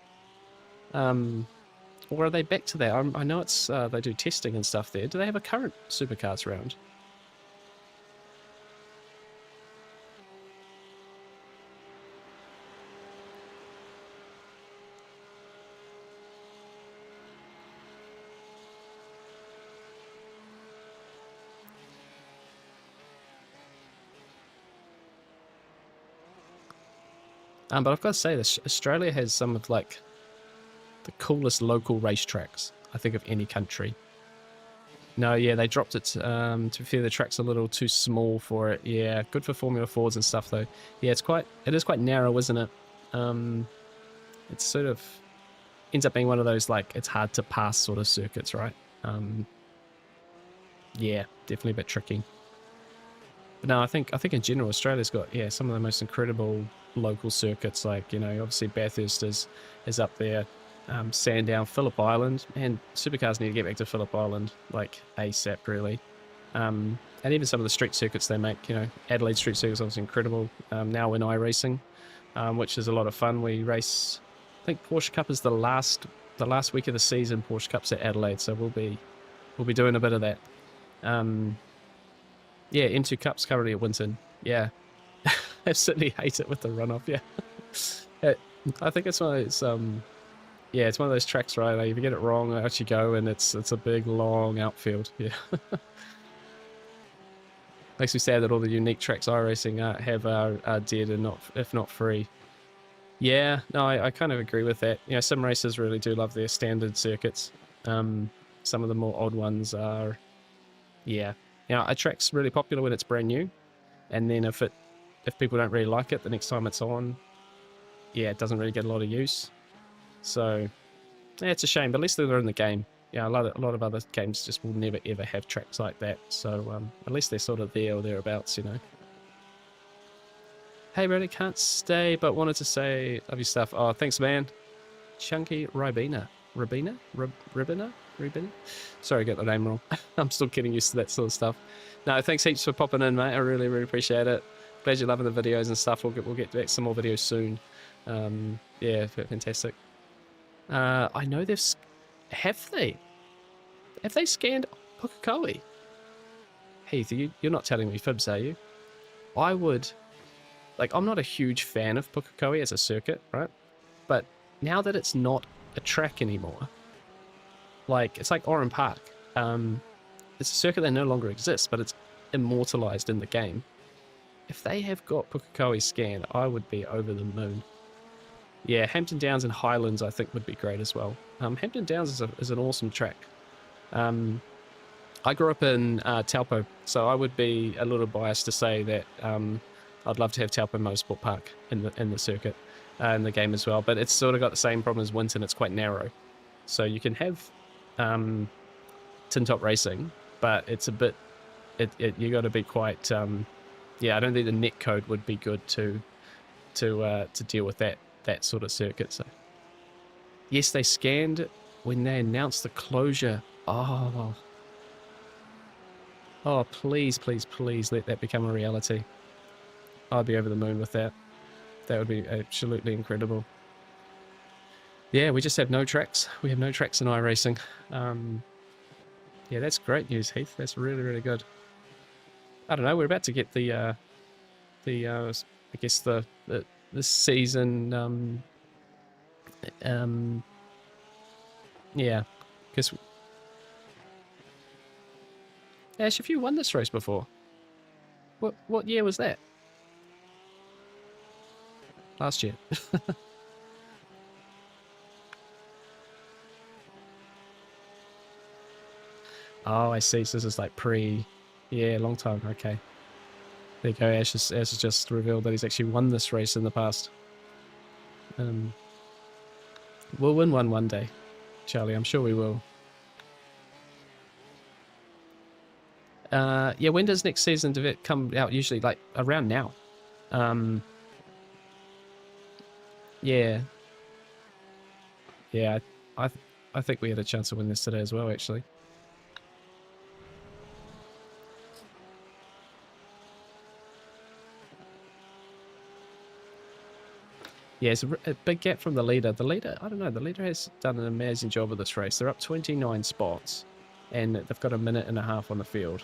Or are they back to that? I know it's they do testing and stuff there. Do they have a current supercars round? But I've got to say this, Australia has some of like the coolest local racetracks, I think, of any country. No, yeah, they dropped it. To be fair, the track's a little too small for it. Yeah, good for Formula 4s and stuff though. Yeah, it is quite narrow, isn't it? It sort of ends up being one of those, like, it's hard to pass sort of circuits, right? Yeah, definitely a bit tricky. But no, I think in general, Australia's got, yeah, some of the most incredible local circuits. Like, you know, obviously Bathurst is up there. Sandown, Phillip Island, and supercars need to get back to Phillip Island like ASAP, really. And even some of the street circuits they make, you know, Adelaide street circuits obviously incredible. Now in iRacing, which is a lot of fun. We race, I think Porsche Cup is the last week of the season. Porsche Cup's at Adelaide, so we'll be doing a bit of that. Yeah, M2 Cup's currently at Winton. Yeah, absolutely hate it with the runoff. Yeah, I think it's one of those. Yeah, it's one of those tracks, right? Like if you get it wrong, out you go, and it's a big long outfield. Yeah. Makes me sad that all the unique tracks iRacing have are dead and if not free. Yeah, no, I kind of agree with that. You know, some racers really do love their standard circuits. Some of the more odd ones are, yeah. Now, a track's really popular when it's brand new, and then if people don't really like it, the next time it's on, yeah, it doesn't really get a lot of use. So, yeah, it's a shame, but at least they're in the game. Yeah, a lot of other games just will never ever have tracks like that. So at least they're sort of there or thereabouts, you know. Hey, Brady, can't stay, but wanted to say love your stuff. Oh, thanks, man. Chunky Ribena. Sorry, I got the name wrong. I'm still getting used to that sort of stuff. No, thanks heaps for popping in, mate. I really appreciate it. Glad you're loving the videos and stuff. We'll get back some more videos soon. Yeah, fantastic. I know have they scanned Pukekohe? Heath, you're not telling me fibs, are you? I would, like, I'm not a huge fan of Pukekohe as a circuit, right? But now that it's not a track anymore, like, it's like Oran Park. It's a circuit that no longer exists, but it's immortalized in the game. If they have got Pukekohe scanned, I would be over the moon. Yeah, Hampton Downs and Highlands I think would be great as well. Hampton Downs is an awesome track. I grew up in Taupo, so I would be a little biased to say that I'd love to have Taupo Motorsport Park in the circuit, in the game as well. But it's sort of got the same problem as Winton. It's quite narrow, so you can have tin top racing, but it's a bit. You got to be quite. Yeah, I don't think the net code would be good to deal with that sort of circuit. So yes, they scanned when they announced the closure. Oh, oh, please, please, please let that become a reality. I'd be over the moon with that. That would be absolutely incredible. Yeah, we just have no tracks. We have no tracks in iRacing. Yeah, that's great news, Heath. That's really, really good. I don't know. We're about to get I guess the this season. Yeah, because Ash, have you won this race before? What year was that? Last year. Oh, I see. So this is like pre. Yeah, long time. Okay. There you go. Ash has just revealed that he's actually won this race in the past. We'll win one day, Charlie. I'm sure we will. Yeah, when does next season come out? Usually, like around now. Yeah, yeah. I think we had a chance to win this today as well, actually. Yeah, it's a big gap from the leader. The leader, I don't know, the leader has done an amazing job of this race. They're up 29 spots, and they've got a minute and a half on the field.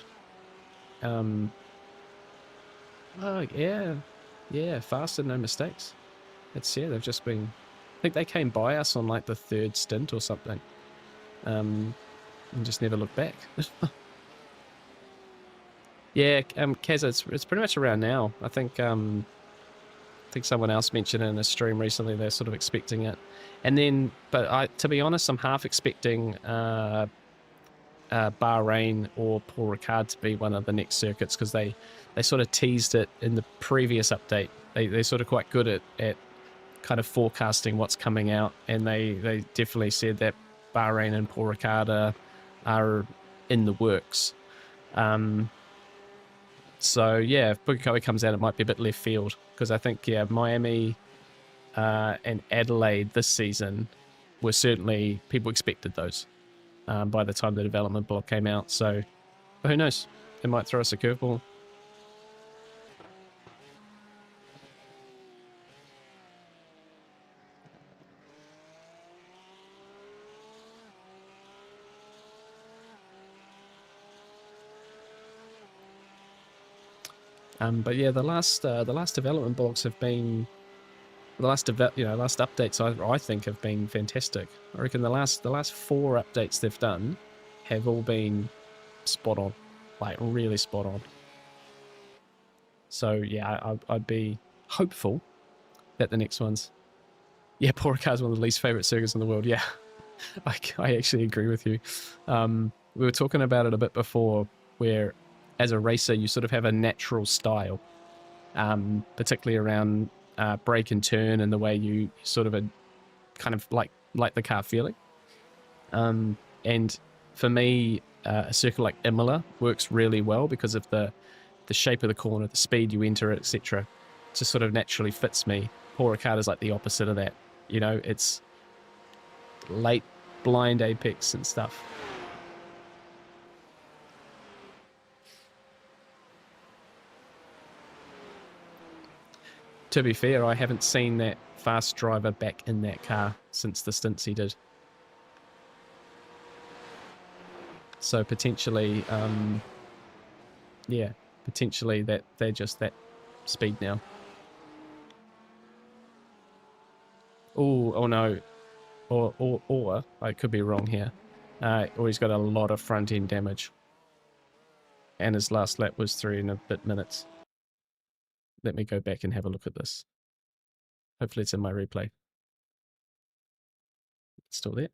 Oh, yeah. Yeah, fast and no mistakes. Yeah, they've just been... I think they came by us on, like, the third stint or something. And just never looked back. Yeah, Kaz, it's pretty much around now. I think someone else mentioned it in a stream recently. They're sort of expecting it, and then, but to be honest, I'm half expecting Bahrain or Paul Ricard to be one of the next circuits, because they sort of teased it in the previous update. They're sort of quite good at kind of forecasting what's coming out, and they definitely said that Bahrain and Paul Ricard are in the works. So yeah, if Bukakoa comes out, it might be a bit left field, because I think, yeah, Miami and Adelaide this season were certainly, people expected those by the time the development block came out. So who knows? They might throw us a curveball. But yeah, the last development blocks have been last updates. I think have been fantastic. I reckon the last 4 updates they've done have all been spot on, like really spot on. So yeah, I'd be hopeful that the next ones. Yeah, Paul Ricard's one of the least favorite circuits in the world. Yeah, I actually agree with you. We were talking about it a bit before, where as a racer you sort of have a natural style, particularly around brake and turn, and the way you sort of kind of like the car feeling. And for me, a circuit like Imola works really well because of the shape of the corner, the speed you enter it, etc. It just sort of naturally fits me. Paul Ricard is like the opposite of that. You know, it's late blind apex and stuff. To be fair, I haven't seen that fast driver back in that car since the stints he did. So potentially, yeah, potentially that they're just that speed now. Oh no, or I could be wrong here. Or he's got a lot of front end damage, and his last lap was 3 and a bit minutes. Let me go back and have a look at this. Hopefully it's in my replay. It's still there.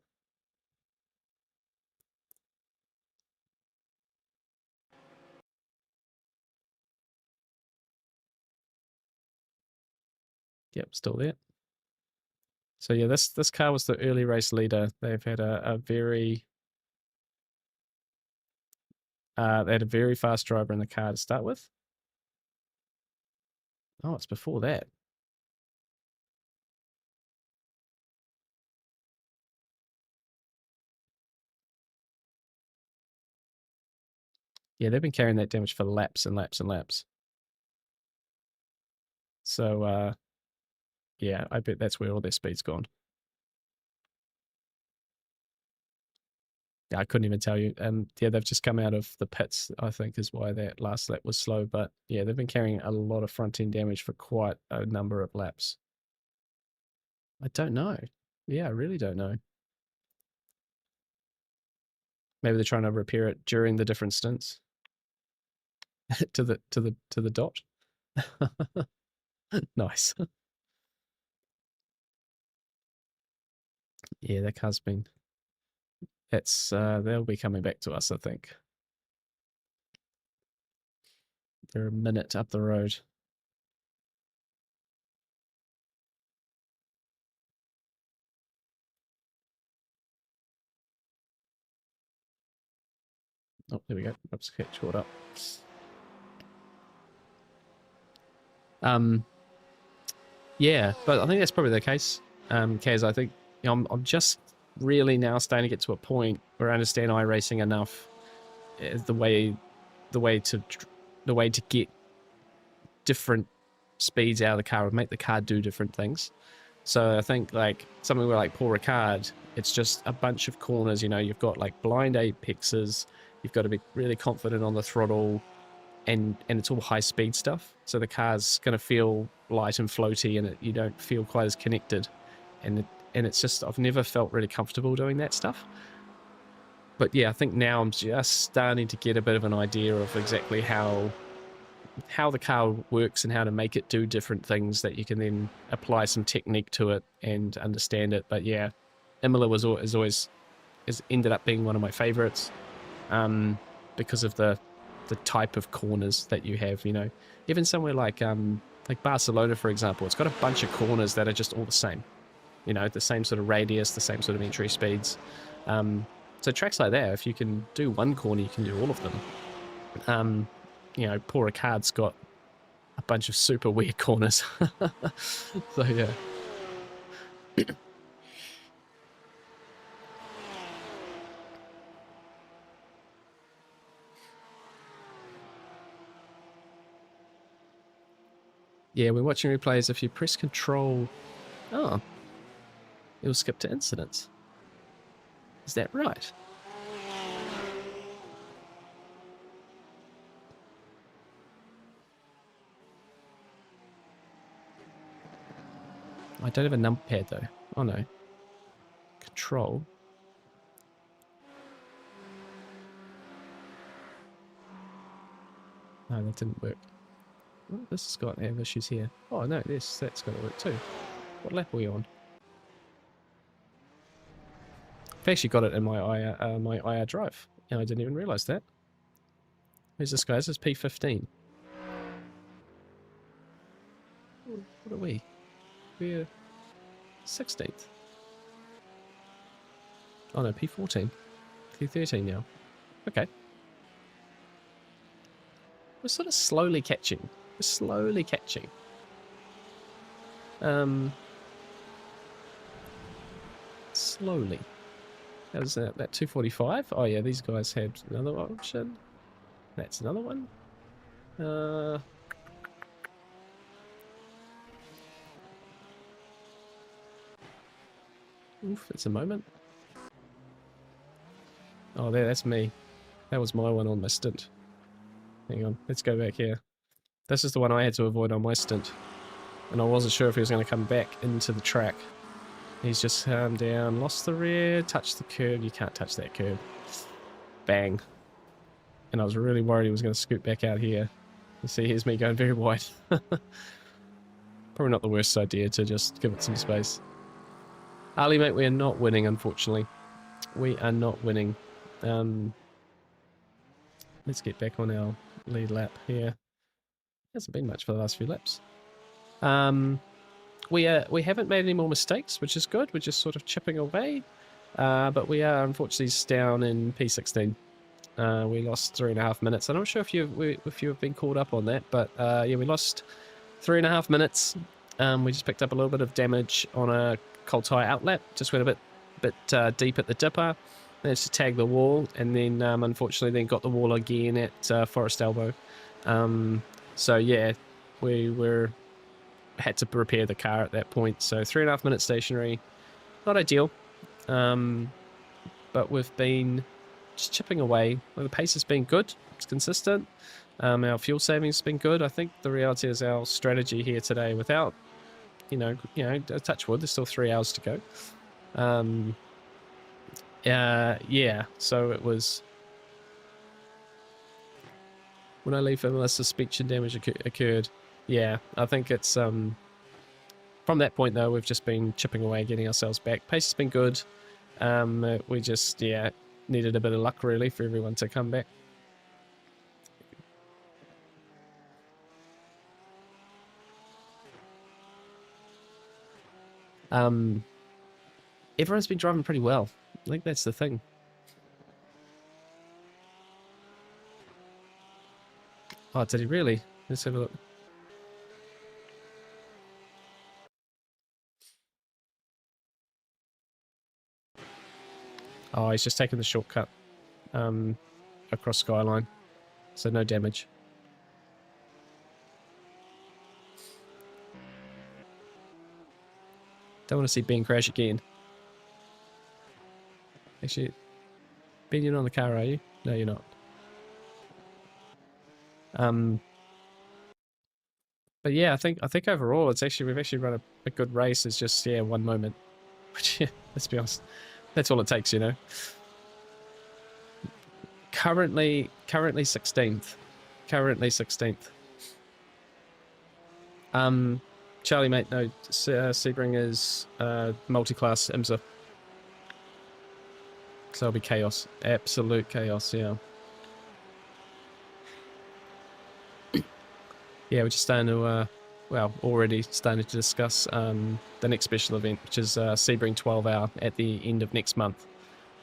Yep, still there. So yeah, this car was the early race leader. They've had a very They had a very fast driver in the car to start with. Oh, it's before that. Yeah, they've been carrying that damage for laps and laps and laps. So, yeah, I bet that's where all their speed's gone. Yeah, I couldn't even tell you. Yeah, they've just come out of the pits, I think, is why that last lap was slow. But yeah, they've been carrying a lot of front end damage for quite a number of laps. I don't know. Yeah, I really don't know. Maybe they're trying to repair it during the different stints to the dot. Nice. Yeah, that car's been. It's they'll be coming back to us, I think. They're a minute up the road. Oh, there we go. Oops, get caught up. Yeah, but I think that's probably the case. Kaz, I think I'm just really now starting to get to a point where I understand iRacing enough, the way to get different speeds out of the car and make the car do different things. So I think like something where like Paul Ricard, it's just a bunch of corners. You know, you've got like blind apexes. You've got to be really confident on the throttle, and it's all high speed stuff. So the car's going to feel light and floaty, and you don't feel quite as connected. And it's just, I've never felt really comfortable doing that stuff. But yeah, I think now I'm just starting to get a bit of an idea of exactly how the car works and how to make it do different things that you can then apply some technique to it and understand it. But yeah, Imola has ended up being one of my favorites, because of the type of corners that you have. You know, even somewhere like Barcelona, for example, it's got a bunch of corners that are just all the same. You know, the same sort of radius, the same sort of entry speeds. So tracks like that, if you can do one corner, you can do all of them. You know, Paul Ricard's got a bunch of super weird corners. So yeah. Yeah, we're watching replays. If you press control, oh, it will skip to incidents. Is that right? I don't have a numpad though. Oh no. Control. No, that didn't work. Oh, this has got issues here. Oh no, that's got to work too. What lap are we on? I've actually got it in my IR drive, and I didn't even realise that. Who's this guy? This is P15. What are we? We're 16th. Oh no, P14. P13 now. Okay. We're sort of slowly catching. We're slowly catching. Slowly. How's that? That 245? Oh yeah, these guys had another option. That's another one. Oof, it's a moment. Oh, that's me. That was my one on my stint. Hang on, let's go back here. This is the one I had to avoid on my stint. And I wasn't sure if he was going to come back into the track. He's just calmed down, lost the rear, touched the curb. You can't touch that curb. Bang. And I was really worried he was going to scoot back out here. You see, here's me going very wide. Probably not the worst idea to just give it some space. Ali, mate, we are not winning, unfortunately. We are not winning. Let's get back on our lead lap here. Hasn't been much for the last few laps. We haven't made any more mistakes, which is good. We're just sort of chipping away. But we are unfortunately down in P16. We lost 3.5 minutes. I'm not sure if you've been caught up on that, but yeah, we lost 3.5 minutes. We just picked up a little bit of damage on a cold tire outlet. Just went a bit deep at the dipper. Managed to tag the wall, and then unfortunately then got the wall again at Forest Elbow. So yeah, we had to repair the car at that point. So 3.5 minutes stationary, not ideal. But we've been just chipping away. Well, the pace has been good. It's consistent. Our fuel savings has been good. I think the reality is our strategy here today, without, you know, touch wood, there's still 3 hours to go. Yeah, so it was... When I leave him, a suspension damage occurred. Yeah, I think it's... From that point, though, we've just been chipping away, getting ourselves back. Pace has been good. We just, yeah, needed a bit of luck, really, for everyone to come back. Everyone's been driving pretty well. I think that's the thing. Oh, did he really? Let's have a look. Oh, he's just taken the shortcut across Skyline, so no damage. Don't want to see Ben crash again. Actually, Ben, you're not on the car, are you? No, you're not. But yeah, I think overall we've actually run a good race. It's just, yeah, one moment. Which, yeah, let's be honest, that's all it takes, you know. Currently 16th. Currently 16th. Charlie, mate, no, Sebring is multi-class IMSA. So it'll be chaos. Absolute chaos, yeah. Yeah, we're just starting to, well, already starting to discuss the next special event, which is Sebring 12 Hour at the end of next month.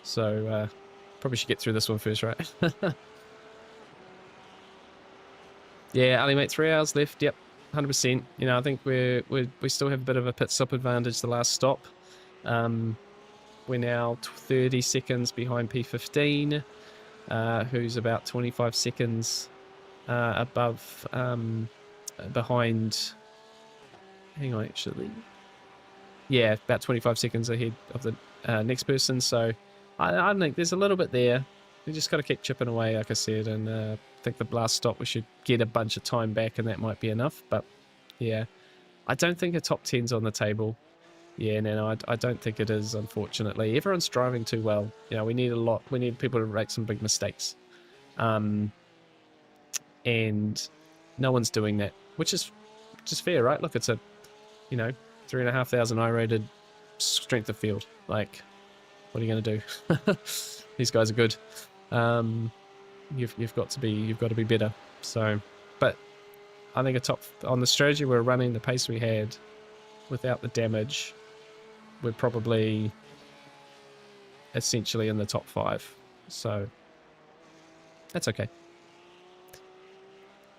So probably should get through this one first, right? Yeah, Ali, mate, 3 hours left. Yep, 100%. You know, I think we still have a bit of a pit stop advantage the last stop. We're now 30 seconds behind P15, who's about 25 seconds above, behind, hang on, actually. Yeah, about 25 seconds ahead of the next person. So I think there's a little bit there. We just got to keep chipping away, like I said, and I think the last stop we should get a bunch of time back, and that might be enough. But yeah, I don't think a top 10's on the table. Yeah, no, I don't think it is, unfortunately. Everyone's driving too well. You know, we need a lot. We need people to make some big mistakes. And no one's doing that, which is fair, right? Look, it's a, you know, 3,500 I-rated strength of field. Like, what are you going to do? These guys are good. You've got to be better. So, but I think on the strategy we're running, the pace we had, without the damage, we're probably essentially in the top 5. So that's okay.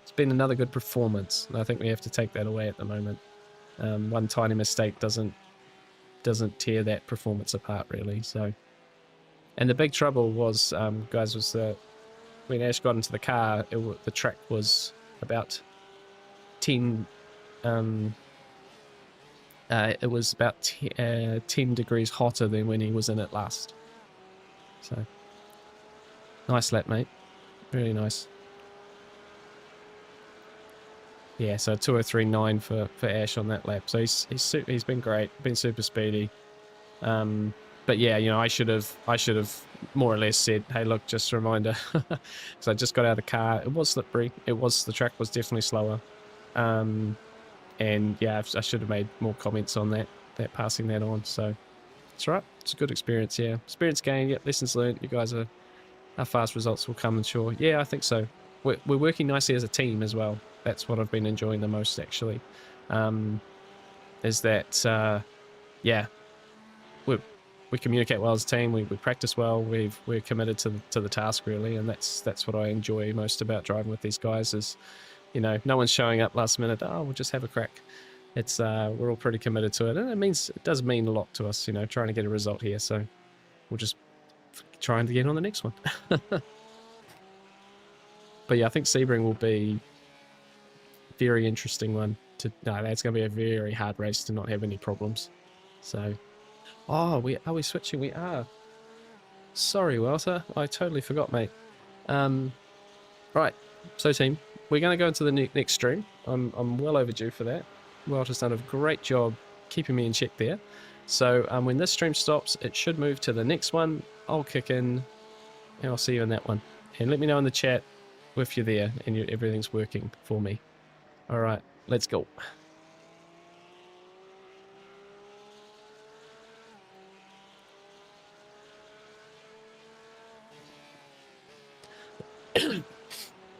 It's been another good performance, and I think we have to take that away at the moment. One tiny mistake doesn't tear that performance apart, really. So, and the big trouble was, guys, was that when Ash got into the car, the track was about 10. It was about 10 degrees hotter than when he was in it last. So, nice lap, mate. Really nice. Yeah, so 2:03.9 for Ash on that lap. So he's been great, been super speedy. But yeah, you know, I should have more or less said, hey, look, just a reminder, because I just got out of the car. It was slippery. The track was definitely slower. And yeah, I should have made more comments on that passing that on. So it's all right. It's a good experience. Yeah, experience gain. Yep, lessons learned. You guys are, how fast results will come, and sure. Yeah, I think so. We're working nicely as a team as well. That's what I've been enjoying the most, actually. Is that yeah, we communicate well as a team. We practice well. We're committed to the task really, and that's what I enjoy most about driving with these guys. Is, you know, no one's showing up last minute. Oh, we'll just have a crack. It's we're all pretty committed to it, and it does mean a lot to us. You know, trying to get a result here. So we'll just try to get on the next one. But yeah, I think Sebring will be a very interesting one. No, that's going to be a very hard race to not have any problems. So, oh, are we switching? We are. Sorry, Walter, I totally forgot, mate. Right, so team, we're going to go into the next stream. I'm well overdue for that. Walter's done a great job keeping me in check there. So when this stream stops, it should move to the next one. I'll kick in, and I'll see you in that one. And let me know in the chat if you're there and everything's working for me. All right, let's go.